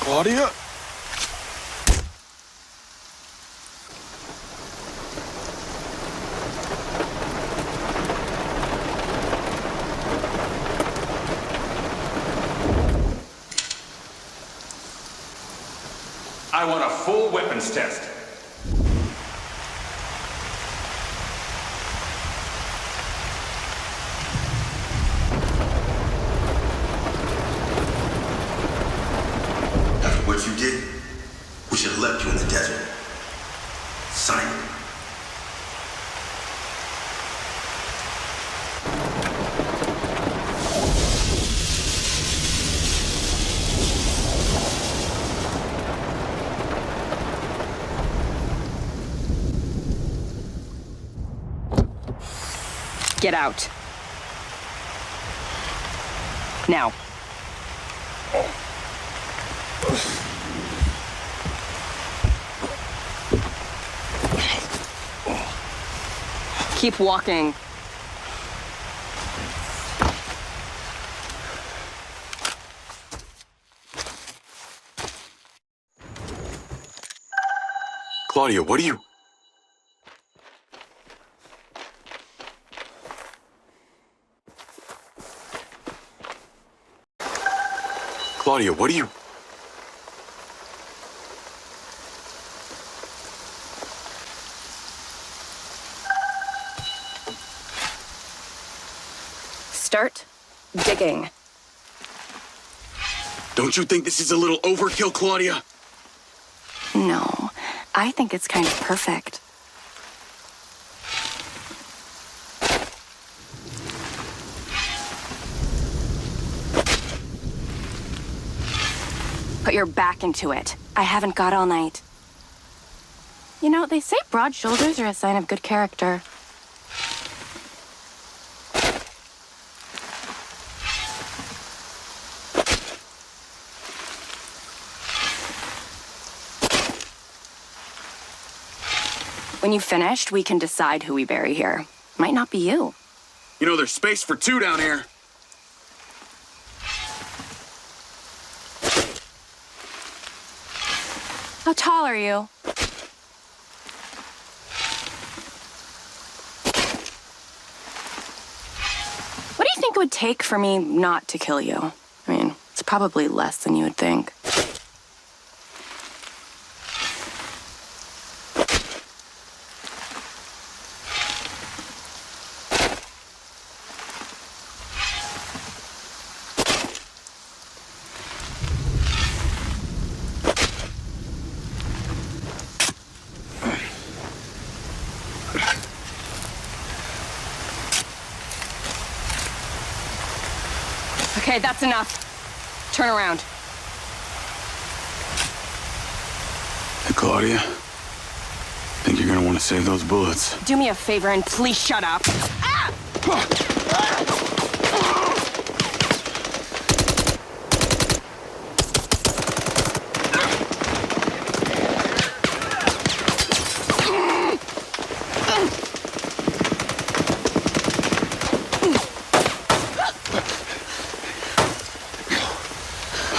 Claudia? I want a full weapons test. After what you did, we should have left you in the desert. Sign it. Get out. Now. Keep walking. Claudia, what are you... Claudia, what are you... Start digging. Don't you think this is a little overkill, Claudia? No, I think it's kind of perfect. Put your back into it. I haven't got all night. You know, they say broad shoulders are a sign of good character. When you've finished, we can decide who we bury here. Might not be you. You know, there's space for two down here. How tall are you? What do you think it would take for me not to kill you? I mean, it's probably less than you would think. Okay, that's enough. Turn around. Hey, Claudia. Think you're gonna want to save those bullets. Do me a favor and please shut up. Ah!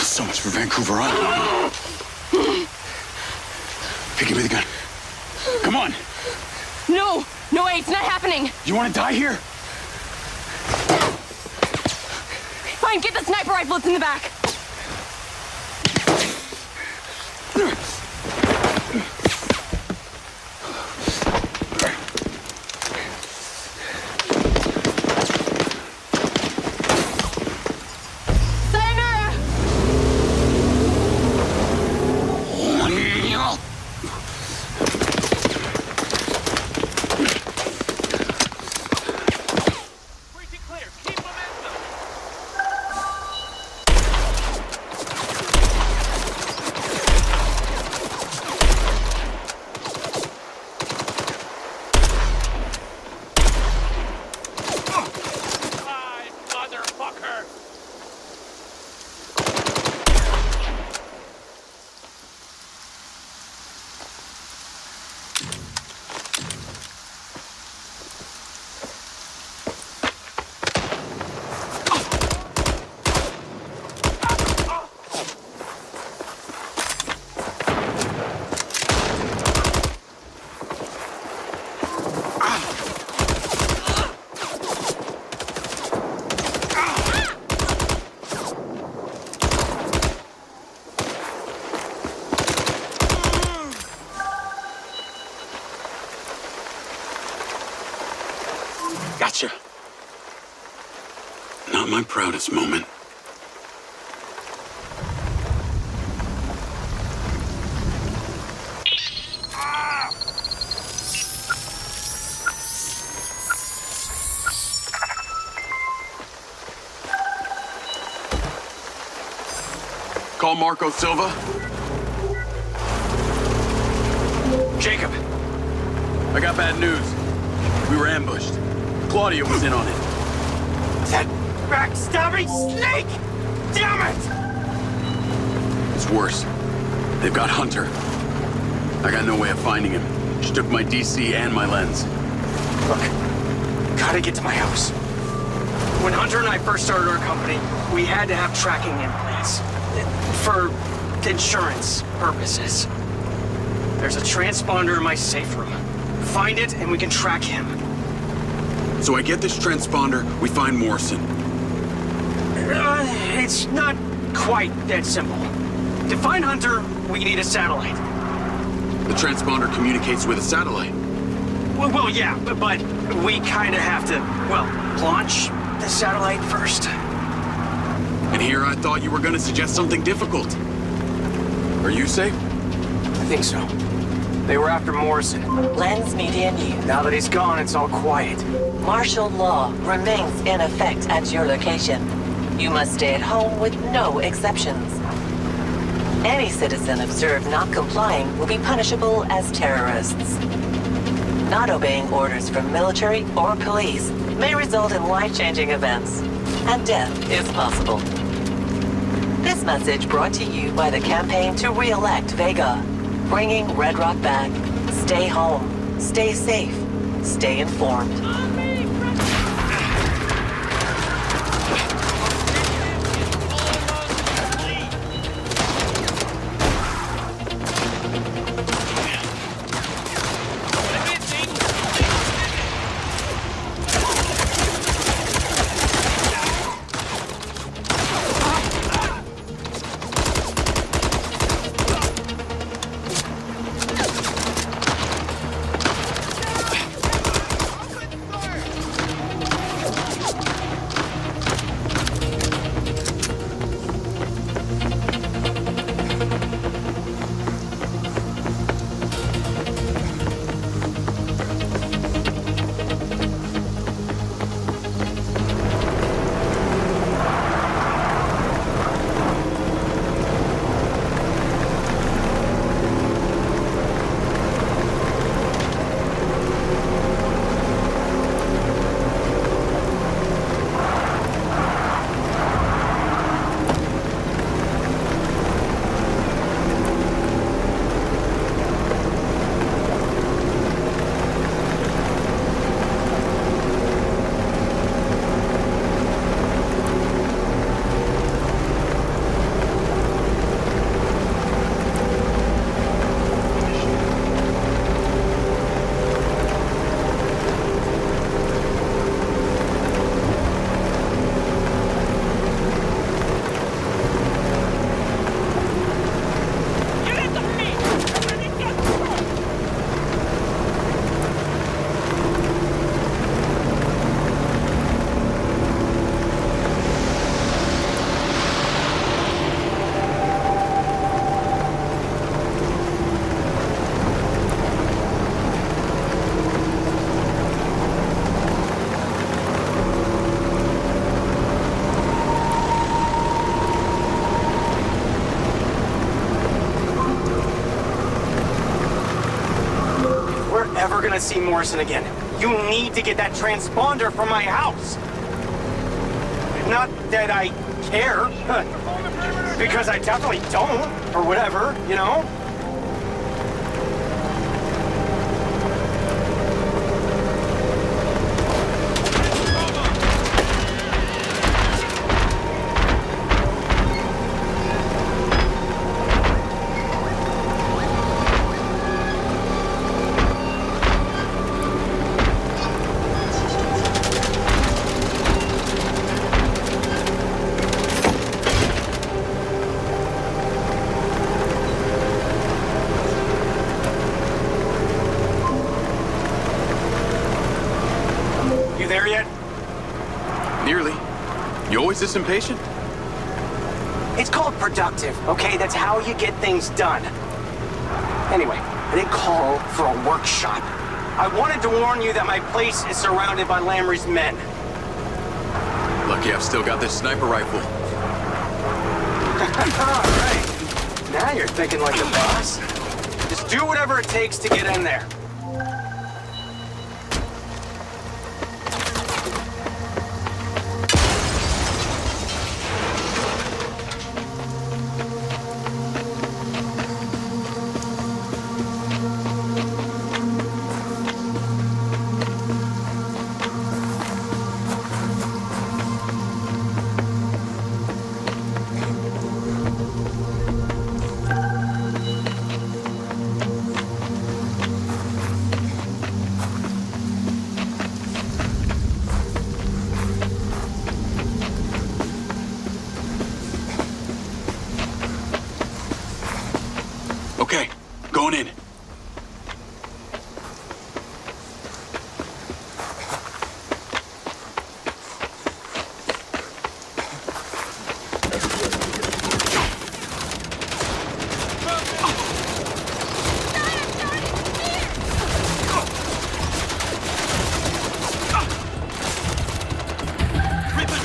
So much for Vancouver Island. Hey, give me the gun. Come on. No! No way, it's not happening! You want to die here? Fine, get the sniper rifle, it's in the back. Gotcha. Not my proudest moment. Call Marco Silva. Jacob. I got bad news. We were ambushed. Claudia was in on it. That backstabbing snake! Damn it! It's worse. They've got Hunter. I got no way of finding him. She took my DC and my lens. Look, gotta get to my house. When Hunter and I first started our company, we had to have tracking implants. For insurance purposes. There's a transponder in my safe room. Find it and we can track him. So I get this transponder, we find Morrison. It's not quite that simple. To find Hunter, we need a satellite. The transponder communicates with a satellite. Well, yeah, but we kind of have to, well, launch the satellite first. And here I thought you were gonna suggest something difficult. Are you safe? I think so. They were after Morrison. Lens Media News. Now that he's gone, it's all quiet. Martial law remains in effect at your location. You must stay at home with no exceptions. Any citizen observed not complying will be punishable as terrorists. Not obeying orders from military or police may result in life-changing events, and death is possible. This message brought to you by the campaign to re-elect Vega, bringing Red Rock back. Stay home, stay safe, stay informed. Ever gonna see Morrison again, you need to get that transponder from my house. Not that I care, because I definitely don't, or whatever, you know? This impatient? It's called productive, okay? That's how you get things done. Anyway, I didn't call for a workshop. I wanted to warn you that my place is surrounded by Lamry's men. Lucky I've still got this sniper rifle. All right. Now you're thinking like the boss. Just do whatever it takes to get in there.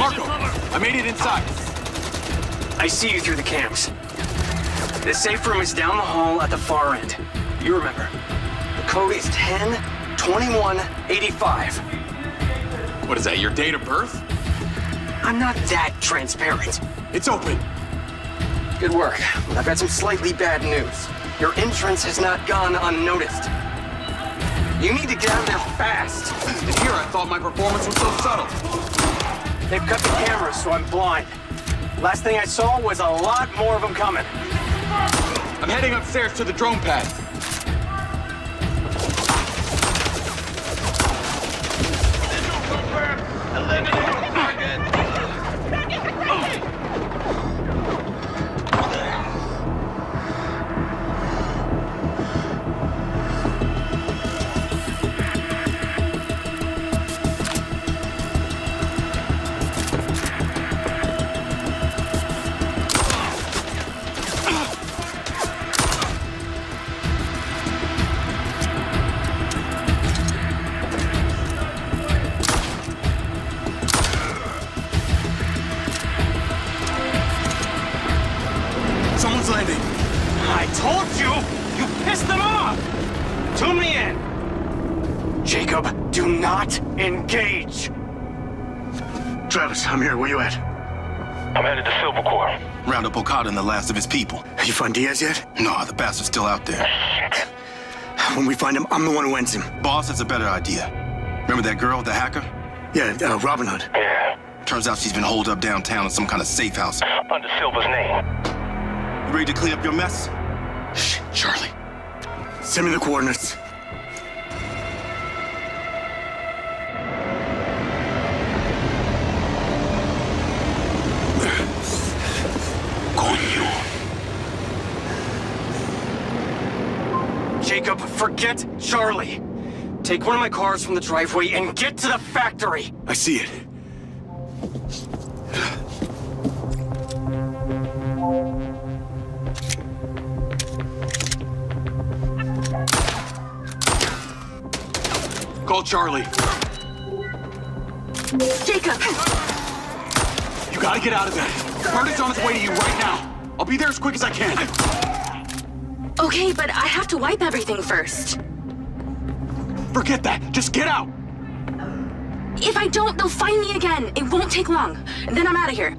Marco, I made it inside. I see you through the cams. The safe room is down the hall at the far end. You remember. The code is 10-21-85. What is that, your date of birth? I'm not that transparent. It's open. Good work. But I've got some slightly bad news. Your entrance has not gone unnoticed. You need to get out of there fast. And here I thought my performance was so subtle. They've cut the cameras, so I'm blind. Last thing I saw was a lot more of them coming. I'm heading upstairs to the drone pad. Someone's landing. I told you! You pissed them off! Tune me in! Jacob, do not engage! Travis, I'm here. Where you at? I'm headed to Silvercore. Round up Okada and the last of his people. You find Diaz yet? No, the bastard's still out there. When we find him, I'm the one who ends him. Boss, that's a better idea. Remember that girl, the hacker? Yeah, Robin Hood. Yeah. Turns out she's been holed up downtown in some kind of safe house. Under Silver's name. You ready to clean up your mess? Shh, Charlie. Send me the coordinates. Jacob, forget Charlie. Take one of my cars from the driveway and get to the factory. I see it. Call Charlie. Jacob! You gotta get out of there. Bird is on its way to you right now. I'll be there as quick as I can. Okay, but I have to wipe everything first. Forget that. Just get out. If I don't, they'll find me again. It won't take long. Then I'm out of here.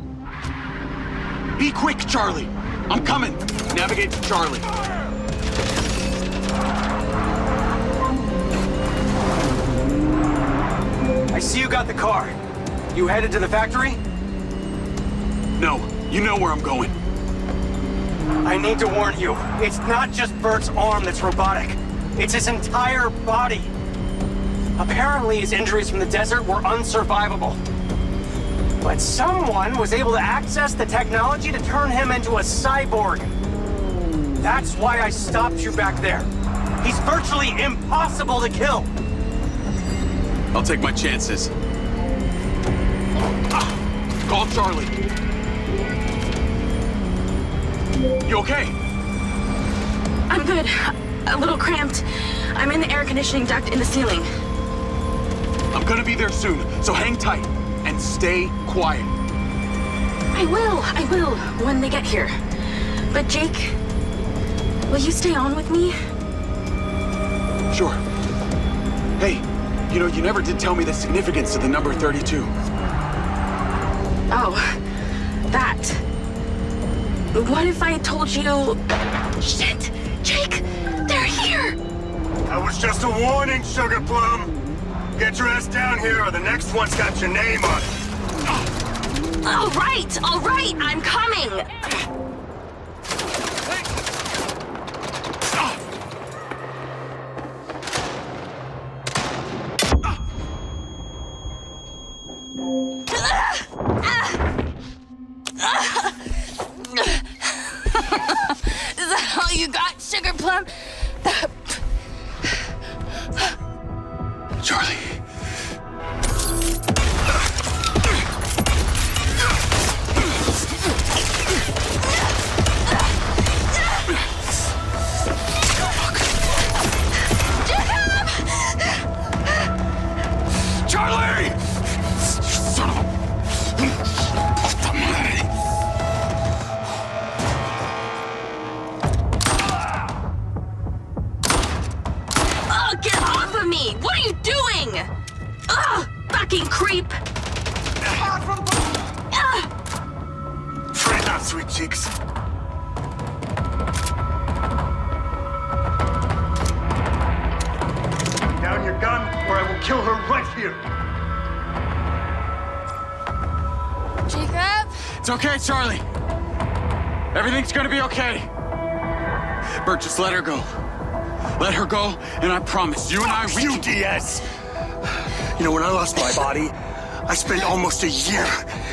Be quick, Charlie. I'm coming. Navigate to Charlie. I see you got the car. You headed to the factory? No, you know where I'm going. I need to warn you, it's not just Bert's arm that's robotic. It's his entire body. Apparently his injuries from the desert were unsurvivable. But someone was able to access the technology to turn him into a cyborg. That's why I stopped you back there. He's virtually impossible to kill. I'll take my chances. Call Charlie. You okay? I'm good. A little cramped. I'm in the air conditioning duct in the ceiling. I'm gonna be there soon, so hang tight and stay quiet. I will, when they get here. But Jake, will you stay on with me? Sure. Hey, you know, you never did tell me the significance of the number 32. Oh, that. What if I told you... Shit! Jake! They're here! That was just a warning, Sugar Plum. Get your ass down here or the next one's got your name on it. All right, I'm coming! Is that all you got, Sugar Plum? Charlie. sweet cheeks. Down your gun, or I will kill her right here. Jacob? It's okay, Charlie. Everything's gonna be okay. Bert, just let her go. Let her go, and I promise you and I... You, DS! You know, when I lost my body, I spent almost a year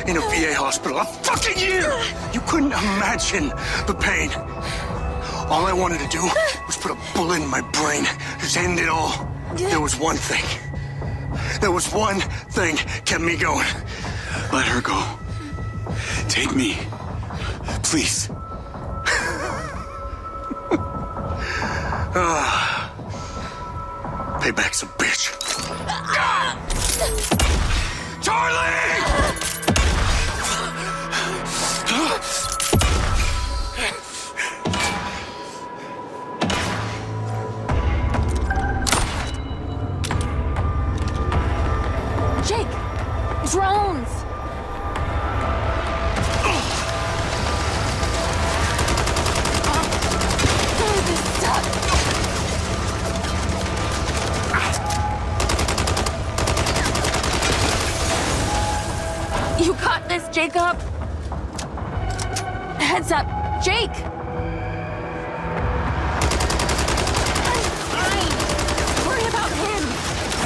in a VA hospital. A fucking year! You couldn't imagine the pain. All I wanted to do was put a bullet in my brain. Just end it all. There was one thing. There was one thing kept me going. Let her go. Take me. Please. Payback's a bitch. Charlie! Jake! Drones! You got this, Jacob! Heads up, Jake! I'm fine! Worry about him!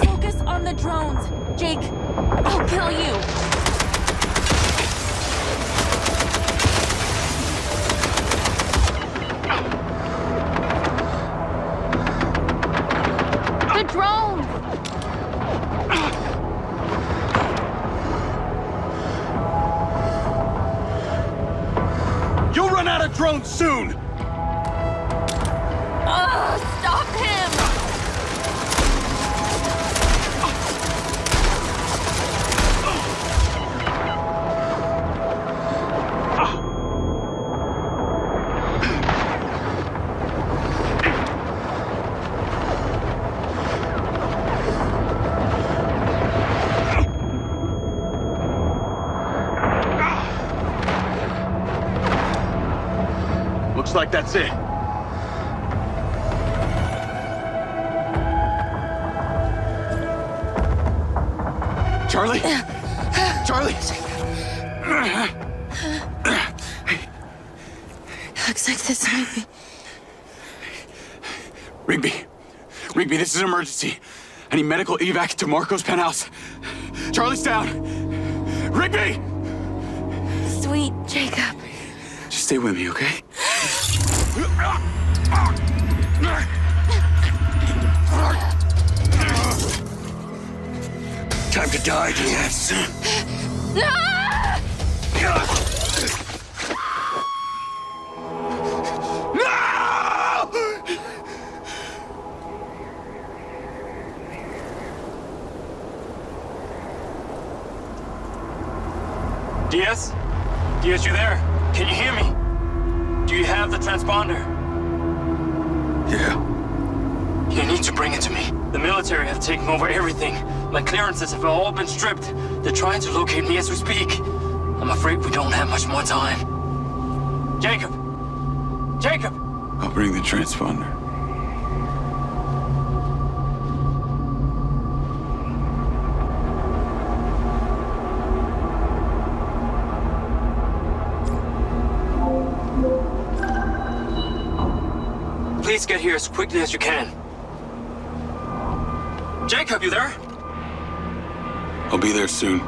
Focus on the drones! Jake, I'll kill you! The drones! You'll run out of drones soon! Stop him! Looks like that's it. Charlie? Charlie? Looks like this might be... Rigby. Rigby, this is an emergency. I need medical evac to Marco's penthouse. Charlie's down. Rigby! Sweet Jacob. Just stay with me, okay? Time to die, DS. DS? DS, you there? Can you hear me? Do you have the transponder? Yeah. You need to bring it to me. The military have taken over everything. My clearances have all been stripped. They're trying to locate me as we speak. I'm afraid we don't have much more time. Jacob! Jacob! I'll bring the transponder. Please get here as quickly as you can. Jacob, you there? I'll be there soon.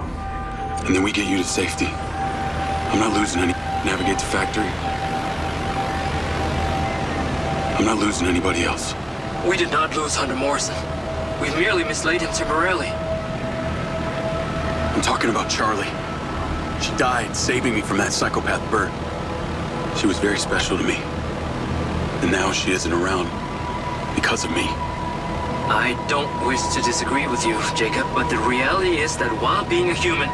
And then we get you to safety. I'm not losing any... Navigate the factory. I'm not losing anybody else. We did not lose Hunter Morrison. We merely mislaid him temporarily. I'm talking about Charlie. She died saving me from that psychopath Bert. She was very special to me. And now she isn't around because of me. I don't wish to disagree with you, Jacob, but the reality is that while being a human,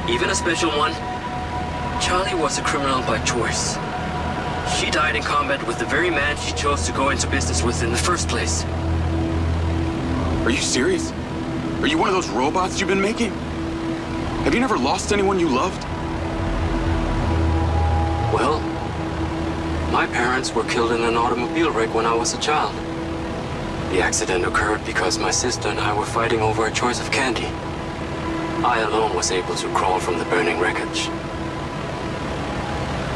even a special one, Charlie was a criminal by choice. She died in combat with the very man she chose to go into business with in the first place. Are you serious? Are you one of those robots you've been making? Have you never lost anyone you loved? Well, my parents were killed in an automobile wreck when I was a child. The accident occurred because my sister and I were fighting over a choice of candy. I alone was able to crawl from the burning wreckage.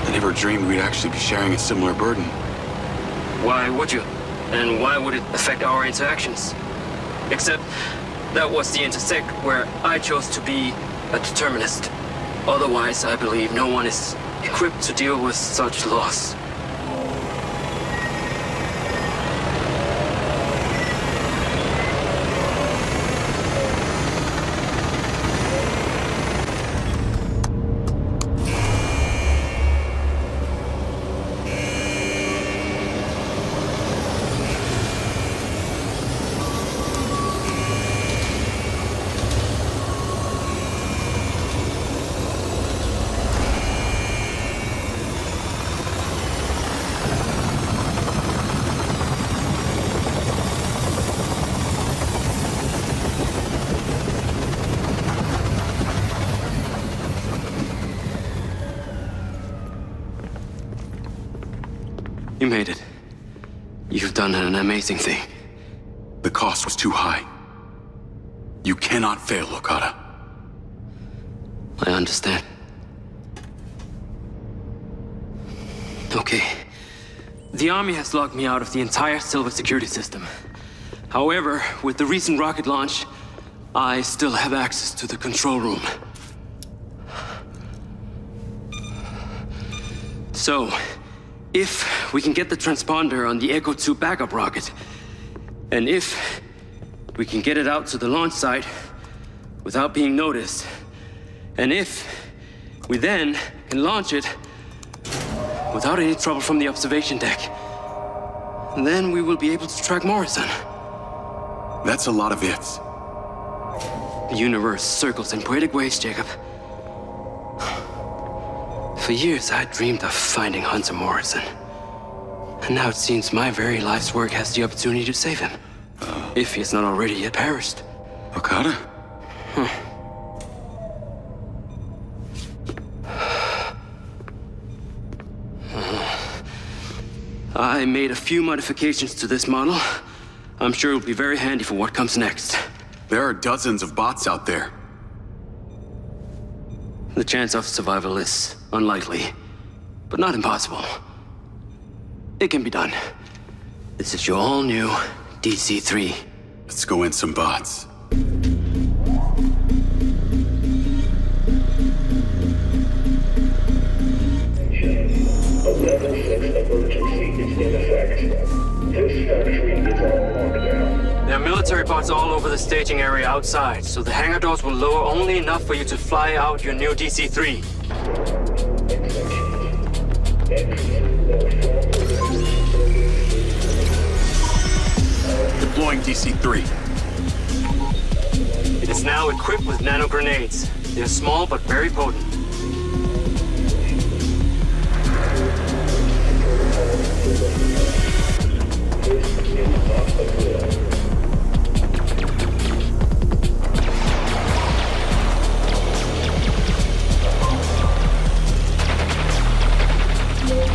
I never dreamed we'd actually be sharing a similar burden. Why would you? And why would it affect our interactions? Except that was the intersect where I chose to be a determinist. Otherwise, I believe no one is equipped to deal with such loss. You made it. You've done an amazing thing. The cost was too high. You cannot fail, Okada. I understand. Okay. The Army has locked me out of the entire Silver security system. However, with the recent rocket launch, I still have access to the control room. So, if we can get the transponder on the Echo 2 backup rocket, and if we can get it out to the launch site without being noticed, and if we then can launch it without any trouble from the observation deck, then we will be able to track Morrison. That's a lot of ifs. The universe circles in poetic ways, Jacob. For years, I dreamed of finding Hunter Morrison. And now it seems my very life's work has the opportunity to save him. If he has not already yet perished. Okada? I made a few modifications to this model. I'm sure it'll be very handy for what comes next. There are dozens of bots out there. The chance of survival is unlikely, but not impossible. It can be done. This is your all-new DC-3. Let's go in some bots. A level 6 emergency is in effect. This factory is all locked down. There are military bots all over the staging area outside, so the hangar doors will lower only enough for you to fly out your new DC-3. Deploying DC-3. It is now equipped with nano grenades. They are small but very potent.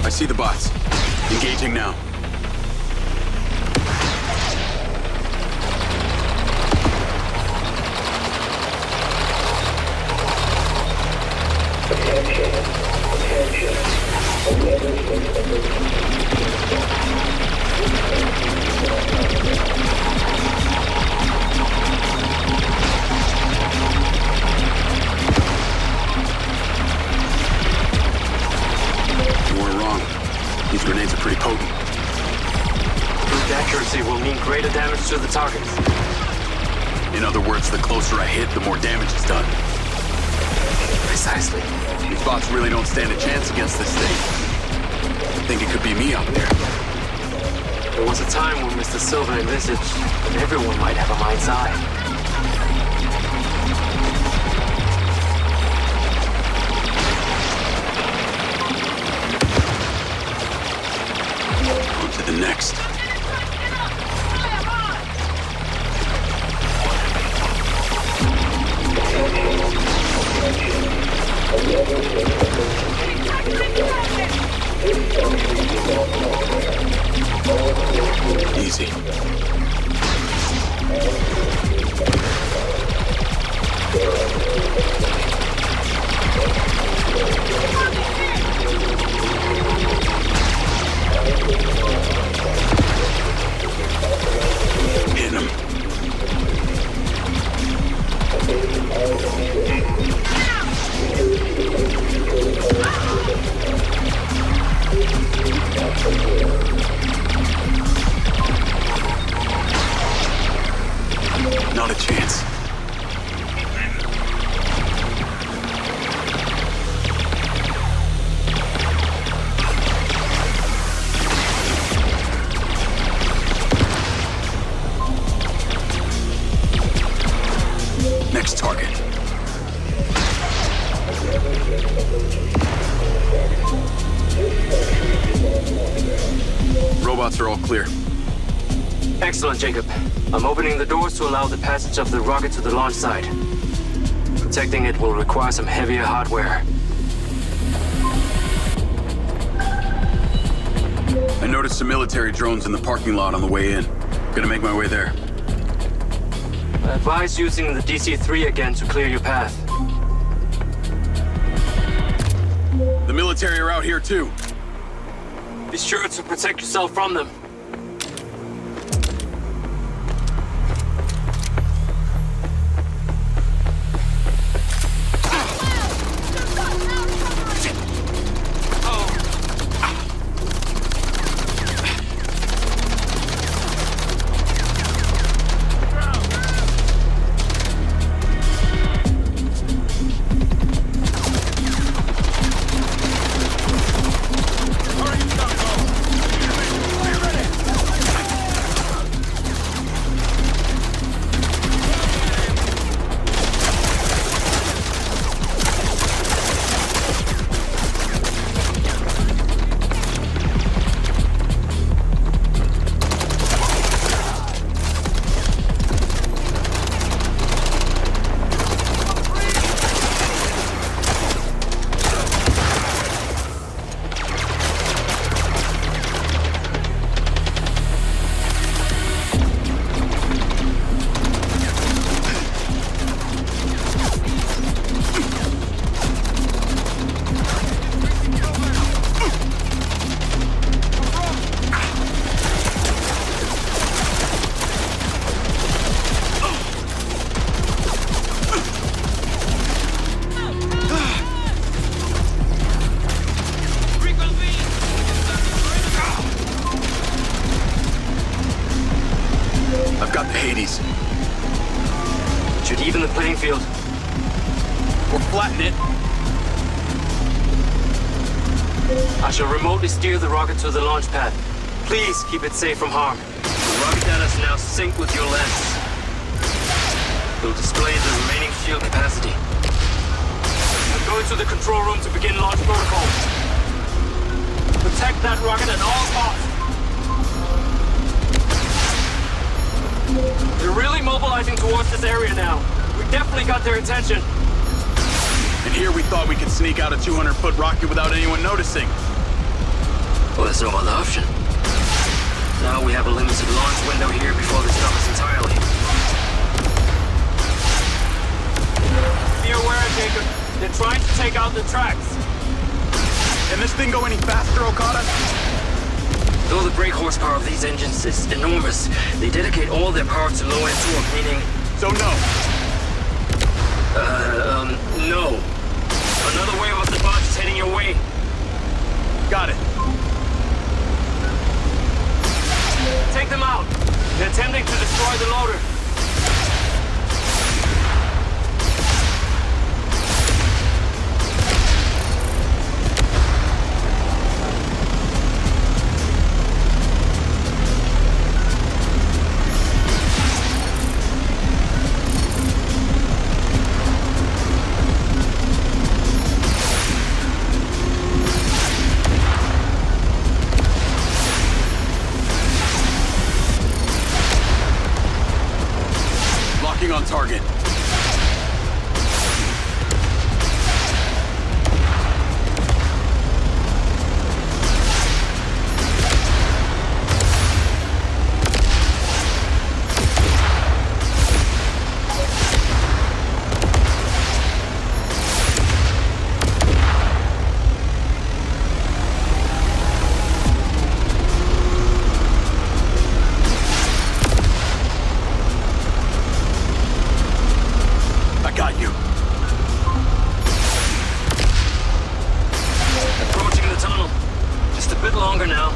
I see the bots. Engaging now. You weren't wrong. These grenades are pretty potent. Improved accuracy will mean greater damage to the target. In other words, the closer I hit, the more damage is done. Precisely. These bots really don't stand a chance against this thing. I think it could be me out there. There was a time when Mr. Silver envisaged that everyone might have a mind's eye. On to the next. A level 6 emergency is in effect. easy. Hit him. Not a chance. Next target. Robots are all clear. Excellent, Jacob. I'm opening the doors to allow the passage of the rocket to the launch site. Protecting it will require some heavier hardware. I noticed some military drones in the parking lot on the way in. Gonna make my way there. I advise using the DC-3 again to clear your path. The military are out here too. Be sure to protect yourself from them. I've got the Hades. Should even the playing field. Or flatten it. I shall remotely steer the rocket to the launch pad. Please keep it safe from harm. The rocket data is now synced with your lens. It will display the remaining shield capacity. I'm going to the control room to begin launch protocol. Protect that rocket at all costs. They're really mobilizing towards this area now. We definitely got their attention. And here we thought we could sneak out a 200-foot rocket without anyone noticing. Well, there's no other option. Now we have a limited launch window here before they stop us entirely. Be aware, Jacob. They're trying to take out the tracks. Can this thing go any faster, Okada? Though the brake horsepower of these engines is enormous, they dedicate all their power to low-end torque, meaning... So no. No. Another wave of the bunch is heading your way. Got it. Take them out. They're attempting to destroy the loader. On target. stronger now.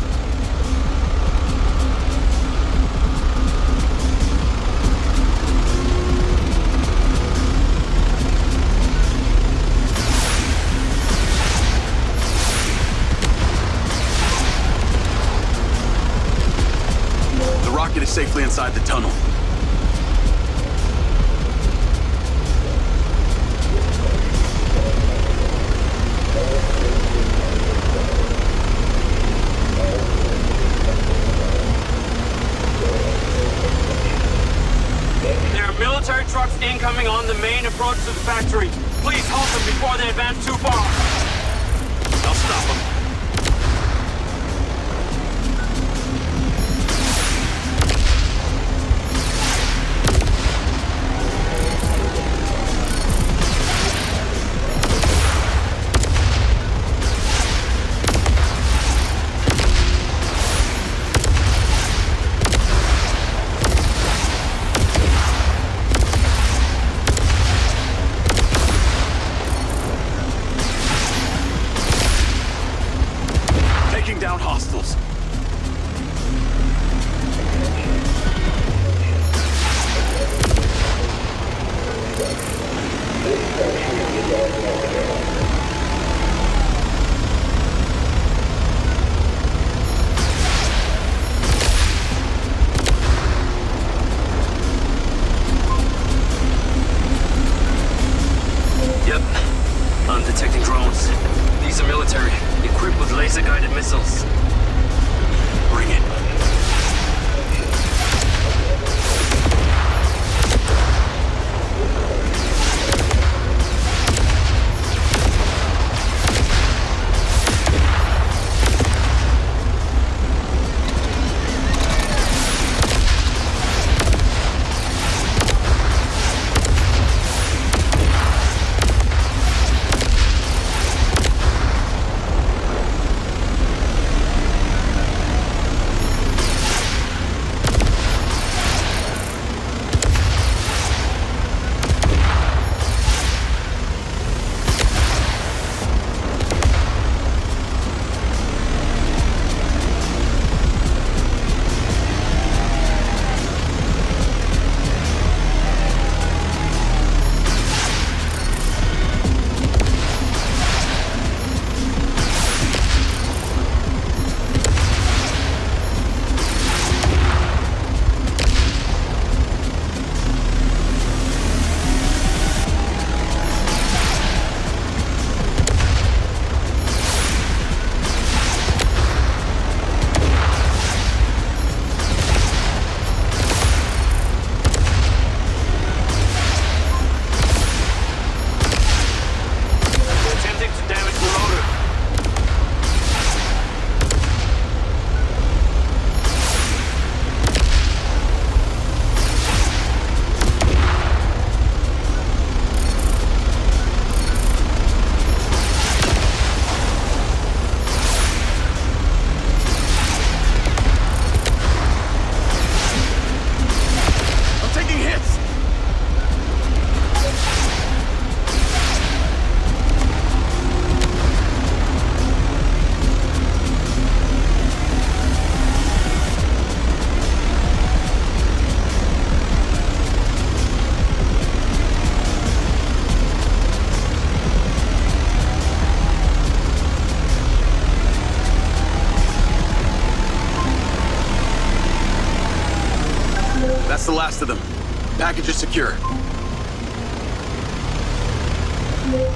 The rocket is safely inside the tunnel. There are military trucks incoming on the main approach to the factory. Please halt them before they advance too far. I'll stop them. Taking down hostiles. Yep. I'm detecting drones. These are military, equipped with laser-guided missiles. Bring it. That's the last of them. Package is secure.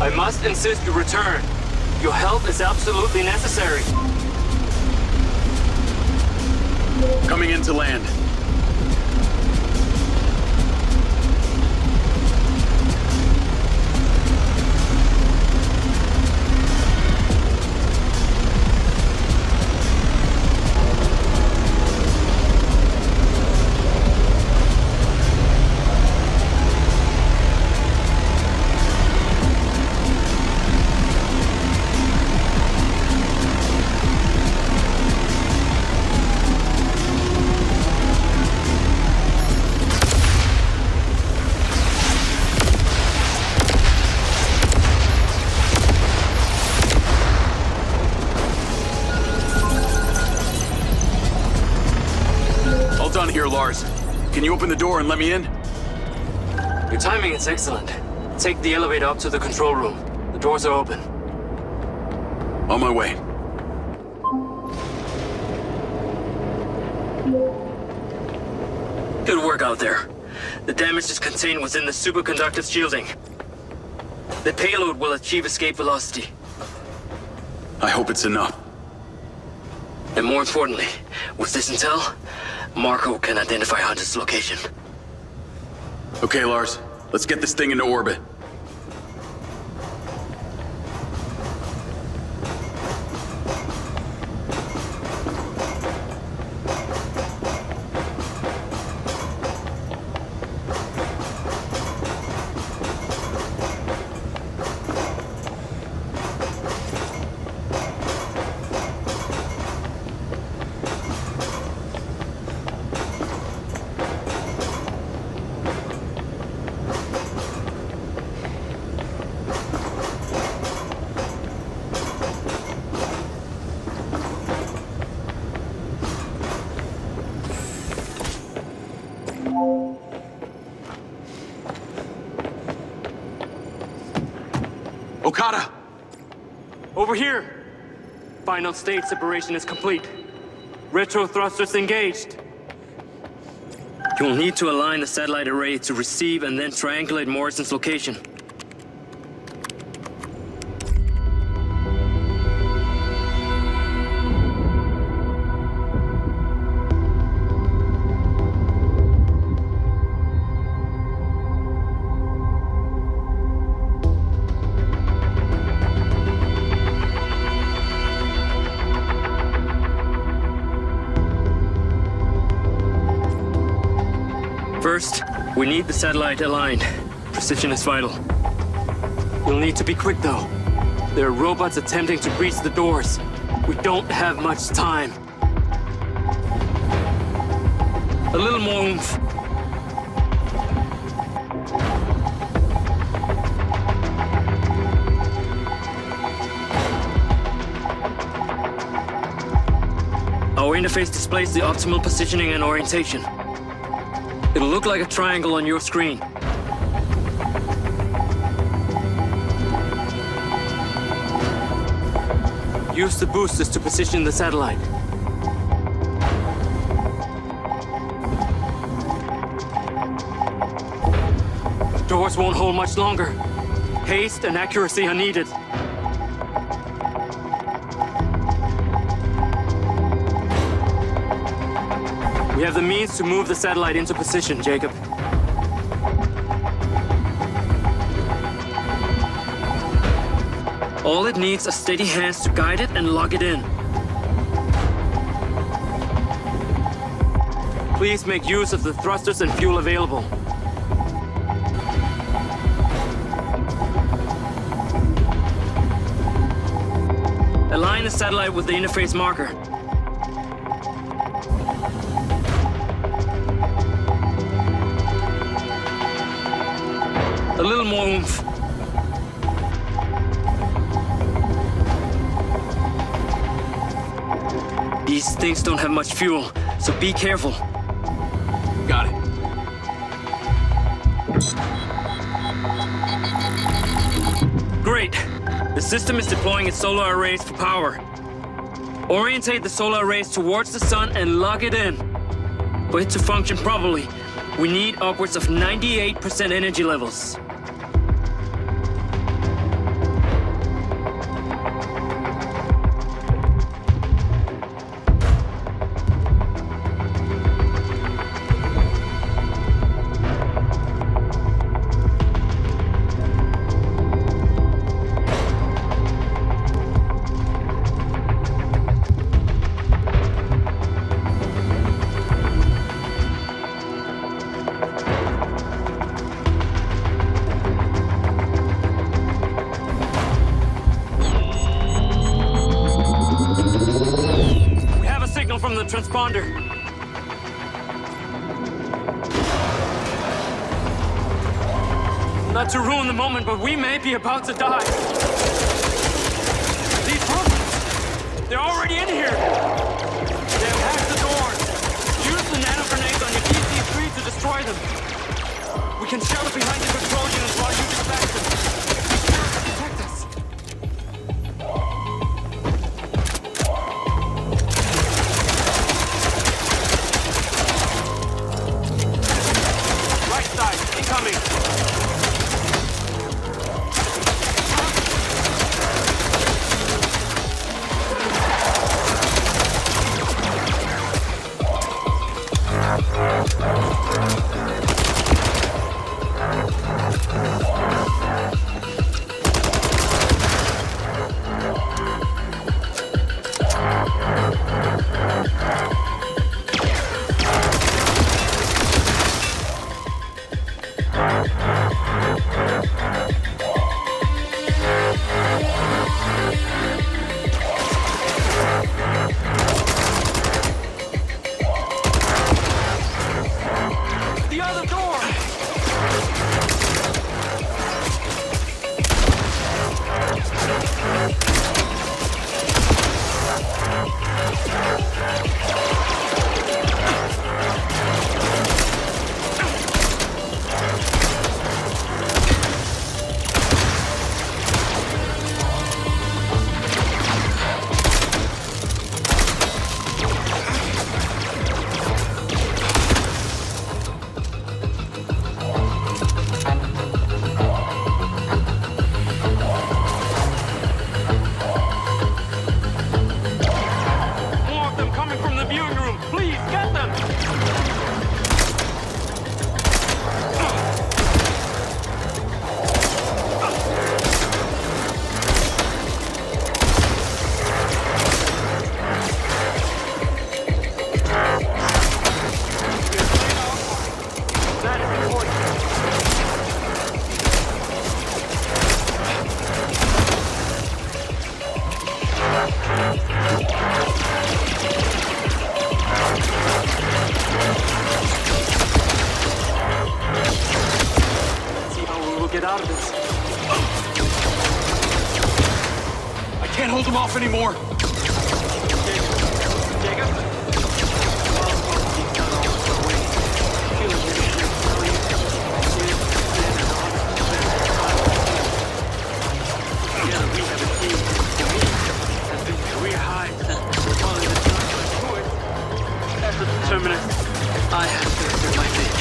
I must insist you return. Your help is absolutely necessary. Coming in to land. Lars. Can you open the door and let me in? Your timing is excellent. Take the elevator up to the control room. The doors are open. On my way. Good work out there. The damage is contained within the superconductive shielding. The payload will achieve escape velocity. I hope it's enough. And more importantly, with this intel, Marco can identify Hunter's location. Okay, Lars. Let's get this thing into orbit. Okada! Over here! Final state separation is complete. Retro thrusters engaged. You'll need to align the satellite array to receive and then triangulate Morrison's location. First, we need the satellite aligned. Precision is vital. You'll need to be quick, though. There are robots attempting to breach the doors. We don't have much time. A little more oomph. Our interface displays the optimal positioning and orientation. It'll look like a triangle on your screen. Use the boosters to position the satellite. Doors won't hold much longer. Haste and accuracy are needed. We have the means to move the satellite into position, Jacob. All it needs are steady hands to guide it and lock it in. Please make use of the thrusters and fuel available. Align the satellite with the interface marker. A little more oomph. These things don't have much fuel, so be careful. Got it. Great. The system is deploying its solar arrays for power. Orientate the solar arrays towards the sun and lock it in. For it to function properly, we need upwards of 98% energy levels. From the transponder. Not to ruin the moment, but we may be about to die. These robots, they're already in here. They have hacked the doors. Use the nano grenades on your can't hold them off anymore. Terminus, I have faith in my fate.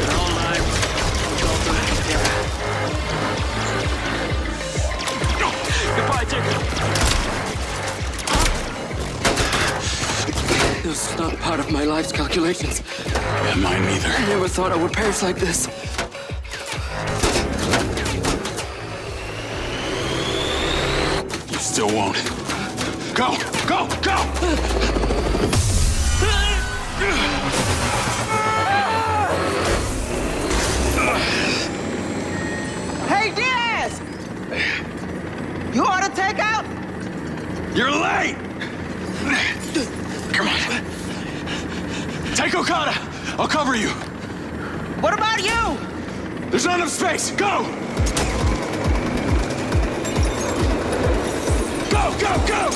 In all lives, we all die together. Goodbye, Jacob. This was not part of my life's calculations. Yeah, mine neither. I never thought I would perish like this. You still won't. Go! Go! Go! Hey, Diaz! You order takeout? You're late! Come on. Take Okada! I'll cover you! What about you? There's not enough space! Go! Go, go, go!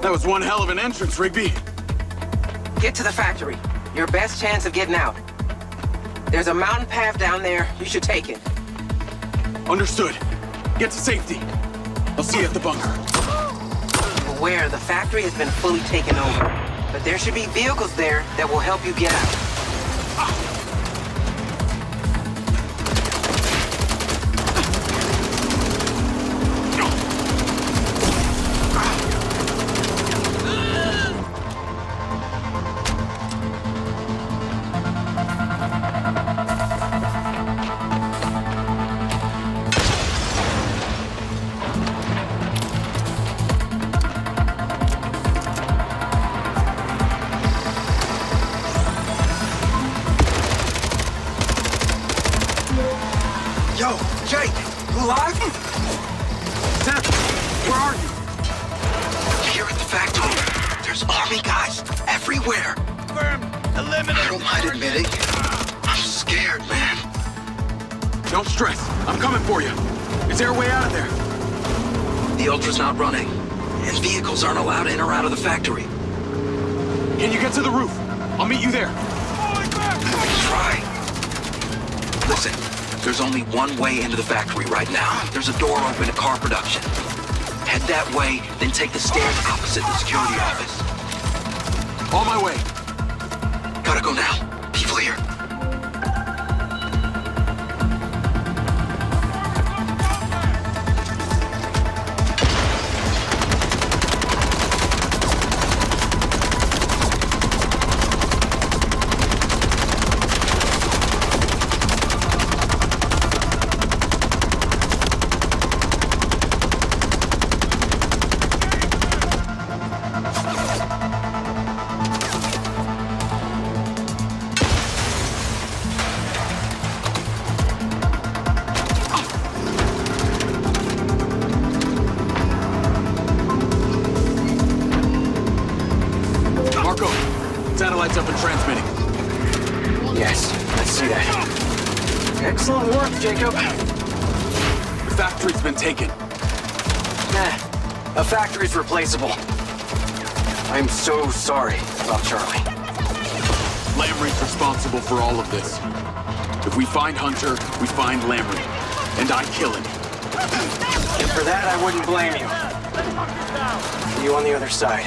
That was one hell of an entrance, Rigby. Get to the factory. Your best chance of getting out. There's a mountain path down there. You should take it. Understood. Get to safety. I'll see you at the bunker. Beware, the factory has been fully taken over. But there should be vehicles there that will help you get out. Yo, Jake, you alive? Seth, where are you? Here at the factory. There's army guys everywhere. I don't mind admitting, I'm scared, man. Don't stress. I'm coming for you. Is there a way out of there? The Ultra's not running, and vehicles aren't allowed in or out of the factory. Can you get to the roof? I'll meet you there. Try. Listen, there's only one way into the factory right now. There's a door open to car production. Head that way, then take the stairs opposite the security office. On my way. Gotta go now. People here. Satellite's up and transmitting. Yes, I see that. Excellent work, Jacob. The factory's been taken. Nah, a factory's replaceable. I'm so sorry about Charlie. Lamry's responsible for all of this. If we find Hunter, we find Lamry. And I kill him. And for that, I wouldn't blame you. See you on the other side.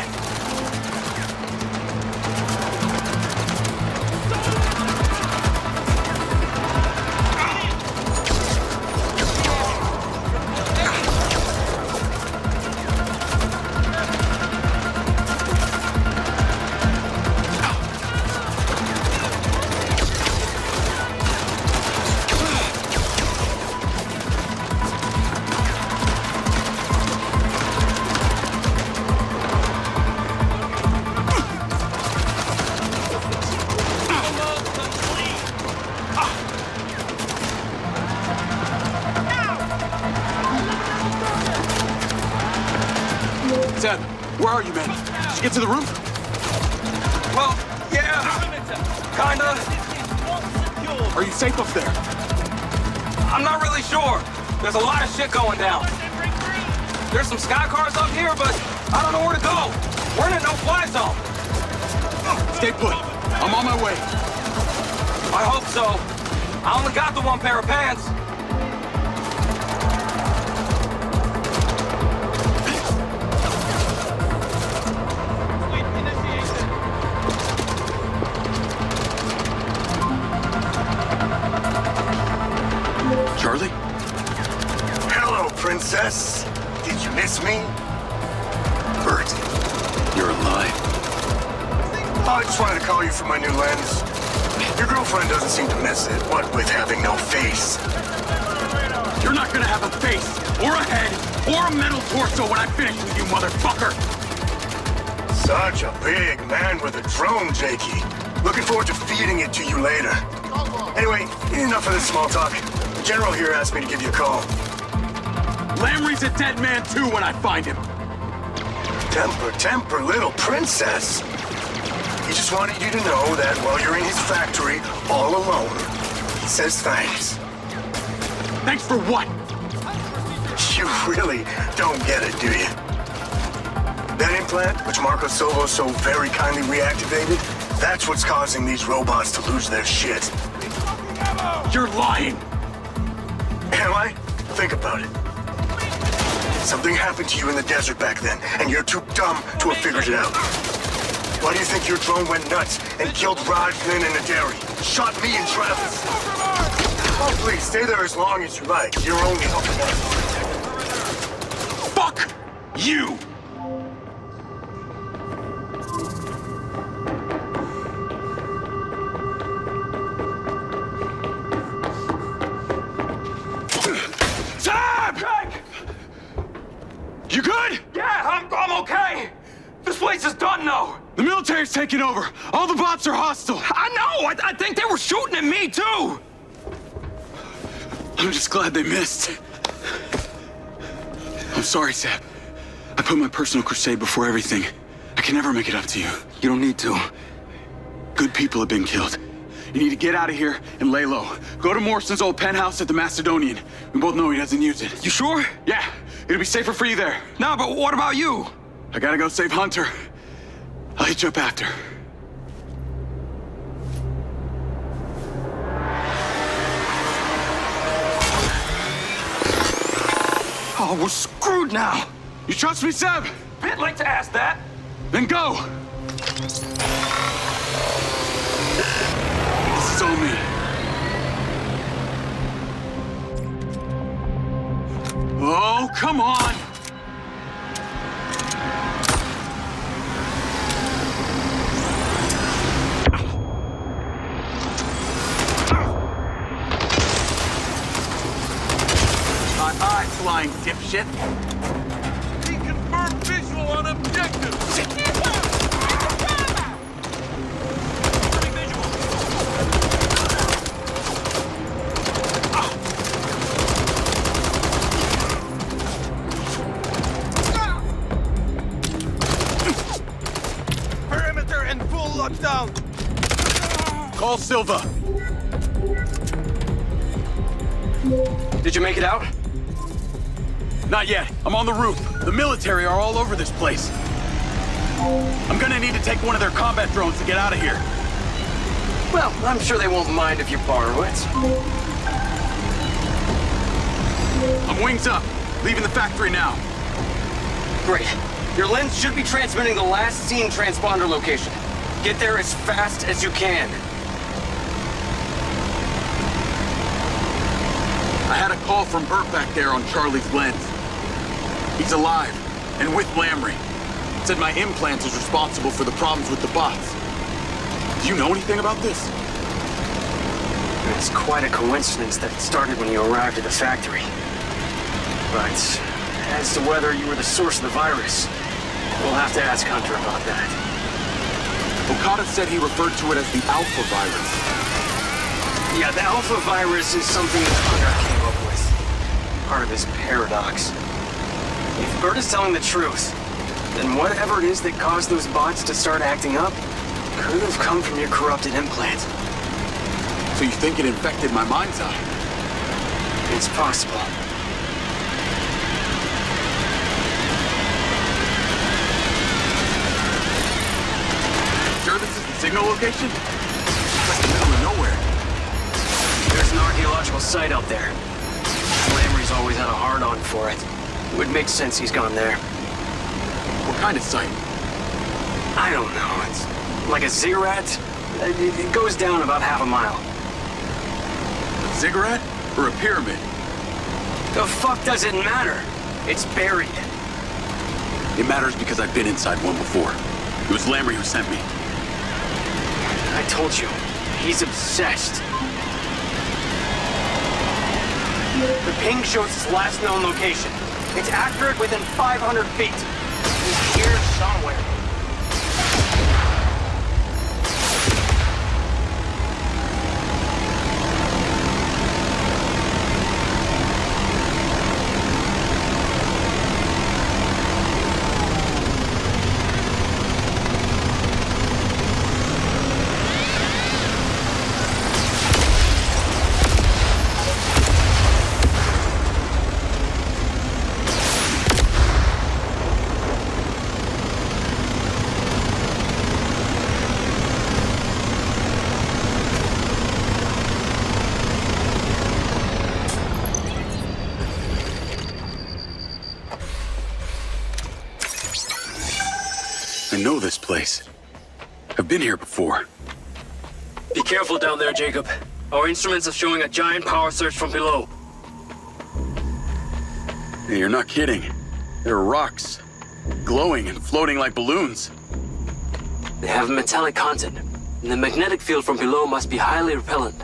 Seb, where are you, man? Did you get to the roof? Well, yeah. Kinda. Are you safe up there? I'm not really sure. There's a lot of shit going down. There's some sky cars up here, but I don't know where to go. We're in a no-fly zone. Stay put. I'm on my way. I hope so. I only got the one pair of pants. Charlie? Hello, princess. Did you miss me? Bert, You're alive. I just wanted to call you for my new lens. Your girlfriend doesn't seem to miss it, what with having no face. You're not gonna have a face, or a head, or a metal torso when I finish with you, motherfucker! Such a big man with a drone, Jakey. Looking forward to feeding it to you later. Anyway, enough of this small talk. The general here asked me to give you a call. Lamry's a dead man too when I find him. Temper, little princess. He just wanted you to know that while you're in his factory, all alone, he says thanks. Thanks for what? You really don't get it, do you? That implant, which Marco Solo so very kindly reactivated, that's what's causing these robots to lose their shit. You're lying! Am I? Think about it. Something happened to you in the desert back then, and you're too dumb to have figured it out. Why do you think your drone went nuts and killed Raj, Lynn, and Aderi? Shot me and Travis? Oh, please, stay there as long as you like. You're only helping us. Fuck you! You good? Yeah, I'm okay. This place is done now. The military's taking over. All the bots are hostile. I know. I think they were shooting at me too. I'm just glad they missed. I'm sorry, Seb. I put my personal crusade before everything. I can never make it up to you. You don't need to. Good people have been killed. You need to get out of here and lay low. Go to Morrison's old penthouse at the Macedonian. We both know he doesn't use it. You sure? Yeah. It'll be safer for you there. Nah, but what about you? I gotta go save Hunter. I'll hit you up after. Oh, we're screwed now. You trust me, Seb? Bit late to ask that. Then go. This is all me. Oh, come on! Aye, flying dipshit. He confirmed visual on objective. Perimeter and full lockdown. Call Silva. Did you make it out? Not yet. I'm on the roof. The military are all over this place. I'm gonna need to take one of their combat drones to get out of here. Well, I'm sure they won't mind if you borrow it. I'm wings up. Leaving the factory now. Great. Your lens should be transmitting the last seen transponder location. Get there as fast as you can. I had a call from Bert back there on Charlie's lens. He's alive, and with Lamry. Said my implant is responsible for the problems with the bots. Do you know anything about this? It's quite a coincidence that it started when you arrived at the factory. But as to whether you were the source of the virus, we'll have to ask Hunter about that. Okada said he referred to it as the Alpha virus. Yeah, the Alpha virus is something that Hunter came up with. Part of his paradox. If Bert is telling the truth, And whatever it is that caused those bots to start acting up could have come from your corrupted implant. So you think it infected my mind's eye? It's possible. Sure this is the signal location? It's like the middle of nowhere. There's an archaeological site out there. Lamry's always had a hard-on for it. It would make sense he's gone there. What kind of site? I don't know. It's like a ziggurat. It goes down about half a mile. A ziggurat? Or a pyramid? The fuck does it matter? It's buried. It matters because I've been inside one before. It was Lamry who sent me. I told you, he's obsessed. The ping shows his last known location. It's accurate within 500 feet. He's here somewhere. I know this place. I've been here before. Be careful down there, Jacob. Our instruments are showing a giant power surge from below. Hey, you're not kidding. There are rocks, glowing and floating like balloons. They have metallic content, and the magnetic field from below must be highly repellent.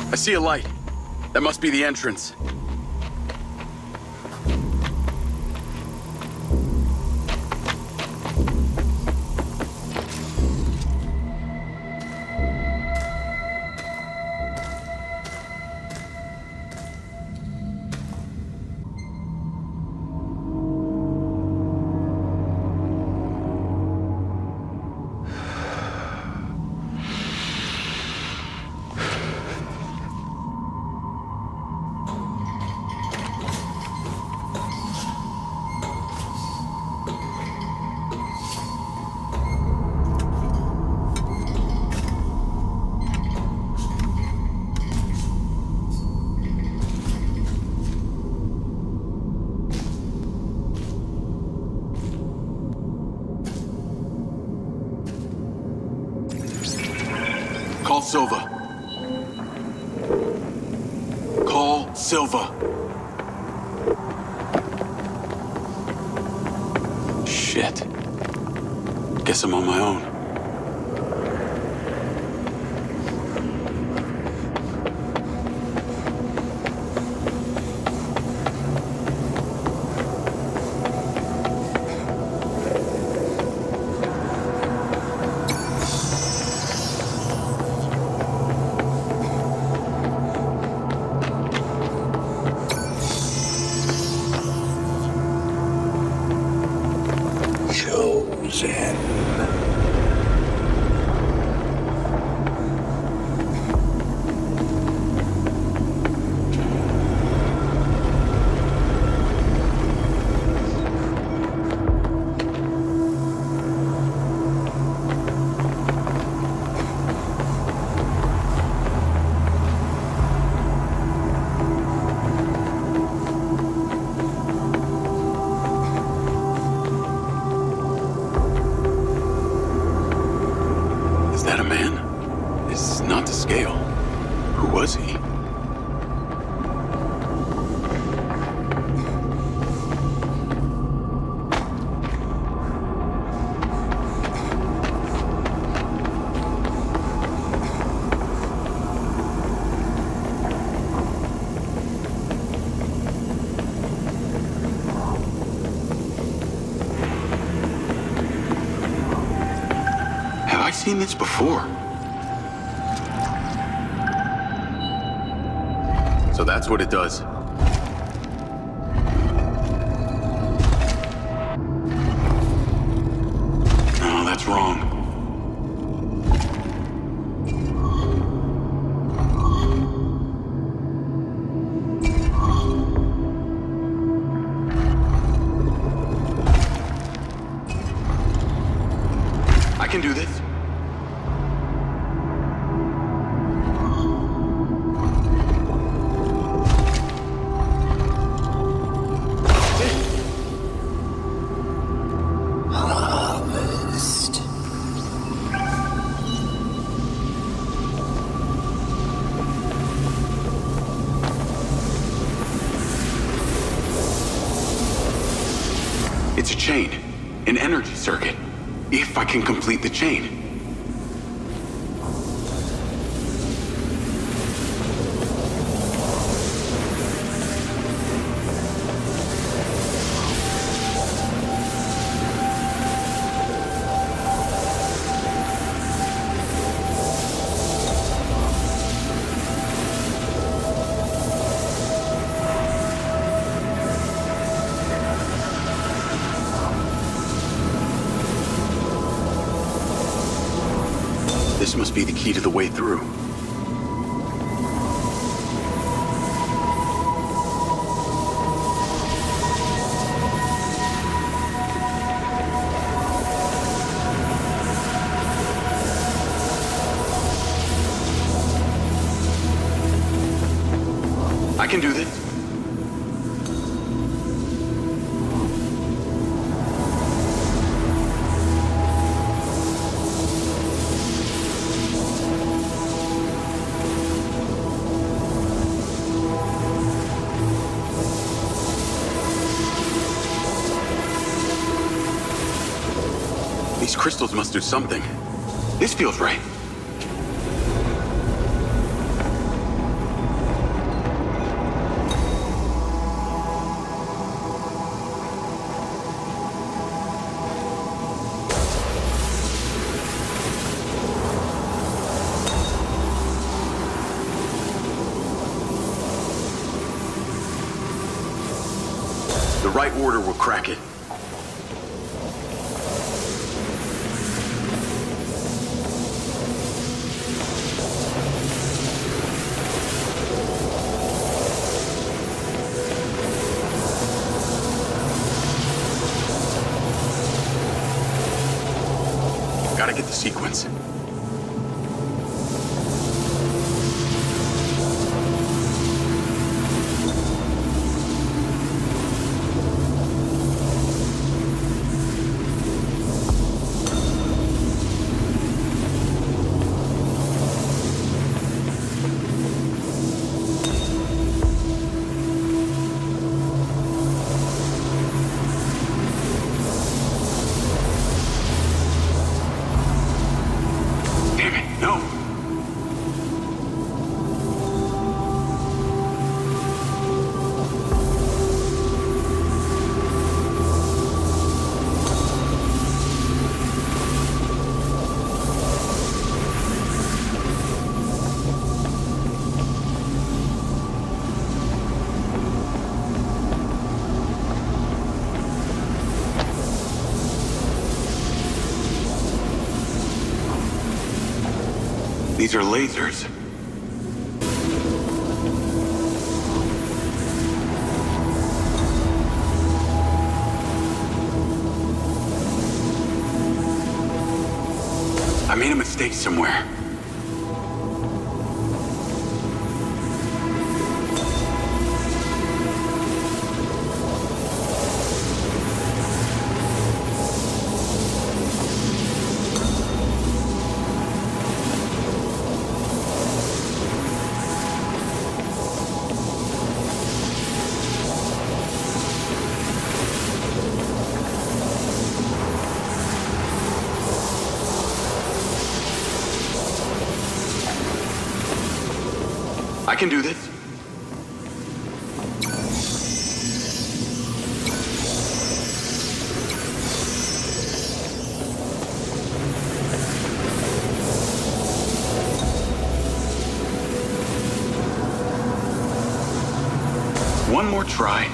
I see a light. That must be the entrance. Call Silva. Call Silva. Shit. Guess I'm on my own. seen this before. So that's what it does. No, that's wrong. I can do this. Harvest. It's a chain, an energy circuit. If I can complete the chain. This must be the key to the way through. I can do this. These crystals must do something. This feels right. The right order will crack it. Gotta get the sequence. These are lasers. I made a mistake somewhere. I can do this. more try.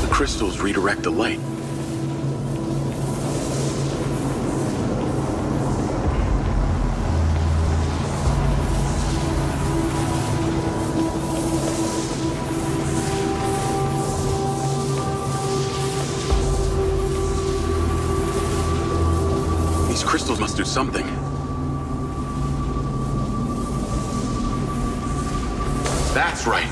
The crystals redirect the light. These crystals must do something. That's right.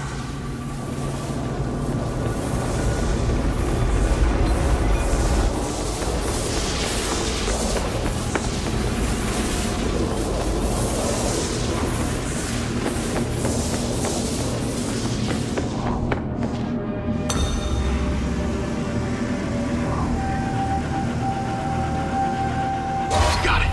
Got it.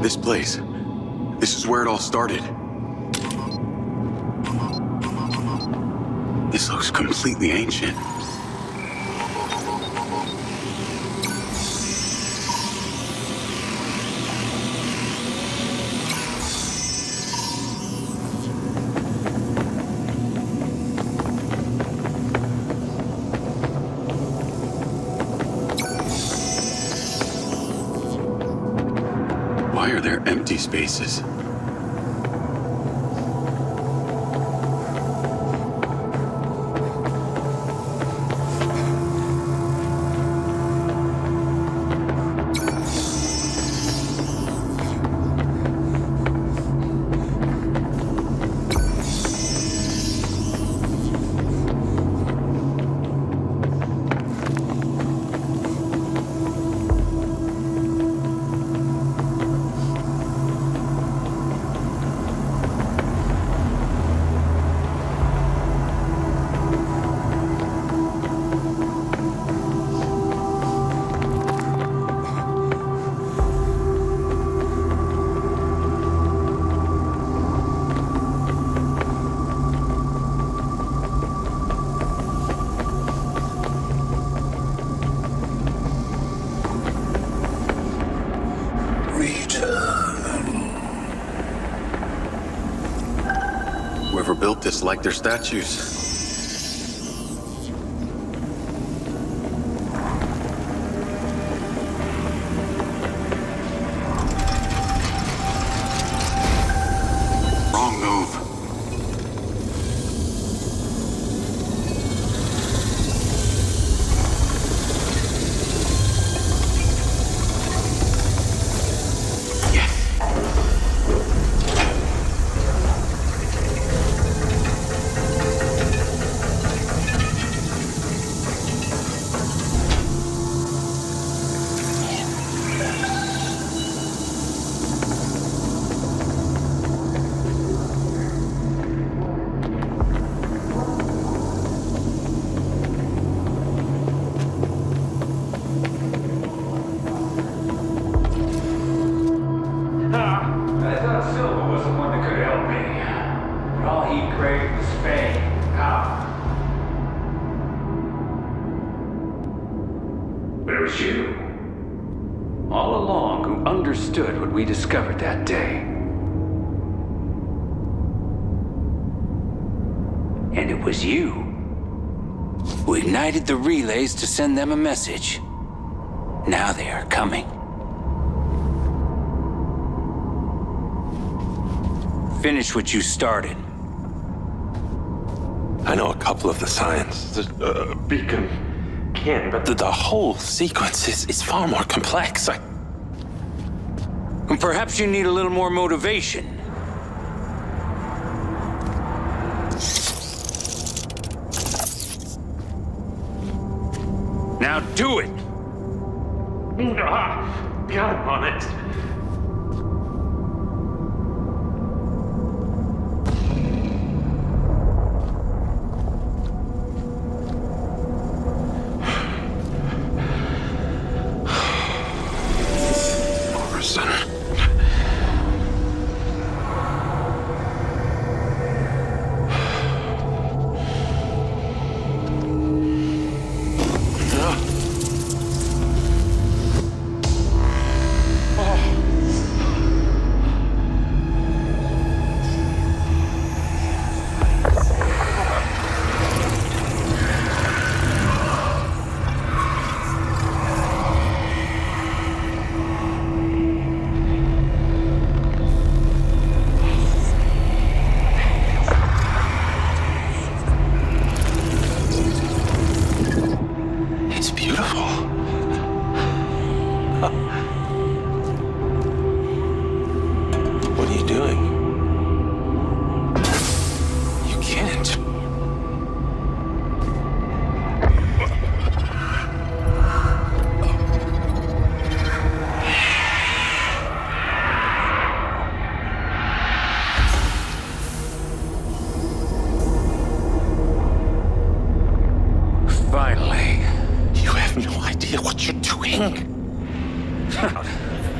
This place. This is where it all started. This looks completely ancient. Why are there empty spaces? Whoever built this liked their statues. Wrong move. Yes. was you. All along, who understood what we discovered that day. And it was you who ignited the relays to send them a message. Now they are coming. Finish what you started. I know a couple of the signs. The beacon can, but the whole sequence is far more complex. And perhaps you need a little more motivation. Now do it! Got him on it.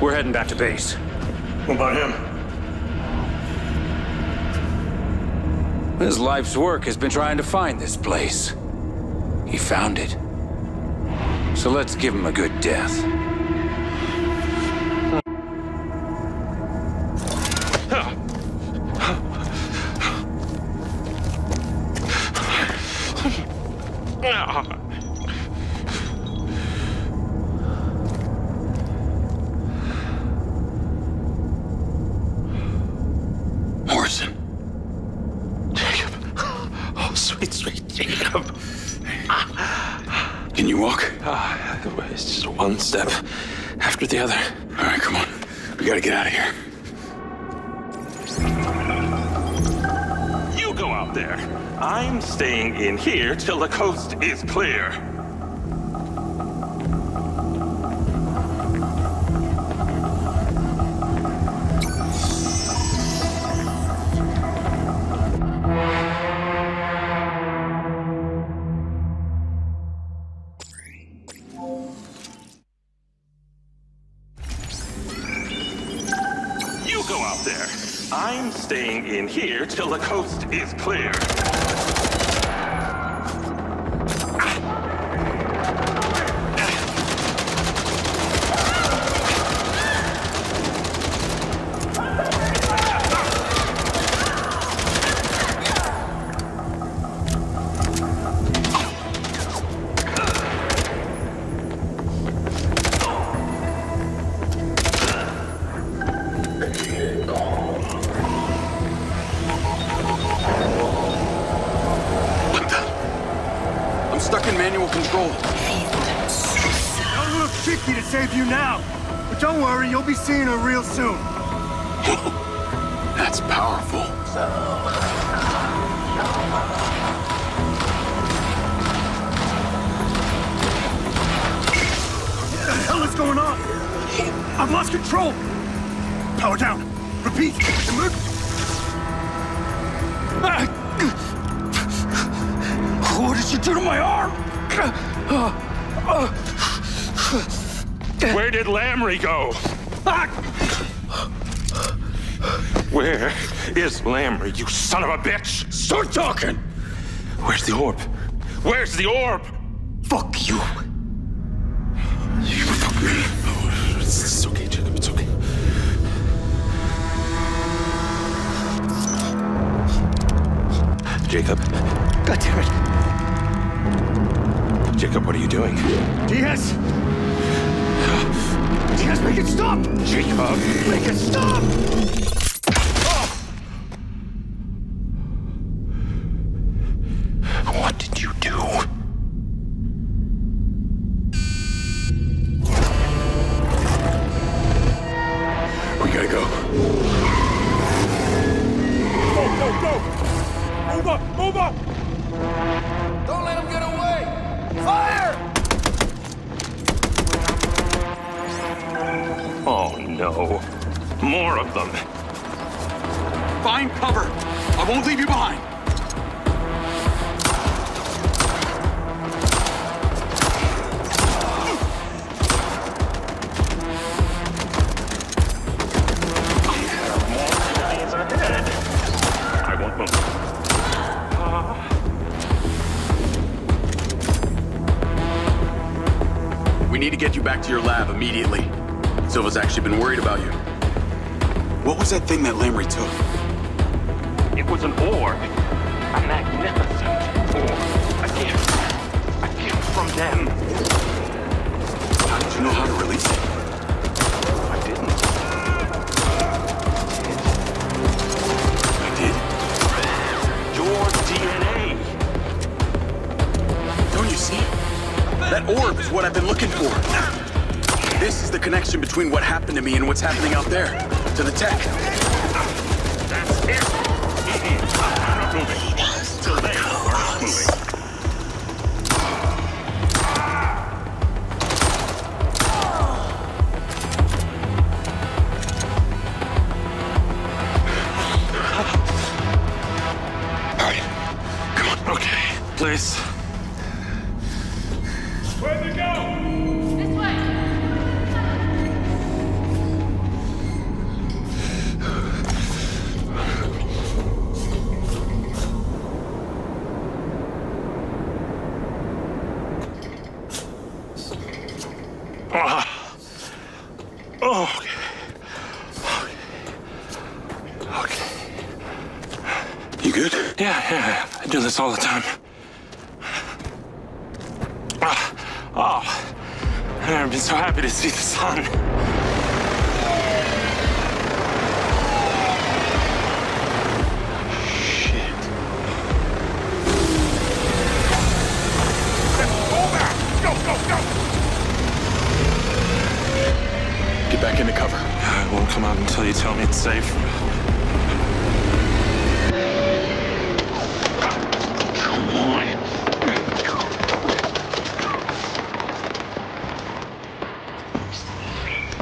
We're heading back to base. What about him? His life's work has been trying to find this place. He found it. So let's give him a good death. Can you walk? It's just one step after the other. All right, come on. We gotta get out of here. You go out there. I'm staying in here till the coast is clear. Go out there. I'm staying in here till the coast is clear. Stuck in manual control. A little tricky to save you now, but don't worry, you'll be seeing her real soon. That's powerful. What the hell is going on? I've lost control. Power down. Repeat. What did you do to my arm? Where did Lamry go? Where is Lamry, you son of a bitch? Start talking! Where's the orb? Where's the orb? Fuck you. It's okay, Jacob. It's okay. Jacob? God damn it. Jacob, what are you doing? Diaz! Diaz, make it stop! Jacob! Make it stop! What did you do? We gotta go. Go, go, go! Move up! Move up! Don't let him get away! Fire! Oh, no. More of them. Find cover. I won't leave you behind. I won't move. We need to get you back to your lab immediately. Silva's actually been worried about you. What was that thing that Lamry took? It was an orb. A magnificent orb. A gift. A gift from them. How did you know how to release it? I didn't. I did? Your DNA. Don't you see? That orb is what I've been looking for. This is the connection between what happened to me and what's happening out there. To the tech. That's it. I'm not moving. Till they are moving. All right. Come on. Okay, please. Where'd they go? This way. Oh, okay. Okay. You good? Yeah. I do this all the time. I've never been so happy to see the sun. Shit. Go back! Go, go, go! Get back into cover. I won't come out until you tell me it's safe. Come on.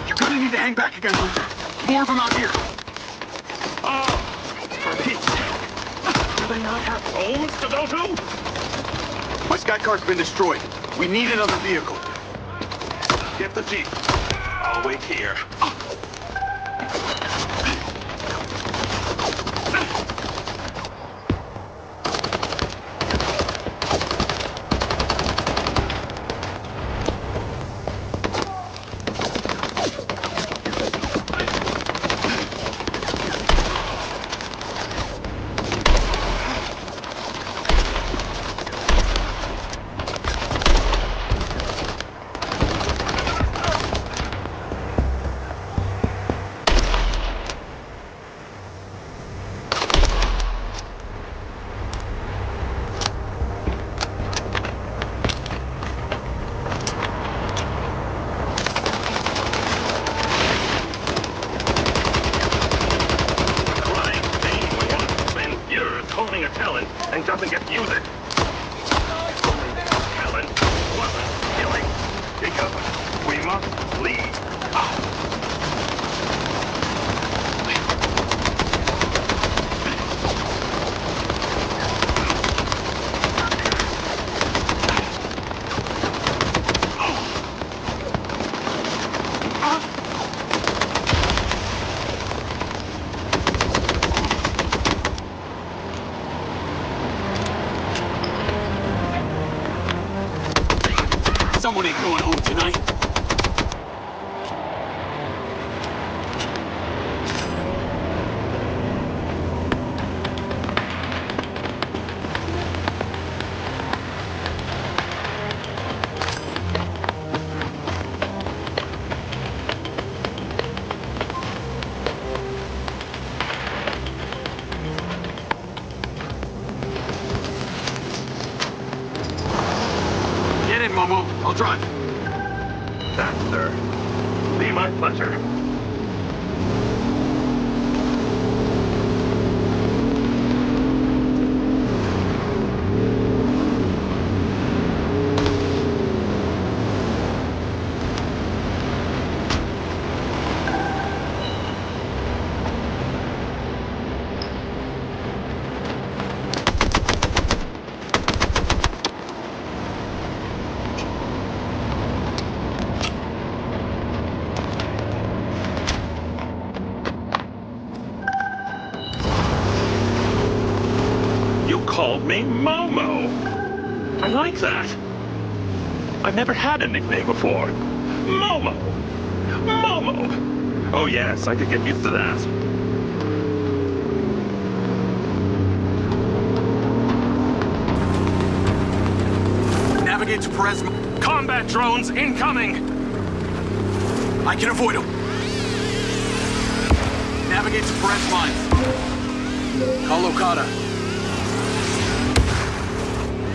You're gonna need to hang back again, Luther. More of them out here. Oh, for Pete's sake. Do they not have homes to go to? My sky car's been destroyed. We need another vehicle. Get the Jeep. I'll wait here. Honing a talent and doesn't get to use it. Talent wasn't killing. Jacob, we must leave. Someone ain't going home tonight. Momo. I'll drive. That, sir. Be my pleasure. Called me Momo. I like that. I've never had a nickname before. Momo. Momo. Oh yes, I could get used to that. Navigate to Perez. Combat drones incoming. I can avoid them. Navigate to Perez lines. Call Okada.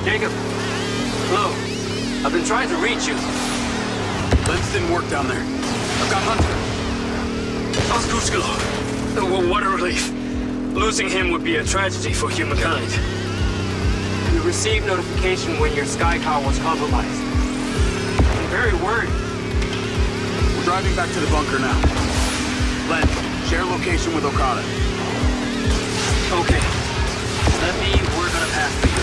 Jacob. Hello. I've been trying to reach you. Lens didn't work down there. I've got Hunter. How's Cusco? What a relief. Losing him would be a tragedy for humankind. We received notification when your sky car was compromised. I'm very worried. We're driving back to the bunker now. Len, share location with Okada. Okay. Let me work on a path for you.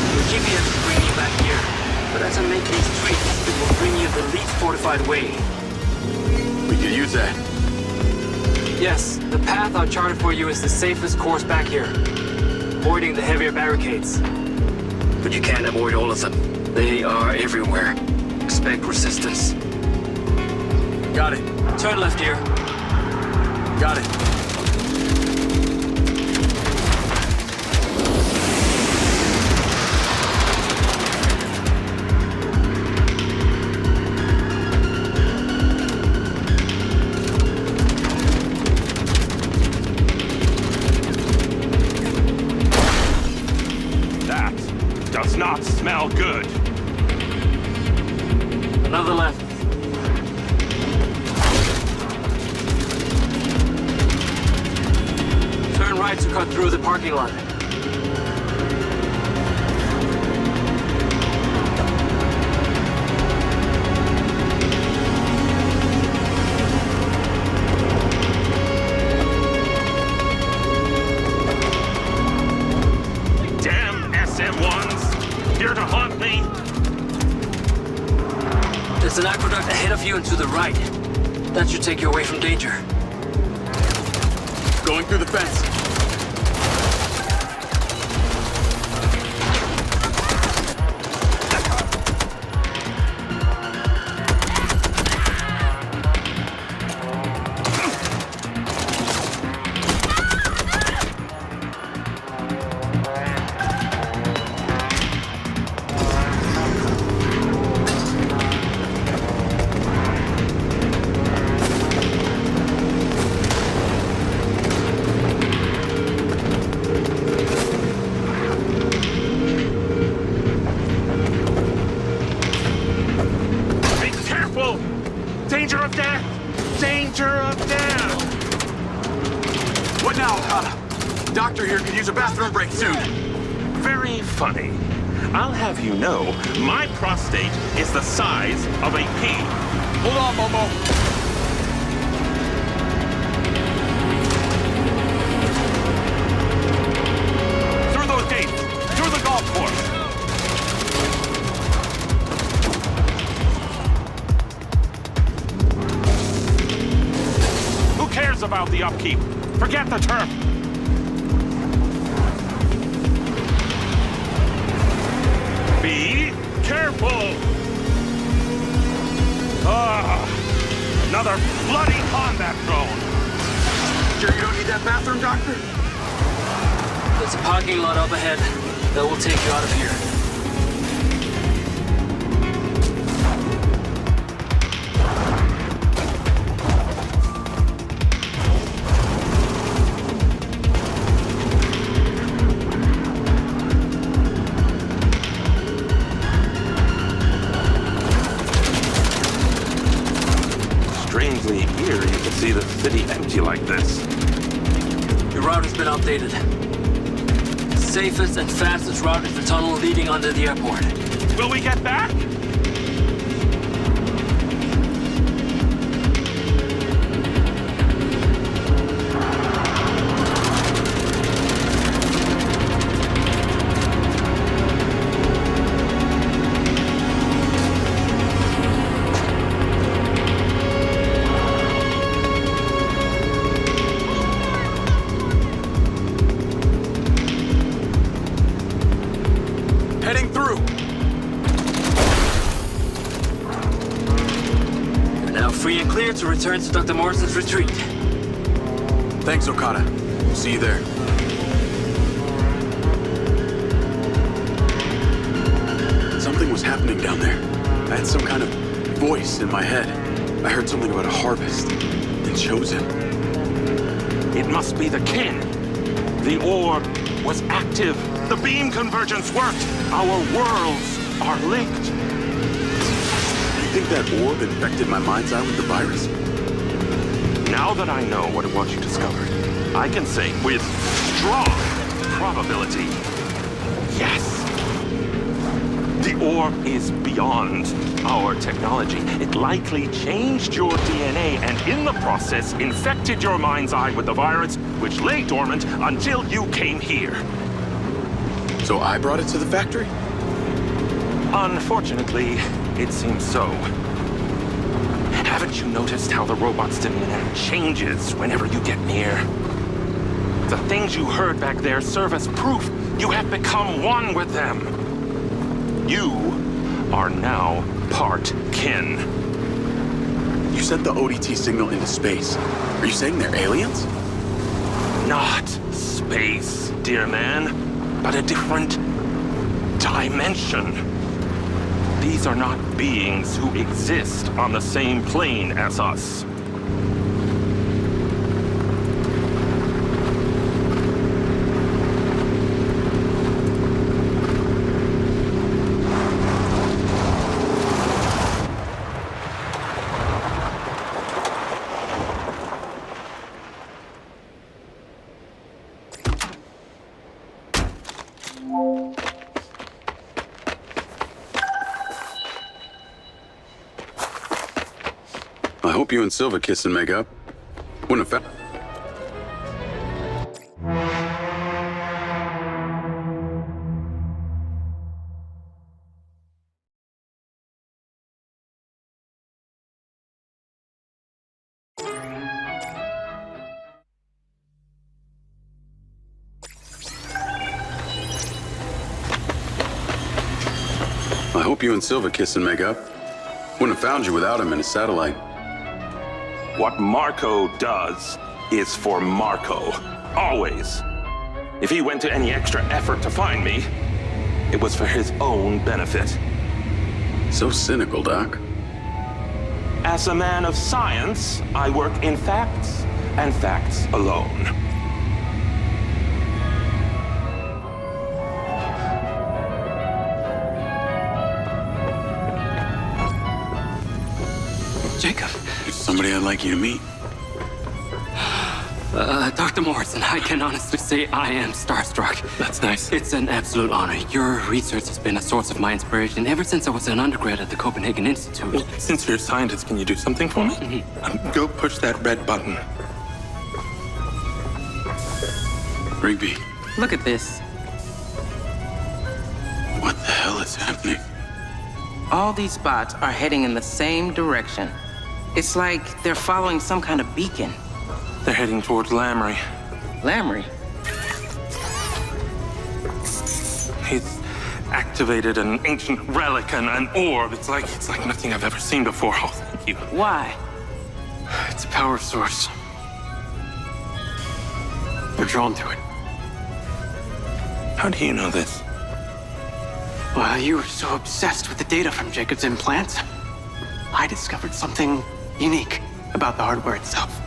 The GPS will bring you back here, but as I make these tweaks, it will bring you the least fortified way. We could use that. Yes, the path I've charted for you is the safest course back here, avoiding the heavier barricades. But you can't avoid all of them. They are everywhere. Expect resistance. Got it. Turn left here. Got it. Does not smell good. Another left. Turn right to cut through the parking lot. Here to haunt me? There's an aqueduct ahead of you and to the right. That should take you away from danger. Going through the fence. Danger of death! Danger of death! What now, Okada? Doctor here could use a bathroom break soon. Very funny. I'll have you know, my prostate is the size of a pea. Hold on, Momo. Through those gates! Through the golf course! Who cares about the upkeep? Forget the turf! Be careful! Another bloody combat drone! Sure you don't need that bathroom, Doctor? There's a parking lot up ahead that will take you out of here. updated. Safest and fastest route is the tunnel leading under the airport. Will we get back? Heading through. You're now free and clear to return to Dr. Morrison's retreat. Thanks, Okada. See you there. Something was happening down there. I had some kind of voice in my head. I heard something about a harvest and chosen. It must be the king. The orb was active. The beam convergence worked. Our worlds are linked. You think that orb infected my mind's eye with the virus? Now that I know what it was you discovered, I can say with strong probability, yes. The orb is beyond our technology. It likely changed your DNA and in the process infected your mind's eye with the virus, which lay dormant until you came here. So I brought it to the factory? Unfortunately, it seems so. Haven't you noticed how the robot's demeanor changes whenever you get near? The things you heard back there serve as proof you have become one with them. You are now part kin. You sent the ODT signal into space. Are you saying they're aliens? Not space, dear man, but a different dimension. These are not beings who exist on the same plane as us. I hope you and Silva kiss and make up. Wouldn't have found... I hope you and Silva kiss and make up. Wouldn't have found you without him in a satellite. What Marco does is for Marco. Always. If he went to any extra effort to find me, it was for his own benefit. So cynical, Doc. As a man of science, I work in facts, and facts alone. Jacob. It's somebody I'd like you to meet. Dr. Morrison, I can honestly say I am starstruck. That's nice. It's an absolute honor. Your research has been a source of my inspiration ever since I was an undergrad at the Copenhagen Institute. Well, since you're a scientist, can you do something for me? Go push that red button. Rigby. Look at this. What the hell is happening? All these spots are heading in the same direction. It's like they're following some kind of beacon. They're heading towards Lamry. Lamry? He's activated an ancient relic and an orb. It's like nothing I've ever seen before. Oh, thank you. Why? It's a power source. They're drawn to it. How do you know this? Well, you were so obsessed with the data from Jacob's implants. I discovered something unique about the hardware itself.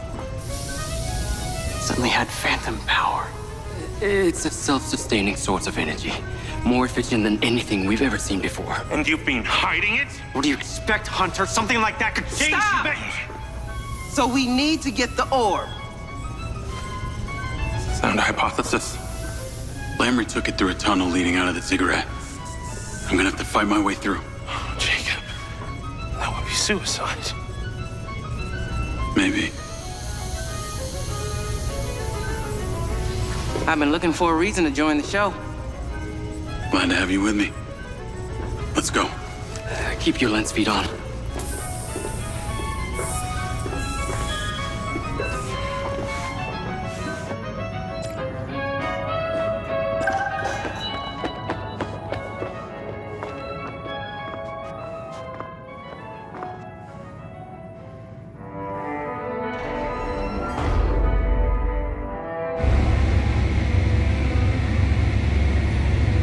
It suddenly had phantom power. It's a self-sustaining source of energy. More efficient than anything we've ever seen before. And you've been hiding it? What do you expect, Hunter? Something like that could change. Stop! So we need to get the orb. This is Sound hypothesis? Lamry took it through a tunnel leading out of the cigarette. I'm gonna have to fight my way through. Oh, Jacob. That would be suicide. Maybe. I've been looking for a reason to join the show. Glad to have you with me. Let's go. Keep your lens feet on.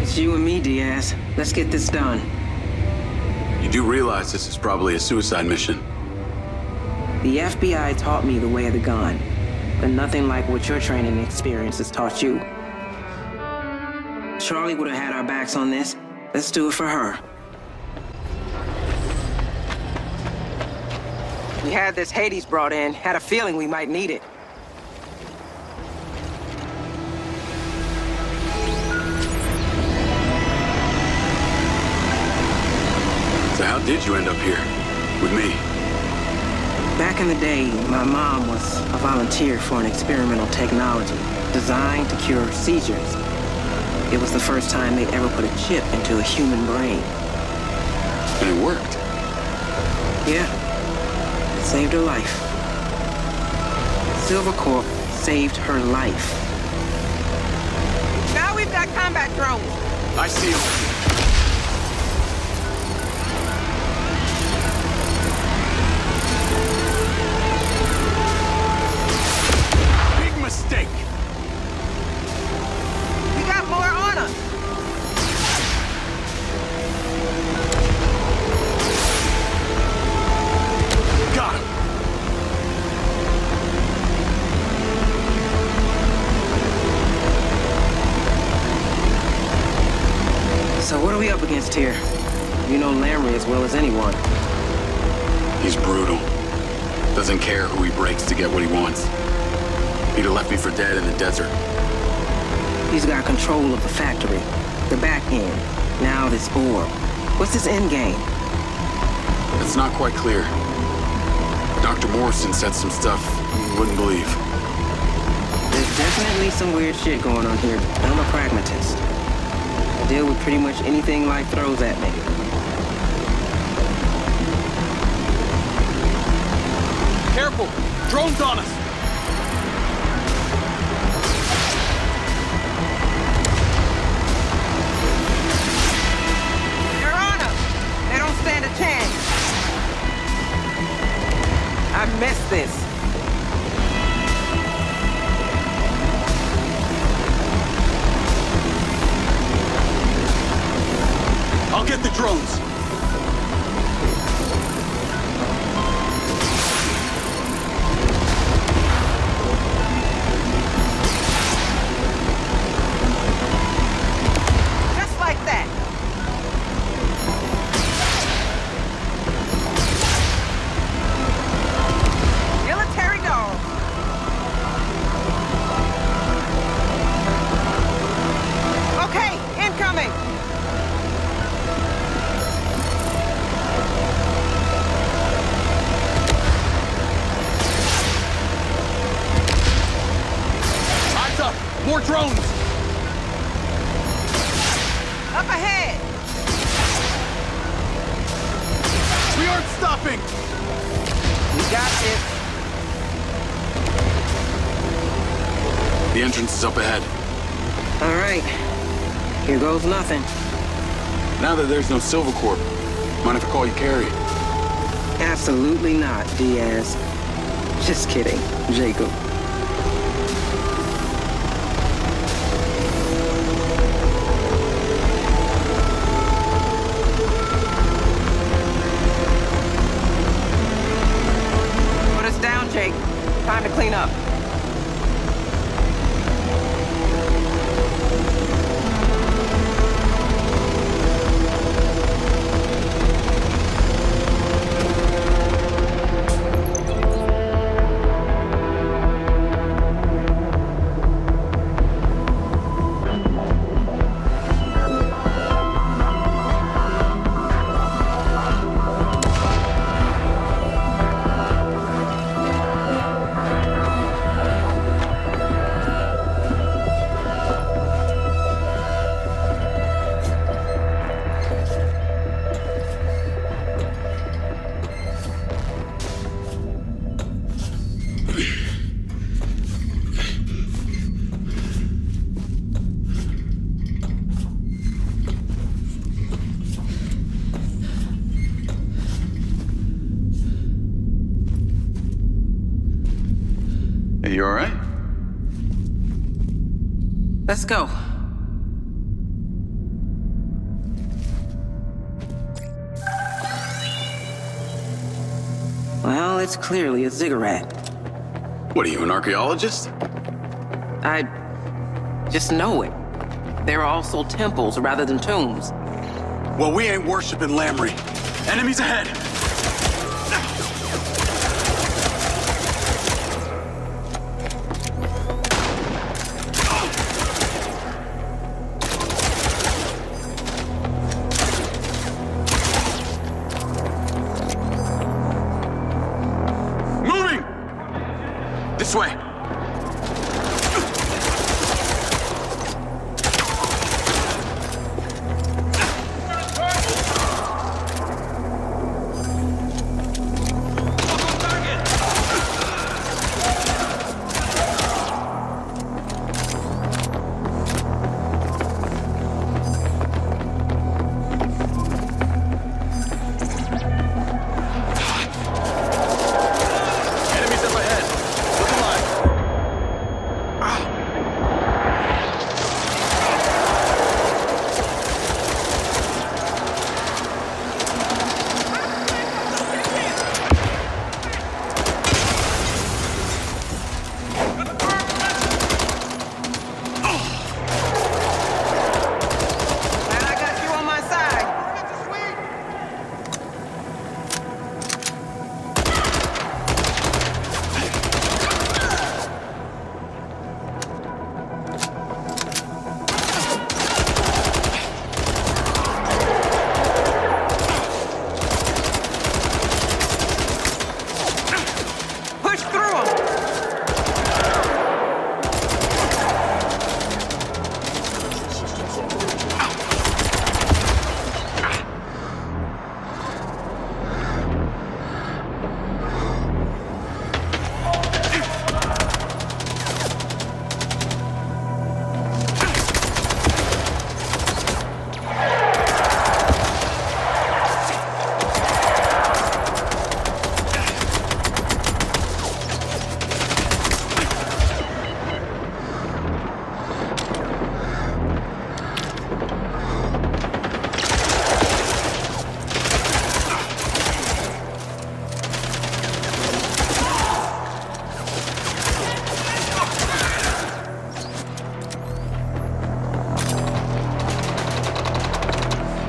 It's you and me, Diaz. Let's get this done. You do realize this is probably a suicide mission? The FBI taught me the way of the gun, but nothing like what your training experience has taught you. Charlie would have had our backs on this. Let's do it for her. We had this Hades brought in, had a feeling we might need it. So how did you end up here? With me? Back in the day, my mom was a volunteer for an experimental technology designed to cure seizures. It was the first time they'd ever put a chip into a human brain. And it worked? Yeah. It saved her life. Silver Corp saved her life. Now we've got combat drones. I see them. Mistake. We got more on us. Got him. So what are we up against here? You know Lamry as well as anyone. He's brutal. Doesn't care who he breaks to get what he wants. He'd have left me for dead in the desert. He's got control of the factory, the back end, now this orb. What's his end game? It's not quite clear. Dr. Morrison said some stuff you wouldn't believe. There's definitely some weird shit going on here, but I'm a pragmatist. I deal with pretty much anything life throws at me. Careful! Drone's on us! Stand a chance. I missed this. I'll get the drones. Just like that. More drones! Up ahead! We aren't stopping! We got this. The entrance is up ahead. All right. Here goes nothing. Now that there's no Silver Corp, mind if I call you Carrie? Absolutely not, Diaz. Just kidding, Jacob. Time to clean up. You all right? Let's go. Well, it's clearly a ziggurat. What are you, an archaeologist? I just know it. They're also temples rather than tombs. Well, we ain't worshiping Lamry. Enemies ahead! Moving! This way.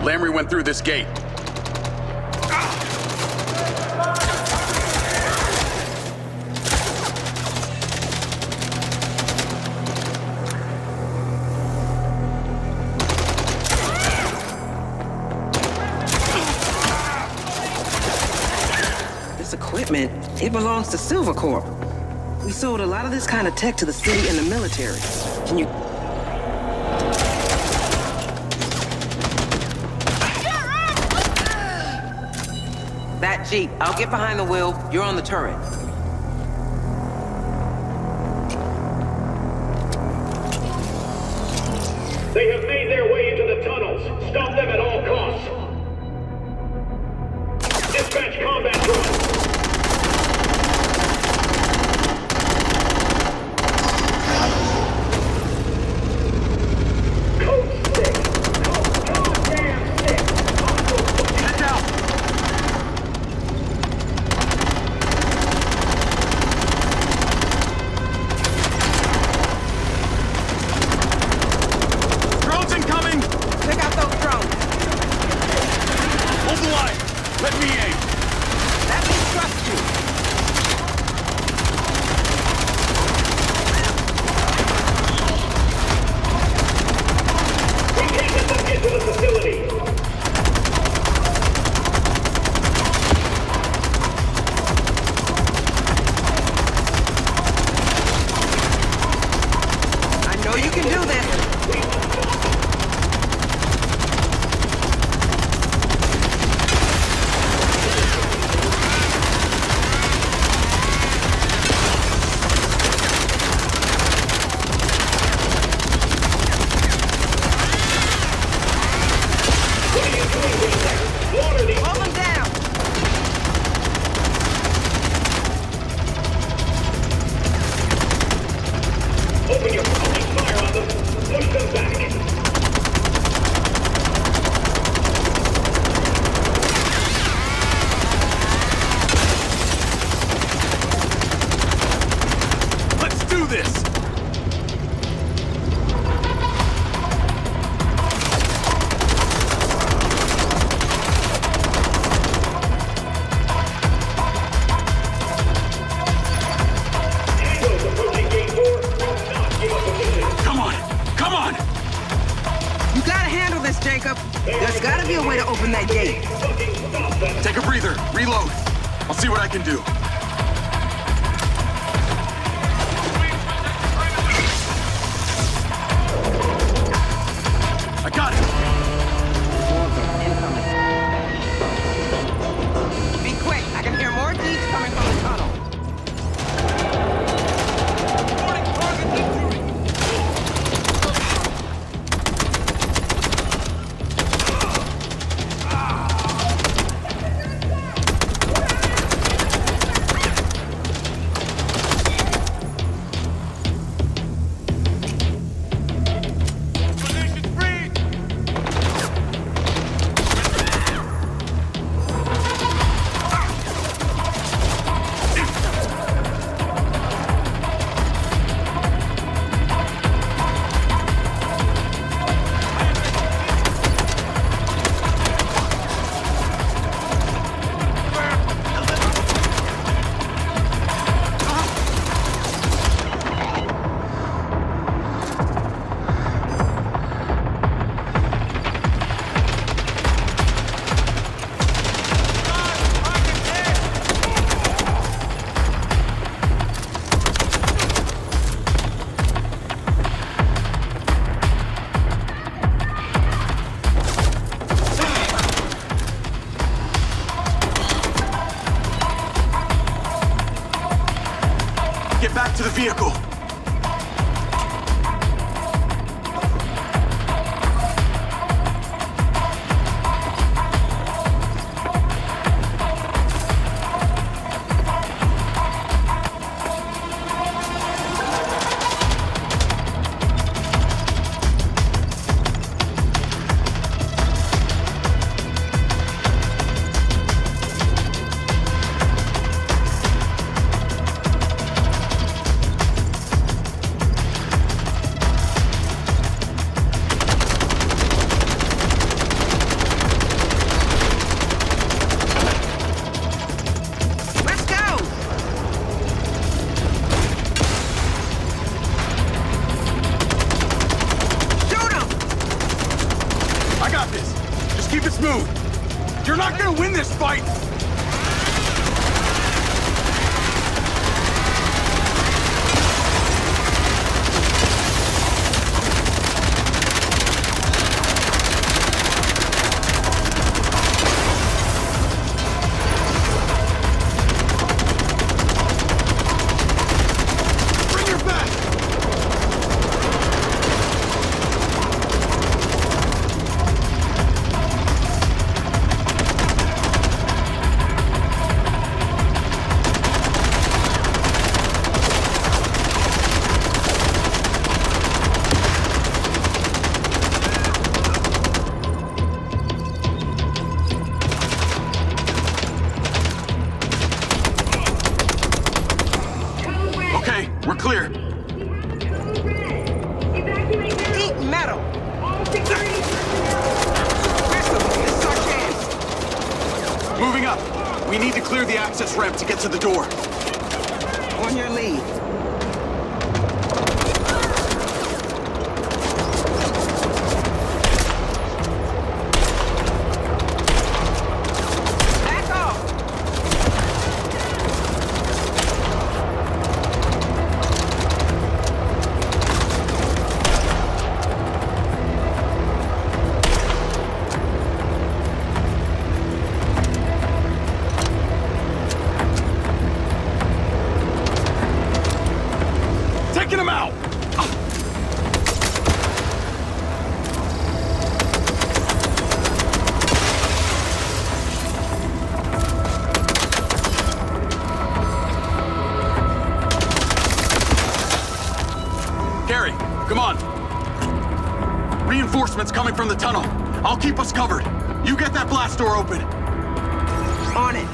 Lamry went through this gate. This equipment, it belongs to Silver Corp. We sold a lot of this kind of tech to the city and the military. Can you... That Jeep, I'll get behind the wheel. You're on the turret. They have made their way into the tunnels. Stop them at all costs. Dispatch combat drones. You gotta handle this, Jacob. There's gotta be a way to open that gate. Take a breather. Reload. I'll see what I can do. I got it. Be quick. I can hear more deeds coming from the tunnel. Get back to the vehicle. Keep it smooth. You're not gonna win this fight. Bring her back. Okay, we're clear. Deep metal. Crystal, this is our chance. Moving up. We need to clear the access ramp to get to the door. On your lead. Back off. Taking him out! Gary, come on. Reinforcements coming from the tunnel. I'll keep us covered. You get that blast door open. On it.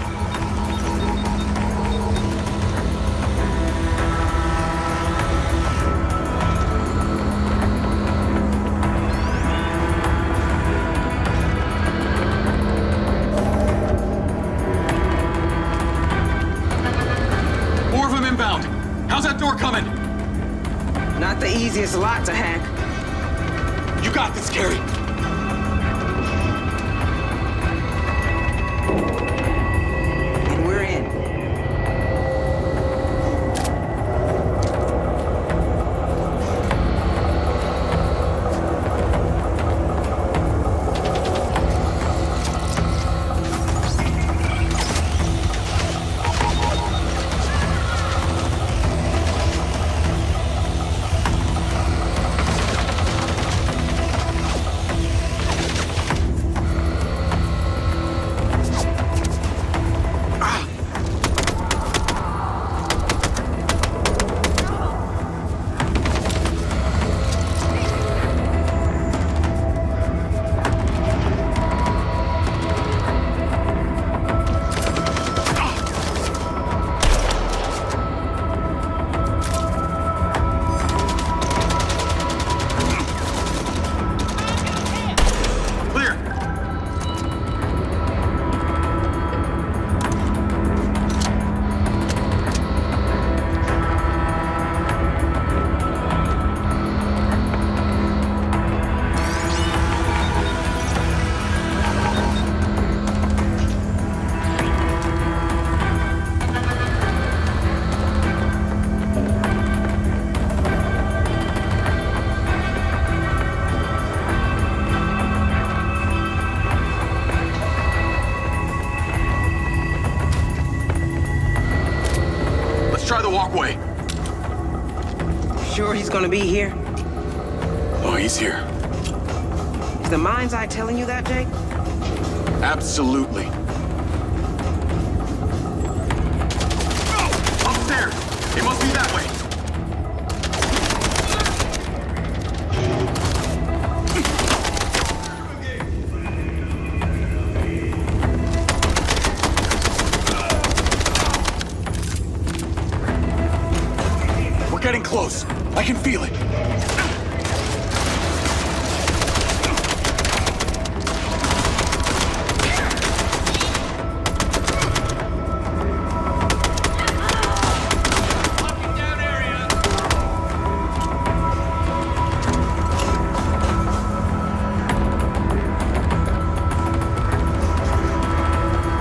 More of them inbound. How's that door coming? Not the easiest lock to hack. You got this, Terry. And we're in. Try the walkway. Sure he's gonna be here? Oh, he's here. Is the Mindseye telling you that, Jake? Absolutely. Oh! Upstairs! It must be that way. Getting close. I can feel it.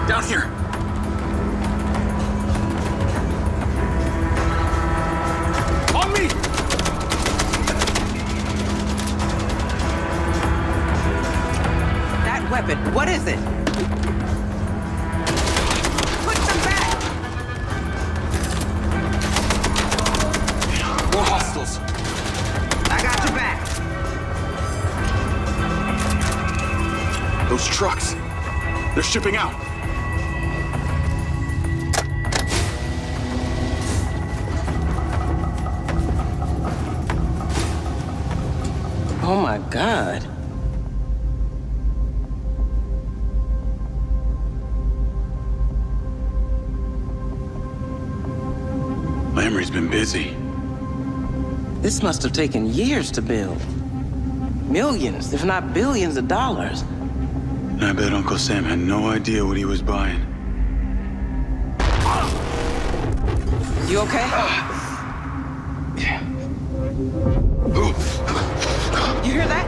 Down here. On me! That weapon, what is it? Put them back! More hostiles. I got your back. Those trucks. They're shipping out. Oh my God. Lamry's been busy. This must have taken years to build. Millions, if not billions of dollars. I bet Uncle Sam had no idea what he was buying. You okay? You hear that?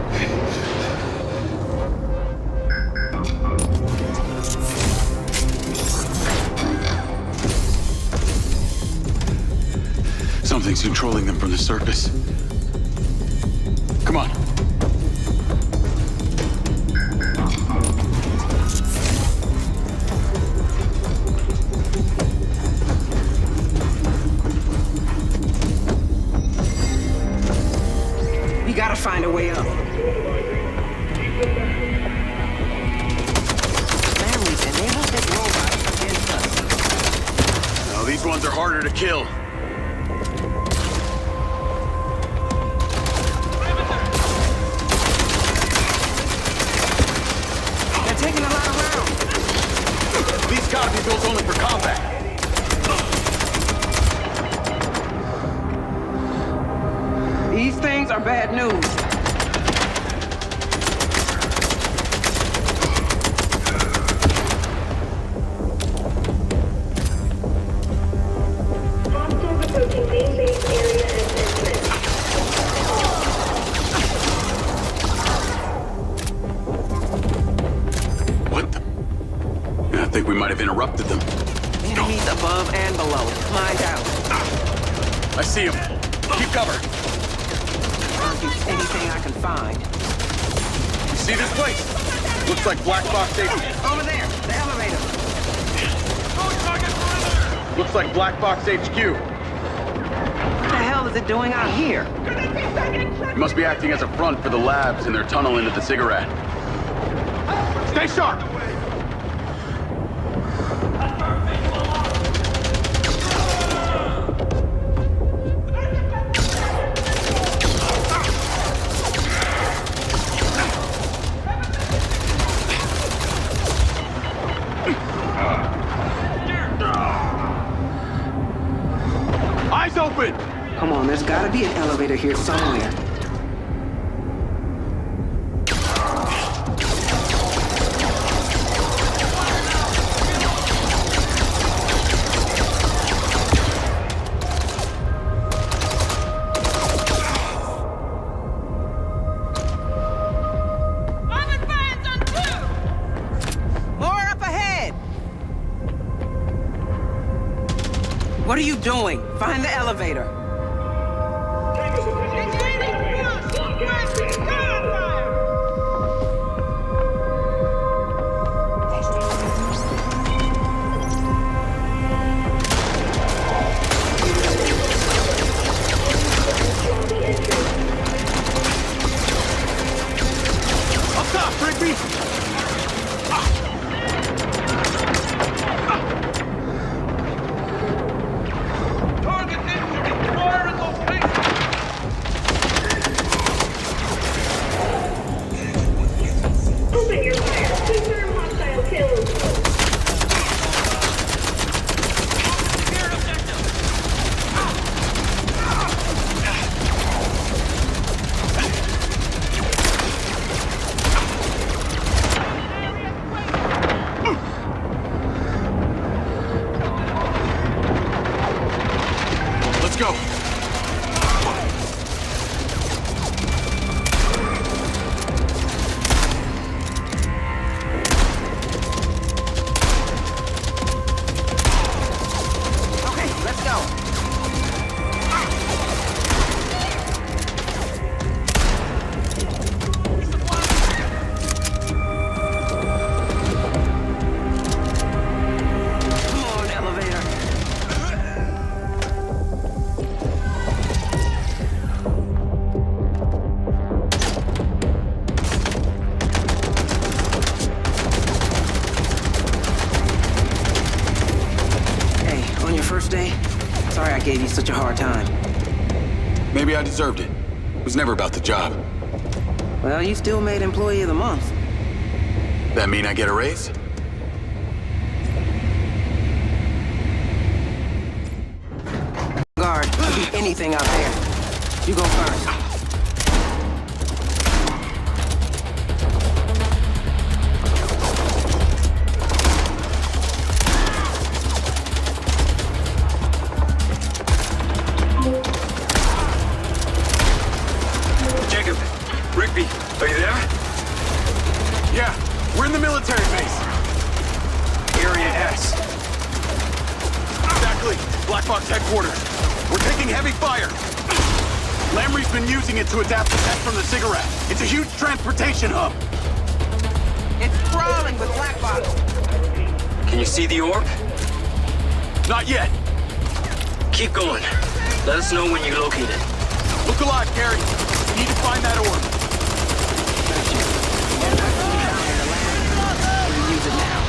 Something's controlling them from the surface. Come on. We gotta find a way up. Lamry's enabled this robot against us. No, these ones are harder to kill. They're taking a lot of rounds. These gotta be built only for combat. These things are bad news. Hostiles approaching main base area and entrance. we might have interrupted them. Enemies above and below. Mind out. I see him. Keep cover. I'll use anything I can find. You see this place? Looks like Black Box HQ. Over there, the elevator. Looks like Black Box HQ. What the hell is it doing out here? It must be acting as a front for the labs in their tunnel into the cigarette. Stay sharp! Eyes open! Come on, there's gotta be an elevator here somewhere. More up ahead! What are you doing? Find the elevator. Up top, Rigby! Open your fire. Confirm hostile kills. Let's go! Okay, let's go. Come on, elevator. Hey, on your first day? Sorry I gave you such a hard time. Maybe I deserved it. It was never about the job. Well, you still made Employee of the Month. That mean I get a raise? Guard, could be anything out there. You go first. Jacob, Rigby, are you there? Yeah, we're in the military base. Area S. Exactly. Black Box headquarters. We're taking heavy fire. Lamry's been using it to adapt the tech from the cigarette. It's a huge transportation hub. It's crawling with Black Box. Can you see the orb? Not yet. Keep going. Let us know when you locate it. Look alive, Gary. We need to find that orb. Use it now.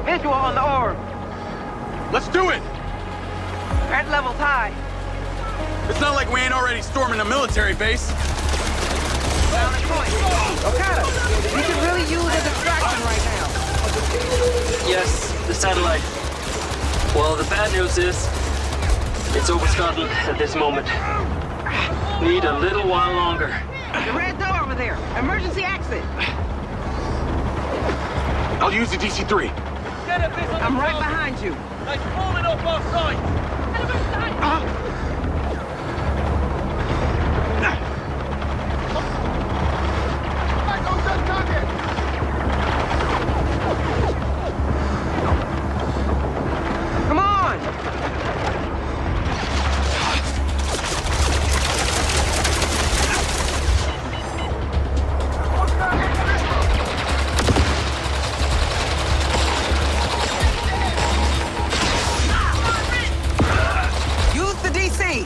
visual on the orb. Let's do it! Threat level's high. It's not like we ain't already storming a military base. Valid point. Okada, you could really use a distraction right now. Yes, the satellite. Well, the bad news is, it's over Scotland at this moment. Need a little while longer. The red door over there. Emergency exit. I'll use the DC-3. I'm right behind you. They're falling off our side. Come on! Use the DC!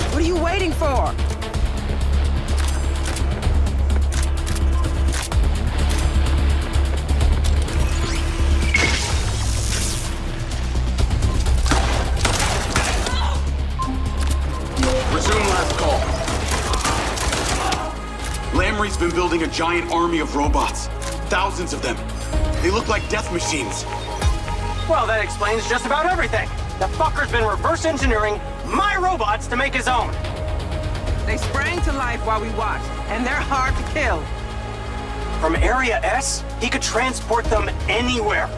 What are you waiting for? Resume last call. Lamry's been building a giant army of robots. Thousands of them. They look like death machines. Well, that explains just about everything. The fucker's been reverse engineering my robots to make his own. They sprang to life while we watched, and they're hard to kill. From Area S, he could transport them anywhere.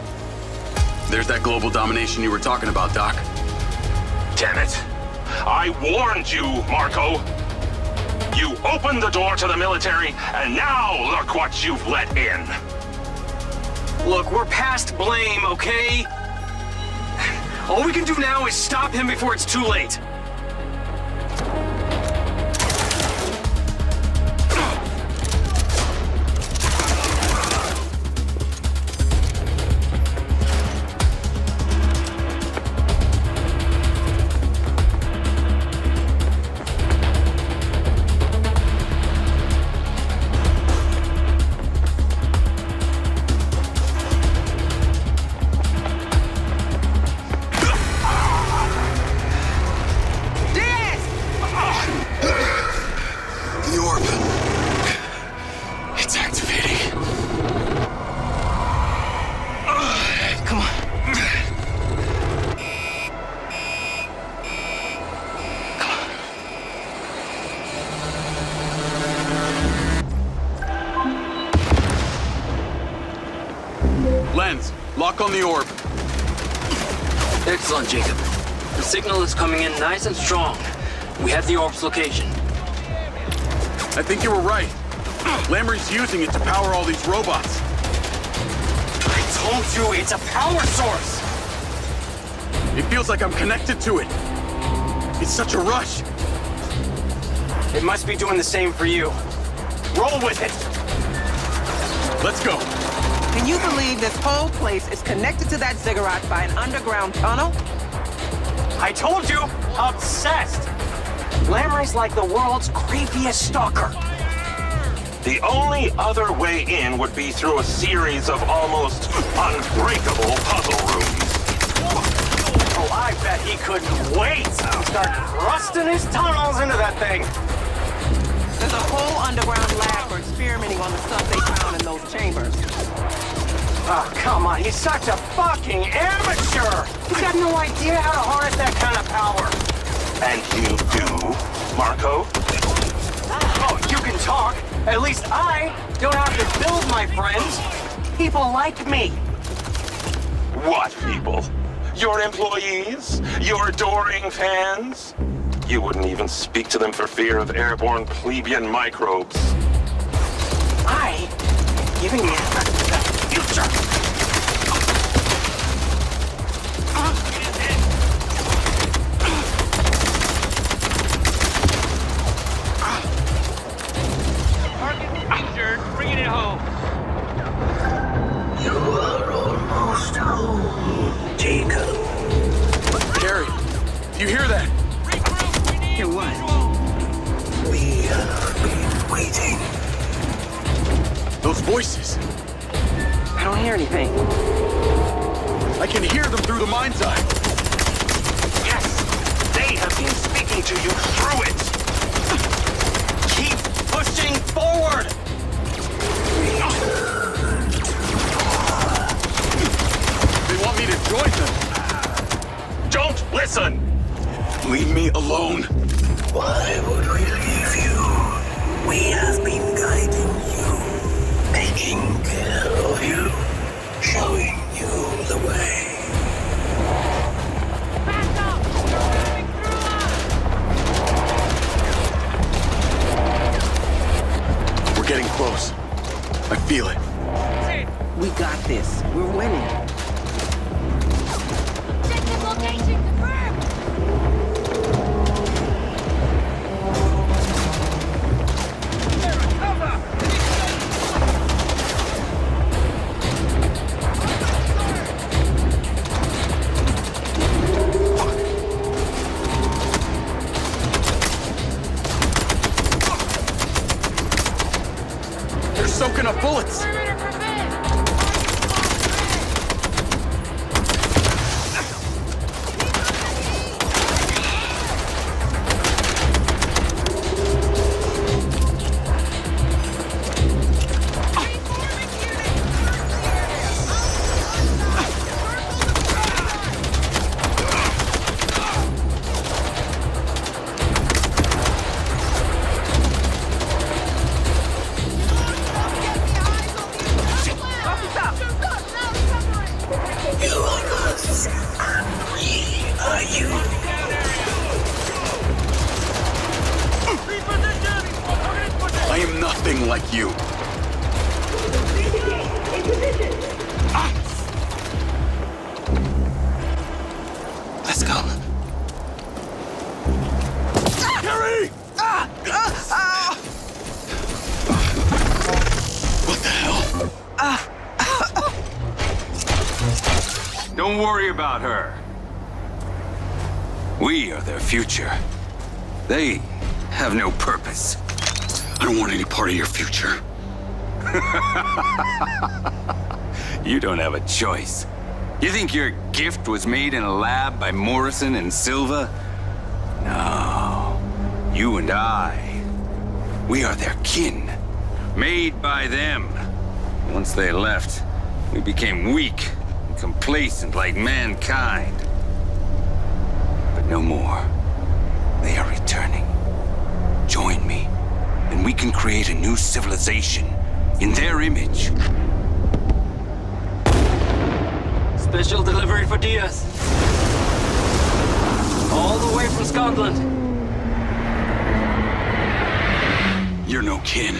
There's that global domination you were talking about, Doc. Damn it. I warned you, Marco. You opened the door to the military, and now look what you've let in. Look, we're past blame, okay? All we can do now is stop him before it's too late. Lens, lock on the orb. Excellent, Jacob. The signal is coming in nice and strong. We have the orb's location. I think you were right. Lamry's using it to power all these robots. I told you, it's a power source! It feels like I'm connected to it. It's such a rush. It must be doing the same for you. Roll with it! Let's go. Can you believe this whole place is connected to that ziggurat by an underground tunnel? I told you, obsessed! Lamry's like the world's creepiest stalker. The only other way in would be through a series of almost unbreakable puzzle rooms. Oh, I bet he couldn't wait to start thrusting his tunnels into that thing. There's a whole underground lab for experimenting on the stuff they found in those chambers. Oh, come on, he's such a fucking amateur! He's got no idea how to harness that kind of power. And you do, Marco? Oh, you can talk. At least I don't have to build my friends. People like me. What people? Your employees? Your adoring fans? You wouldn't even speak to them for fear of airborne plebeian microbes. I am giving you the future. Target injured, bringing it home. You are on my Hear what? We have been waiting. Those voices. I don't hear anything. I can hear them through the Mindseye. Yes! They have been speaking to you through it! Keep pushing forward! They want me to join them. Don't listen! Leave me alone. Why would we leave you? We have been guiding you, taking care of you, showing you the way. We're getting close. I feel it. We got this. We're winning. Objective location confirmed! They're soaking up bullets. You are us, and we are you. I am nothing like you. Let's go. Harry! What the hell? Don't worry about her. We are their future. They have no purpose. I don't want any part of your future. You don't have a choice. You think your gift was made in a lab by Morrison and Silva? No. You and I, we are their kin. Made by them. Once they left, we became weak and complacent like mankind. But no more. They are returning. Join me, and we can create a new civilization in their image. Special delivery for Diaz. All the way from Scotland. You're no kin.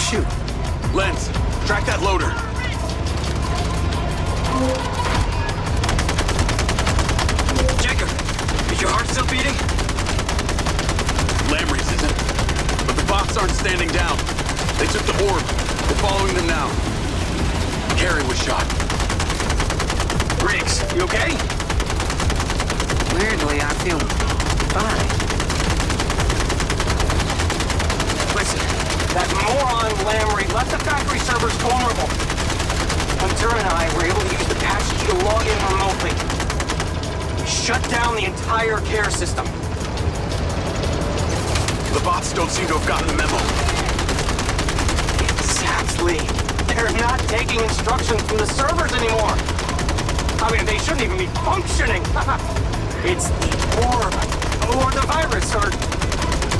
shoot. Lens, track that loader. Jacob, is your heart still beating? Lamrey's isn't. But the bots aren't standing down. They took the orb. We're following them now. Carrie was shot. Riggs, you okay? Weirdly, I feel fine. Listen, that moron Lamrey left the factory servers vulnerable. Hunter and I were able to use the patch key to log in remotely. We shut down the entire care system. The bots don't seem to have gotten the memo. Exactly. They're not taking instructions from the servers anymore. I mean, they shouldn't even be functioning. It's the orb, or the virus, or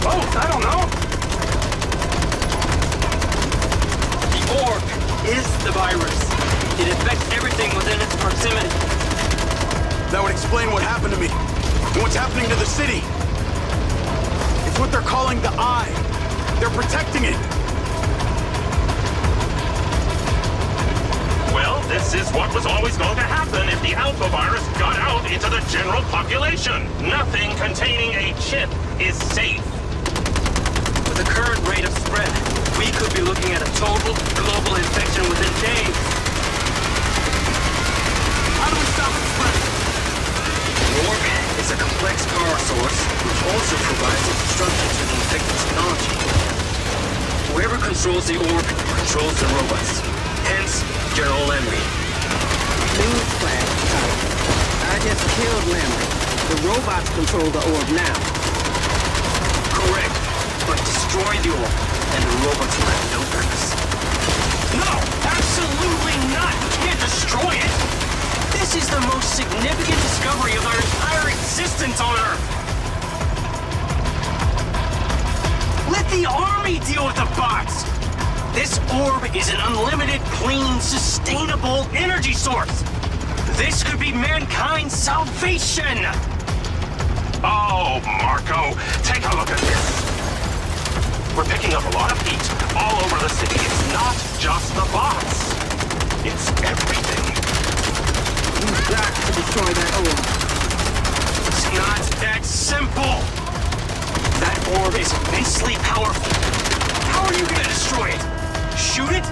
both, I don't know. The orb is the virus. It affects everything within its proximity. That would explain what happened to me, and what's happening to the city. It's what they're calling the Eye. They're protecting it. Well, this is what was always going to happen if the alpha virus got out into the general population. Nothing containing a chip is safe. With the current rate of spread, we could be looking at a total global infection within days. How do we stop the spread? The orb is a complex power source, which also provides instructions to the infected technology. Whoever controls the orb controls the robots. Hence, General Lamrey. Newsflash, Tyler. I just killed Lamrey. The robots control the orb now. Correct. But destroy the orb, and the robots will have no purpose. No, absolutely not. We can't destroy it. This is the most significant discovery of our entire existence on Earth. Let the Army deal with the bots. This orb is an unlimited, clean, sustainable energy source. This could be mankind's salvation. Oh, Marco, take a look at this. We're picking up a lot of heat all over the city. It's not just the bots. It's everything. You've got to destroy that orb. It's not that simple. That orb is immensely powerful. How are you gonna destroy it? Shoot it?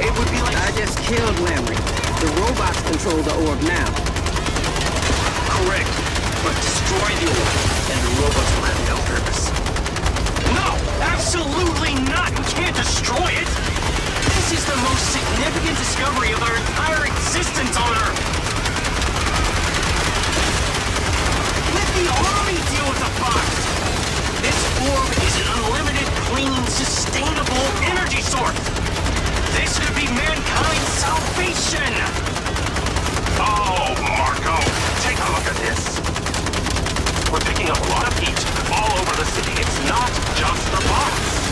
It would be like... I just killed Lamrey. The robots control the orb now. Correct. But destroy the orb, and the robots will have no purpose. No! Absolutely not! We can't destroy it! This is the most significant discovery of our entire existence on Earth! Let the Army deal with the bots! This orb is an unlimited, clean, sustainable energy source! This could be mankind's salvation! Oh, Marco, take a look at this. We're picking up a lot of heat all over the city. It's not just the bots.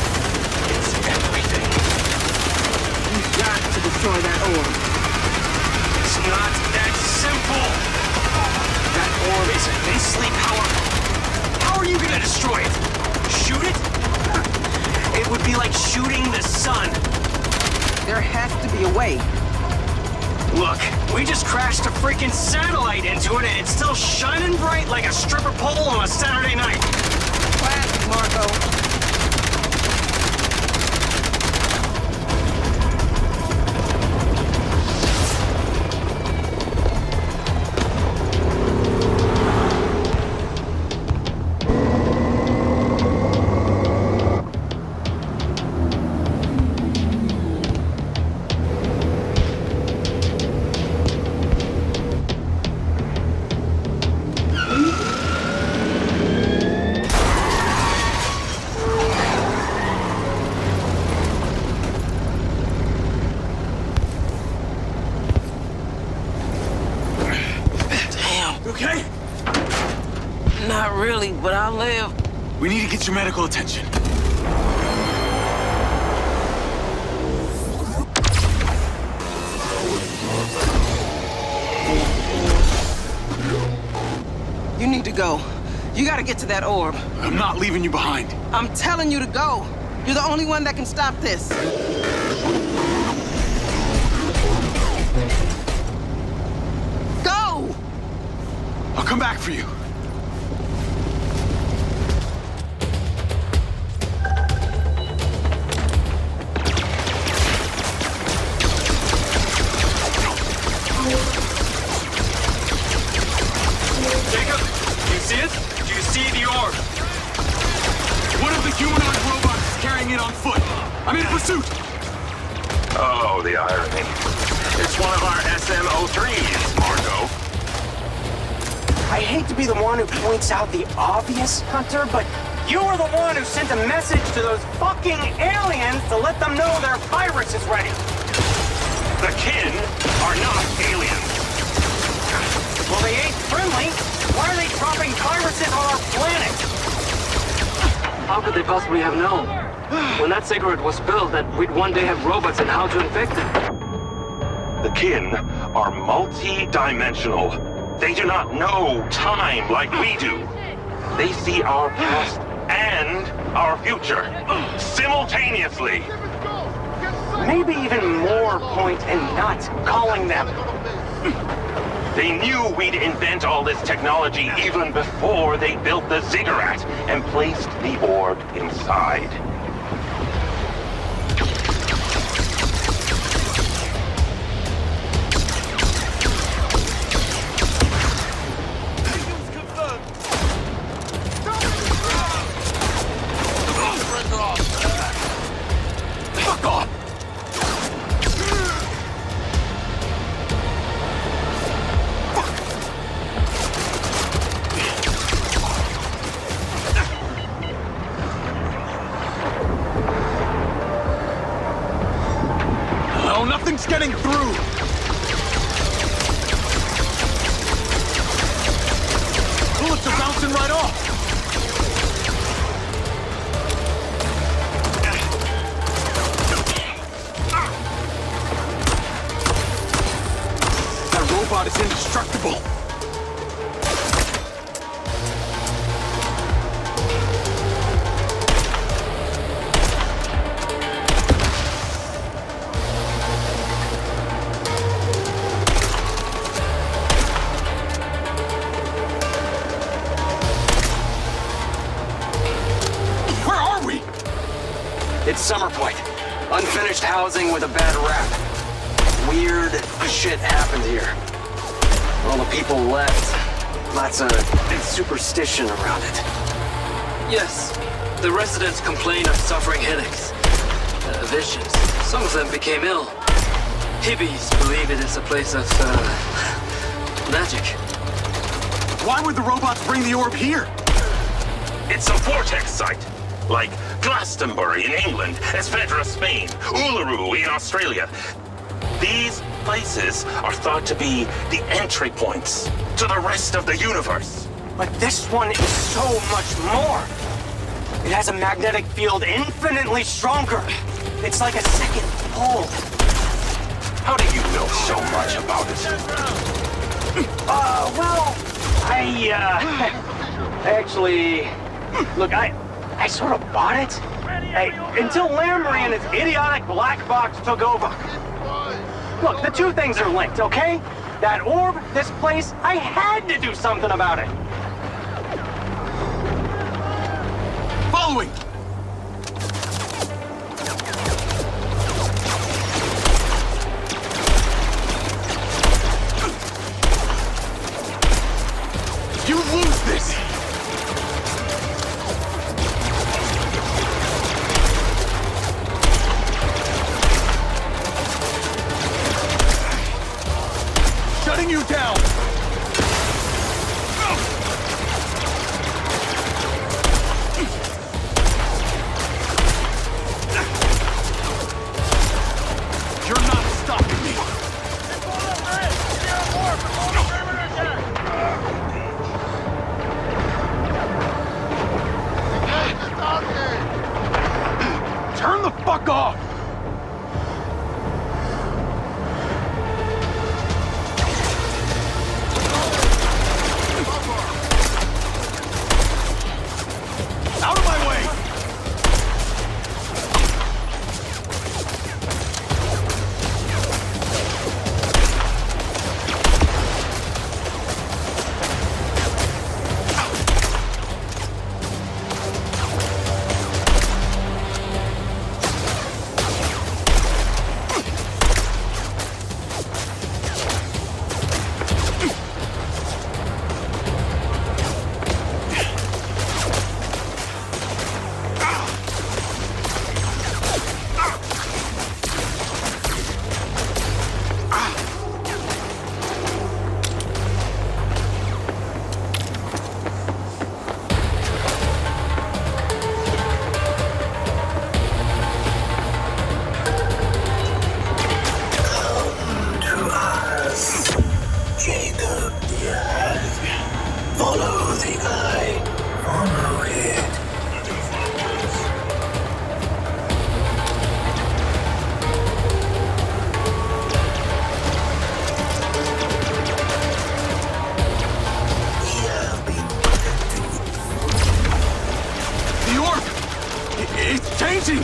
It's everything. You've got to destroy that orb. It's not that simple. That orb is immensely powerful. How are you gonna destroy it? Shoot it? It would be like shooting the sun. There has to be a way. Look, we just crashed a freaking satellite into it and it's still shining bright like a stripper pole on a Saturday night. Classic, Marco. Okay? Not really, but I'll live. We need to get your medical attention. You need to go. You gotta get to that orb. I'm not leaving you behind. I'm telling you to go. You're the only one that can stop this. Go! I'll come back for you. Jacob, do you see it? Do you see the orb? One of the humanoid robots is carrying it on foot. I'm in pursuit. Oh, the irony. It's one of our SMO3s, Marco. I hate to be the one who points out the obvious, Hunter, but you were the one who sent a message to those fucking aliens to let them know their virus is ready. The kin are not aliens. Well, they ain't friendly. Why are they dropping viruses on our planet? How could they possibly have known? When that cigarette was built, that we'd one day have robots and how to infect them. The kin are multi-dimensional. They do not know time like we do. They see our past and our future simultaneously. Maybe even more point in not calling them. They knew we'd invent all this technology even before they built the ziggurat and placed the orb inside. Fuck off! Oh, nothing's getting through! Bullets are bouncing right off! That robot is indestructible! Where are we? It's Summer Point. Unfinished housing with a bad rap. Weird shit happened here. All the people left. Lots of superstition around it. Yes, the residents complain of suffering headaches, visions. Some of them became ill. Hippies believe it is a place of, magic. Why would the robots bring the orb here? It's a vortex site, like Glastonbury in England, Esvedra, Spain, Uluru in Australia. These places are thought to be the entry points to the rest of the universe. But this one is so much more. It has a magnetic field infinitely stronger. It's like a second pole. How do you know so much about it? Well, actually, look, I sort of bought it. Until Lambery and his idiotic black box took over. Look, the two things are linked, okay? That orb, this place, I had to do something about it. Following! You lose this! Shutting you down! You're not stopping me! Follow the eye. Follow it. The orb! It's changing!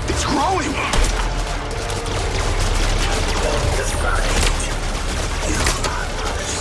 It's growing! The fight. You are us.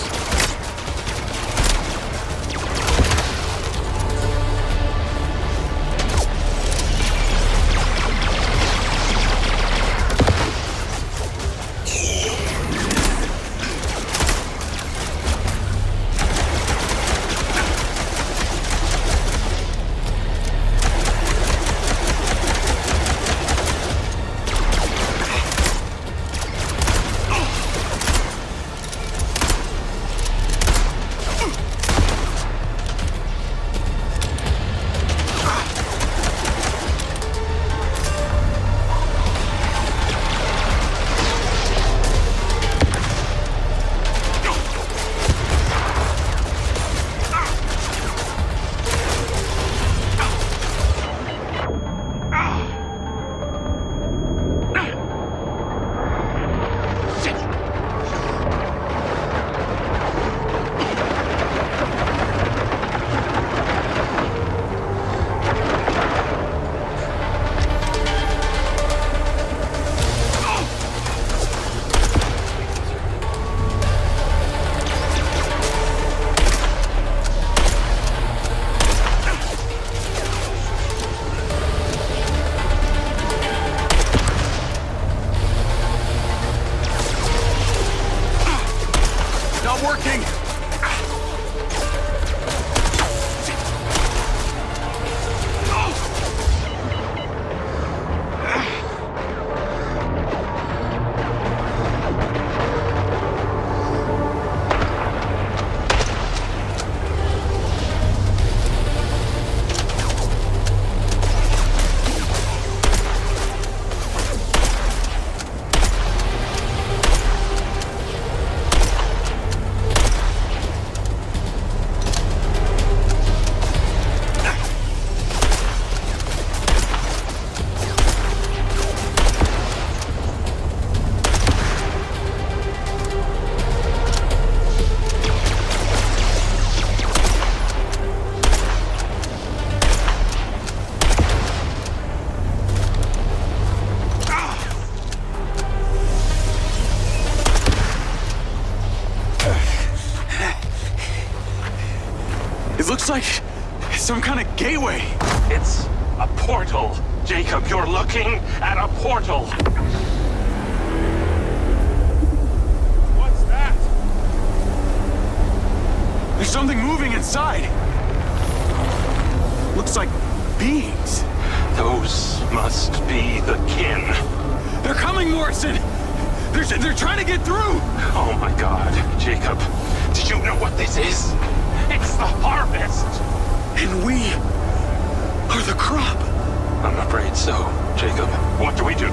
Not working! It looks like some kind of gateway. It's a portal. Jacob, you're looking at a portal. What's that? There's something moving inside. Looks like beings. Those must be the kin. They're coming, Morrison! They're trying to get through! Oh my God, Jacob. Did you know what this is? It's the harvest! And we are the crop. I'm afraid so, Jacob. What do we do?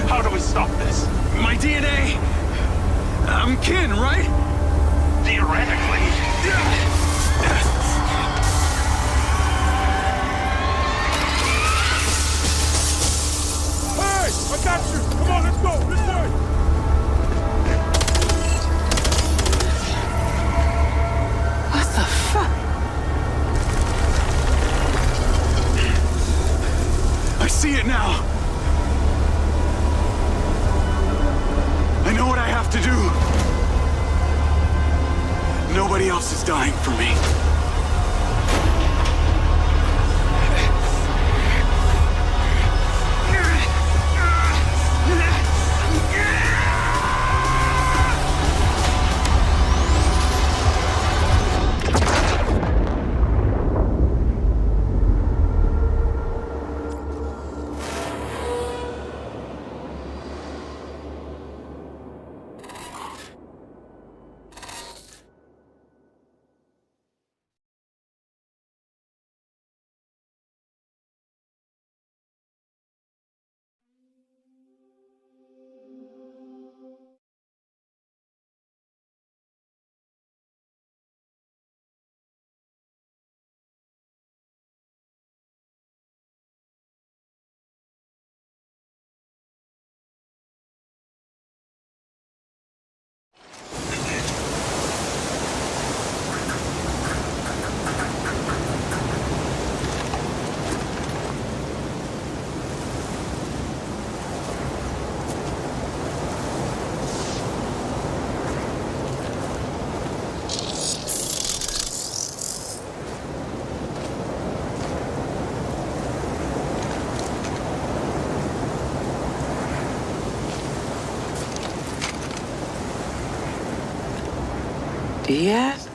How do we stop this? My DNA. I'm kin, right? Theoretically. Hey! I got you! Come on, let's go! This way! What the fuck? I see it now. I know what I have to do. Nobody else is dying for me. Diaz?